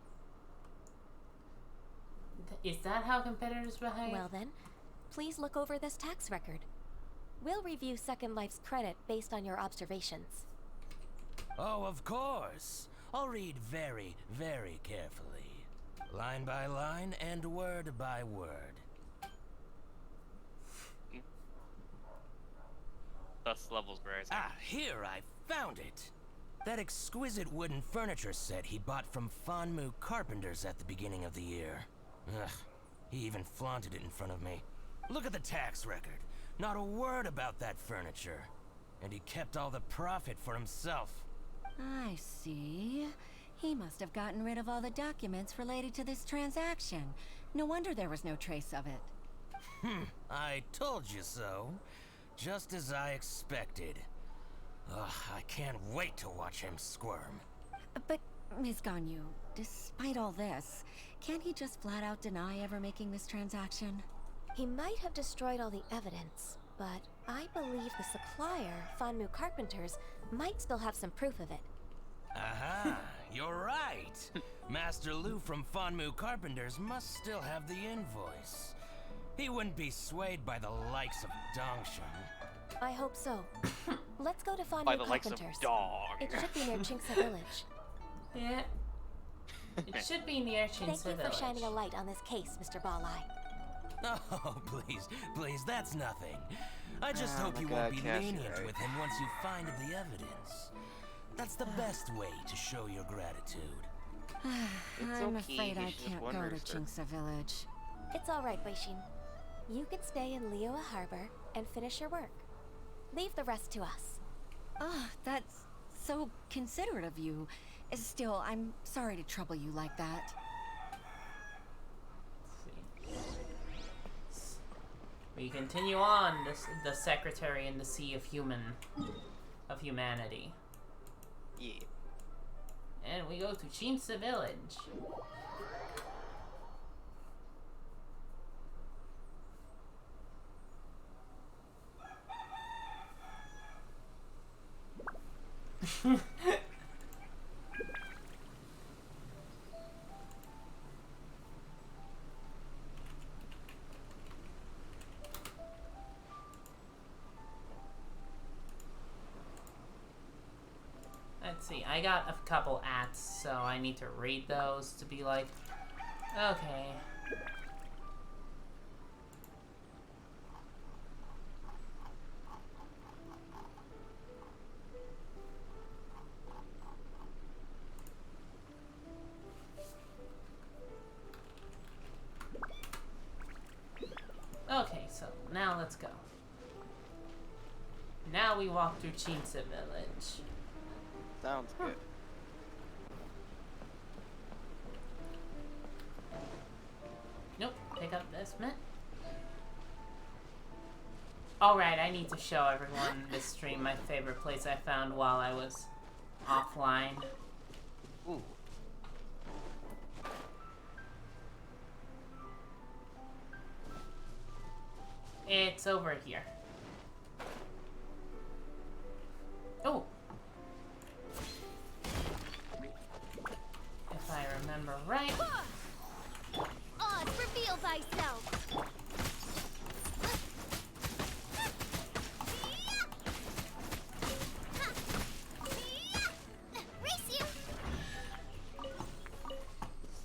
Is that how competitors behave? Well then, please look over this tax record. We'll review Second Life's credit based on your observations. Oh, of course. I'll read very, very carefully. Line by line and word by word. Thus levels rising. Ah, here, I found it. That exquisite wooden furniture set he bought from Fanmu Carpenters at the beginning of the year. Ugh, he even flaunted it in front of me. Look at the tax record. Not a word about that furniture. And he kept all the profit for himself. I see. He must have gotten rid of all the documents related to this transaction. No wonder there was no trace of it. I told you so. Just as I expected. Ugh, I can't wait to watch him squirm. But, Ms. Ganyu, despite all this, can't he just flat out deny ever making this transaction? He might have destroyed all the evidence, but I believe the supplier, Fanmu Carpenters, might still have some proof of it. Aha, you're right. Master Lu from Fanmu Carpenters must still have the invoice. He wouldn't be swayed by the likes of Dongshan. I hope so. Let's go to Fanmu By the Carpenters. likes of Dog. It should be near Chingsa Village. Yeah. It should be near Chingsa Village. Thank you for shining a light on this case, Mr. Bolai. Oh, please, that's nothing. I just hope my you God, won't be Cassie, lenient right? with him once you find the evidence. That's the best way to show your gratitude. I'm afraid I can't go to Chingsa Village. It's all right, Weishin. You can stay in Liyue Harbor and finish your work. Leave the rest to us. Ah, that's so considerate of you. Still, I'm sorry to trouble you like that. We continue on the Secretary in the Sea of Humanity. Yeah. And we go to Chinsa Village. Let's see, I got a couple ats, so I need to read those to be like, okay. Okay, so now let's go. Now we walk through Chinsa Village. Sounds good. Nope, pick up this mint. Alright, I need to show everyone this stream my favorite place I found while I was offline. Ooh. It's over here. Oh! If I remember right. Oz, reveal thyself! Race you!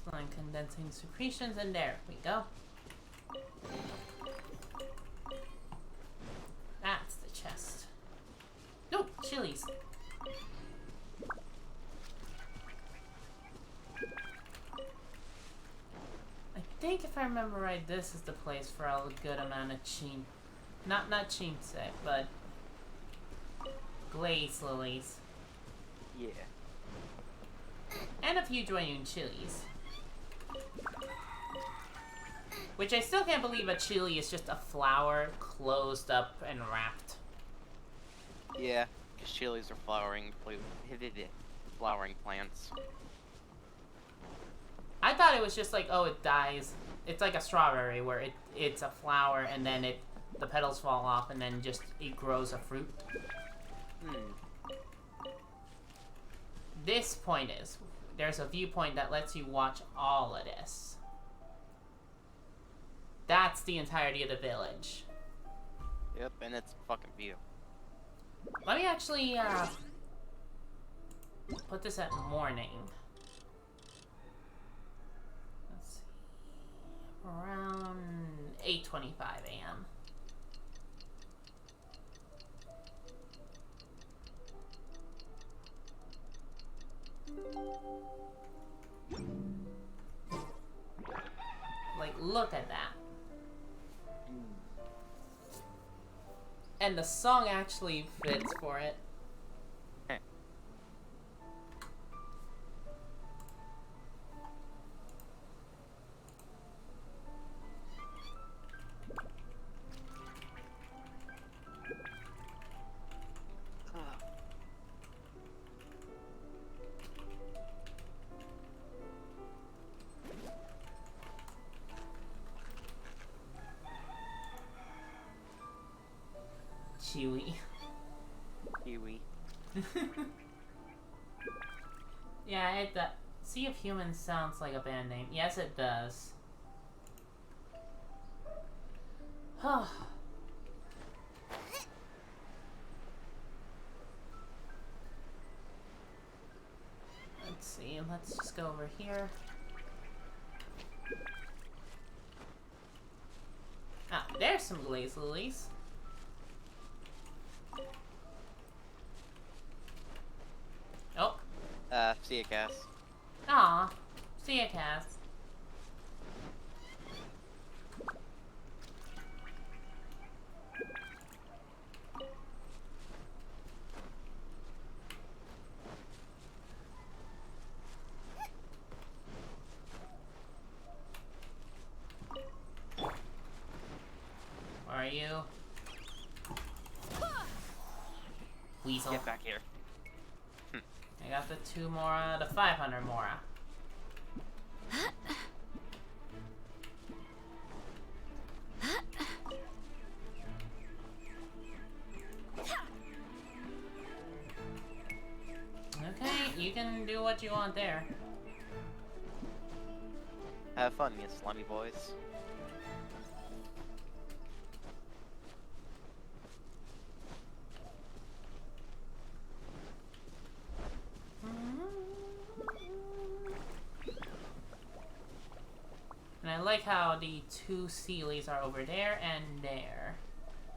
Slime condensing secretions, and there we go. That's the chest. No, chilies. I think if I remember right, this is the place for a good amount of not chinse, but glaze lilies. Yeah. And a few Joyun chilies. Which I still can't believe a chili is just a flower closed up and wrapped. Yeah, because chilies are flowering plants. I thought it was just like, oh, it dies. It's like a strawberry where it's a flower and then the petals fall off and then just it grows a fruit. This point is, there's a viewpoint that lets you watch all of this. That's the entirety of the village. Yep, and it's fucking beautiful. Let me actually put this at morning. Let's see. Around 8:25 a.m. Like, look at that. And the song actually fits for it. Chewy. Chewy. Yeah, Sea of Humans sounds like a band name. Yes, it does. Let's see, let's just go over here. Ah, there's some glaze lilies. Oh. See ya, Cass. Aw. See ya, Cass. weasel. Get back here. I got the 2 Mora, the 500 Mora. Okay, you can do what you want there. Have fun, you slummy boys. And I like how the 2 Sealies are over there and there.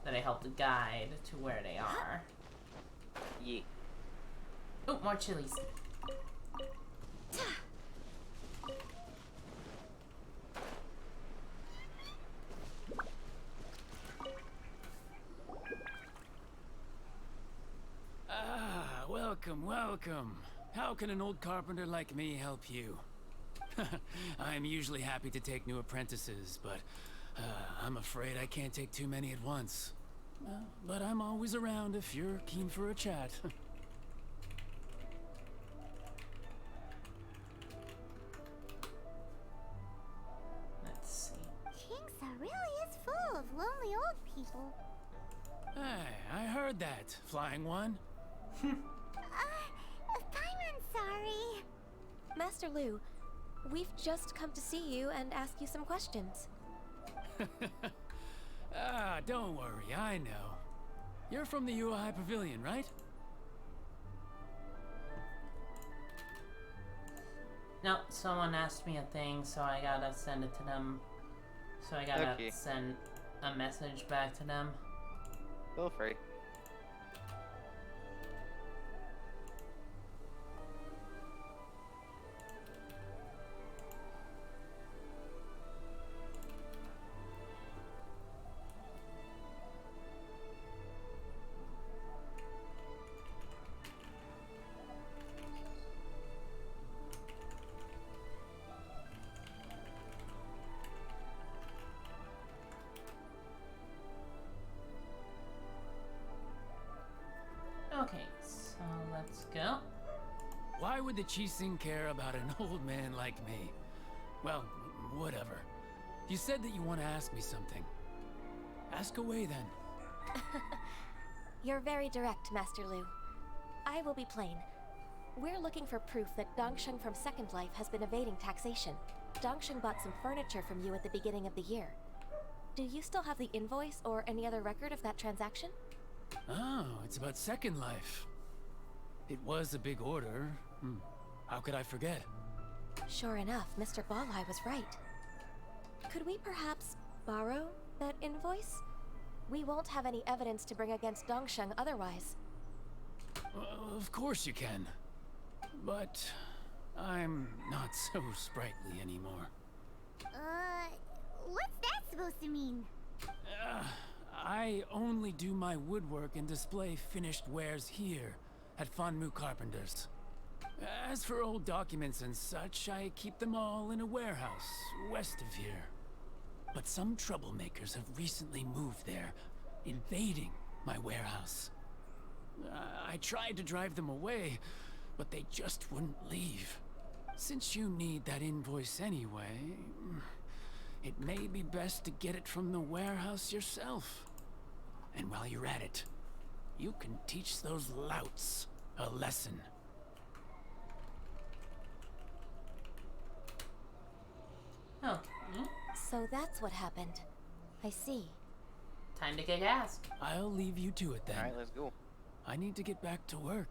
That I helped guide to where they are. Yeah. Oh, more chilies. Ah, welcome, welcome. How can an old carpenter like me help you? I'm usually happy to take new apprentices, but I'm afraid I can't take too many at once. But I'm always around if you're keen for a chat. Let's see. Kingsa really is full of lonely old people. Hey, I heard that, Flying One. Paimon's sorry. Master Lu, we've just come to see you and ask you some questions. Ah, don't worry, I know. You're from the uwaaahh Pavilion, right? No, someone asked me a thing, so I gotta send it to them. So I gotta send a message back to them. Feel free. Okay, so let's go. Why would the Qixing care about an old man like me? Well, whatever. You said that you want to ask me something. Ask away then. You're very direct, Master Lu. I will be plain. We're looking for proof that Dongsheng from Second Life has been evading taxation. Dongsheng bought some furniture from you at the beginning of the year. Do you still have the invoice or any other record of that transaction? Oh, it's about Second Life. It was a big order. How could I forget? Sure enough, Mr. Balai was right. Could we perhaps borrow that invoice? We won't have any evidence to bring against Dongsheng otherwise. Of course you can. But I'm not so sprightly anymore. What's that supposed to mean? I only do my woodwork and display finished wares here at Fanmu Carpenters. As for old documents and such, I keep them all in a warehouse west of here. But some troublemakers have recently moved there, invading my warehouse. I tried to drive them away, but they just wouldn't leave. Since you need that invoice anyway, it may be best to get it from the warehouse yourself. And while you're at it, you can teach those louts a lesson. Oh. So that's what happened. I see. Time to kick ass. I'll leave you to it then. Alright, let's go. I need to get back to work.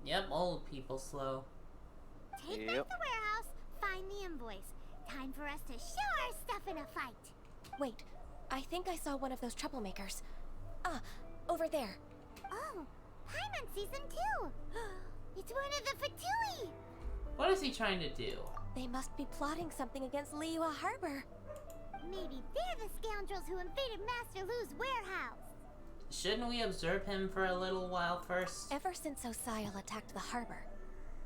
Yep, old people slow. Take back the warehouse, find the invoice. Time for us to show our stuff in a fight. Wait, I think I saw one of those troublemakers. Ah, over there. Oh, Paimon sees them too. It's one of the Fatui. What is he trying to do? They must be plotting something against Liyue Harbor. Maybe they're the scoundrels who invaded Master Lu's warehouse. Shouldn't we observe him for a little while first? Ever since Osial attacked the harbor,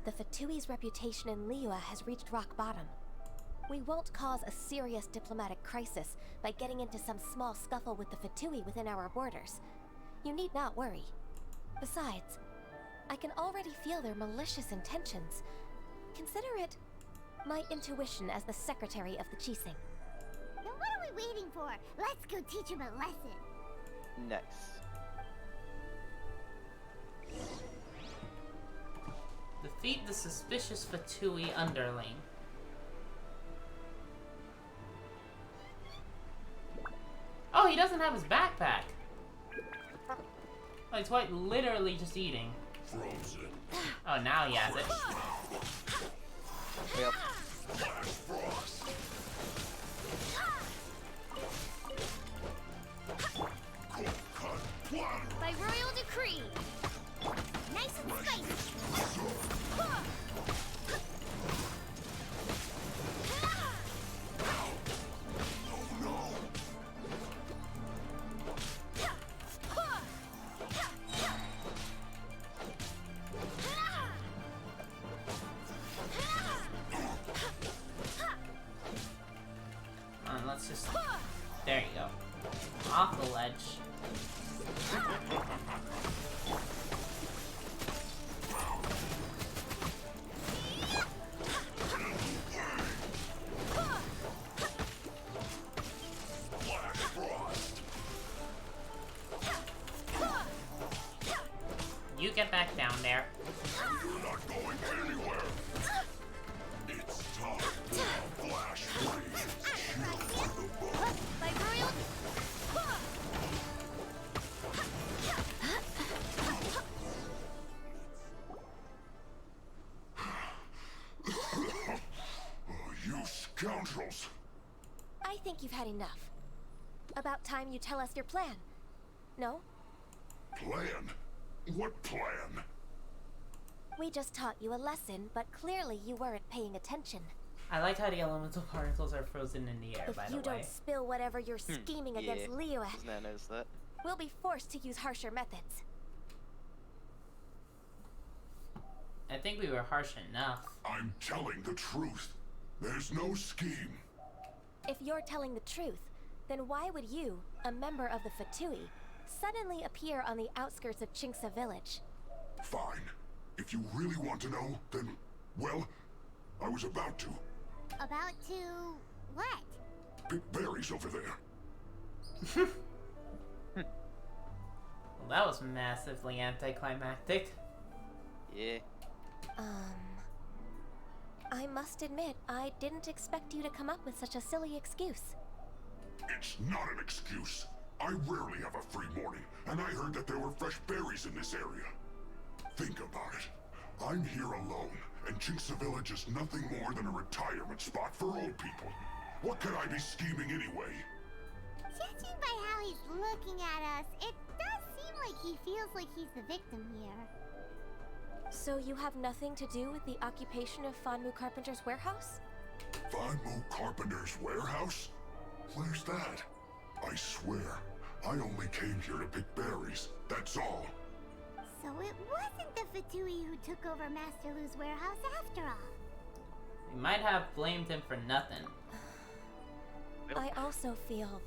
the Fatui's reputation in Liyue has reached rock bottom. We won't cause a serious diplomatic crisis by getting into some small scuffle with the Fatui within our borders. You need not worry. Besides, I can already feel their malicious intentions. Consider it my intuition as the secretary of the Qixing. Then what are we waiting for? Let's go teach him a lesson. Nice. Defeat the suspicious Fatui underling. Oh, he doesn't have his backpack. Oh, he's quite literally just eating. Frozen. Oh, now he has it. Yep. By royal decree. Nice and spicy. Let's just... There you go. Off the ledge. You get back down there. You're not going anywhere. It's time for flash freeze. By royal... You scoundrels! I think you've had enough. About time you tell us your plan. No? Plan? What plan? We just taught you a lesson, but clearly you weren't paying attention. I like how the elemental particles are frozen in the air, by If the you way. don't spill whatever you're scheming against Liyue, Does not notice that. we'll be forced to use harsher methods. I think we were harsh enough. I'm telling the truth. There's no scheme. If you're telling the truth, then why would you, a member of the Fatui, suddenly appear on the outskirts of Qingce village? Fine. If you really want to know, then, well, I was about to. About to... what? Pick berries over there. Well, that was massively anticlimactic. Yeah. I must admit, I didn't expect you to come up with such a silly excuse. It's not an excuse. I rarely have a free morning, and I heard that there were fresh berries in this area. Think about it. I'm here alone, and Qingce Village is nothing more than a retirement spot for old people. What could I be scheming anyway? Judging by how he's looking at us, it does seem like he feels like he's the victim here. So you have nothing to do with the occupation of Fanmu Carpenter's warehouse? Fanmu Carpenter's warehouse? Where's that? I swear, I only came here to pick berries, that's all. So it wasn't the Fatui who took over Master Lu's warehouse after all. We might have blamed him for nothing. I also feel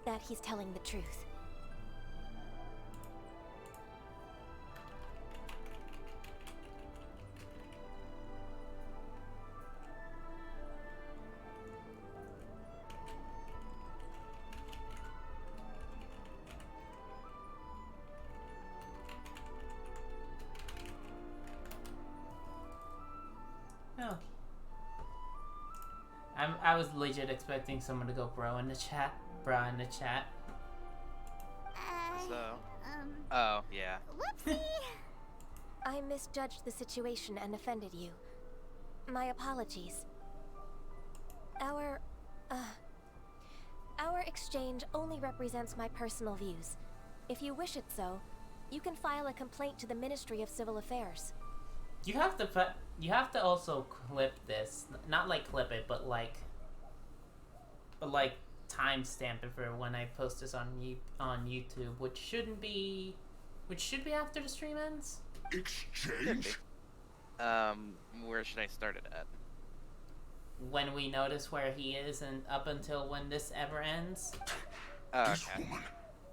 that he's telling the truth. Oh. I was legit expecting someone to go bro in the chat. Bra in the chat. So. Oh, yeah. Whoopsie! I misjudged the situation and offended you. My apologies. Our exchange only represents my personal views. If you wish it so, you can file a complaint to the Ministry of Civil Affairs. You have to also clip this. Not like clip it, but like timestamp it for when I post this on YouTube, which should be after the stream ends. Exchange? Where should I start it at? when we notice where he is and up until when this ever ends. This woman,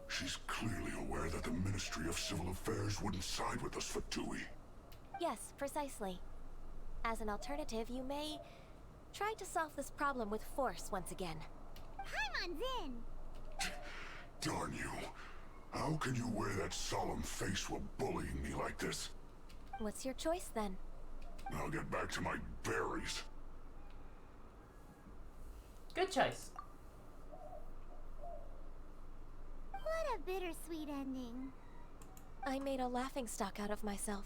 she's clearly aware that the Ministry of Civil Affairs wouldn't side with us for Tui. Yes, precisely. As an alternative, you may try to solve this problem with force once again. Paimon's in! Darn you. How can you wear that solemn face while bullying me like this? What's your choice then? I'll get back to my berries. Good choice. What a bittersweet ending. I made a laughingstock out of myself.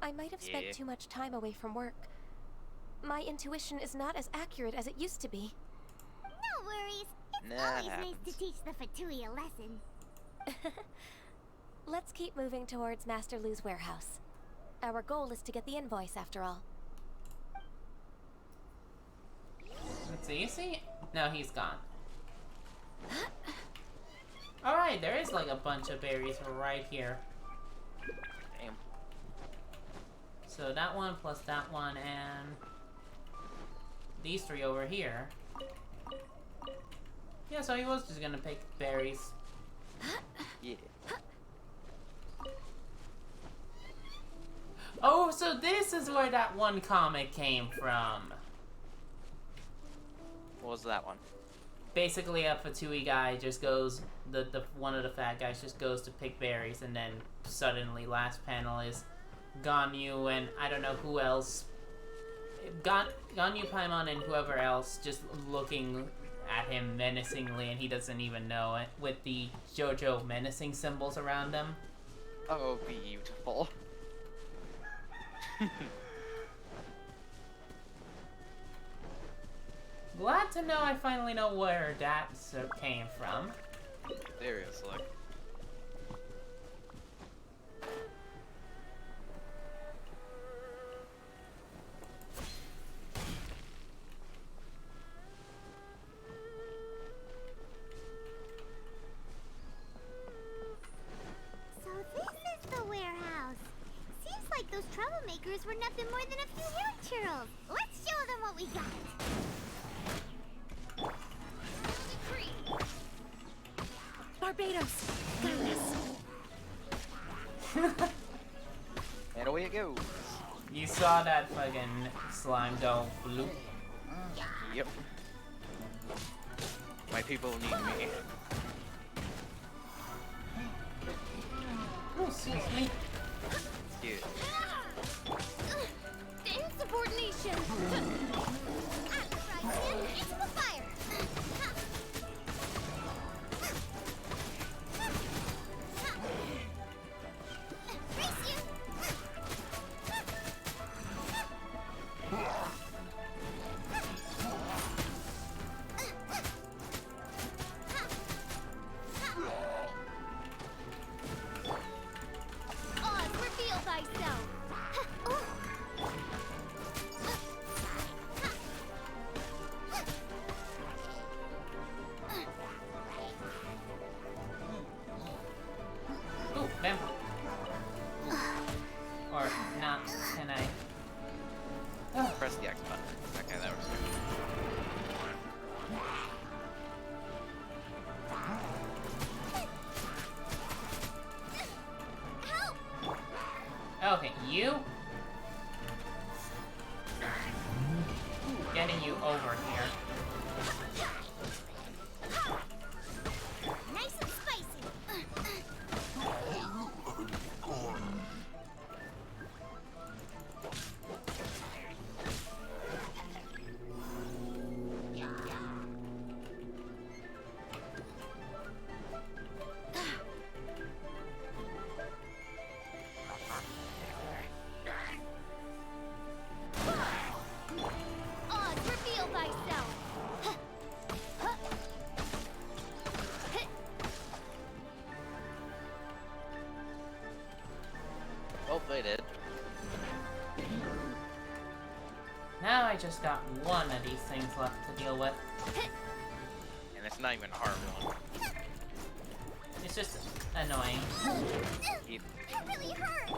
I might have spent too much time away from work. My intuition is not as accurate as it used to be. No worries. It's always nice to teach the Fatui a lesson. Let's keep moving towards Master Lu's warehouse. Our goal is to get the invoice, after all. Let's see, you see? No, he's gone. Alright, there is like a bunch of berries right here. Damn. So that one plus that one and these three over here. Yeah, so he was just gonna pick berries. Yeah. Oh, so this is where that one comic came from. What was that one? Basically, a Fatui guy just goes, the one of the fat guys just goes to pick berries, and then suddenly, last panel is Ganyu and I don't know who else. Ganyu, Paimon, and whoever else just looking at him menacingly, and he doesn't even know it, with the JoJo menacing symbols around him. Oh, beautiful. Glad to know I finally know where that came from. Seriously. So this is the warehouse. Seems like those troublemakers were nothing more than a few hair churls. Let's show them what we got. Barbados! And away it goes. You saw that fucking slime go bloop. Yep. My people need me. Oh, excuse me. Dude. Insubordination! Into the fire! Or not, can I? Press the X button. Okay, that was Okay, you? Getting you over here. Nice and spicy! Oz, reveal thyself! well played. Now I just got one of these things left to deal with. And it's not even a hard one. It's just annoying. That really hurt!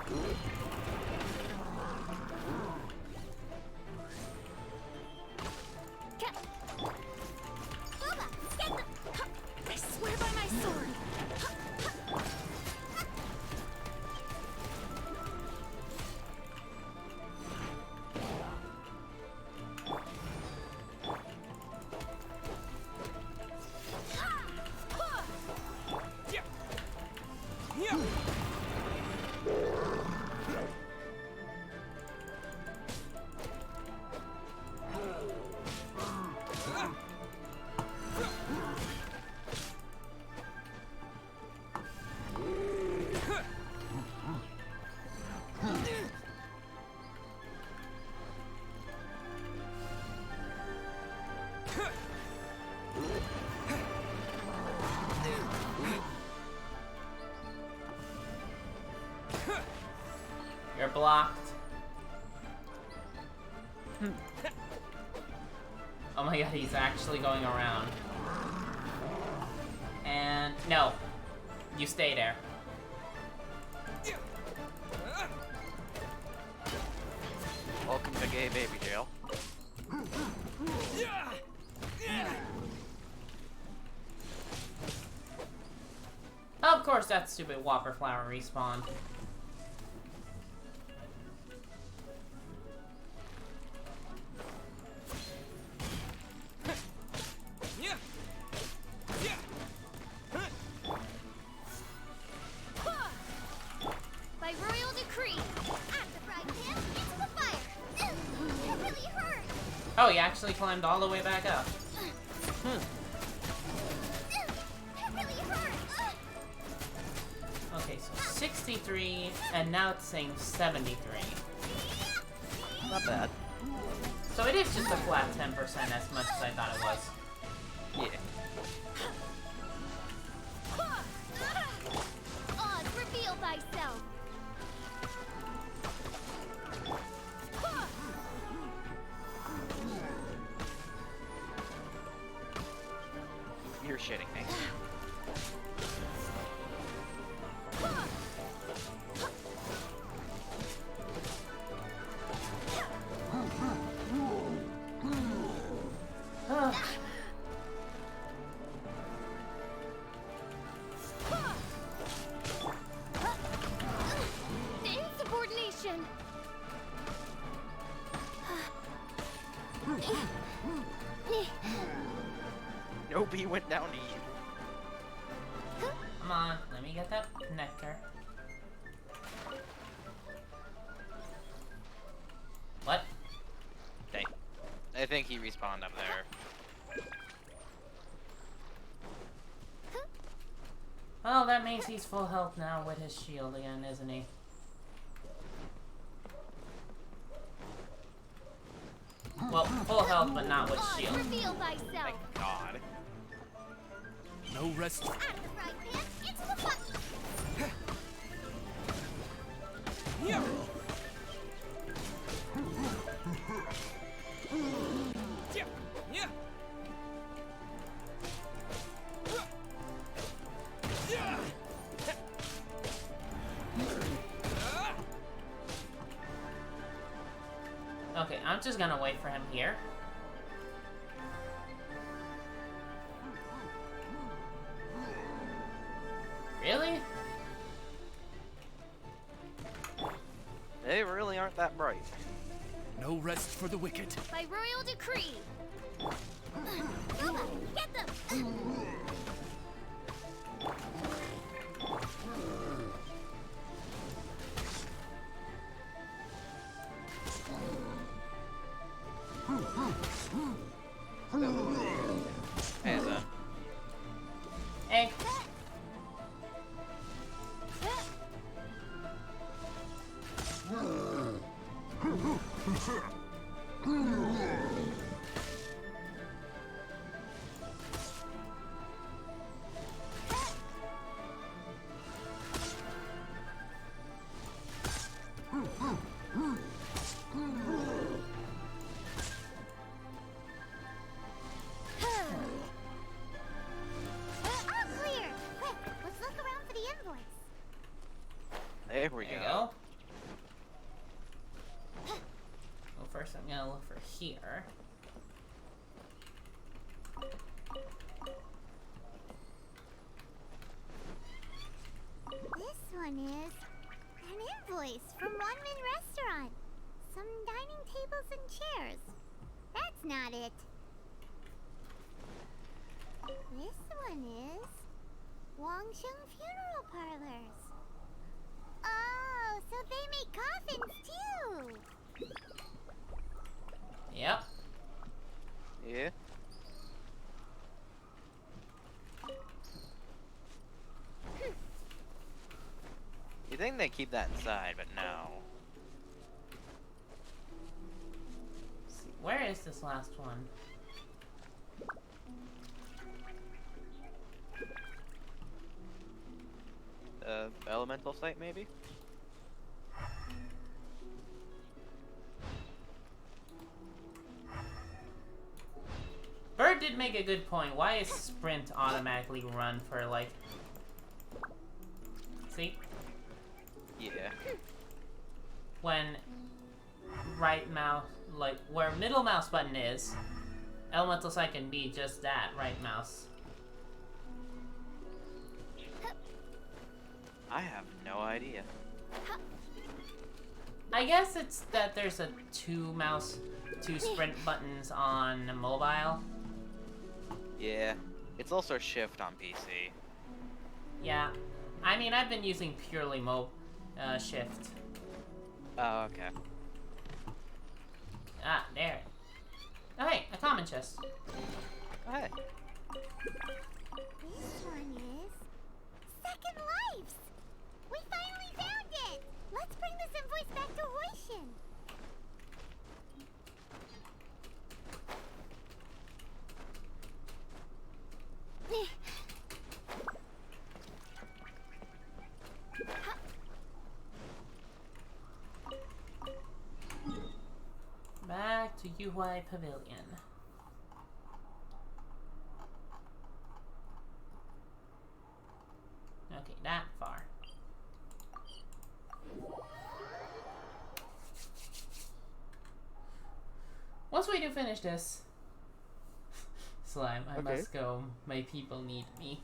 You're blocked. Oh my god, he's actually going around. And no. You stay there. Welcome to gay baby jail. Of course, that stupid Whopper Flower respawned. By royal decree, at the frying pan, into the fire. That really hurt. Oh, he actually climbed all the way back up. That really hurt. Okay, so 63, and now it's saying 73. Not bad. So it is just a flat 10% as much as I thought it was. Yeah. Oz, reveal thyself. You're shitting me. The insubordination. Nope, he went down to you. Come on, let me get that nectar. What? Okay. I think he respawned up there. Oh, that means he's full health now with his shield again, isn't he? Well, full health, but not with shield. Reveal thyself. God. No rest. Out of the frying pan, into the fire. Okay, I'm just gonna wait for him here. Really? They really aren't that bright. No rest for the wicked. By royal decree. Nova, get them. Hey, Hey. All clear. Quick, let's look around for the invoice. there we There you go. go. Well, first I'm gonna look for here. This one is an invoice from One Min Restaurant. Some dining tables and chairs. That's not it. This one is Wangsheng Funeral Parlors. Oh, so they make coffins too. Yep. Yeah. You think they keep that inside, but no. See, where is this last one? Elemental site, maybe? did make a good point. Why is sprint automatically run for, like... See? Yeah. When right mouse, like, where middle mouse button is, elemental sight can be just that, right mouse. I have no idea. I guess it's that there's a two sprint buttons on mobile. Yeah. It's also shift on PC. Yeah. I mean, I've been using purely shift. Oh, okay. Ah, there. Oh, hey, a common chest. Oh, hey. This one is Second Lives. We finally found it. Let's bring this invoice back to Hoishin. Back to UI Pavilion. Okay, that far. Once we do finish this, Slime, I must go. My people need me.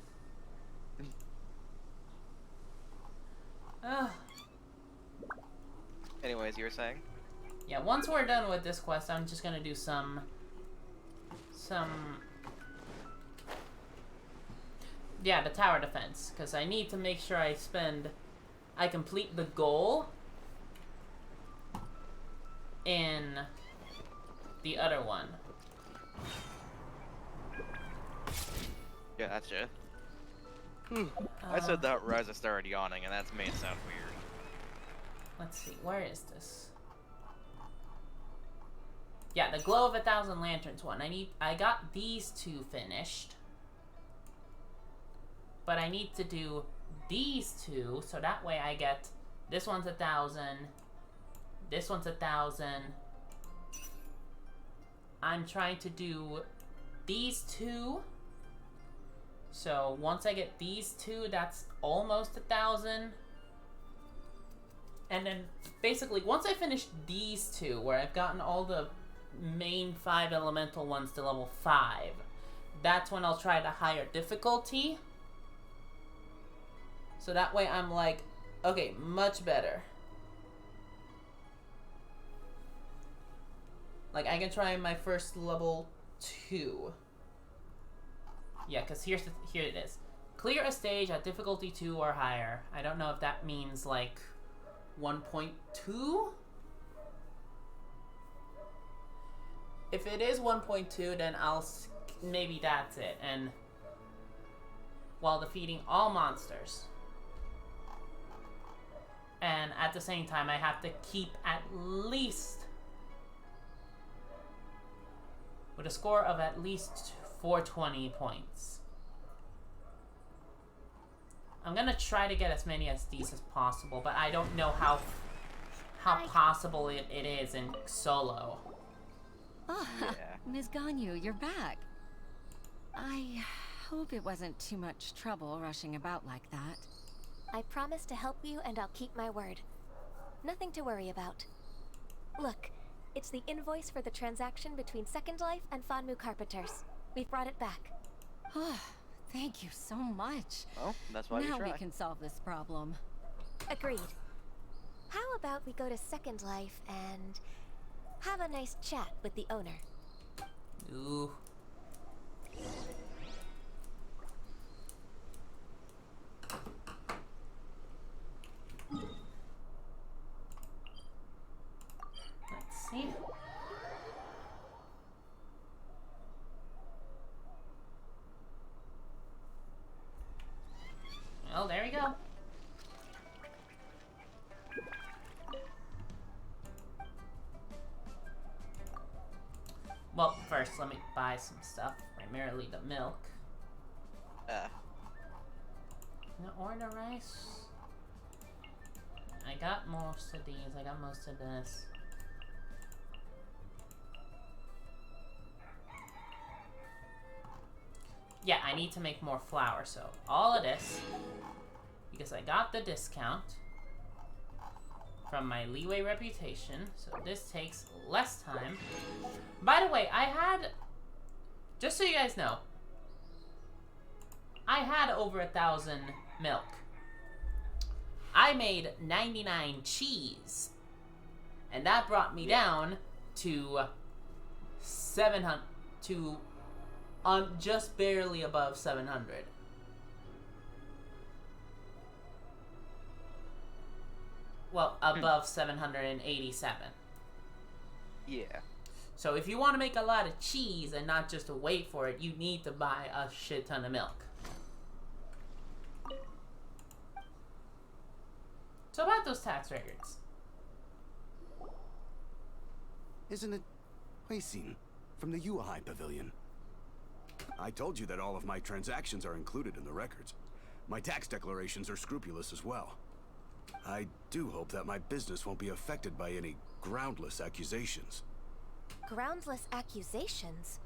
Anyways, you were saying? Yeah, once we're done with this quest, I'm just gonna do some... Yeah, the tower defense, because I need to make sure I complete the goal in the other one. Yeah, that's it. I said that Rise, I started yawning, and that's made it sound weird. Let's see, where is this? Yeah, the Glow of 1,000 Lanterns one. I got these two finished. But I need to do these two, so that way I get... This one's 1,000. This one's 1,000. I'm trying to do these two. So once I get these two, that's almost 1,000. And then basically, once I finish these two, where I've gotten all the main 5 elemental ones to level 5, that's when I'll try the higher difficulty. So that way I'm like, okay, much better. Like, I can try my first level 2. Yeah, because here it is. Clear a stage at difficulty 2 or higher. I don't know if that means, like, 1.2? If it is 1.2, then maybe that's it. And while defeating all monsters. And at the same time, I have to keep at least with a score of at least 420 points. I'm gonna try to get as many as these as possible, but I don't know how possible it is in solo. Oh, yeah. Ms. Ganyu, you're back. I hope it wasn't too much trouble rushing about like that. I promise to help you, and I'll keep my word. Nothing to worry about. Look, it's the invoice for the transaction between Second Life and Fanmu Carpenters. We've brought it back. Oh, thank you so much. Well, that's why now we try. We can solve this problem. Agreed. How about we go to Second Life and have a nice chat with the owner? Ooh. Let's see. Well, there we go. Well, first let me buy some stuff, primarily the milk. Order rice. I got most of these, I got most of this. Yeah, I need to make more flour, so all of this, because I got the discount from my leeway reputation, so this takes less time. By the way, I had, just so you guys know, I had over 1,000 milk. I made 99 cheese, and that brought me down to 700, to just barely above 700. Well, above 787. Yeah. So if you want to make a lot of cheese and not just to wait for it, you need to buy a shit ton of milk. So about those tax records. Isn't it Huixin from the uwaaahh Pavilion? I told you that all of my transactions are included in the records. My tax declarations are scrupulous as well. I do hope that my business won't be affected by any groundless accusations. Groundless accusations?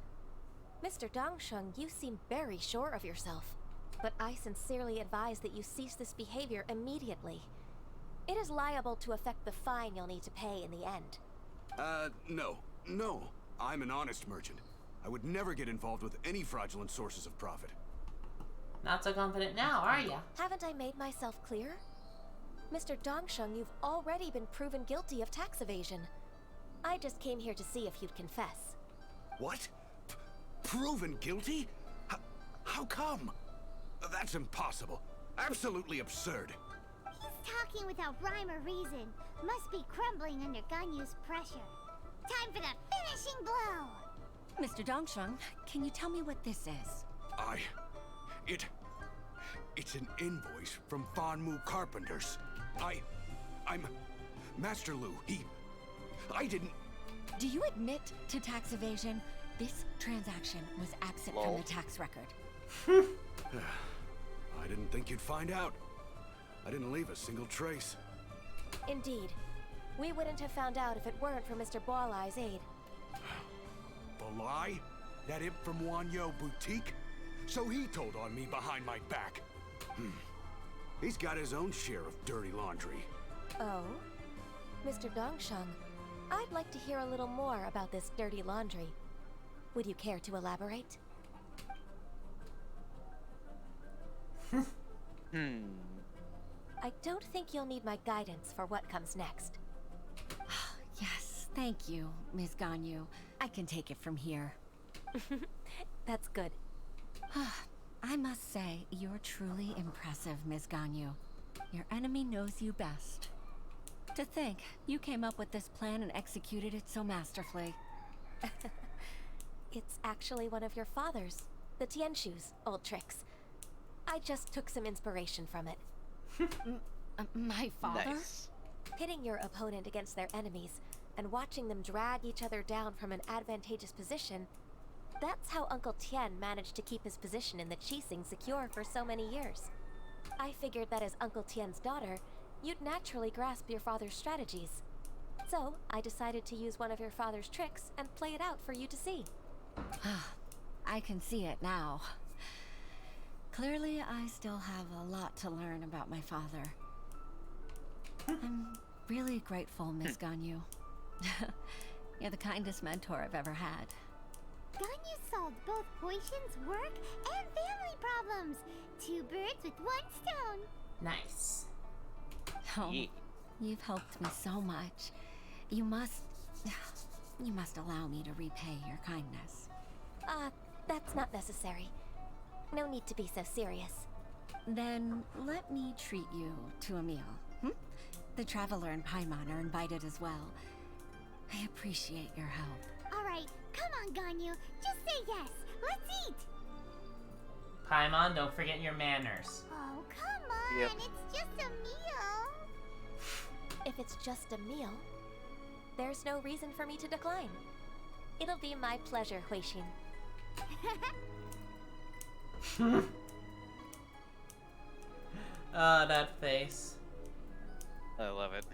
Mr. Dongsheng, you seem very sure of yourself. But I sincerely advise that you cease this behavior immediately. It is liable to affect the fine you'll need to pay in the end. No. I'm an honest merchant. I would never get involved with any fraudulent sources of profit. Not so confident now, are ya? Haven't I made myself clear? Mr. Dongsheng, you've already been proven guilty of tax evasion. I just came here to see if you'd confess. What? Proven guilty? How come? That's impossible. Absolutely absurd. He's talking without rhyme or reason. Must be crumbling under Ganyu's pressure. Time for the finishing blow! Mr. Dongsheng, can you tell me what this is? It's an invoice from Fanmu Carpenters. I'm Master Lu. I didn't... Do you admit to tax evasion? This transaction was absent from the tax record. I didn't think you'd find out. I didn't leave a single trace. Indeed. We wouldn't have found out if it weren't for Mr. Boalai's aid. Boalai? That imp from Wanyo Boutique? So he told on me behind my back. He's got his own share of dirty laundry. Oh? Mr. Dongsheng, I'd like to hear a little more about this dirty laundry. Would you care to elaborate? I don't think you'll need my guidance for what comes next. Yes, thank you, Ms. Ganyu. I can take it from here. That's good. I must say, you're truly impressive, Ms. Ganyu. Your enemy knows you best. To think, you came up with this plan and executed it so masterfully. It's actually one of your father's, the Tianshu's, old tricks. I just took some inspiration from it. My father? Nice. Pitting your opponent against their enemies and watching them drag each other down from an advantageous position, that's how Uncle Tian managed to keep his position in the Qixing secure for so many years. I figured that as Uncle Tian's daughter, you'd naturally grasp your father's strategies. So, I decided to use one of your father's tricks and play it out for you to see. I can see it now. Clearly, I still have a lot to learn about my father. I'm really grateful, Miss Ganyu. You're the kindest mentor I've ever had. Ganyu solved both Huixin's work and family problems. 2 birds with 1 stone. Nice. Oh, you've helped me so much. You must allow me to repay your kindness. That's not necessary. No need to be so serious. Then let me treat you to a meal. The Traveler and Paimon are invited as well. I appreciate your help. Alright, come on, Ganyu. Just say yes. Let's eat. Paimon, don't forget your manners. Oh, come on. Yep. It's just a meal. If it's just a meal, there's no reason for me to decline. It'll be my pleasure, Huixin. That face. I love it.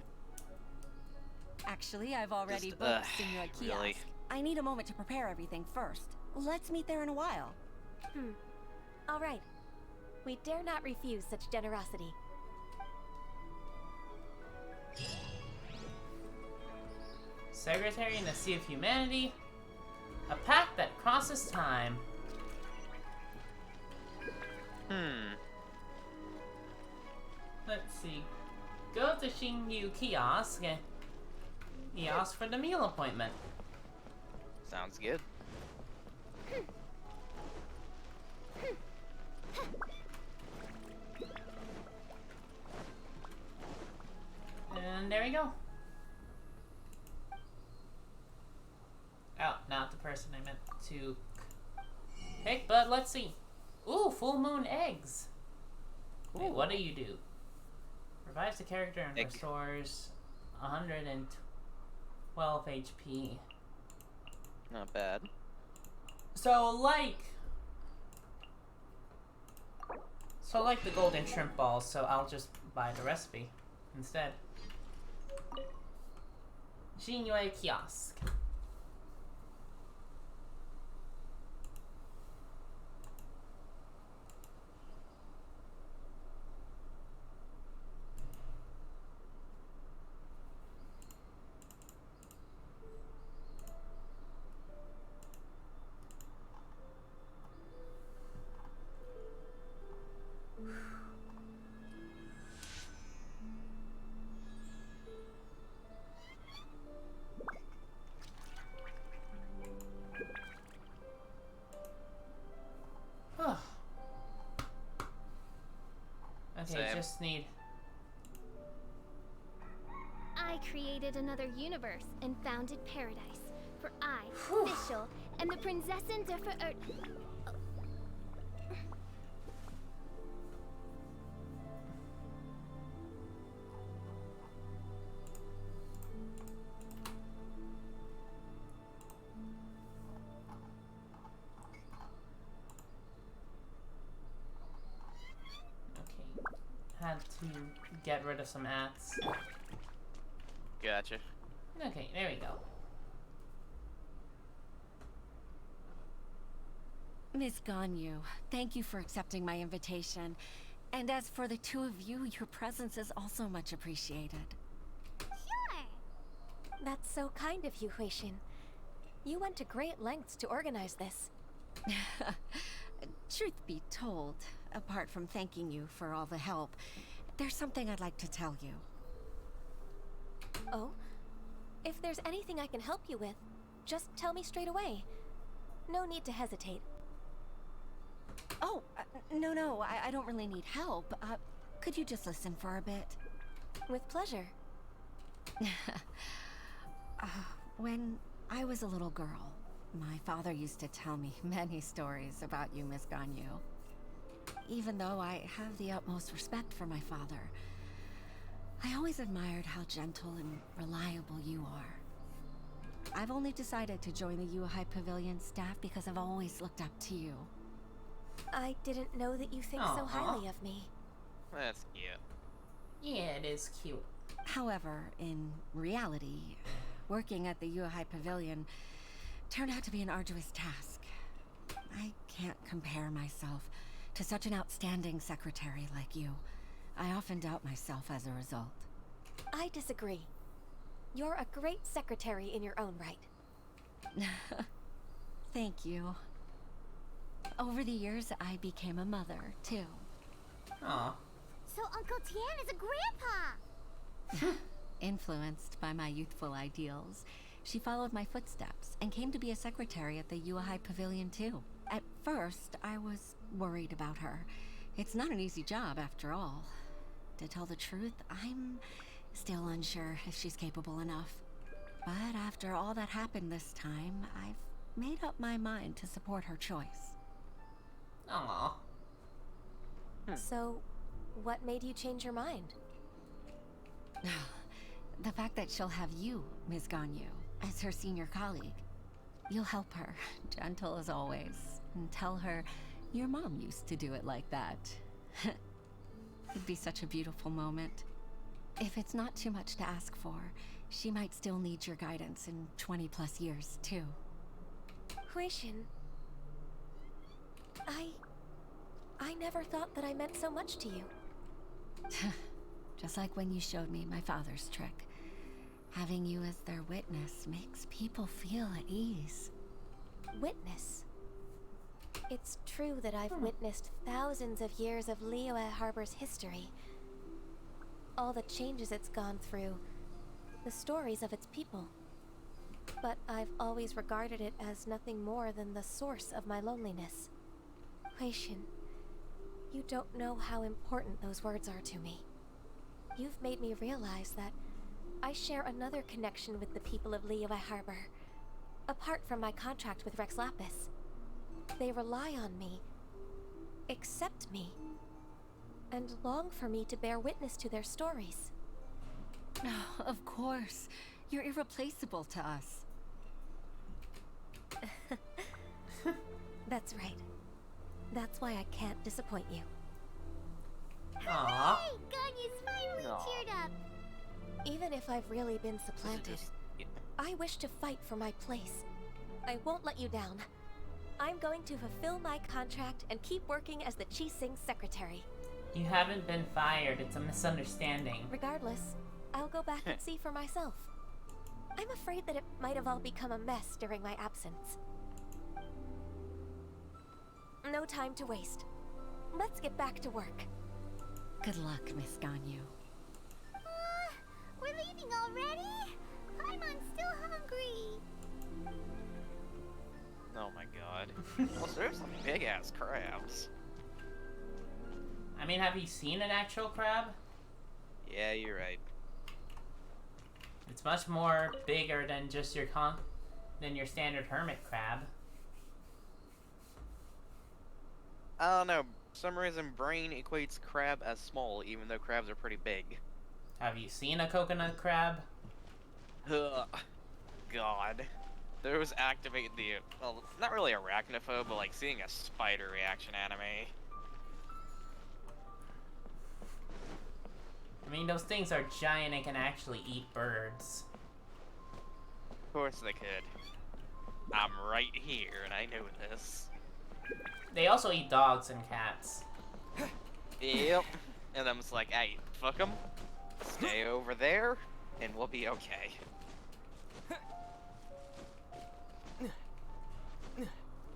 Actually, I've already Just, booked Senua Kiosk. really? I need a moment to prepare everything first. Let's meet there in a while. All right. We dare not refuse such generosity. Secretary in the Sea of Humanity. A pact that crosses time. Let's see. Go to Xingyu Kiosk. Kiosk for the meal appointment. Sounds good. And there we go. Oh, not the person I meant to pick, but let's see. Ooh, full moon eggs. Wait, what do you do? Revives the character and restores 112 HP. Not bad. So like the golden shrimp balls, so I'll just buy the recipe instead. Xingyue Kiosk. Okay, Same. just need... I created another universe and founded paradise. For I, Official, and the Prinzessin der Verirrt... Had to get rid of some ads. Gotcha. Okay, there we go. Miss Ganyu, thank you for accepting my invitation. And as for the two of you, your presence is also much appreciated. Sure. That's so kind of you, Huixin. You went to great lengths to organize this. Truth be told, apart from thanking you for all the help, there's something I'd like to tell you. Oh? If there's anything I can help you with, just tell me straight away. No need to hesitate. Oh, no, I don't really need help. Could you just listen for a bit? With pleasure. When I was a little girl, my father used to tell me many stories about you, Miss Ganyu. Even though I have the utmost respect for my father, I always admired how gentle and reliable you are. I've only decided to join the uwaaahh Pavilion staff because I've always looked up to you. I didn't know that you think so highly of me. That's cute. Yeah, it is cute. However, in reality, working at the uwaaahh Pavilion turned out to be an arduous task. I can't compare myself to such an outstanding secretary like you. I often doubt myself as a result. I disagree. You're a great secretary in your own right. Thank you. Over the years, I became a mother, too. Aw. So Uncle Tian is a grandpa! Influenced by my youthful ideals, she followed my footsteps and came to be a secretary at the uwaaahh Pavilion, too. At first, I was worried about her. It's not an easy job, after all. To tell the truth, I'm still unsure if she's capable enough. But after all that happened this time, I've made up my mind to support her choice. Aww. So, what made you change your mind? The fact that she'll have you, Ms. Ganyu, as her senior colleague. You'll help her, gentle as always, and tell her your mom used to do it like that. It'd be such a beautiful moment. If it's not too much to ask for, she might still need your guidance in 20+ years, too. Huixin, I never thought that I meant so much to you. Just like when you showed me my father's trick. Having you as their witness makes people feel at ease. Witness? It's true that I've witnessed thousands of years of Liyue Harbor's history. All the changes it's gone through, the stories of its people. But I've always regarded it as nothing more than the source of my loneliness. Huixin, you don't know how important those words are to me. You've made me realize that I share another connection with the people of Liyue Harbor, apart from my contract with Rex Lapis. They rely on me, accept me, and long for me to bear witness to their stories. Oh, of course. You're irreplaceable to us. That's right. That's why I can't disappoint you. Aww. Hey, Ganya's finally cheered up. Even if I've really been supplanted, I wish to fight for my place. I won't let you down. I'm going to fulfill my contract and keep working as the Qixing secretary. You haven't been fired. It's a misunderstanding. Regardless, I'll go back and see for myself. I'm afraid that it might have all become a mess during my absence. No time to waste. Let's get back to work. Good luck, Miss Ganyu. We're leaving already? Paimon's still hungry. Oh my god. Well, there's some big ass crabs. I mean, have you seen an actual crab? Yeah, you're right. It's much more bigger than just your than your standard hermit crab. I don't know. For some reason, brain equates crab as small, even though crabs are pretty big. Have you seen a coconut crab? Ugh. God. Those activate the, well, not really arachnophobe, but like seeing a spider reaction anime. I mean, those things are giant and can actually eat birds. Of course they could. I'm right here, and I know this. They also eat dogs and cats. Yep. And I'm just like, hey, fuck them. Stay over there, and we'll be okay.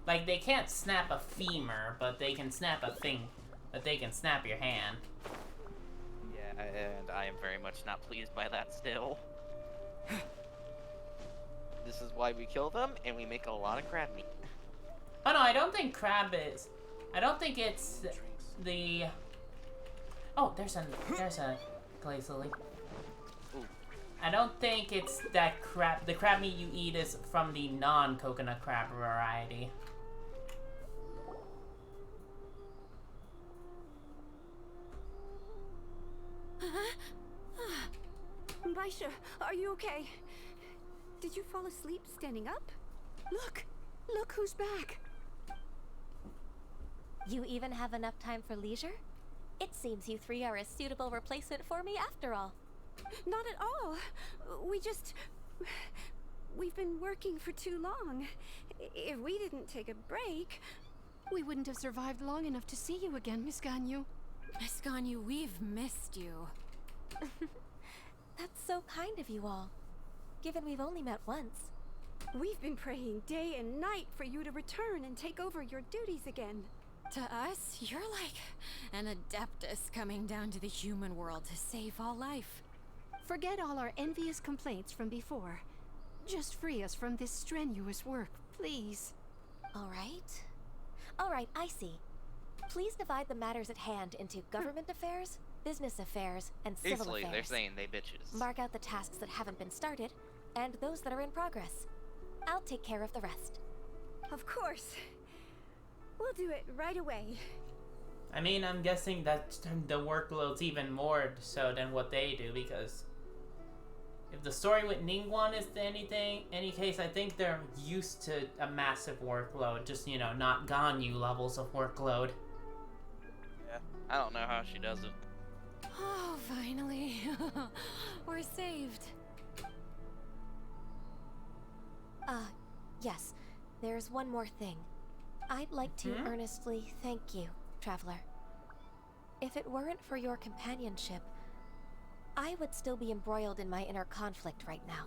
Like, they can't snap a femur, but they can snap a thing. But they can snap your hand. Yeah, and I am very much not pleased by that still. This is why we kill them, and we make a lot of crab meat. Oh no, I don't think crab is. I don't think it's the. Oh, there's a glaze lily. Ooh. I don't think it's that crab. The crab meat you eat is from the non-coconut crab variety. Baisha, are you okay? Did you fall asleep standing up? Look who's back. You even have enough time for leisure? It seems you three are a suitable replacement for me after all. Not at all. We've been working for too long. If we didn't take a break, we wouldn't have survived long enough to see you again, Miss Ganyu. Miss Ganyu, we've missed you. That's so kind of you all, given we've only met once. We've been praying day and night for you to return and take over your duties again. To us, you're like an adeptus coming down to the human world to save all life. Forget all our envious complaints from before. Just free us from this strenuous work, please. All right, I see. Please divide the matters at hand into government affairs, business affairs, and civil Basically, affairs. they're saying they bitches. Mark out the tasks that haven't been started, and those that are in progress. I'll take care of the rest. Of course. We'll do it right away. I mean, I'm guessing that the workload's even more so than what they do, because if the story with Ningguang is any case, I think they're used to a massive workload, just, you know, not Ganyu levels of workload. Yeah, I don't know how she does it. Oh, finally. We're saved. Yes. There's one more thing. I'd like to earnestly thank you Traveler. If it weren't for your companionship, I would still be embroiled in my inner conflict right now.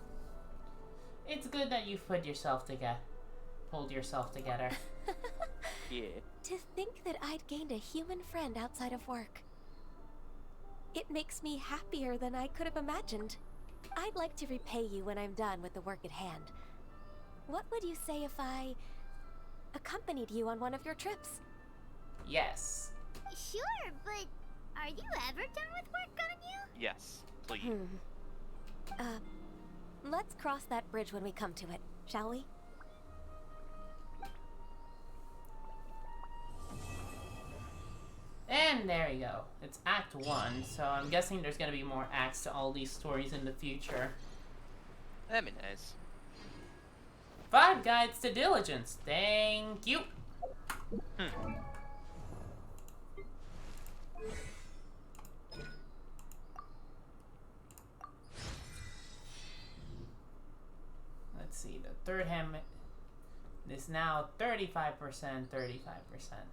It's good that you've pulled yourself together. Yeah. To think that I'd gained a human friend outside of work. It makes me happier than I could have imagined. I'd like to repay you when I'm done with the work at hand. What would you say if I accompanied you on one of your trips? Yes. Sure, but are you ever done with work on you? Yes, please. Let's cross that bridge when we come to it, shall we? And there you go. It's Act 1, so I'm guessing there's gonna be more acts to all these stories in the future. That'd be nice. 5 guides to diligence. Thank you. Let's see, the third hem is now 35%, 35%.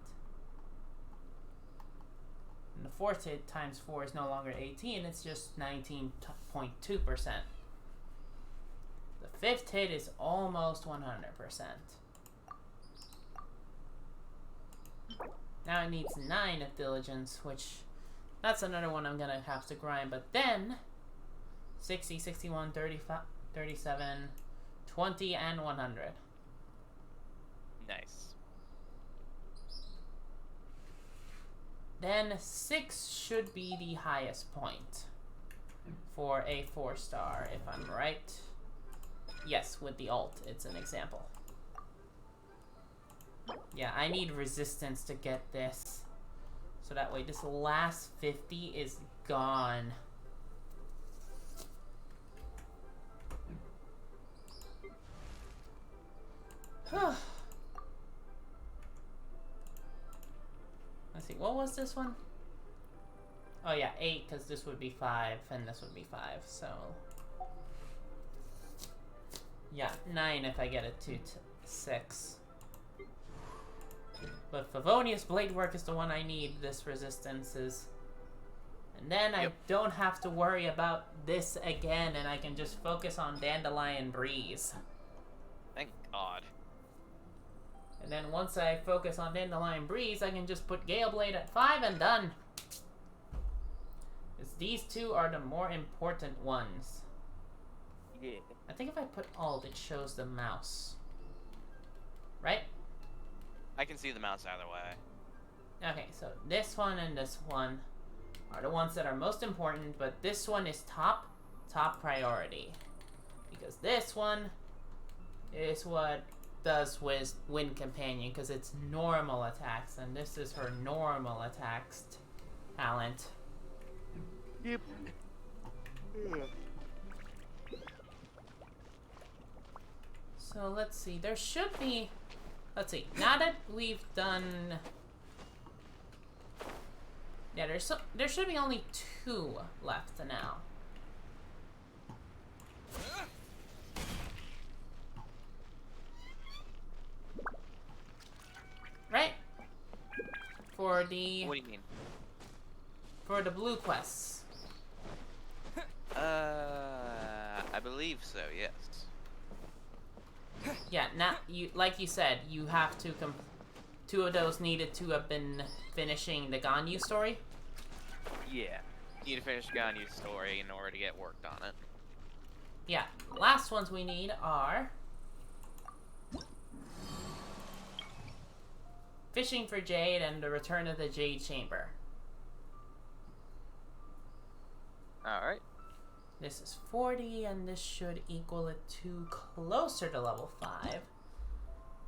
And the fourth hit times 4 is no longer 18, it's just 19.2%. The fifth hit is almost 100%. Now it needs 9 of diligence, which that's another one I'm gonna have to grind, but then 60, 61, 35, 37, 20, and 100. Nice. Then 6 should be the highest point for a 4-star, if I'm right. Yes, with the alt, it's an example. Yeah, I need resistance to get this. So that way this last 50 is gone. Let's see, what was this one? Oh yeah, 8, because this would be 5, and this would be 5, so... Yeah, 9 if I get it to 6. But Favonius Blade Work is the one I need, this resistance is. And then I don't have to worry about this again, and I can just focus on Dandelion Breeze. Thank God. And then once I focus on Dandelion Breeze, I can just put Gale Blade at 5 and done. Because these two are the more important ones. Yeah. I think if I put alt, it shows the mouse. Right? I can see the mouse either way. Okay, so this one and this one are the ones that are most important, but this one is top priority. Because this one is what does with Wind Companion, because it's normal attacks, and this is her normal attacks talent. Yep. So let's see, there should be... Let's see, now that we've done... Yeah, there should be only 2 left now. Right? For the... What do you mean? For the blue quests. I believe so, yes. Yeah, now, like you said, you have to 2 of those needed to have been finishing the Ganyu story? Yeah. You need to finish Ganyu's story in order to get worked on it. Yeah, last ones we need are... Fishing for Jade and the Return of the Jade Chamber. Alright. This is 40, and this should equal it to closer to level 5.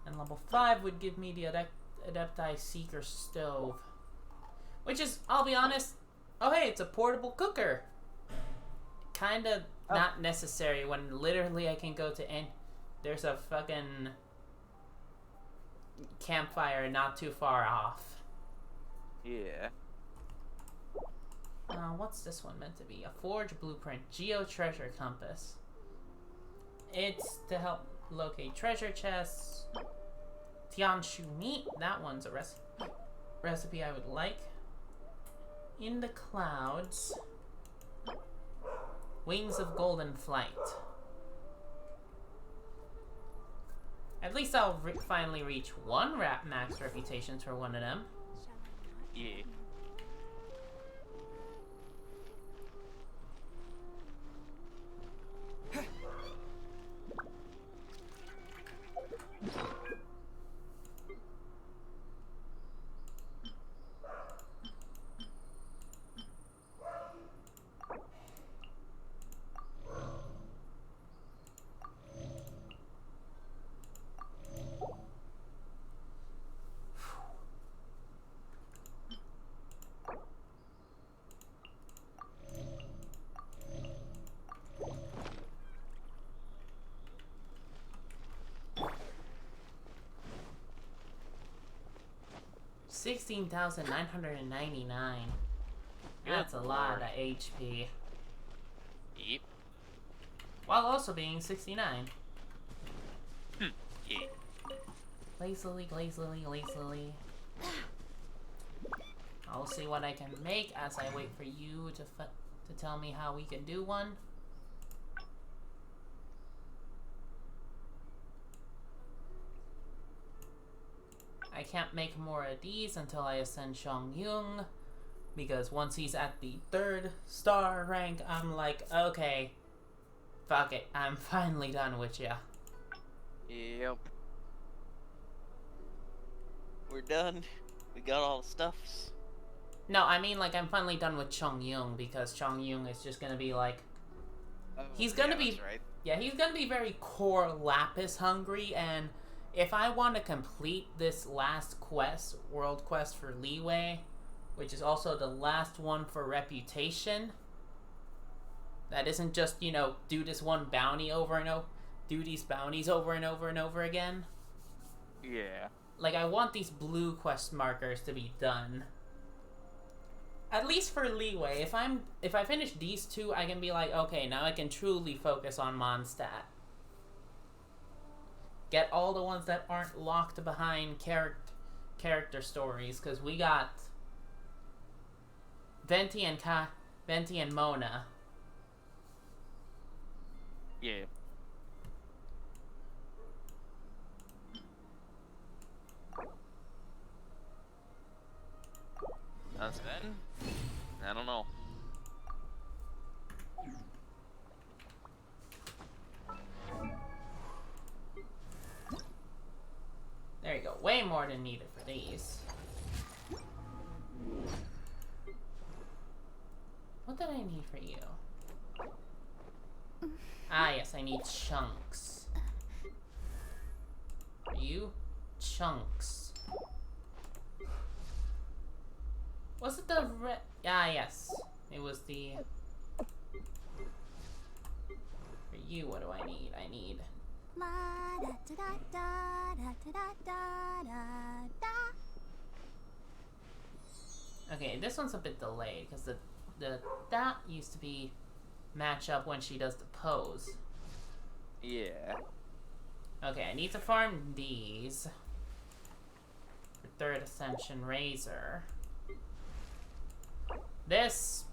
And level 5 would give me the Adepti Seeker Stove. Which is, I'll be honest, oh hey, it's a portable cooker. Kinda not necessary when literally I can go to there's a fucking campfire not too far off. Yeah. What's this one meant to be? A Forge Blueprint, Geo Treasure Compass. It's to help locate treasure chests. Tianshu Meat, that one's a recipe. recipe I would like. In the clouds. Wings of golden flight. At least I'll finally reach one max reputations for one of them. Yeah. $16,999. That's a lot of HP. Yep. While also being 69. Yeah. Lazily, lazily, lazily. I'll see what I can make as I wait for you to tell me how we can do one. I can't make more of these until I ascend Xiangyun, because once he's at the 3rd star rank, I'm like, okay, fuck it, I'm finally done with ya. Yep. We're done. We got all the stuffs. No, I mean like I'm finally done with Xiangyun, because Xiangyun is just gonna be like, he's gonna be, right. yeah, he's gonna be very core Lapis hungry, and if I want to complete this last quest, world quest for Liyue, which is also the last one for reputation, that isn't just, you know, do this one bounty over and over, do these bounties over and over and over again. Yeah. Like, I want these blue quest markers to be done. At least for Liyue, if I finish these two, I can be like, okay, now I can truly focus on Mondstadt. Get all the ones that aren't locked behind character stories, because we got Venti and Mona. Yeah. That's Ben? I don't know. There you go. Way more than needed for these. What did I need for you? Ah, yes, I need chunks. For you? Chunks. Was it the red? Ah, yes. It was the... For you, what do I need? I need... Okay, this one's a bit delayed because the that used to be match up when she does the pose. Yeah. Okay, I need to farm these for 3rd Ascension Razor. This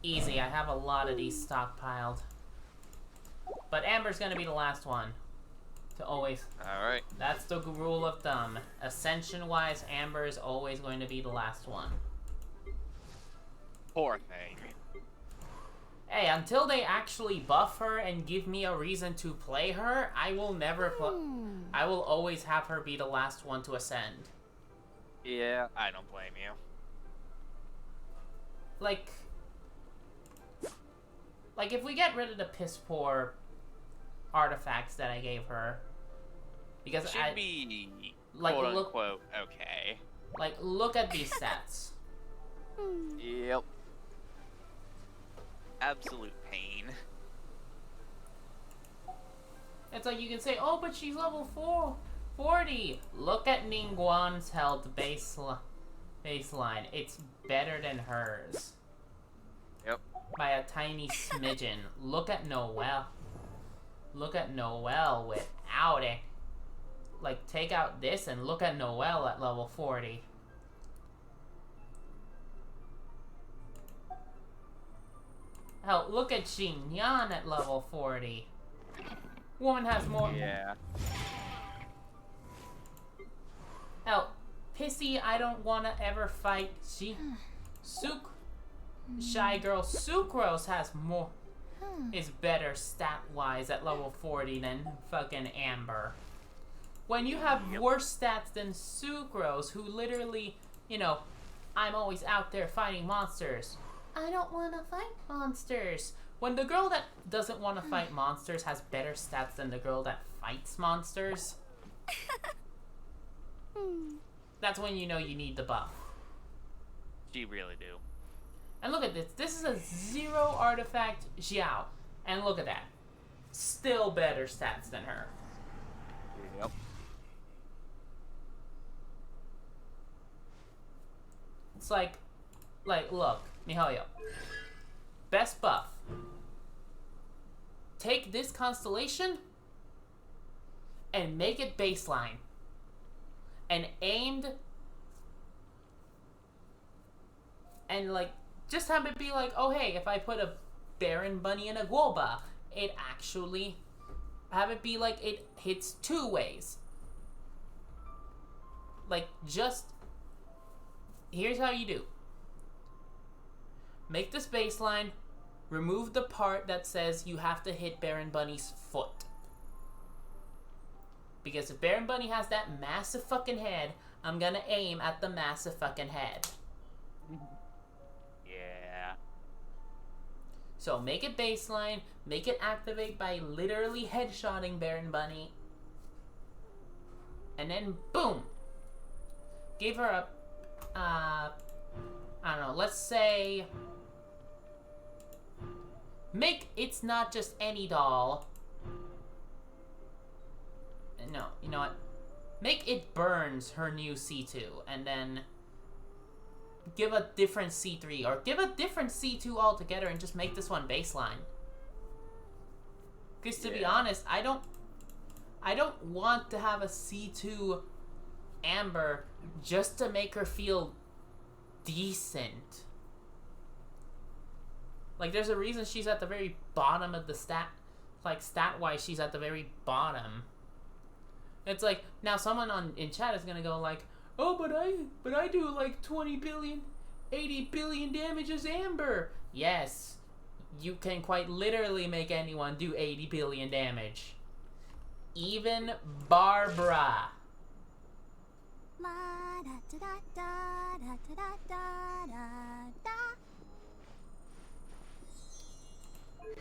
easy. I have a lot of these stockpiled. But Amber's gonna be the last one to always. Alright. That's the rule of thumb. Ascension-wise, Amber is always going to be the last one. Poor thing. Hey, until they actually buff her and give me a reason to play her, I will never I will always have her be the last one to ascend. Yeah, I don't blame you. Like if we get rid of the piss poor artifacts that I gave her, because Should be like quote look, unquote okay. Like look at these stats. Yep. Absolute pain. It's like you can say, oh, but she's level 440. Look at Ningguang's health baseline. It's better than hers. Yep. By a tiny smidgen. Look at Noelle. Look at Noelle without it. Like, take out this and look at Noelle at level 40. Hell, look at Jin Yan at level 40. Woman has more. Yeah. Hell, Pissy, I don't wanna ever fight Shy Girl Sucrose has more. Is better stat-wise at level 40 than fucking Amber. When you have worse stats than Sucrose, who literally, you know, I'm always out there fighting monsters. I don't want to fight monsters. When the girl that doesn't want to fight monsters has better stats than the girl that fights monsters, that's when you know you need the buff. She really do. And look at this. This is a 0 artifact Xiao. And look at that. Still better stats than her. Yep. It's like, look, Mihoyo. Best buff. Take this constellation and make it baseline. And aimed and like just have it be like, oh hey, if I put a Baron Bunny in a Guoba, it actually have it be like it hits 2 ways. Like just here's how you do. Make this baseline, remove the part that says you have to hit Baron Bunny's foot. Because if Baron Bunny has that massive fucking head, I'm gonna aim at the massive fucking head. Yeah. So make it baseline, make it activate by literally headshotting Baron Bunny. And then boom! Give her a, I don't know, let's say, make it's not just any doll. No, you know what? Make it burns her new C2, and then give a different C3, or give a different C2 altogether, and just make this one baseline. Because to be honest, I don't want to have a C2 Amber just to make her feel decent. Like, there's a reason she's at the very bottom of the stat-wise, she's at the very bottom. It's like, now someone in chat is gonna go like, oh, but I do like 20 billion, 80 billion damage as Amber. Yes, you can quite literally make anyone do 80 billion damage. Even Barbara.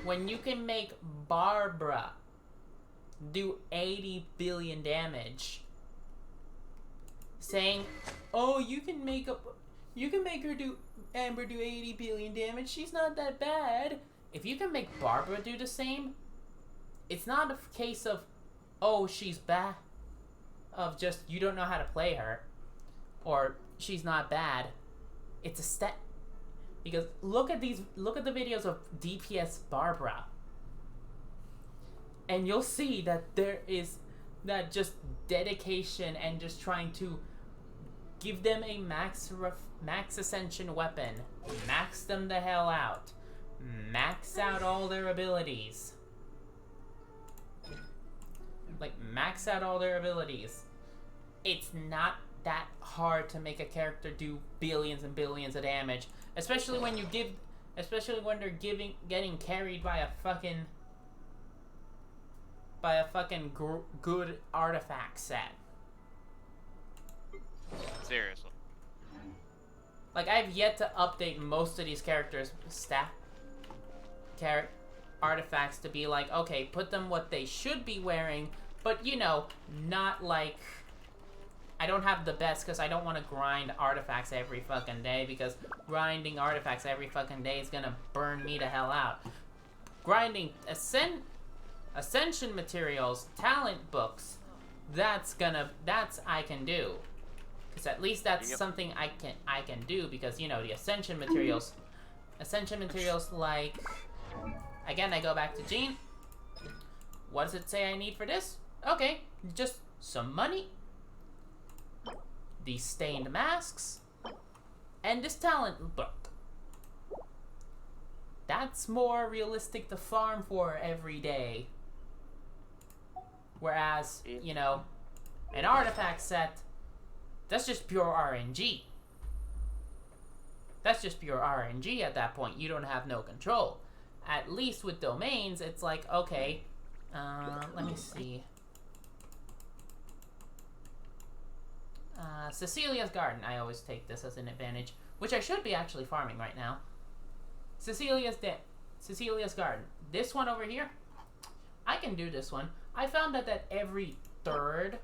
When you can make Barbara do 80 billion damage, saying, oh, you can make her do Amber do 80 billion damage, she's not that bad. If you can make Barbara do the same, it's not a case of, oh, she's bad, of just you don't know how to play her, or she's not bad. It's a step. Because look at the videos of DPS Barbara, and you'll see that there is that just dedication and just trying to give them a max ascension weapon, max them the hell out, max out all their abilities. Like, max out all their abilities. It's not that hard to make a character do billions and billions of damage, especially when they're getting carried by a fucking good artifact set. Seriously. Like, I've yet to update most of these characters' artifacts to be like, okay, put them what they should be wearing, but, you know, not like, I don't have the best because I don't want to grind artifacts every fucking day, because grinding artifacts every fucking day is gonna burn me the hell out. Grinding ascension materials, talent books, that's I can do. Because at least that's something I can do, because, you know, the ascension materials like, again, I go back to Jean. What does it say I need for this? Okay, just some money, these stained masks, and this talent book. that's more realistic to farm for every day. Whereas, you know, an artifact set, that's just pure RNG. That's just pure RNG at that point. You don't have no control. At least with domains, it's like, okay, let me see. Cecilia's Garden. I always take this as an advantage, which I should be actually farming right now. Cecilia's Garden. This one over here, I can do this one. I found that every third,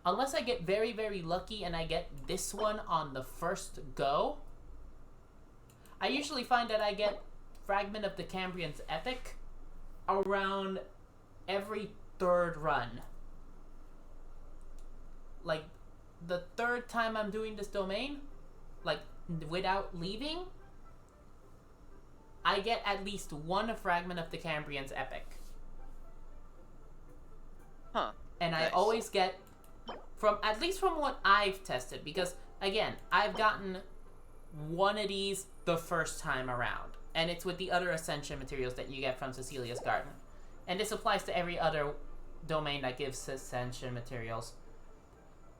unless I get very, very lucky and I get this one on the first go, I usually find that I get Fragment of the Cambrian's Epic around every third run. Like, the third time I'm doing this domain, like, without leaving, I get at least one Fragment of the Cambrian's Epic. Huh. And Nice. I always get, at least from what I've tested, because, again, I've gotten one of these the first time around. And it's with the other Ascension materials that you get from Cecilia's Garden. And this applies to every other domain that gives Ascension materials.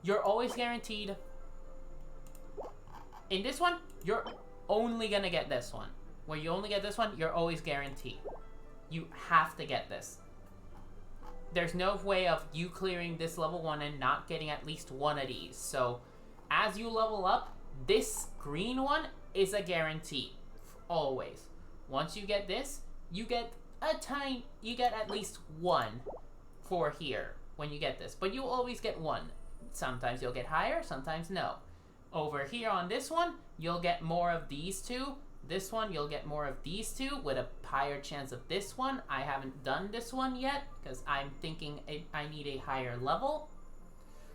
You're always guaranteed. In this one, you're only gonna get this one. Where you only get this one, you're always guaranteed. You have to get this. There's no way of you clearing this level 1 and not getting at least one of these. So, as you level up, this green one is a guarantee. Always. Once you get this, you get you get at least one for here when you get this. But you always get one. Sometimes you'll get higher, sometimes no. Over here on this one, you'll get more of these two. This one, you'll get more of these two with a higher chance of this one. I haven't done this one yet because I'm thinking I need a higher level.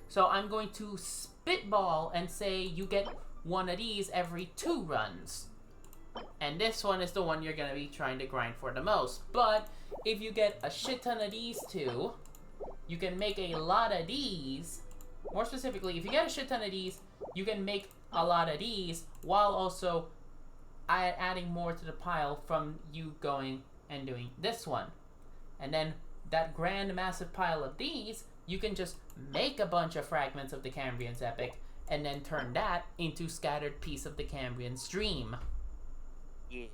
So I'm going to spitball and say you get one of these every 2 runs. And this one is the one you're going to be trying to grind for the most. But if you get a shit ton of these two, you can make a lot of these. More specifically, if you get a shit ton of these, you can make a lot of these while also adding more to the pile from you going and doing this one. And then that grand massive pile of these, you can just make a bunch of Fragments of the Cambrian's Epic and then turn that into Scattered Piece of the Cambrian Stream. Yeah.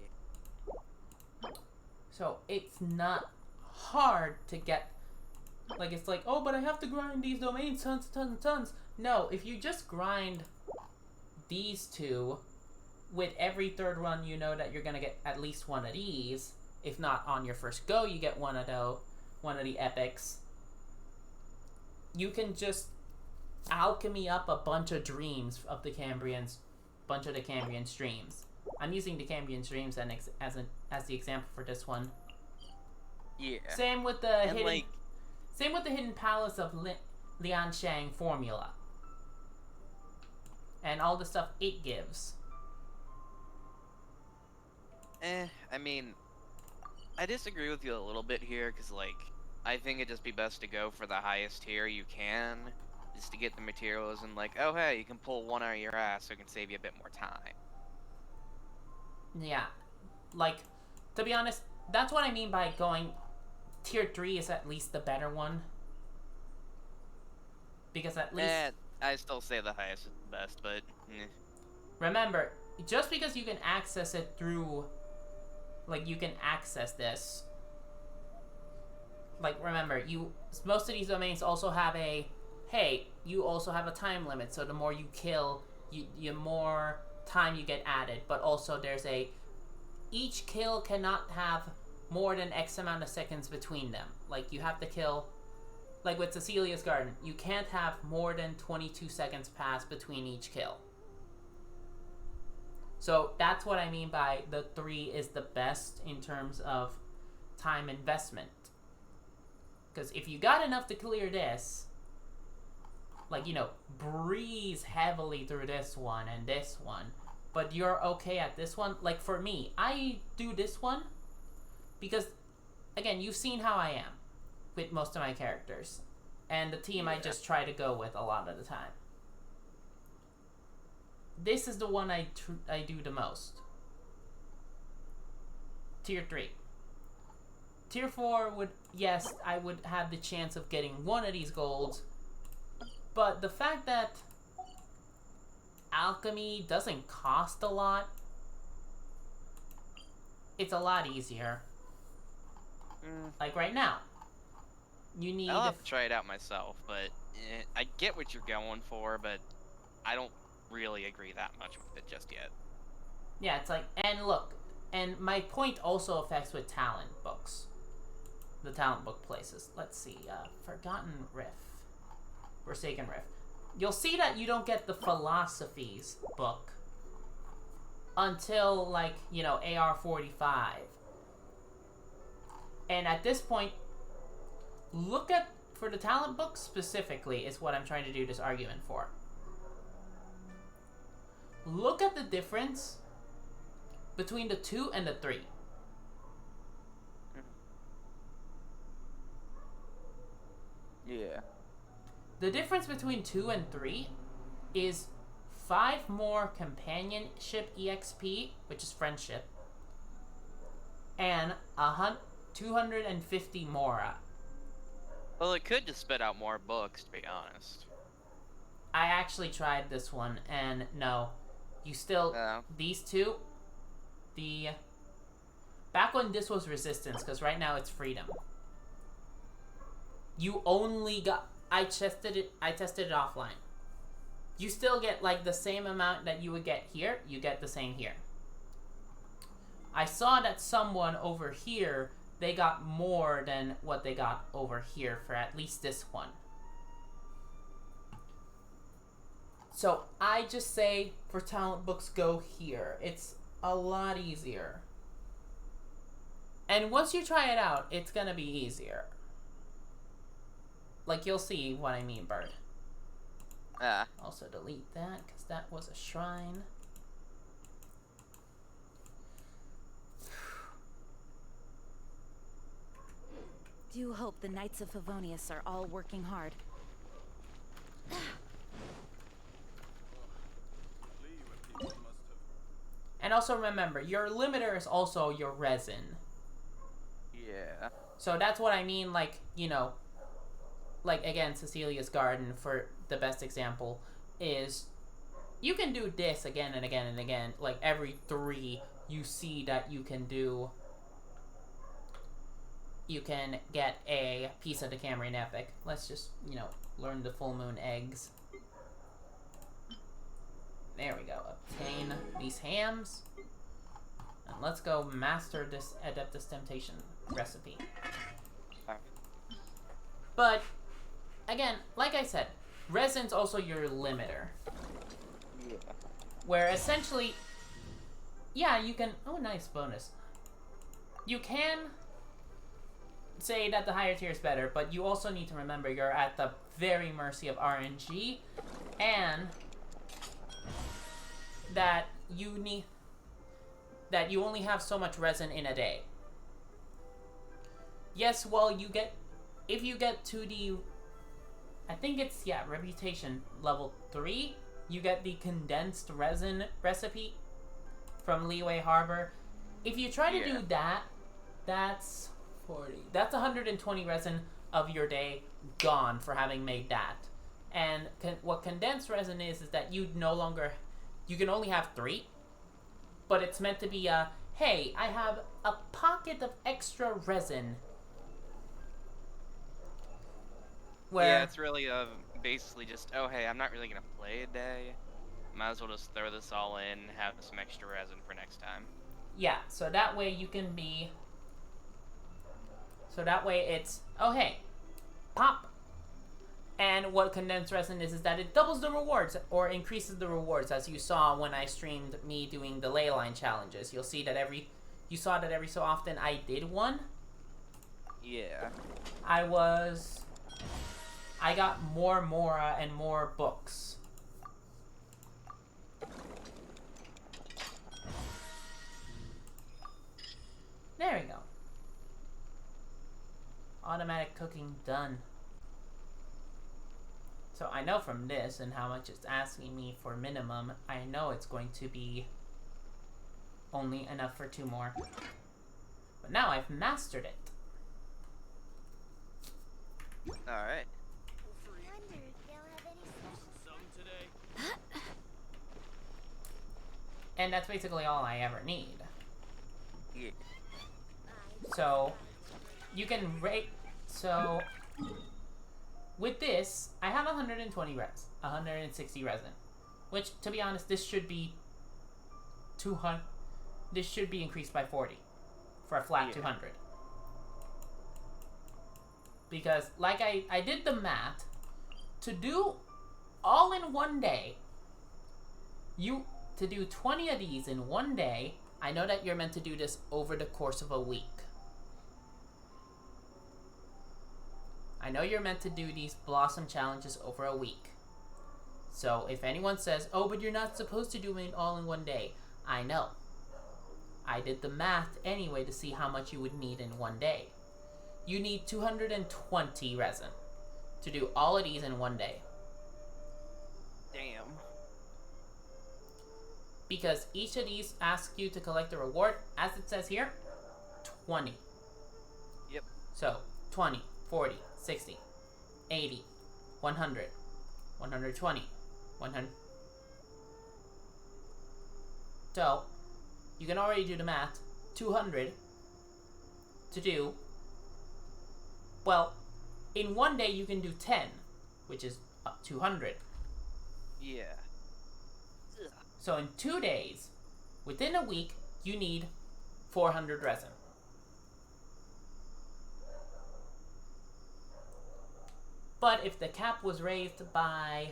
So it's not hard to get, like, it's like, oh, but I have to grind these domains tons and tons. No, if you just grind these two, with every third run you know that you're gonna get at least one of these. If not on your first go, you get one of the epics. You can just alchemy up a bunch of dreams of the Cambrians, bunch of the Cambrian streams. I'm using the Cambrian streams as the example for this one. Yeah. Same with the hidden palace of Lian Shang formula. And all the stuff it gives. I mean, I disagree with you a little bit here, because, like, I think it'd just be best to go for the highest tier you can, just to get the materials, and, like, oh, hey, you can pull one out of your ass, so it can save you a bit more time. Yeah. Like, to be honest, that's what I mean by going... Tier 3 is at least the better one. Because at least... I still say the highest is the best, but... Remember, just because you can access it through... Like, you can access this. Like, remember, most of these domains also have a... Hey, you also have a time limit, so the more you kill, the more time you get added. But also there's a... Each kill cannot have more than X amount of seconds between them. Like, you have to kill... Like with Cecilia's Garden, you can't have more than 22 seconds pass between each kill. So that's what I mean by the 3 is the best in terms of time investment. Because if you got enough to clear this, like, you know, breeze heavily through this one and this one, but you're okay at this one, like for me, I do this one because, again, you've seen how I am with most of my characters. And the team I just try to go with a lot of the time. This is the one I do the most. tier 3. Tier 4 would, yes, I would have the chance of getting one of these golds, but the fact that alchemy doesn't cost a lot, it's a lot easier. Like right now, you need. I'll have to try it out myself, but I get what you're going for, but I don't really agree that much with it just yet. Yeah, it's like, and look, and my point also affects with talent books. The talent book places. Let's see, Forgotten Rift. Forsaken Rift. You'll see that you don't get the philosophies book until, like, you know, AR-45. And at this point, look at, for the talent book specifically, is what I'm trying to do this argument for. Look at the difference between the 2 and the 3. Yeah. The difference between 2 and 3 is 5 more companionship EXP, which is friendship, and 250 Mora. Well, it could just spit out more books, to be honest. I actually tried this one, and no. You still... These two... Back when this was Resistance, because right now it's Freedom. You only got... I tested it offline. You still get, like, the same amount that you would get here. You get the same here. I saw that someone over here, they got more than what they got over here for at least this one. So I just say for talent books, go here. It's a lot easier. And once you try it out, it's gonna be easier. Like, you'll see what I mean, Bird. Also delete that, because that was a shrine. Do hope the Knights of Favonius are all working hard. And also remember, your limiter is also your resin. Yeah. So that's what I mean, like, you know, like, again, Cecilia's Garden, for the best example, is you can do this again and again and again. Like, every 3, you see that you can do... You can get a piece of the Cambrian Epic. Let's just, you know, learn the full moon eggs. There we go. Obtain these hams. And let's go master this Adeptus Temptation recipe. But, again, like I said, resin's also your limiter. Yeah. Where essentially, yeah, you can... Oh, nice bonus. You can say that the higher tier is better, but you also need to remember you're at the very mercy of RNG, and that you need... that you only have so much resin in a day. Yes, well, you get... If you get to the... I think it's, yeah, Reputation level 3, you get the condensed resin recipe from Leeway Harbor. If you try to do that, that's 40. That's 120 resin of your day gone for having made that. And what condensed resin is that you no longer... You can only have 3, but it's meant to be a, hey, I have a pocket of extra resin. Where, yeah, it's really basically just, oh hey, I'm not really gonna play a day. Might as well just throw this all in and have some extra resin for next time. Yeah, so that way you can be... So that way it's, oh hey, pop. And what condensed resin is that it doubles the rewards, or increases the rewards, as you saw when I streamed me doing the ley line challenges. You'll see that you saw that every so often I did one. Yeah. I got more Mora and more books. There we go. Automatic cooking done. So I know from this and how much it's asking me for minimum, I know it's going to be only enough for 2 more. But now I've mastered it. Alright. And that's basically all I ever need. Yeah. So, you can rate... So, with this, I have 120 res. 160 resin. Which, to be honest, this should be 200... This should be increased by 40. For a flat 200. Because, like I did the math. To do all in one day, to do 20 of these in one day, I know that you're meant to do this over the course of a week. I know you're meant to do these blossom challenges over a week. So if anyone says, oh, but you're not supposed to do it all in one day, I know. I did the math anyway to see how much you would need in one day. You need 220 resin to do all of these in one day. Damn. Because each of these asks you to collect a reward, as it says here, 20. Yep. So, 20, 40, 60, 80, 100, 120, 100. So, you can already do the math. 200 to do... Well, in one day you can do 10, which is 200. Yeah. Ugh. So in 2 days, within a week, you need 400 resin. But if the cap was raised by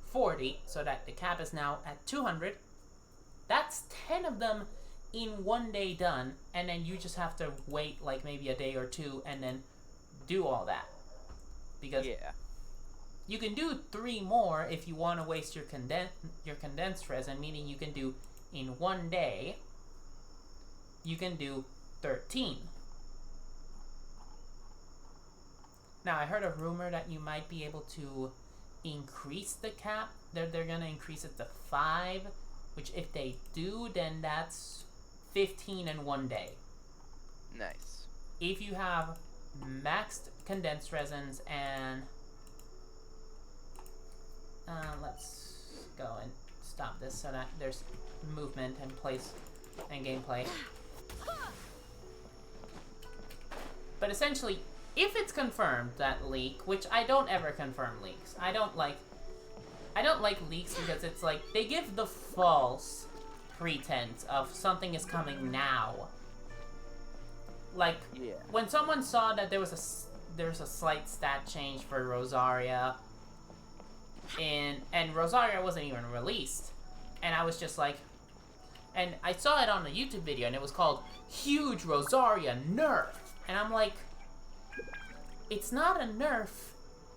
40, so that the cap is now at 200, that's 10 of them in one day done, and then you just have to wait like maybe a day or two and then do all that. Because you can do 3 more if you want to waste your condensed resin, meaning you can do in one day, you can do 13. Now, I heard a rumor that you might be able to increase the cap. They're going to increase it to 5, which if they do, then that's 15 in one day. Nice. If you have maxed condensed resins and... let's go and stop this so that there's movement and place and gameplay. But essentially, if it's confirmed that leak, which I don't ever confirm leaks. I don't like leaks because it's like they give the false pretense of something is coming now. Like when someone saw that there was a slight stat change for Rosaria, and Rosaria wasn't even released, and I was just like, and I saw it on a YouTube video, and it was called "Huge Rosaria Nerf," and I'm like, it's not a nerf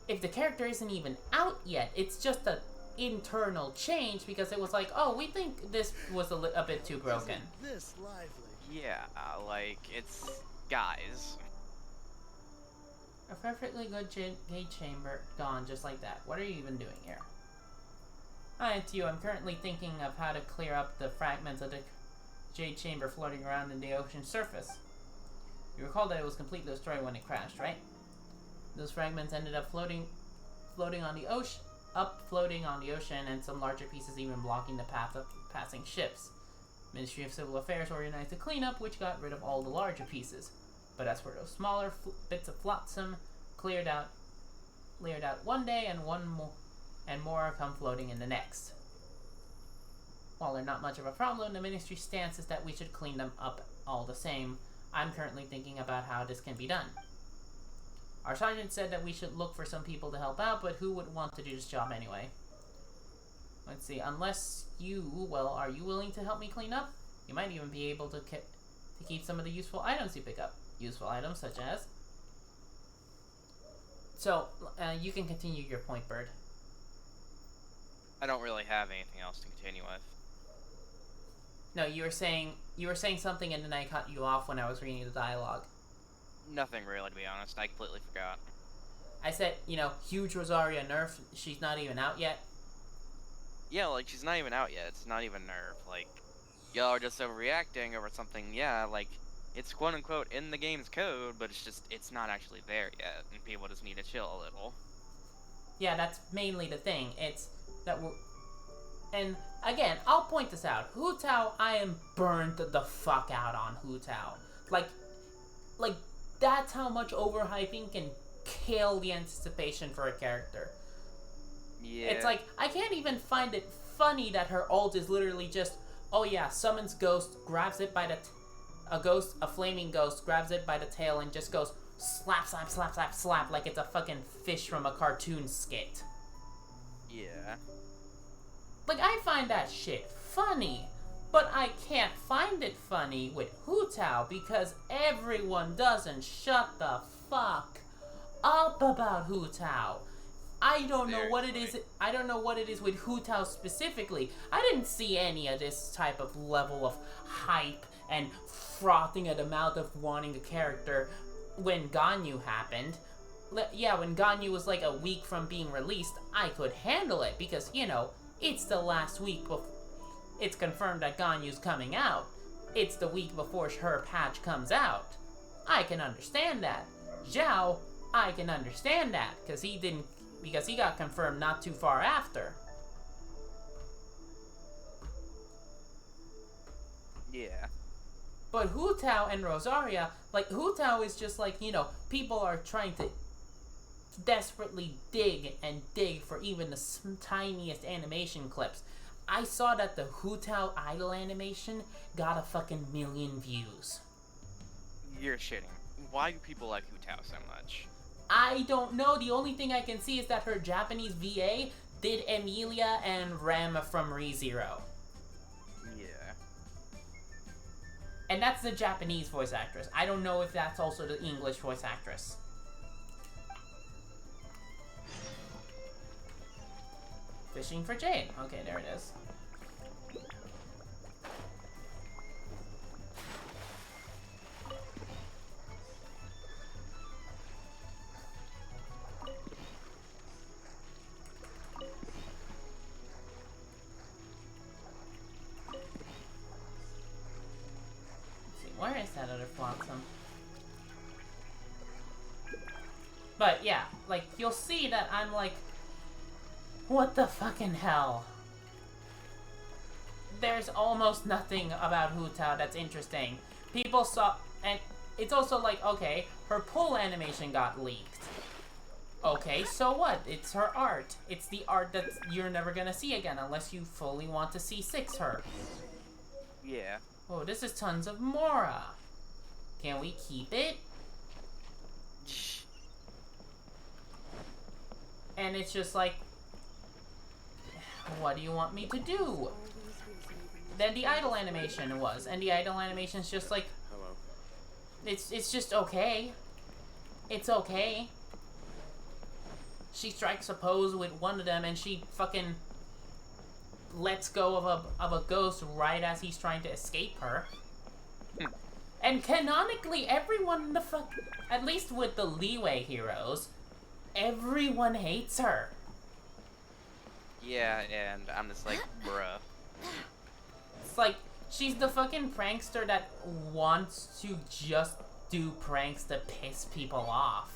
if the character isn't even out yet. It's just an internal change because it was like, oh, we think this was a bit too broken. This lively. Yeah, like, it's... Guys. A perfectly good gate chamber gone just like that. What are you even doing here? Hi, it's you. I'm currently thinking of how to clear up the fragments of the jade chamber floating around in the ocean's surface. You recall that it was completely destroyed when it crashed, right? Those fragments ended up floating on the ocean, and some larger pieces even blocking the path of passing ships. Ministry of Civil Affairs organized a cleanup, which got rid of all the larger pieces. But as for those smaller bits of flotsam, cleared out one day, and more come floating in the next. While they're not much of a problem, the Ministry's stance is that we should clean them up all the same. I'm currently thinking about how this can be done. Our sergeant said that we should look for some people to help out, but who would want to do this job anyway? Let's see, unless are you willing to help me clean up? You might even be able to keep some of the useful items you pick up. Useful items such as... So, you can continue your point, Bird. I don't really have anything else to continue with. No, you were saying something and then I cut you off when I was reading the dialogue. Nothing really, to be honest. I completely forgot. I said, huge Rosaria nerf. She's not even out yet. Yeah, like, she's not even out yet. It's not even nerf. Like, y'all are just overreacting over something. Yeah, like, it's quote unquote in the game's code, but it's not actually there yet, and people just need to chill a little. Yeah, that's mainly the thing. It's that we're... And again, I'll point this out. Hu Tao, I am burned the fuck out on Hu Tao. Like, that's how much overhyping can kill the anticipation for a character. Yeah. It's like, I can't even find it funny that her ult is literally just, oh yeah, summons ghost, grabs it by the... a flaming ghost, grabs it by the tail and just goes slap, slap, slap, slap, slap, like it's a fucking fish from a cartoon skit. Yeah. Like, I find that shit funny, but I can't find it funny with Hu Tao because everyone doesn't shut the fuck up about Hu Tao. I don't know what it is. I don't know what it is with Hu Tao specifically. I didn't see any of this type of level of hype and frothing at the mouth of wanting a character when Ganyu happened. Yeah, when Ganyu was like a week from being released, I could handle it because, you know, it's the last week before it's confirmed that Ganyu's coming out. It's the week before her patch comes out. I can understand that. Zhao, I can understand that because he got confirmed not too far after. Yeah. But Hu Tao and Rosaria, like, Hu Tao is just like, you know, people are trying to desperately dig and dig for even the tiniest animation clips. I saw that the Hu Tao idol animation got a fucking million views. You're shitting. Why do people like Hu Tao so much? I don't know. The only thing I can see is that her Japanese VA did Emilia and Rem from ReZero. Yeah. And that's the Japanese voice actress. I don't know if that's also the English voice actress. Fishing for Jade. Okay, there it is. Where is that other flotsam? But yeah, like, you'll see that I'm like, what the fucking hell? There's almost nothing about Hu Tao that's interesting. People saw, and it's also like, okay, her pull animation got leaked. Okay, so what? It's her art. It's the art that you're never gonna see again unless you fully want to see 6 her. Yeah. Oh, this is tons of Mora. Can we keep it? And it's just like, what do you want me to do? Then the idol animation was, and the idol animation's just like, hello. It's just okay. It's okay. She strikes a pose with one of them, and she fucking lets go of a ghost right as he's trying to escape her. And canonically, everyone in the fuck, at least with the Leeway heroes, everyone hates her. Yeah, and I'm just like, bruh. It's like, she's the fucking prankster that wants to just do pranks to piss people off.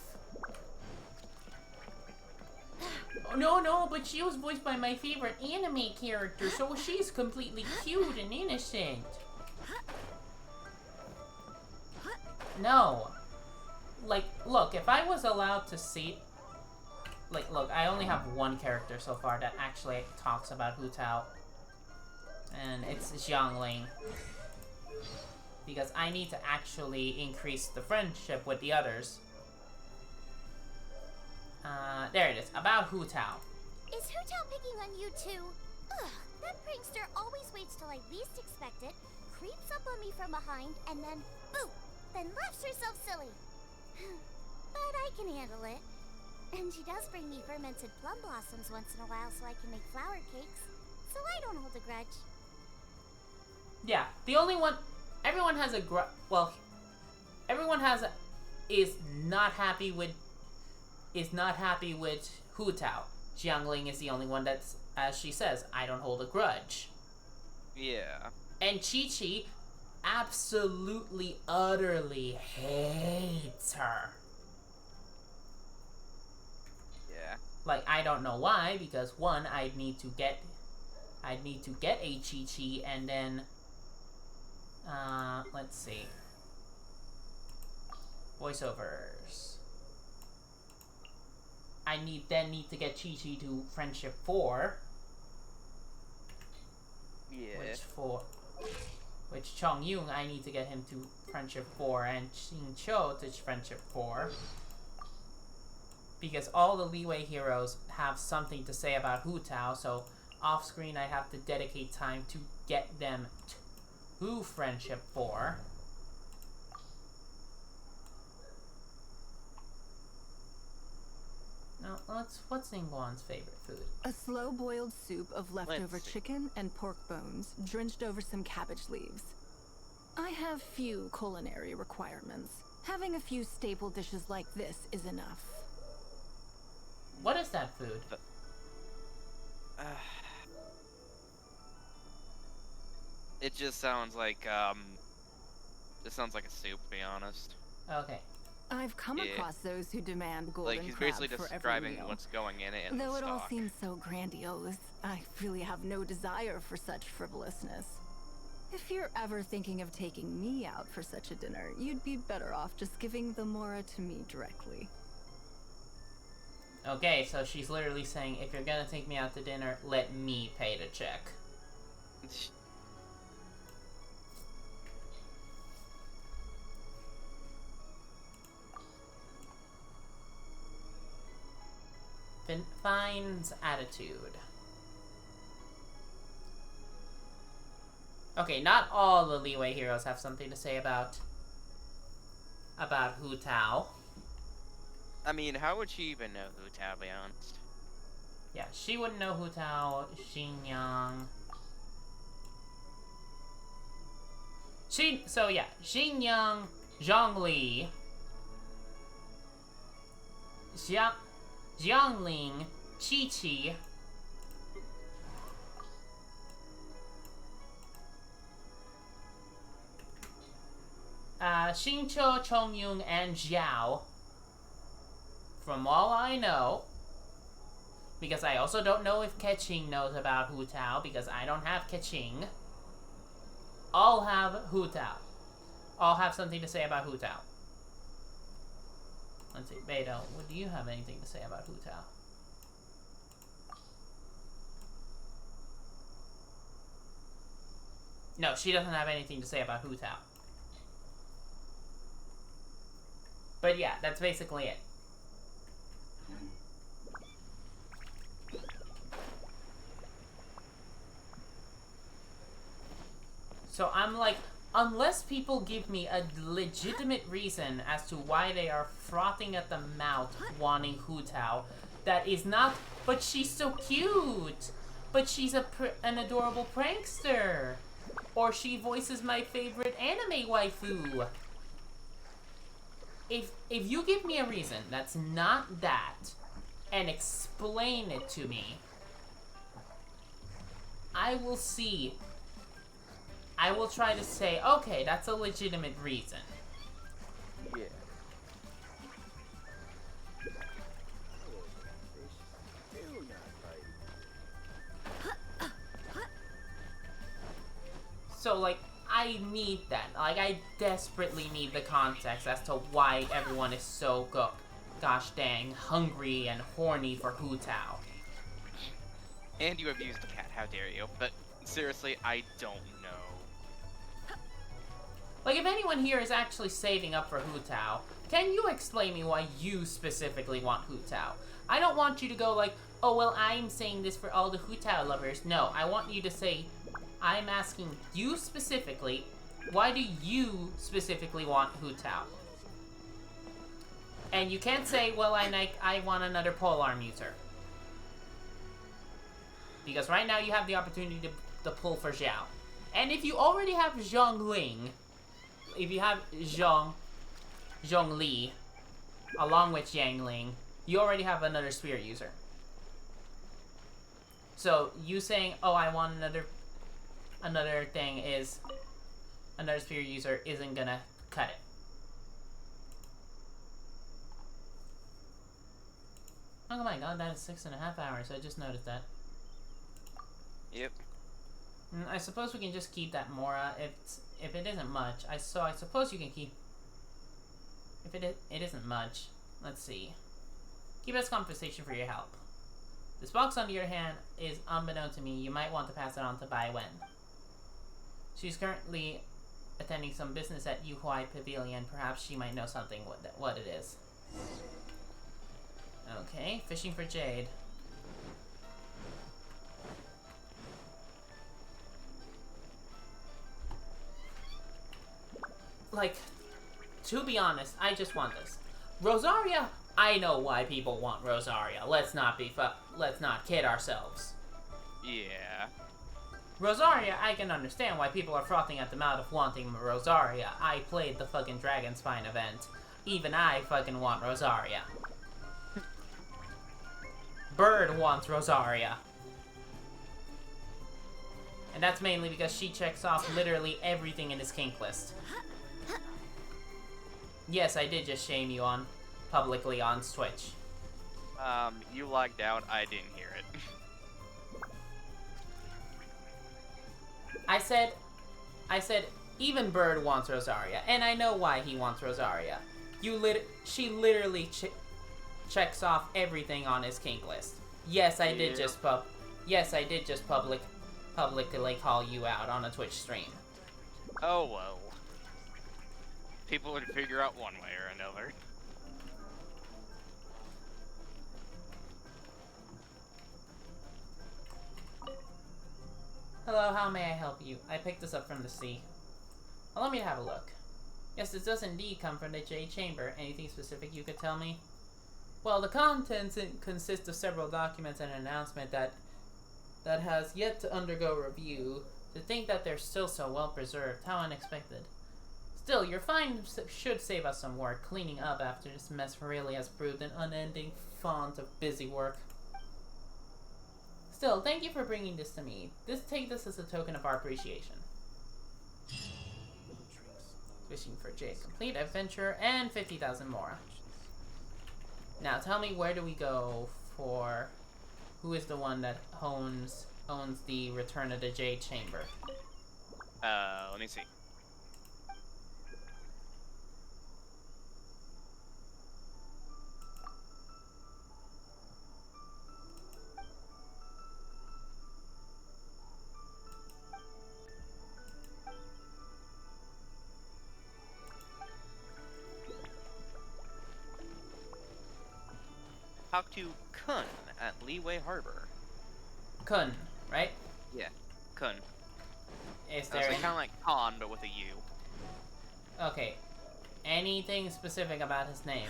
Oh, no, but she was voiced by my favorite anime character, so she's completely cute and innocent. No. Like, look, if I was allowed to see... Like, look, I only have one character so far that actually talks about Hu Tao. And it's Xiangling. Because I need to actually increase the friendship with the others. There it is. About Hu Tao. Is Hu Tao picking on you too? Ugh, that prankster always waits till I least expect it, creeps up on me from behind, and then boom! Then laughs herself silly. But I can handle it. And she does bring me fermented plum blossoms once in a while so I can make flour cakes. So I don't hold a grudge. Yeah, the only one... Everyone has a well, everyone has a... Is not happy with Hu Tao. Xiangling is the only one that's, as she says, I don't hold a grudge. Yeah. And Chi-Chi absolutely, utterly hates her. Yeah. Like, I don't know why, because one, I'd need to get a Chi-Chi, and then, let's see. Voiceovers. I need to get Chi-Chi to Friendship 4. Yeah. Which Chong Yung, I need to get him to Friendship 4, and Xing Cho to Friendship 4. Because all the Leeway heroes have something to say about Hu Tao, so off screen I have to dedicate time to get them to Friendship 4. Now, what's Ningguan's favorite food? A slow-boiled soup of leftover chicken and pork bones, drenched over some cabbage leaves. I have few culinary requirements. Having a few staple dishes like this is enough. What is that food? It just sounds like, it sounds like a soup, to be honest. Okay. I've come across those who demand golden like, he's crab basically for every describing meal. what's going in it and Though the it all stock. seems so grandiose, I really have no desire for such frivolousness. If you're ever thinking of taking me out for such a dinner, you'd be better off just giving the mora to me directly. Okay, so she's literally saying, if you're gonna take me out to dinner, let me pay the check. Finds attitude. Okay, not all the Leeway heroes have something to say about Hu Tao. I mean, how would she even know Hu Tao, to be honest? Yeah, she wouldn't know Hu Tao, Xingyang. Xingyang, Zhongli, Jiangling, Chi-Chi, Xingqiu, Chongyun, and Xiao. From all I know, because I also don't know if Keqing knows about Hu Tao, because I don't have Keqing, all have Hu Tao. All have something to say about Hu Tao. Let's see, Beidou, do you have anything to say about Hu Tao? No, she doesn't have anything to say about Hu Tao. But yeah, that's basically it. So I'm like, unless people give me a legitimate reason as to why they are frothing at the mouth wanting Hu Tao, that is not, but she's so cute, but she's an adorable prankster, or she voices my favorite anime waifu. If you give me a reason that's not that, and explain it to me, I will see. I will try to say, okay, that's a legitimate reason. Yeah. So, like, I need that. Like, I desperately need the context as to why everyone is so gosh dang hungry and horny for Hu Tao. And you abused a cat, how dare you? But seriously, I don't know. Like, if anyone here is actually saving up for Hu Tao, can you explain me why you specifically want Hu Tao? I don't want you to go like, oh, well, I'm saying this for all the Hu Tao lovers. No, I want you to say, I'm asking you specifically, why do you specifically want Hu Tao? And you can't say, well, I want another polearm user. Because right now you have the opportunity to pull for Xiao. And if you already have Zhongling, if you have Zhongli, along with Yangling, you already have another spirit user. So you saying, oh, I want another thing is another spear user isn't gonna cut it. Oh my god, that is 6.5 hours. I just noticed that. Yep. I suppose we can just keep that Mora if it isn't much. I suppose you can keep if it isn't much. Let's see. Keep as compensation for your help. This box, on the other hand, is unbeknown to me. You might want to pass it on to Bai Wen. She's currently attending some business at Uwaaahh Pavilion. Perhaps she might know something what it is. Okay, fishing for jade. Like, to be honest, I just want this. Rosaria, I know why people want Rosaria. Let's not kid ourselves. Yeah. Rosaria, I can understand why people are frothing at the mouth of wanting Rosaria. I played the fucking Dragon Spine event. Even I fucking want Rosaria. Bird wants Rosaria. And that's mainly because she checks off literally everything in his kink list. Yes, I did just shame you publicly on Twitch. You lagged out. I didn't hear it. I said, even Bird wants Rosaria, and I know why he wants Rosaria. She literally checks off everything on his kink list. Yes, I did just publicly call you out on a Twitch stream. Oh well. People would figure out one way or another. Hello, how may I help you? I picked this up from the sea. Allow me to have a look. Yes, this does indeed come from the Jade Chamber. Anything specific you could tell me? Well, the contents consist of several documents and an announcement that has yet to undergo review. To think that they're still so well preserved, how unexpected. Still, your find should save us some work. Cleaning up after this mess really has proved an unending font of busy work. Still, thank you for bringing this to me. Take this as a token of our appreciation. Fishing for jade. Complete adventure and 50,000 more. Now, tell me, where do we go for... Who is the one that owns the Return of the Jade Chamber? Let me see. Talk to Kun at Leeway Harbor. Kun, right? Yeah, Kun. Is So there it's kind of like Khan, but with a U. Okay. Anything specific about his name?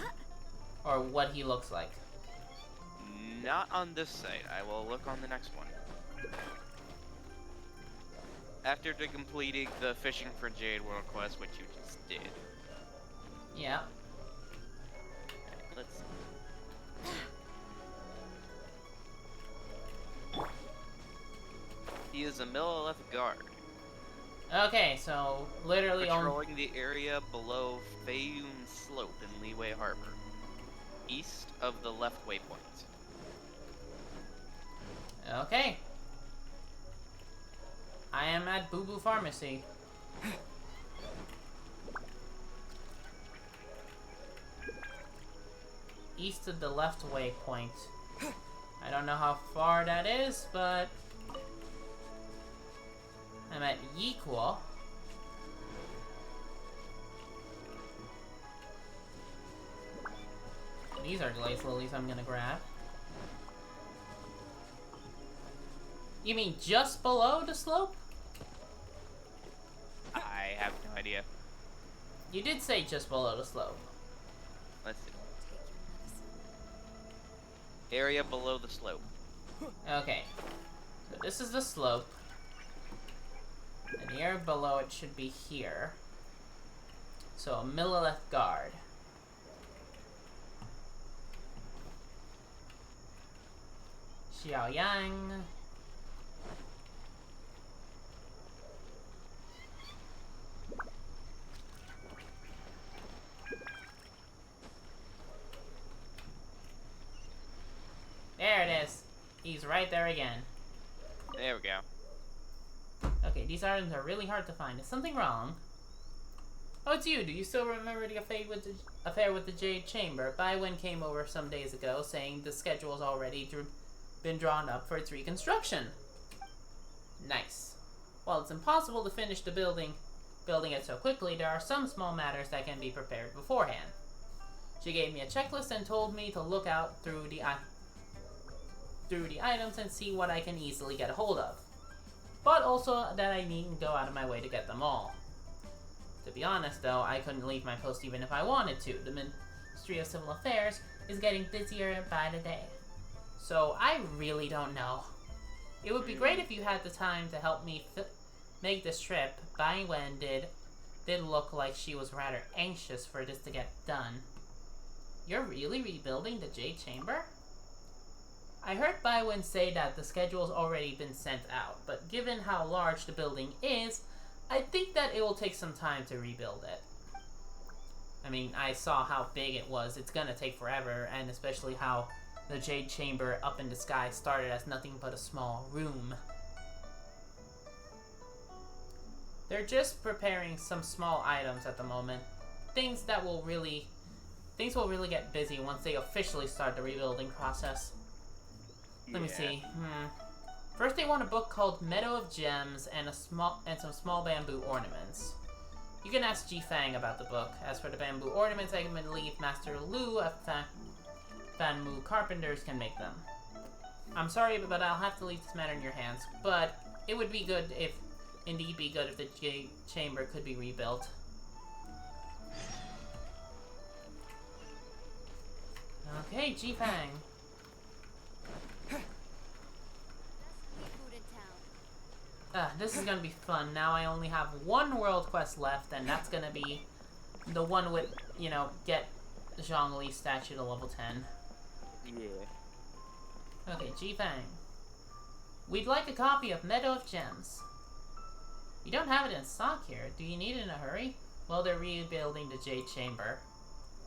Or what he looks like? Not on this site. I will look on the next one. After completing the Fishing for Jade World Quest, which you just did. Yeah. Okay, let's see. He is a Millilith guard. Okay, so literally patrolling the area below Fayoum Slope in Leeway Harbor, east of the left waypoint. Okay. I am at Boo Boo Pharmacy. East of the left waypoint. I don't know how far that is, but I'm at Yequel. These are glaze lilies I'm gonna grab. You mean just below the slope? I have no idea. You did say just below the slope. Let's see. Area below the slope. Okay. So this is the slope. And the area below it should be here. So a Millilith guard. Xiao Yang. He's right there again. There we go. Okay, these items are really hard to find. Is something wrong? Oh, it's you. Do you still remember the affair with the Jade Chamber? Bywin came over some days ago saying the schedule's already been drawn up for its reconstruction. Nice. While it's impossible to finish the building it so quickly, there are some small matters that can be prepared beforehand. She gave me a checklist and told me to look out through the items and see what I can easily get a hold of. But also that I needn't go out of my way to get them all. To be honest though, I couldn't leave my post even if I wanted to. The Ministry of Civil Affairs is getting busier by the day. So I really don't know. It would be great if you had the time to help me make this trip. Bywin did look like she was rather anxious for this to get done. You're really rebuilding the Jade Chamber? I heard Bywin say that the schedule's already been sent out, but given how large the building is, I think that it will take some time to rebuild it. I mean, I saw how big it was. It's gonna take forever, and especially how the Jade Chamber up in the sky started as nothing but a small room. They're just preparing some small items at the moment. Things will really get busy once they officially start the rebuilding process. Let me see. First, they want a book called Meadow of Gems and some small bamboo ornaments. You can ask Ji Fang about the book. As for the bamboo ornaments, I can believe Master Lu of Fanmu Carpenters can make them. I'm sorry, but I'll have to leave this matter in your hands. But it would be good if the Jade Chamber could be rebuilt. Okay, Ji Fang. This is gonna be fun. Now I only have one world quest left, and that's gonna be the one with, get Zhongli statue to level 10. Yeah. Okay, Ji Fang. We'd like a copy of Meadow of Gems. You don't have it in stock here. Do you need it in a hurry? Well, they're rebuilding the Jade Chamber.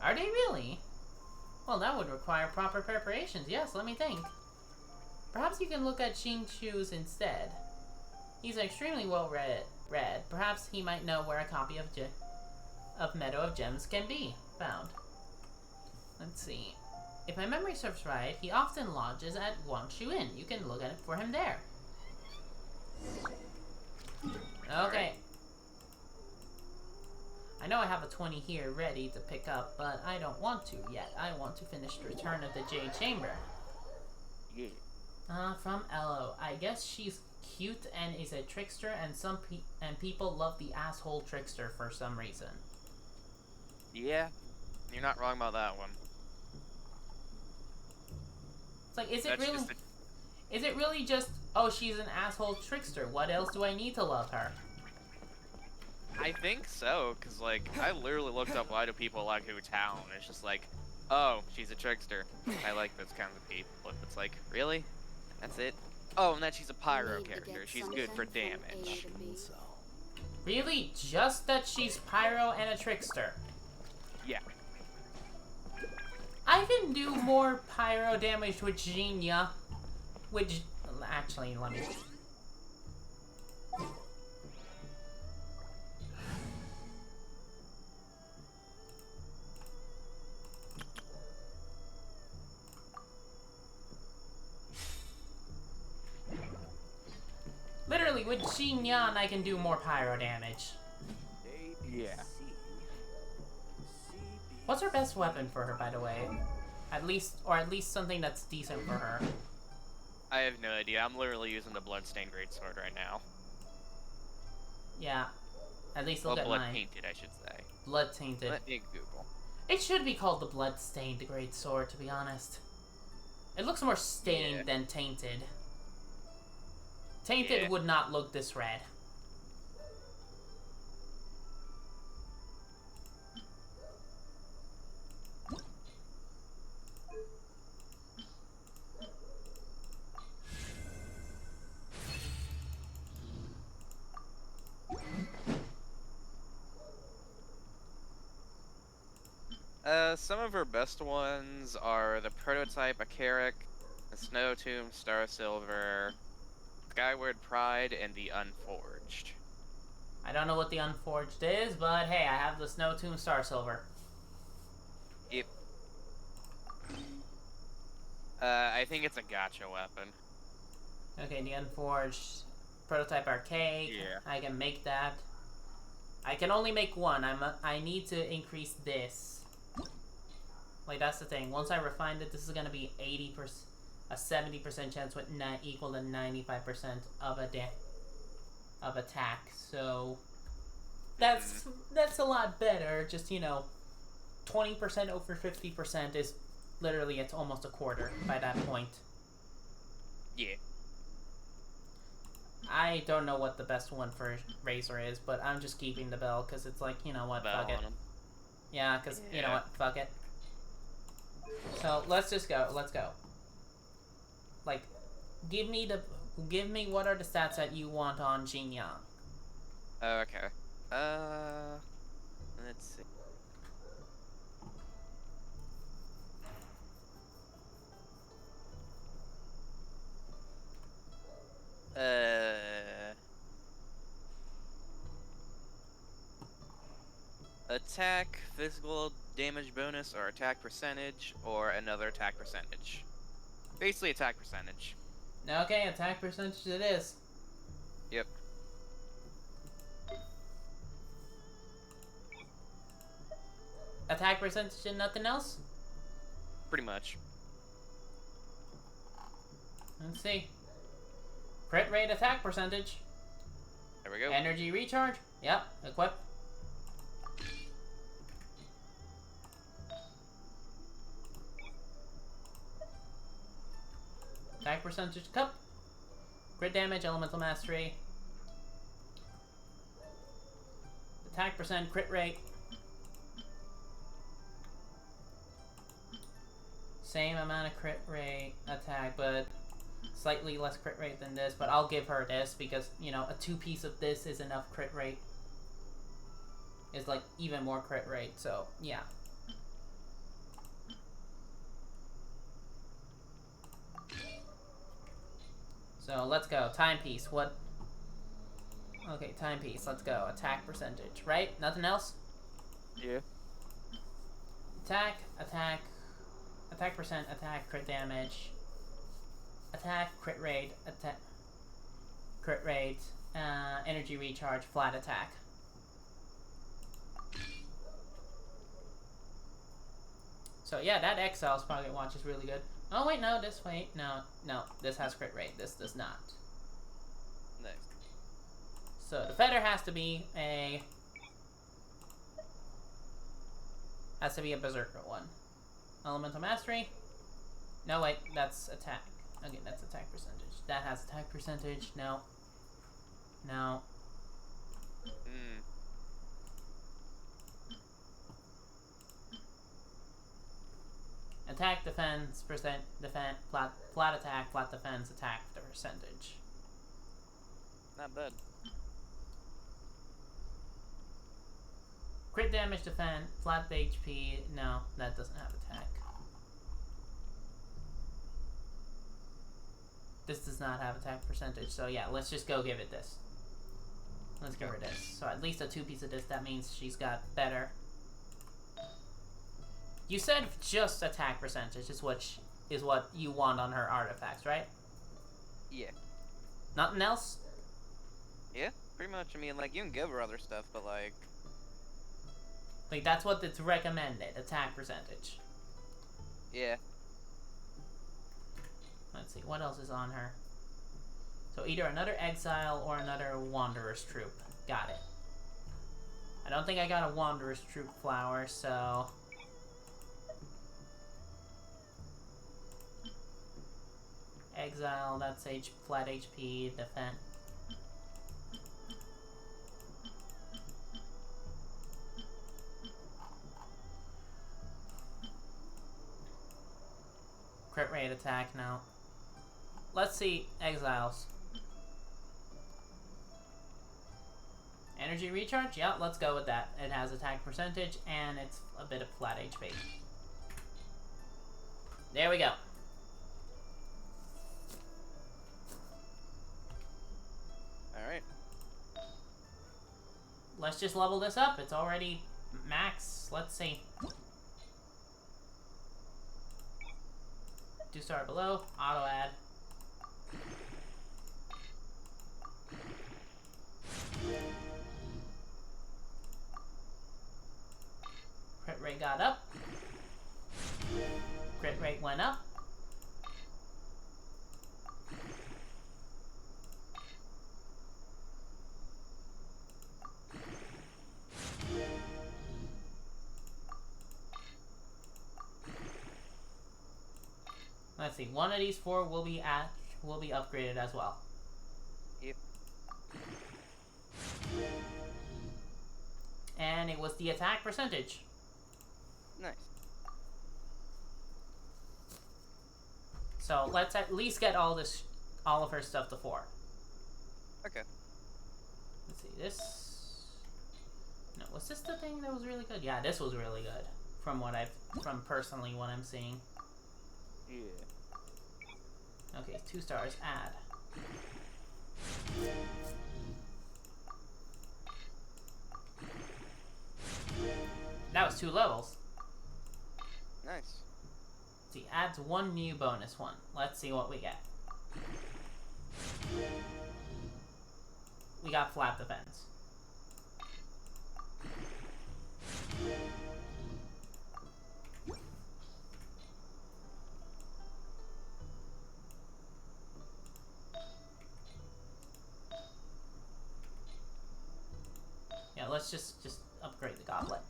Are they really? Well, that would require proper preparations. Yes, let me think. Perhaps you can look at Xing Chu's instead. He's extremely well read. Perhaps he might know where a copy of Meadow of Gems can be found. Let's see. If my memory serves right, he often lodges at Wangshu Inn. You can look at it for him there. Okay. I know I have a 20 here ready to pick up, but I don't want to yet. I want to finish the Return of the Jade Chamber. Yeah. From Elo. I guess she's cute and is a trickster, and people love the asshole trickster for some reason. Yeah, you're not wrong about that one. It's like, is it really just, oh, she's an asshole trickster? What else do I need to love her? I think so, because, like, I literally looked up why do people like Hu Tao, and it's just like, oh, she's a trickster. I like those kinds of people. It's like, really? That's it? Oh, and then she's a pyro character. She's good for damage. Really? Just that she's pyro and a trickster? Yeah. I can do more pyro damage with Jinya. Actually, let me... Literally, with Xinyan, I can do more pyro damage. Yeah. What's her best weapon for her, by the way? At least something that's decent for her. I have no idea. I'm literally using the Bloodstained Greatsword right now. Yeah. At least look at mine. Blood-tainted, I should say. Blood-tainted. Let me Google. It should be called the Bloodstained Greatsword, to be honest. It looks more stained than tainted. Tainted would not look this red. Some of her best ones are the Prototype Akaric, the Snow Tomb, Star Silver, Skyward Pride, and the Unforged. I don't know what the Unforged is, but hey, I have the Snow Tomb Star Silver. Yep. I think it's a gotcha weapon. Okay, the Unforged Prototype Archaic. Yeah. I can make that. I can only make one. I need to increase this. Like, that's the thing. Once I refine it, this is gonna be 80%, a 70% chance with equal to 95% of of attack. So that's a lot better. Just, you know, 20% over 50% is literally, it's almost a quarter by that point. Yeah. I don't know what the best one for Razor is, but I'm just keeping the bell because it's like, you know what, fuck it. Yeah, because, you know what, fuck it. So, let's just go. Let's go. Like, give me what are the stats that you want on Jin Yang. Okay. Let's see. Attack, physical damage bonus, or attack percentage, or another attack percentage. Basically, attack percentage. Okay, attack percentage it is. Yep. Attack percentage and nothing else? Pretty much. Let's see. Crit rate attack percentage. There we go. Energy recharge. Yep, equip. Attack percentage cup. Crit damage, elemental mastery. Attack percent, crit rate. Same amount of crit rate attack, but slightly less crit rate than this. But I'll give her this because, you know, a 2-piece of this is enough crit rate. It's like even more crit rate, so yeah. So let's go. Timepiece. What? Okay, timepiece. Let's go. Attack percentage. Right? Nothing else? Yeah. Attack, attack, attack percent, attack, crit damage, attack, crit rate, energy recharge, flat attack. So yeah, that Exile's Pocket Watch is really good. Oh wait, no, no, this has crit rate, this does not. Nice. So the feather has to be a berserker one. Elemental mastery. No wait, that's attack. Okay, that's attack percentage. That has attack percentage. No. No. Attack, defense, defense, flat attack, flat defense, attack, the percentage. Not bad. Crit damage, defense, flat HP. No, that doesn't have attack. This does not have attack percentage, so yeah, let's just go give it this. Let's give her this. So at least a 2-piece of this, that means she's got better. You said just attack percentage is what you want on her artifacts, right? Yeah. Nothing else? Yeah, pretty much. I mean, like, you can give her other stuff, but like that's what it's recommended, attack percentage. Yeah. Let's see, what else is on her? So either another exile or another Wanderer's Troop. Got it. I don't think I got a Wanderer's Troop flower, so exile, that's flat HP, defense. Crit rate attack now. Let's see exiles. Energy recharge? Yeah, let's go with that. It has attack percentage and it's a bit of flat HP. There we go. let's just level this up. It's already max. Let's see. 2-star below. Auto add. Crit rate got up. Crit rate went up. Let's see. One of these 4 will be upgraded as well. Yep. And it was the attack percentage. Nice. So let's at least get all of her stuff to 4. Okay. Let's see. This. No, was this the thing that was really good? Yeah, this was really good. From personally what I'm seeing. Yeah. Okay, 2 stars. Add. That was 2 levels. Nice. See, adds 1 new bonus one. Let's see what we get. We got flat defense. Yeah, let's just upgrade the goblet.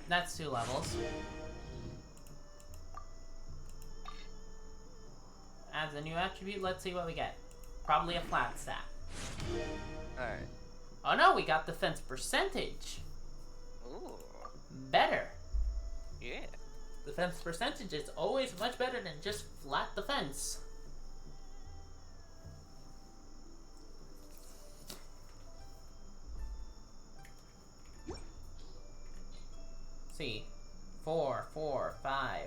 That's 2 levels. Adds a new attribute. Let's see what we get. Probably a flat stat. Alright. Oh no, we got defense percentage. Ooh. Better. Yeah. Defense percentage is always much better than just flat defense. See. 4, 4, 5.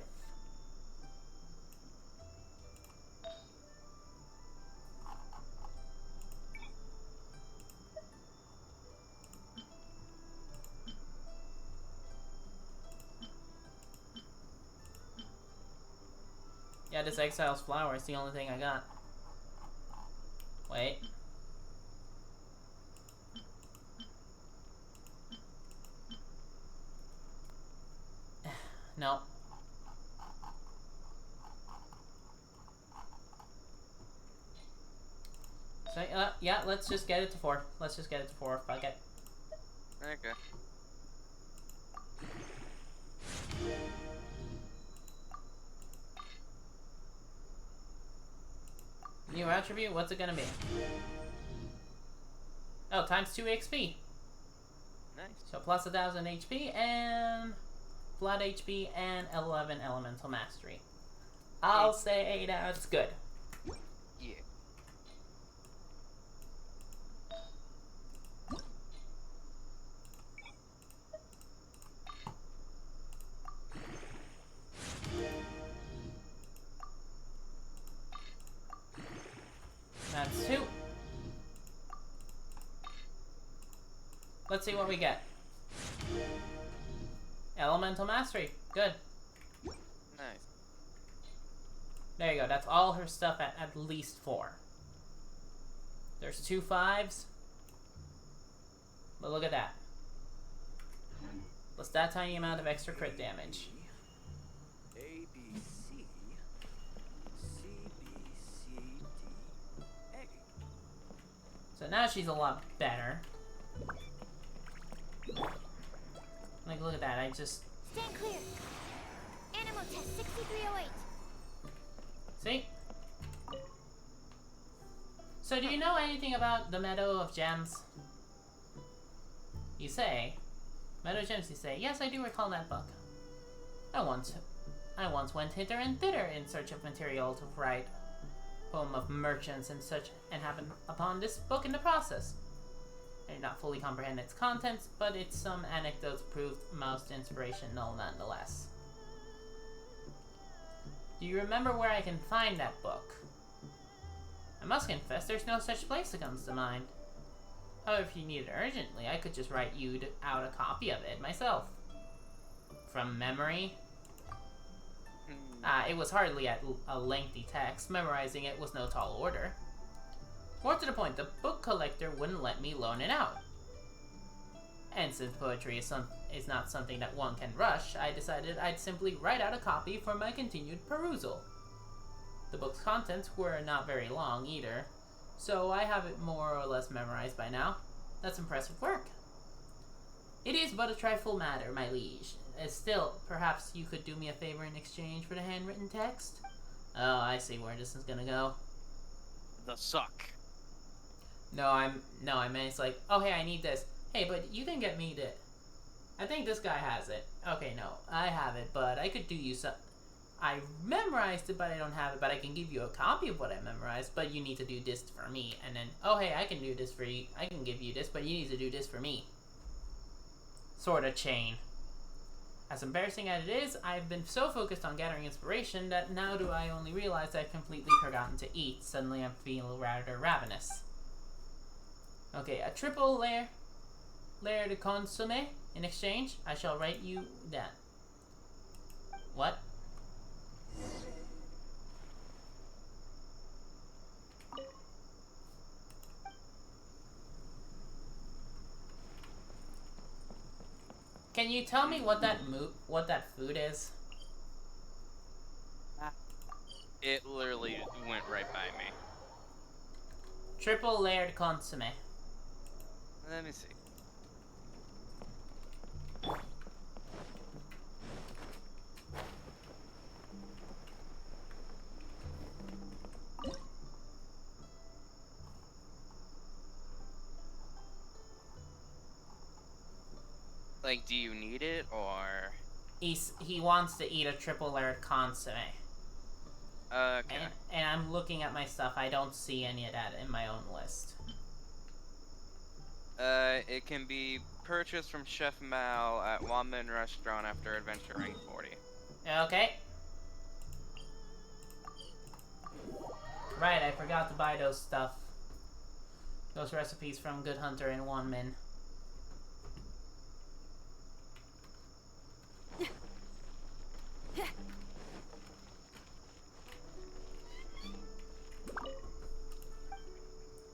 Yeah, this Exile's Flower is the only thing I got. Wait. No. So, yeah, let's just get it to 4. Let's just get it to 4. Fuck it. Okay. New attribute? What's it gonna be? Oh, times 2 XP. Nice. So plus 1,000 HP and flat HP and 11 elemental mastery. I'll say that's good. Yeah. That's 2. Let's see what we get. Elemental mastery. Good. Nice. There you go. That's all her stuff at least 4. There's 2 5s. But look at that. Plus that tiny amount of extra crit damage. A, B, C, C, B, C, D, A. So now she's a lot better. Like, look at that. I just... Stand clear. Animal test 6308. See? So do you know anything about the Meadow of Gems? You say. Meadow of Gems, you say. Yes, I do recall that book. I once went hither and thither in search of material to write poem of merchants and such, and happened upon this book in the process. I did not fully comprehend its contents, but its some anecdotes proved most inspirational nonetheless. Do you remember where I can find that book? I must confess, there's no such place that comes to mind. However, if you need it urgently, I could just write you out a copy of it myself. From memory? It was hardly a lengthy text. Memorizing it was no tall order. More to the point, the book collector wouldn't let me loan it out. And since poetry is not something that one can rush, I decided I'd simply write out a copy for my continued perusal. The book's contents were not very long either, so I have it more or less memorized by now. That's impressive work. It is but a trifle matter, my liege. Still, perhaps you could do me a favor in exchange for the handwritten text? Oh, I see where this is gonna go. The suck. No, I mean, it's like, oh hey, I need this. Hey, but you can get me the... I think this guy has it. Okay, no, I have it, but I could do you some... I memorized it, but I don't have it, but I can give you a copy of what I memorized, but you need to do this for me. And then, oh hey, I can do this for you. I can give you this, but you need to do this for me. Sort of chain. As embarrassing as it is, I've been so focused on gathering inspiration that now do I only realize I've completely forgotten to eat. Suddenly I'm feeling rather ravenous. Okay, a triple layer de consomme. In exchange, I shall write you that. What? Can you tell me what that food is? It literally went right by me. Triple layered consomme. Let me see. Like, do you need it, or...? He wants to eat a triple layered consomme. Okay. And I'm looking at my stuff. I don't see any of that in my own list. It can be purchased from Chef Mal at Wanmin Restaurant after adventuring 40. Okay. Right, I forgot to buy those stuff. Those recipes from Good Hunter and Wanmin.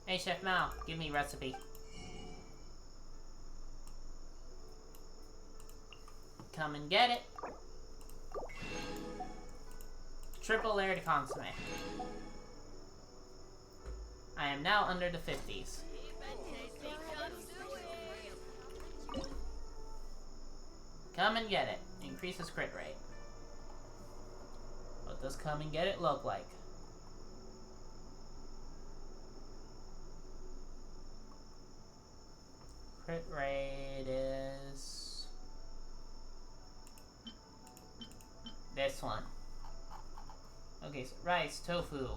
Hey, Chef Mal, give me recipe. Come and get it. Triple layered consomme. I am now under the 50s. Come and get it. Increases crit rate. What does come and get it look like? Crit rate is... this one. Okay, so rice, tofu,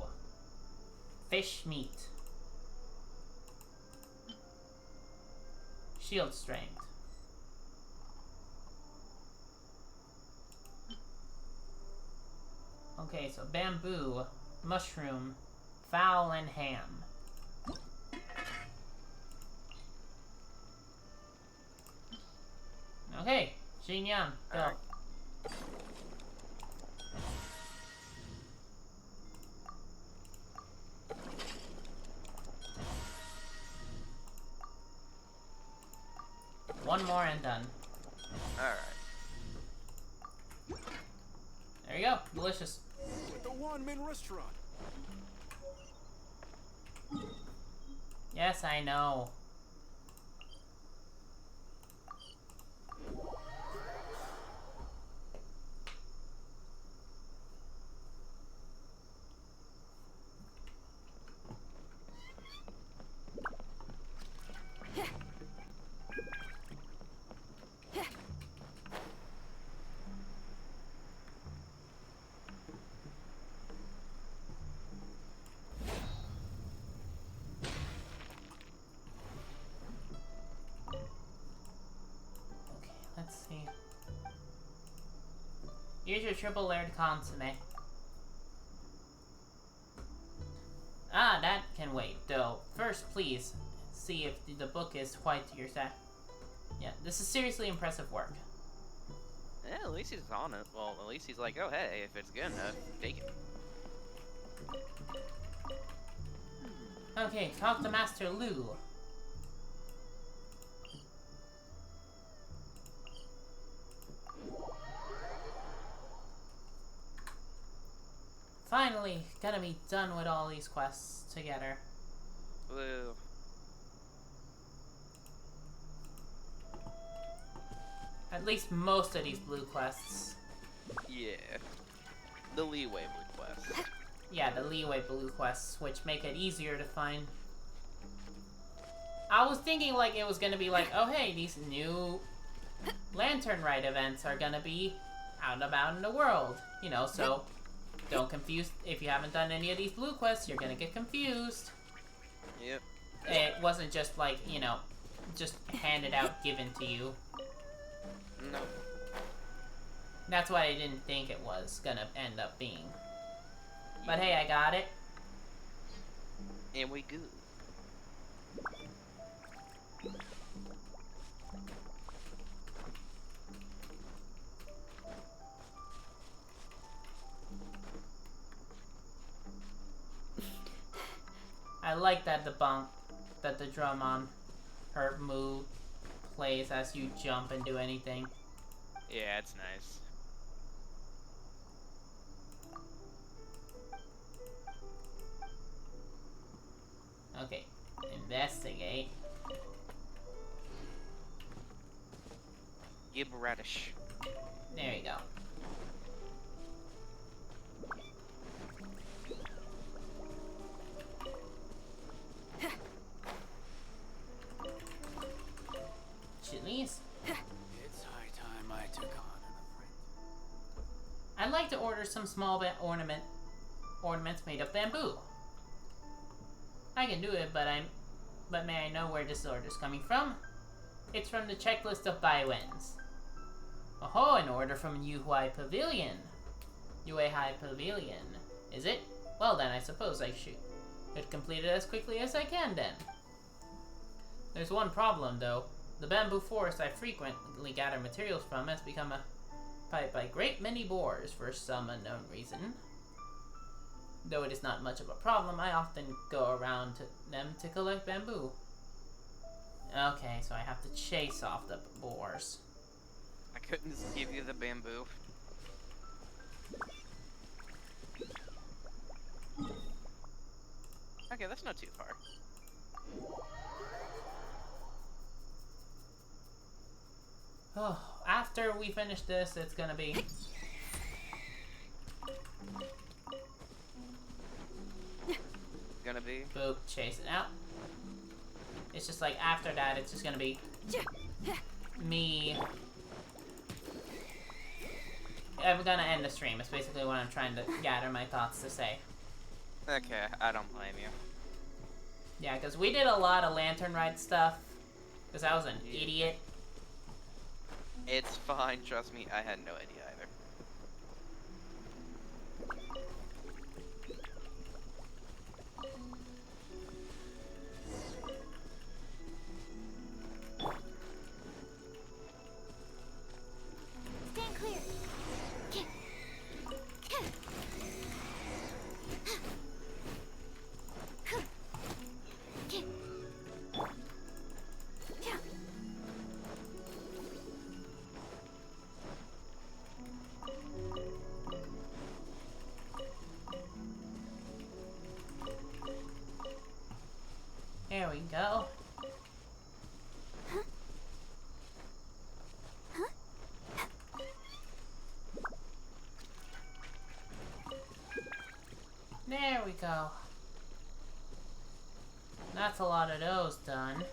fish meat, shield strength, okay, so bamboo, mushroom, fowl, and ham. Okay, Xinyan, go. Right. One more and done. Alright. There you go. Delicious. At the Wanmin Restaurant. Yes, I know. Let's see. Here's your triple layered consomme. first, please, see if the book is quite to your sat. Yeah, this is seriously impressive work. Yeah, at least he's on it. Well, at least he's like, oh hey, if it's good enough, take it. Okay, talk to Master Lu. Finally, gonna be done with all these quests together. Woo. At least most of these blue quests. Yeah. The leeway blue quest. Yeah, the leeway blue quests, which make it easier to find. I was thinking like it was gonna be like, oh hey, these new Lantern Rite events are gonna be out and about in the world. You know, so don't confuse. If you haven't done any of these blue quests, you're gonna get confused. Yep. It wasn't just like, you know, just handed out, given to you. No. That's what I didn't think it was gonna end up being. But hey, I got it. And we good. I like that the drum on her move plays as you jump and do anything. Yeah, it's nice. Okay, investigate. Gib radish. There you go. Chilies. It's high time I took on an apprentice. I'd like to order some small ornaments made of bamboo. I can do it, but may I know where this order's coming from? It's from the checklist of Baiwens. Oh, an order from uwaaahh Pavilion. Uwaaahh Pavilion, is it? Well then, I suppose I should complete it as quickly as I can then. There's one problem though. The bamboo forest I frequently gather materials from has become occupied by great many boars for some unknown reason. Though it is not much of a problem, I often go around to them to collect bamboo. Okay, so I have to chase off the boars. I couldn't just give you the bamboo. Okay, that's not too far. Oh, after we finish this, it's gonna be... Gonna be? Boop, chase it out. It's just like, after that, it's just gonna be... me... I'm gonna end the stream. It's basically what I'm trying to gather my thoughts to say. Okay, I don't blame you. Yeah, because we did a lot of Lantern Rite stuff. Because I was an idiot. It's fine, trust me, I had no idea either. Stand clear. There we go. There we go. That's a lot of those done.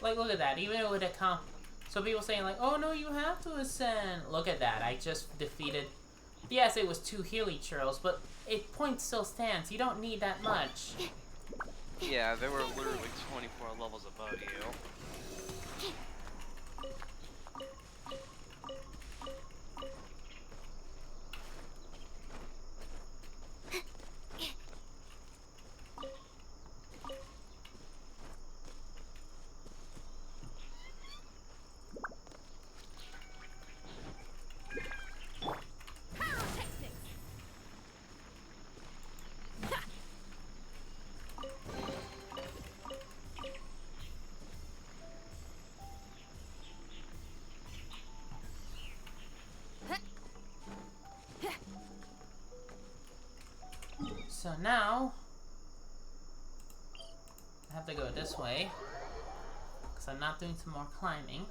Like, look at that. Even with a comp... So people saying, like, oh, no, you have to ascend. Look at that. I just defeated... Yes, it was 2 Healy churls, but it point still stands. You don't need that much. Yeah, they were literally 24 levels above you. So now... I have to go this way. Because I'm not doing some more climbing.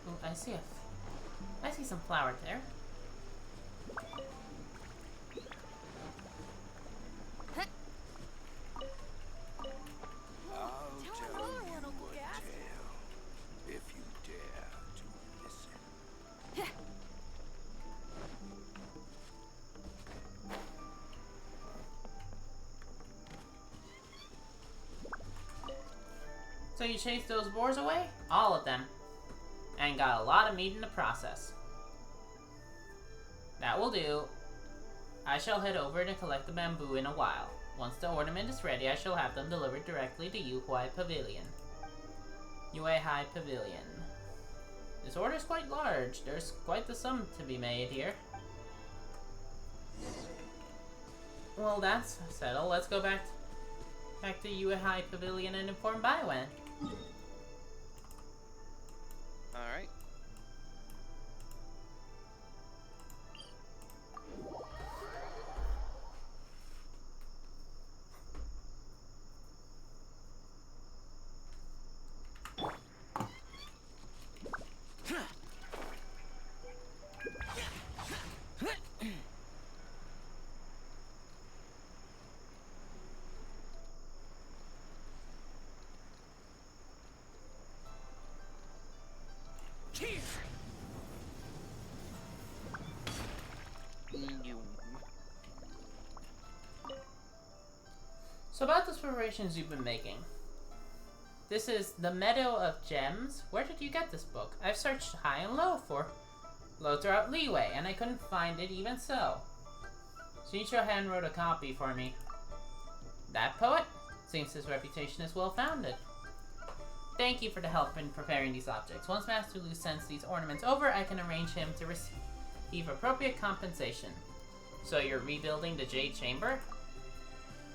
Oh, I see some flower there. I'll tell you a tale, if you dare to listen. So you chased those boars away? All of them. And got a lot of meat in the process. That will do. I shall head over to collect the bamboo in a while. Once the ornament is ready, I shall have them delivered directly to Uwaaahh Pavilion. Uwaaahh Pavilion. This order is quite large. There's quite the sum to be made here. Well, that's settled. Let's go back to Uwaaahh Pavilion and inform Baiwen. Alright. So about those preparations you've been making. This is The Meadow of Gems. Where did you get this book? I've searched high and low throughout Liyue, and I couldn't find it even so. Shinichiro hand wrote a copy for me. That poet? Seems his reputation is well founded. Thank you for the help in preparing these objects. Once Master Lu sends these ornaments over, I can arrange him to receive appropriate compensation. So you're rebuilding the Jade Chamber?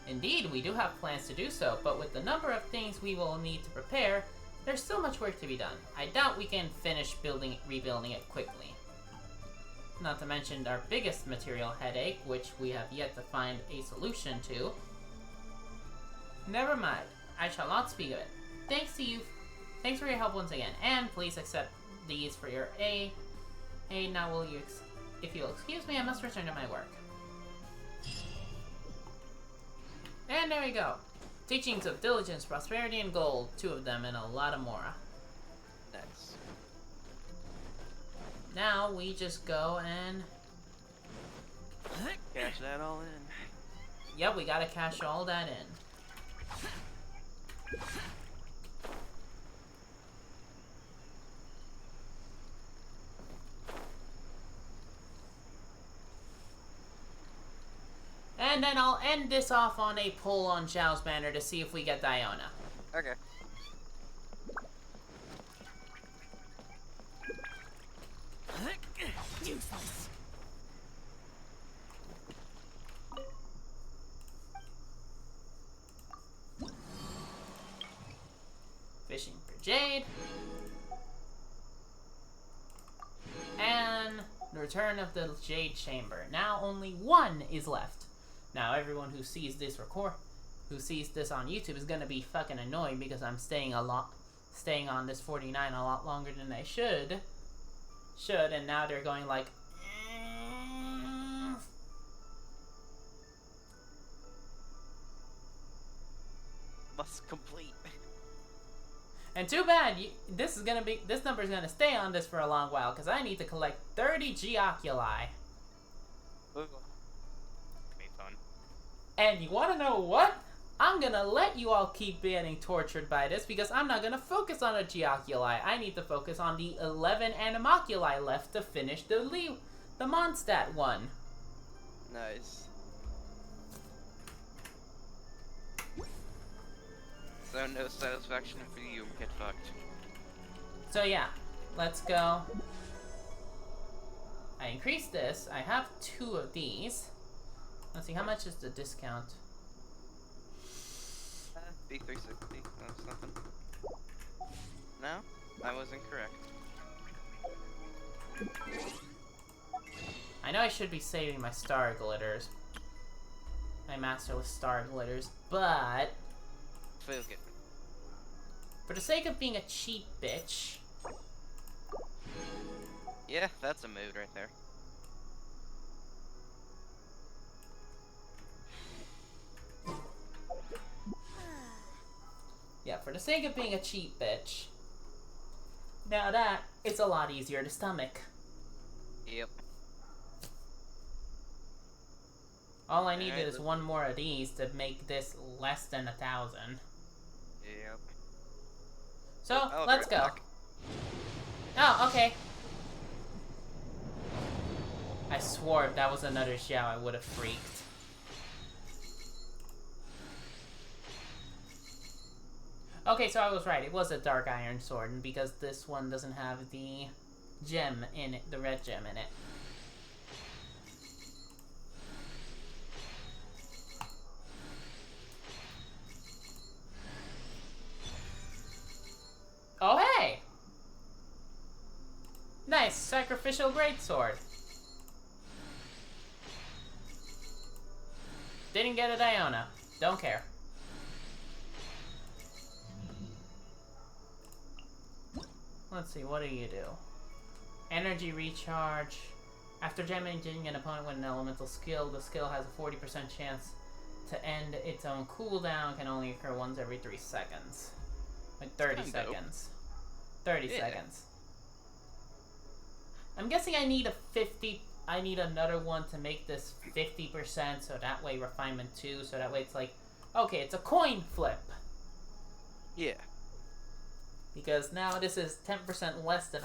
Indeed, we do have plans to do so, but with the number of things we will need to prepare, there's still much work to be done. I doubt we can finish rebuilding it quickly. Not to mention our biggest material headache, which we have yet to find a solution to. Never mind, I shall not speak of it. Thanks for your help once again, and please accept these for your aid. Now if you'll excuse me, I must return to my work. And there you go. Teachings of diligence, prosperity, and gold. 2 of them and a lot of more. Nice. Now we just go and... Cash that all in. Yep, we gotta cash all that in. And then I'll end this off on a pull on Zhao's banner to see if we get Diona. Okay. Useless. Fishing for Jade. And the return of the Jade Chamber. Now only 1 is left. Now everyone who sees this on YouTube is gonna be fucking annoyed because I'm staying staying on this 49 a lot longer than they should, and now they're going like, Must complete. And too bad, this number is gonna stay on this for a long while, because I need to collect 30 geoculi. Ooh. Be fun. And you wanna know what? I'm gonna let you all keep getting tortured by this, because I'm not gonna focus on the geoculi. I need to focus on the 11 animoculi left to finish the Mondstadt one. Nice. So no satisfaction for you, get fucked. So yeah, let's go. I increased this. I have 2 of these. Let's see, how much is the discount? B360, that's nothing. No? I was incorrect. I know I should be saving my star glitters. My masterless star glitters, but Feels good. for the sake of being a cheap bitch. Yeah, that's a mood right there. Yeah, for the sake of being a cheap bitch. Now that, it's a lot easier to stomach. Yep. All I needed is 1 more of these to make this less than 1,000. Yep. So, Oh, let's go. back. Oh, okay. I swore if that was another Xiao, I would have freaked. Okay, so I was right. It was a dark iron sword, and because this one doesn't have the gem in it, the red gem in it. Oh, hey! Nice, sacrificial greatsword. Didn't get a Diona. Don't care. Let's see, what do you do? Energy recharge. After damaging an opponent with an elemental skill, the skill has a 40% chance to end its own cooldown, can only occur once every 3 seconds. Like 30 seconds. 30 seconds. I'm guessing I need I need another one to make this 50%, so that way refinement 2, so that way it's like, okay, it's a coin flip. Yeah. Because now this is 10% less than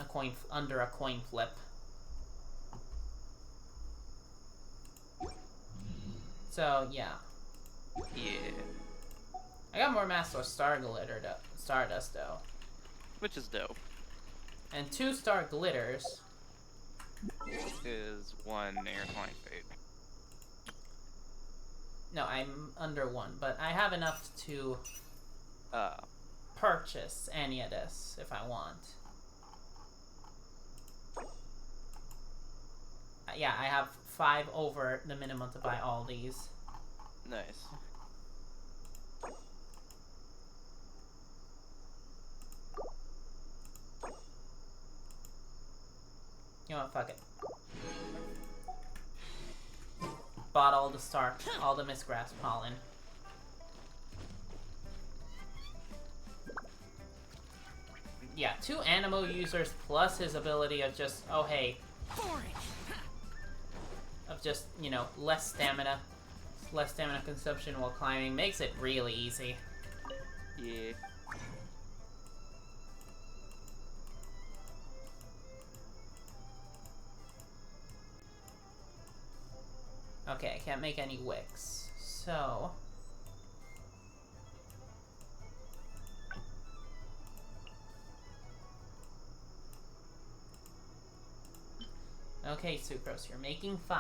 under a coin flip. So, yeah. Yeah. I got more Master Stardust, though. Which is dope. And 2 star glitters. Is 1 intertwined fate. No, I'm under 1, but I have enough to purchase any of this if I want. Yeah, I have 5 over the minimum to buy all these. Nice. You know what, fuck it. Bought all the Mistgrass pollen. Yeah, 2 Animo users plus his ability of just, oh hey. Of just, you know, less stamina consumption while climbing makes it really easy. Yeah. Okay, I can't make any wicks, so... Okay, Sucrose, you're making 5.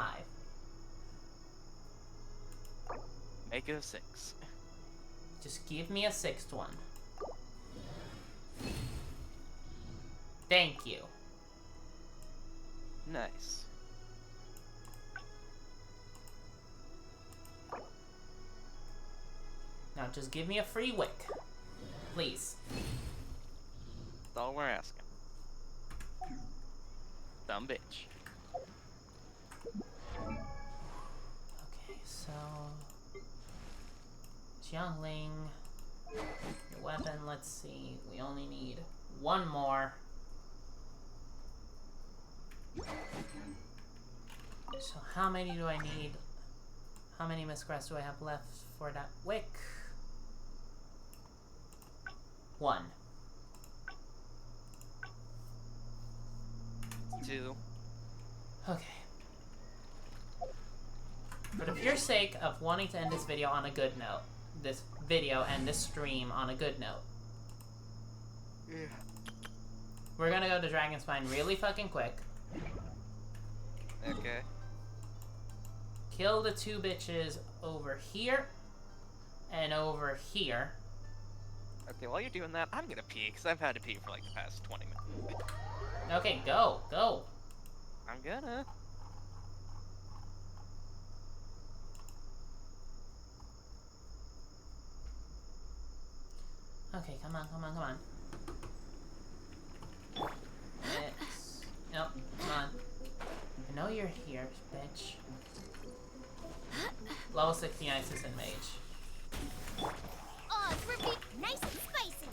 Make it a 6. Just give me a 6th one. Thank you. Nice. Now just give me a free wick. Please. all we're asking. Dumb bitch. Okay, so Jiangling, your weapon. Let's see. We only need one more. So how many do I need? How many Mistgrass do I have left for that wick? 1. 2. Okay. For the pure sake of wanting to end this video on a good note, this video and this stream on a good note, we're gonna go to Dragon's Spine really fucking quick. Okay. Kill the 2 bitches over here and over here. Okay, while you're doing that, I'm gonna pee, because I've had to pee for like the past 20 minutes. Okay, go, go. I'm gonna. Okay, come on, come on, come on. Yes. Nope, come on. I know you're here, bitch. Level 69 Assistant Mage. Oh, repeat, nice and spicy.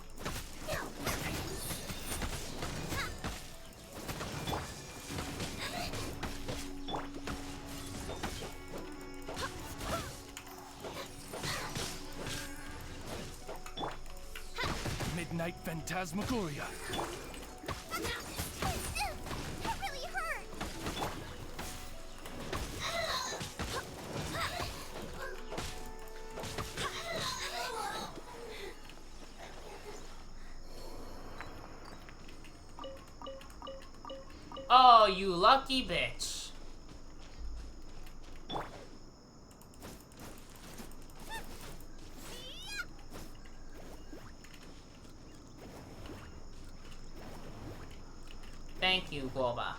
Midnight Phantasmagoria. That really hurt. Oh, you lucky bitch. Thank you, Guoba.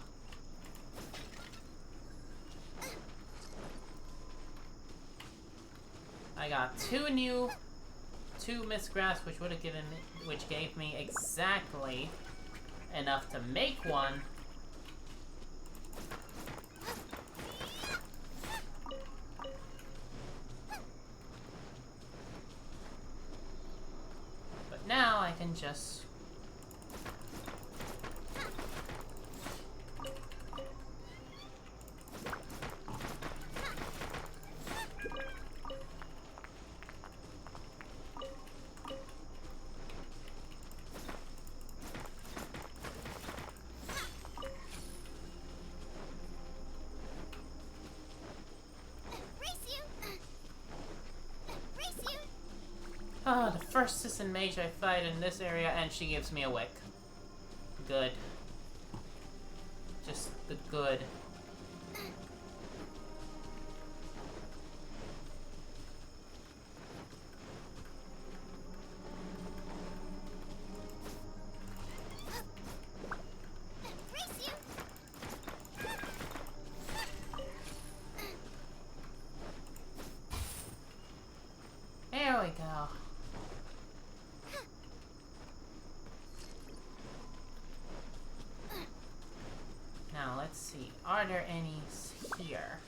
I got 2 Mistgrass, which would have given me, which gave me exactly enough to make one. But now I can just oh, the first Assistant Mage I fight in this area, and she gives me a wick. Good. Just the good. There we go. Now let's see. Are there any here?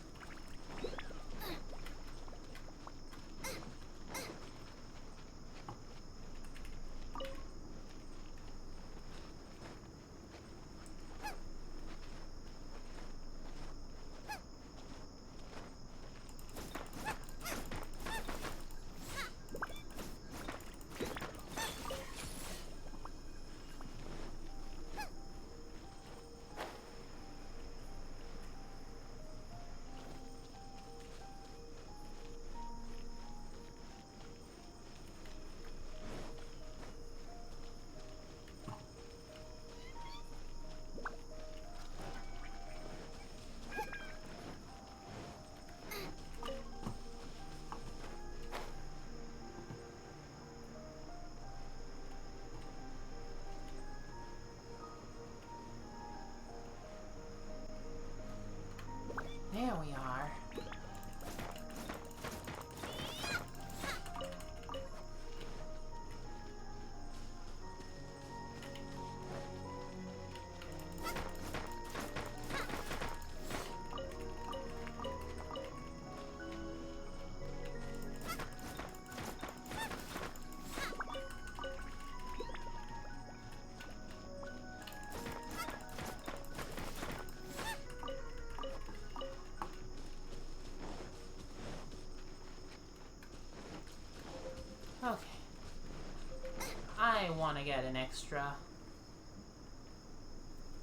want to get an extra.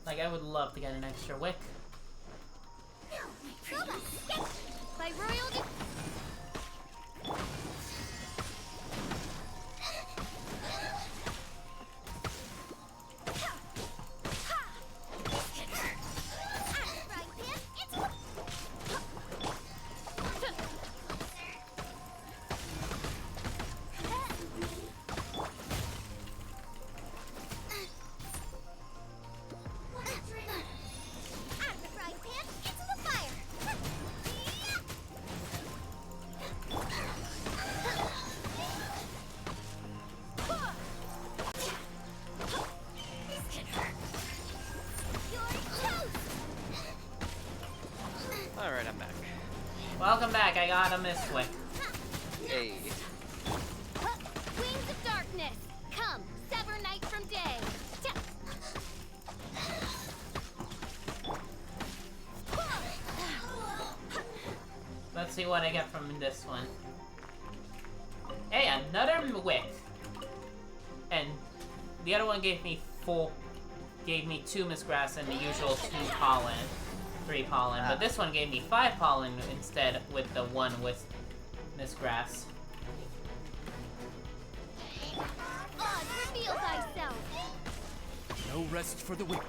Like, I would love to get an extra wick. By royal. Alright, I'm back. Welcome back, I got a mist wick. Hey. Wings of darkness, come, sever night from day. Let's see what I get from this one. Hey, another wick. And the other one gave me 2 mistgrass and the usual 2 pollen. 3 pollen, but this one gave me 5 pollen instead with the 1 with mistgrass. Oz, reveal thyself. No rest for the weak.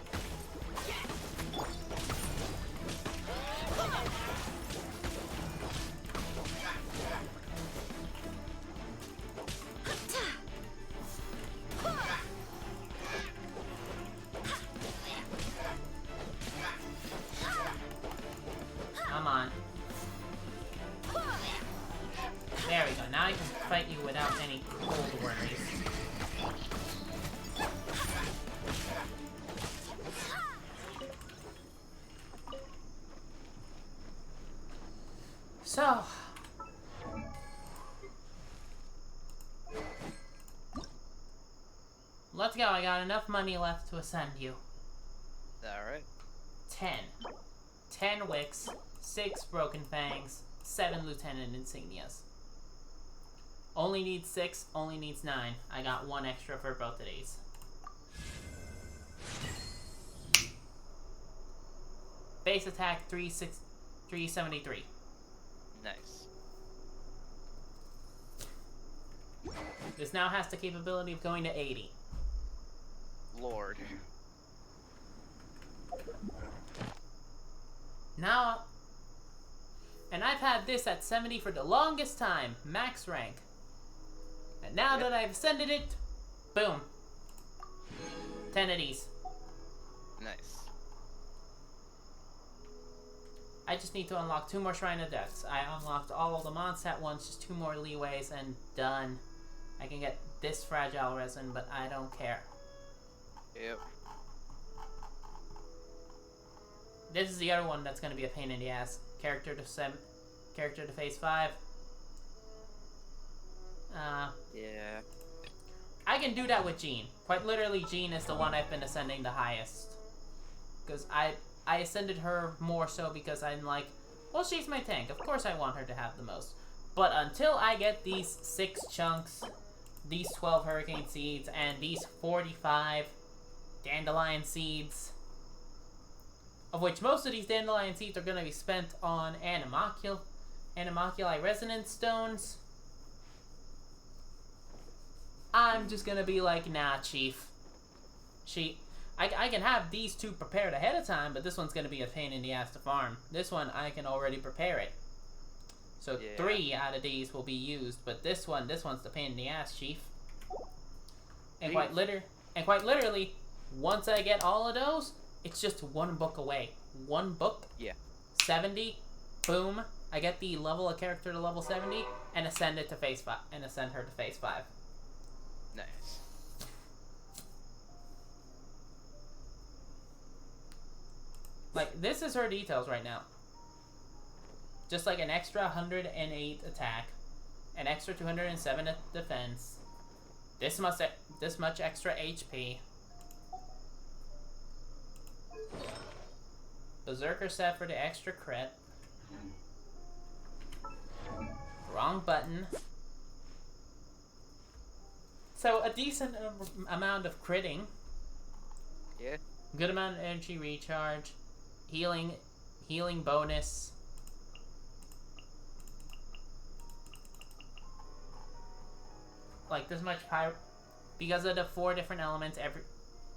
Come on. There we go. Now I can fight you without any cold worries. So. Let's go. I got enough money left to ascend you. Alright. 10. 10 wicks, 6 broken fangs, 7 lieutenant insignias. Only needs 6, only needs 9. I got 1 extra for both of these. Base attack 373. Nice. This now has the capability of going to 80. Lord. Now, and I've had this at 70 for the longest time, max rank. And now that I've ascended it, boom. 10 of these. Nice. I just need to unlock 2 more Shrine of Deaths. I unlocked all of the monsters at once, just 2 more leeways, and done. I can get this fragile resin, but I don't care. Yep. This is the other one that's going to be a pain in the ass. Character to phase 5. Yeah. I can do that with Jean. Quite literally, Jean is the one I've been ascending the highest. Because I ascended her more so because I'm like, well, she's my tank. Of course I want her to have the most. But until I get these 6 chunks, these 12 hurricane seeds, and these 45 dandelion seeds, of which most of these dandelion seeds are going to be spent on animoculi resonance stones, I'm just going to be like, nah, chief. I can have these 2 prepared ahead of time, but this one's going to be a pain in the ass to farm. This one, I can already prepare it. So 3 out of these will be used, but this one's the pain in the ass, chief. And quite literally, once I get all of those, it's just 1 book away. 1 book. Yeah. 70. Boom. I get the level of character to level 70 and ascend it to phase 5 and ascend her to phase 5. Nice. Like, this is her details right now. Just like an extra 108 attack, an extra 207 defense, this much extra HP, Berserker set for the extra crit, wrong button, So a decent amount of critting. Yeah. Good amount of energy recharge. Healing bonus. Like this much pyro. Because of the 4 different elements, every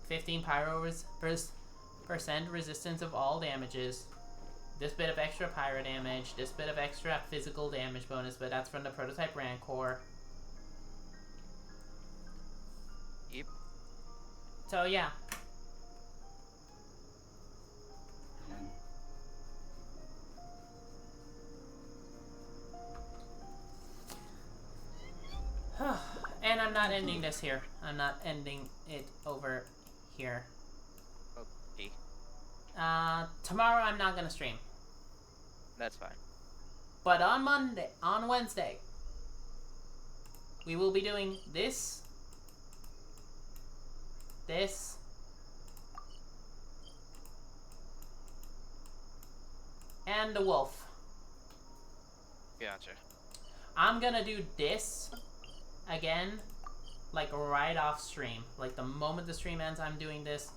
15 pyro percent resistance of all damages. This bit of extra pyro damage. This bit of extra physical damage bonus, but that's from the prototype Rancor. Yep. So yeah. And I'm not ending this here. I'm not ending it over here. Okay. Tomorrow I'm not gonna stream. That's fine. But on Wednesday, we will be doing this, and the wolf. Gotcha. I'm gonna do this again, like right off stream. Like the moment the stream ends, I'm doing this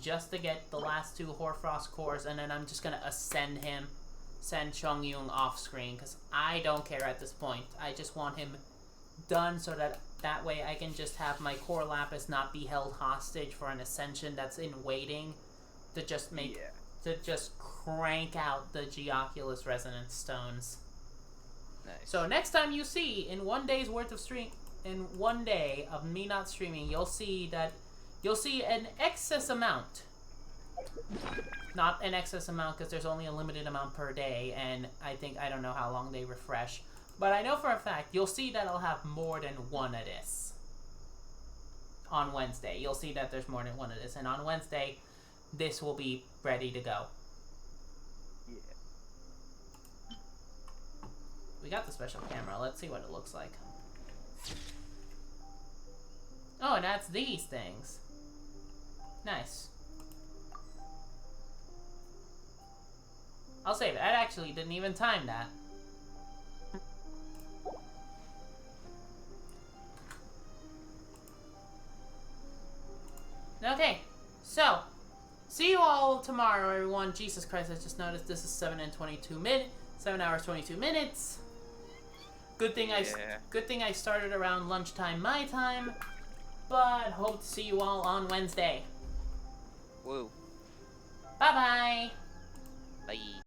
just to get the last 2 Hoarfrost cores, and then I'm just gonna send Chongyun off screen, because I don't care at this point. I just want him done so that way I can just have my core lapis not be held hostage for an ascension that's in waiting to just crank out the Geoculus resonance stones. Nice. So next time you see, in 1 day's worth of stream, in 1 day of me not streaming, you'll see an excess amount. Not an excess amount, because there's only a limited amount per day, and I don't know how long they refresh. But I know for a fact, you'll see that I'll have more than 1 of this. On Wednesday, you'll see that there's more than 1 of this, and on Wednesday, this will be ready to go. Yeah. We got the special camera. Let's see what it looks like. Oh, and that's these things. Nice. I'll save it. I actually didn't even time that. Okay, so see you all tomorrow, everyone. Jesus Christ, I just noticed this is 7 hours 22 minutes. Good thing I started around lunchtime my time, but hope to see you all on Wednesday. Woo. Bye-bye. Bye.